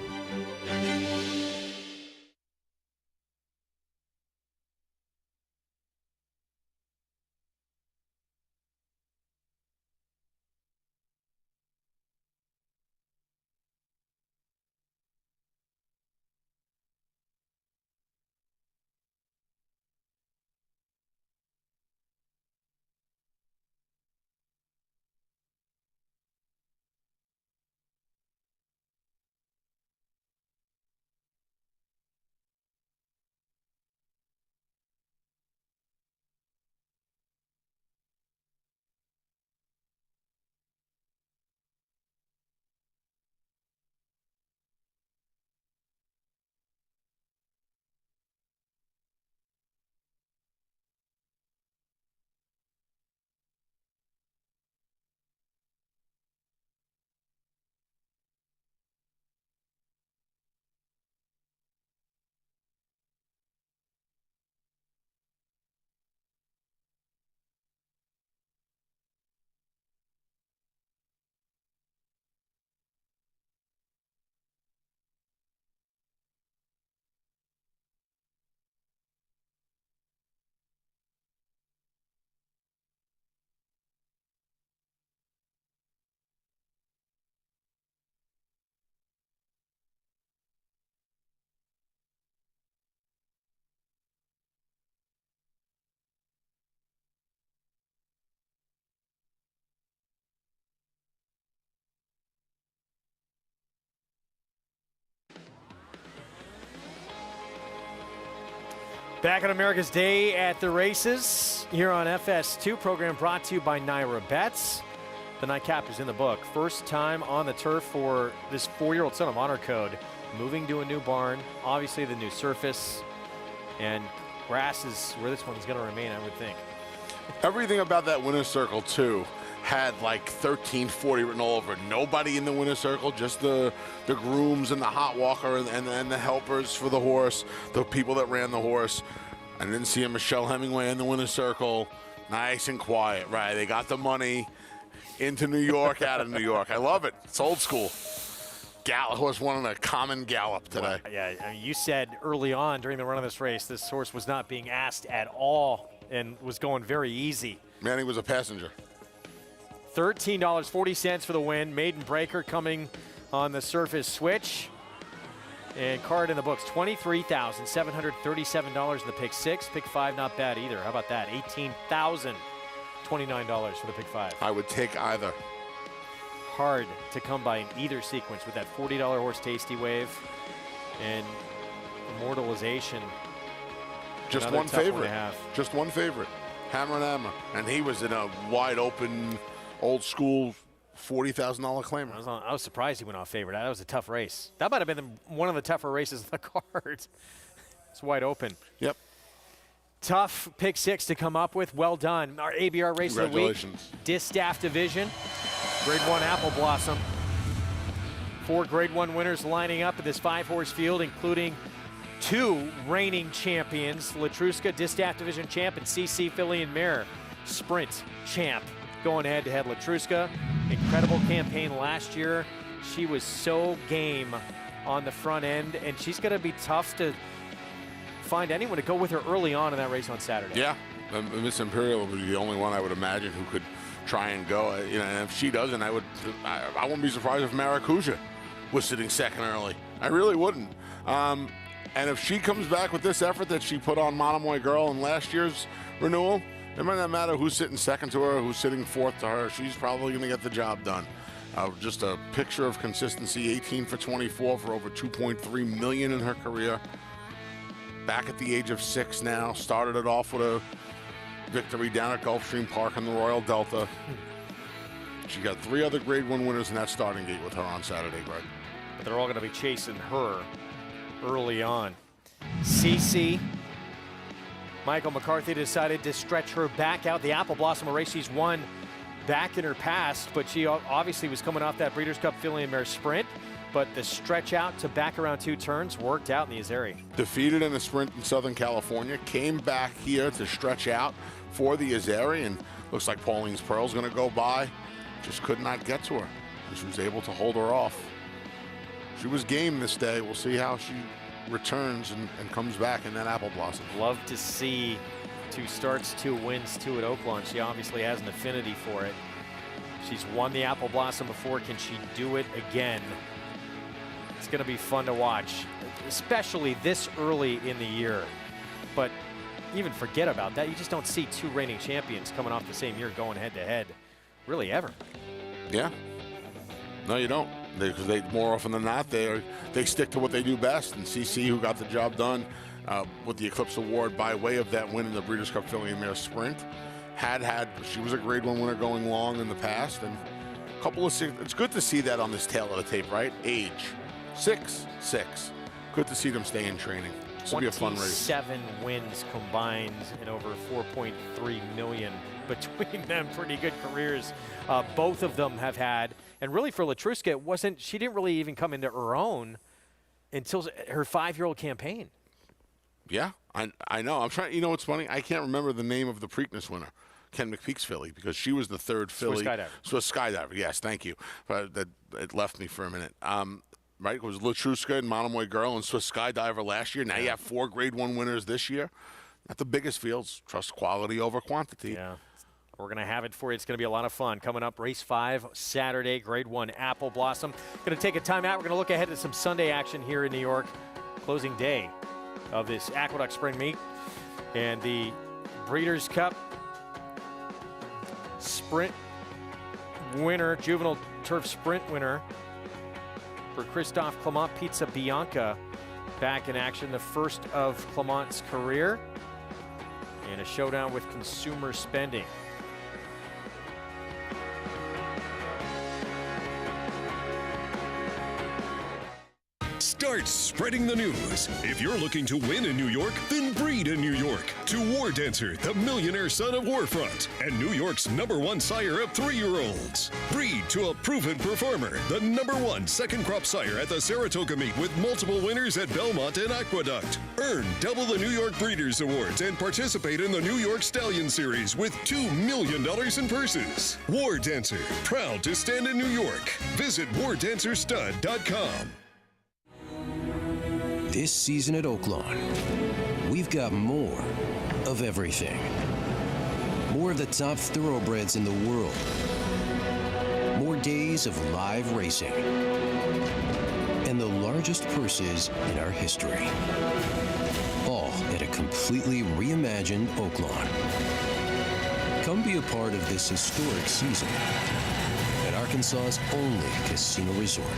Back on America's Day at the Races here on FS2, program brought to you by Naira Bets. The nightcap is in the book. First time on the turf for this 4-year-old son of Honor Code. Moving to a new barn, obviously the new surface, and grass is where this one's going to remain, I would think. Everything about that winner's circle, too, had like 1340 written all over it. Nobody in the winner's circle, just the grooms and the hot walker and the helpers for the horse, the people that ran the horse. I didn't see a Michelle Hemingway in the winner's circle. Nice and quiet, right? They got the money into New York, out of New York. I love it. It's old school. Horse won in a common gallop today. Well, yeah, I mean, you said early on during the run of this race, this horse was not being asked at all and was going very easy. Manning was a passenger. $13.40 for the win. Maiden Breaker coming on the surface switch. And card in the books, $23,737 in the pick 6. Pick 5, not bad either. How about that? $18,029 for the pick 5. I would take either. Hard to come by in either sequence with that $40 horse Tasty Wave and Immortalization. Just one favorite. Just one favorite. Hammer and Hammer. And he was in a wide open, old school $40,000 claimer. I was surprised he went off favorite. That was a tough race. That might have been one of the tougher races on the card. It's wide open. Yep. Tough pick 6 to come up with. Well done. Our ABR race of the week. Distaff division. Grade 1 Apple Blossom. 4 Grade 1 winners lining up in this 5-horse field, including 2 reigning champions, Latruska, Distaff Division champ, and CC Filly and Mare, Sprint champ. Going head-to-head, Latruska, incredible campaign last year, she was so game on the front end, and she's going to be tough to find anyone to go with her early on in that race on Saturday. Yeah, Miss Imperial would be the only one I would imagine who could try and go. You know, and if she doesn't, I wouldn't be surprised if Maracuja was sitting second early. I really wouldn't. And if she comes back with this effort that she put on Monomoy Girl in last year's renewal, it might not matter who's sitting second to her, who's sitting fourth to her. She's probably going to get the job done. Just a picture of consistency, 18 for 24 for over $2.3 million in her career. Back at the age of 6 now. Started it off with a victory down at Gulfstream Park in the Royal Delta. She got 3 other Grade 1 winners in that starting gate with her on Saturday, Greg. But they're all going to be chasing her early on. CC. Michael McCarthy decided to stretch her back out. The Apple Blossom race she's won back in her past, but she obviously was coming off that Breeders' Cup filly and mare sprint. But the stretch out to back around 2 turns worked out in the Azeri. Defeated in the sprint in Southern California, came back here to stretch out for the Azeri, and looks like Pauline's Pearl's going to go by. Just could not get to her, and she was able to hold her off. She was game this day. We'll see how she returns and comes back in that Apple Blossom. Love to see 2 starts, 2 wins, 2 at Oaklawn. She obviously has an affinity for it. She's won the Apple Blossom before. Can she do it again? It's going to be fun to watch, especially this early in the year. But even forget about that. You just don't see 2 reigning champions coming off the same year going head-to-head, really ever. Yeah. No, you don't. Because they more often than not, they stick to what they do best. And CC, who got the job done with the Eclipse Award by way of that win in the Breeders' Cup filly and mare sprint, she was a Grade 1 winner going long in the past. And a couple of, it's good to see that on this tail of the tape, right? Age. 6. Good to see them stay in training. This will be a fun race. 7 wins combined and over $4.3 million between them. Pretty good careers both of them have had. And really for Latruska, she didn't really even come into her own until her 5-year-old campaign. Yeah, I know. I'm trying. You know what's funny? I can't remember the name of the Preakness winner, Ken McPeak's filly, because she was the 3rd filly. Swiss Skydiver. Yes, thank you. It left me for a minute. Right, it was Latruska and Monomoy Girl and Swiss Skydiver last year. Now you have 4 Grade 1 winners this year. Not the biggest fields. Trust quality over quantity. Yeah, we're going to have it for you. It's going to be a lot of fun. Coming up, race 5 Saturday, Grade 1 Apple Blossom. Going to take a timeout. We're going to look ahead at some Sunday action here in New York. Closing day of this Aqueduct Spring Meet. And the Breeders' Cup Sprint winner, Juvenile Turf Sprint winner, for Christophe Clement, Pizza Bianca, back in action, the first of Clement's career, in a showdown with consumer spending. Start spreading the news. If you're looking to win in New York, then breed in New York. To War Dancer, the millionaire son of Warfront, and New York's #1 sire of 3-year-olds. Breed to a proven performer, the #1 second crop sire at the Saratoga meet with multiple winners at Belmont and Aqueduct. Earn double the New York Breeders' Awards and participate in the New York Stallion Series with $2 million in purses. War Dancer, proud to stand in New York. Visit wardancerstud.com. This season at Oaklawn, we've got more of everything. More of the top thoroughbreds in the world. More days of live racing. And the largest purses in our history. All at a completely reimagined Oaklawn. Come be a part of this historic season at Arkansas's only casino resort.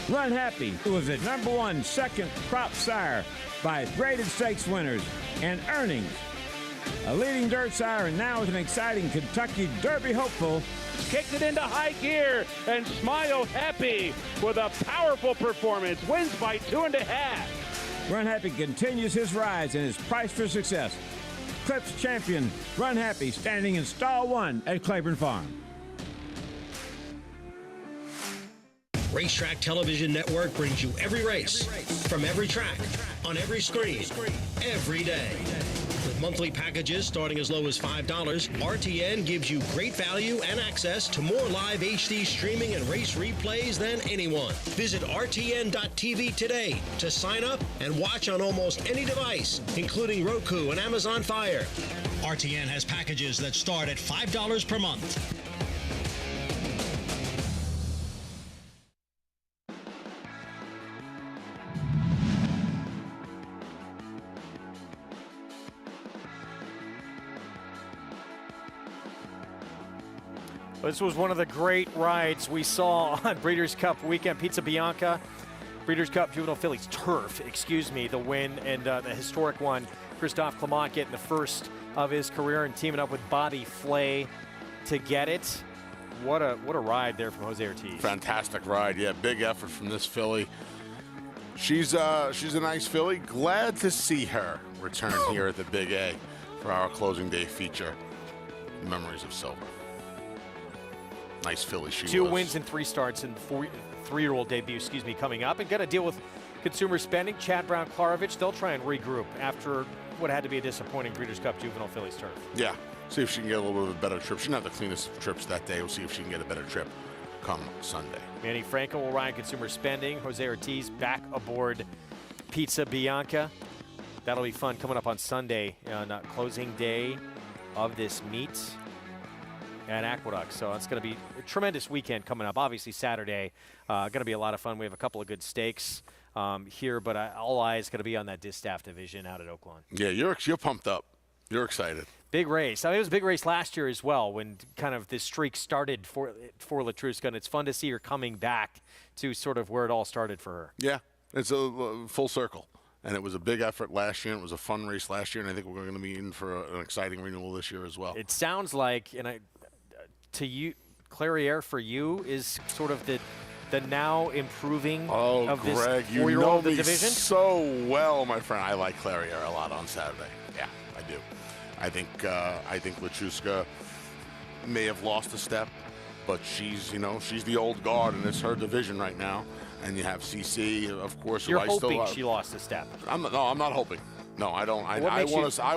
Run Happy was the #1 second crop sire by graded stakes winners and earnings. A leading dirt sire and now is an exciting Kentucky Derby hopeful. Kicked it into high gear, and Smile Happy with a powerful performance wins by 2.5. Run Happy continues his rise and is priced for success. Clips champion Run Happy standing in stall 1 at Claiborne Farm. Racetrack Television Network brings you every race, from every track, on every screen, every day. With With monthly packages starting as low as $5, RTN gives you great value and access to more live HD streaming and race replays than anyone. Visit RTN.tv today to sign up and watch on almost any device, including Roku and Amazon Fire. RTN has packages that start at $5 per month. This was one of the great rides we saw on Breeders' Cup weekend. Pizza Bianca, Breeders' Cup Juvenile Fillies Turf, the win, and the historic one. Christophe Clement getting the first of his career and teaming up with Bobby Flay to get it. What a ride there from Jose Ortiz. Fantastic ride, yeah. Big effort from this filly. She's a nice filly. Glad to see her return here at the Big A for our closing day feature. Memories of Silver. Nice filly she was. 2 wins and 3 starts and 3-year-old debut, coming up. And got to deal with consumer spending. Chad Brown-Klarovich, they'll try and regroup after what had to be a disappointing Breeders' Cup Juvenile Fillies Turf. Yeah, see if she can get a little bit of a better trip. She didn't have the cleanest of trips that day. We'll see if she can get a better trip come Sunday. Manny Franco will ride consumer spending. Jose Ortiz back aboard Pizza Bianca. That'll be fun coming up on Sunday on closing day of this meet at Aqueduct. So it's going to be a tremendous weekend coming up. Obviously Saturday going to be a lot of fun. We have a couple of good stakes here, but all eyes going to be on that Distaff division out at Oaklawn. Yeah, you're pumped up. You're excited. Big race. I mean, it was a big race last year as well when kind of this streak started for Latruska, and it's fun to see her coming back to sort of where it all started for her. Yeah, it's a full circle. And it was a big effort last year, and it was a fun race last year, and I think we're going to be in for an exciting renewal this year as well. It sounds like, to you, Clairiere for you is sort of the now improving of this Greg, 4-year-old you know me division? so well, my friend. I like Clairiere a lot on Saturday. Yeah, I do. I think Latruska may have lost a step, but she's the old guard, and it's her division right now. And you have CC, of course. You're who I hoping still love. she lost a step. I'm not hoping. No, I don't. I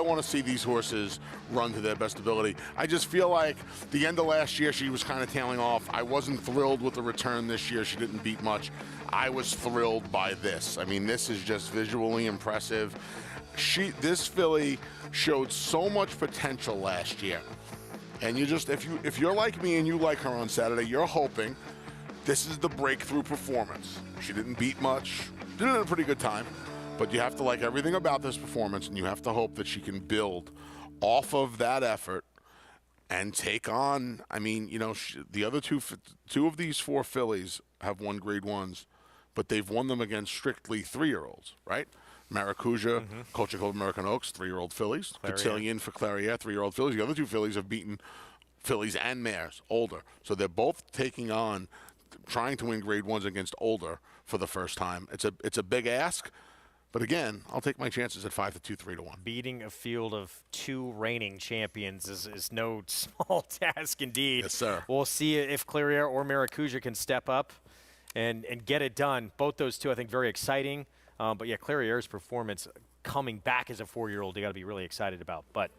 want to see these horses run to their best ability. I just feel like the end of last year, she was kind of tailing off. I wasn't thrilled with the return this year. She didn't beat much. I was thrilled by this. I mean, this is just visually impressive. This filly showed so much potential last year. And you just, if you're like me and you like her on Saturday, you're hoping this is the breakthrough performance. She didn't beat much. Did it at a pretty good time. But you have to like everything about this performance, and you have to hope that she can build off of that effort and take on, the other two of these 4 fillies have won Grade 1s, but they've won them against strictly 3-year-olds, right? Maracuja, Culture Club American Oaks, 3-year-old fillies. Cotillion for Clairiere, 3-year-old fillies. The other 2 fillies have beaten fillies and mares, older. So they're both taking on, trying to win Grade 1s against older for the first time. It's a big ask. But again, I'll take my chances at 5-2, 3-1. Beating a field of 2 reigning champions is no small task indeed. Yes, sir. We'll see if Clairiere or Maracuja can step up and get it done. Both those 2, I think, very exciting. But yeah, Clairiere's performance coming back as a 4-year-old, you got to be really excited about. But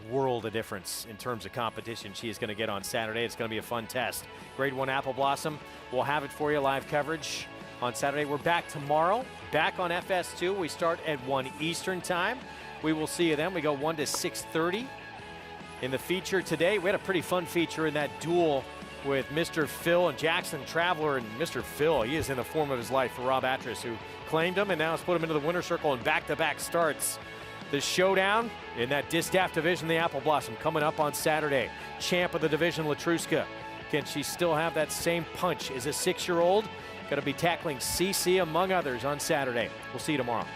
world of difference in terms of competition she is going to get on Saturday. It's going to be a fun test. Grade 1 Apple Blossom. We'll have it for you, live coverage on Saturday. We're back tomorrow, back on FS2. We start at 1 Eastern time. We will see you then. We go 1 to 6:30. In the feature today, we had a pretty fun feature in that duel with Mr. Phil and Jackson Traveler. And Mr. Phil, he is in the form of his life for Rob Atras, who claimed him and now has put him into the winner's circle in back-to-back starts. The showdown in that Distaff division, the Apple Blossom, coming up on Saturday. Champ of the division, Latruska. Can she still have that same punch as a 6-year-old? Going to be tackling CC among others on Saturday. We'll see you tomorrow.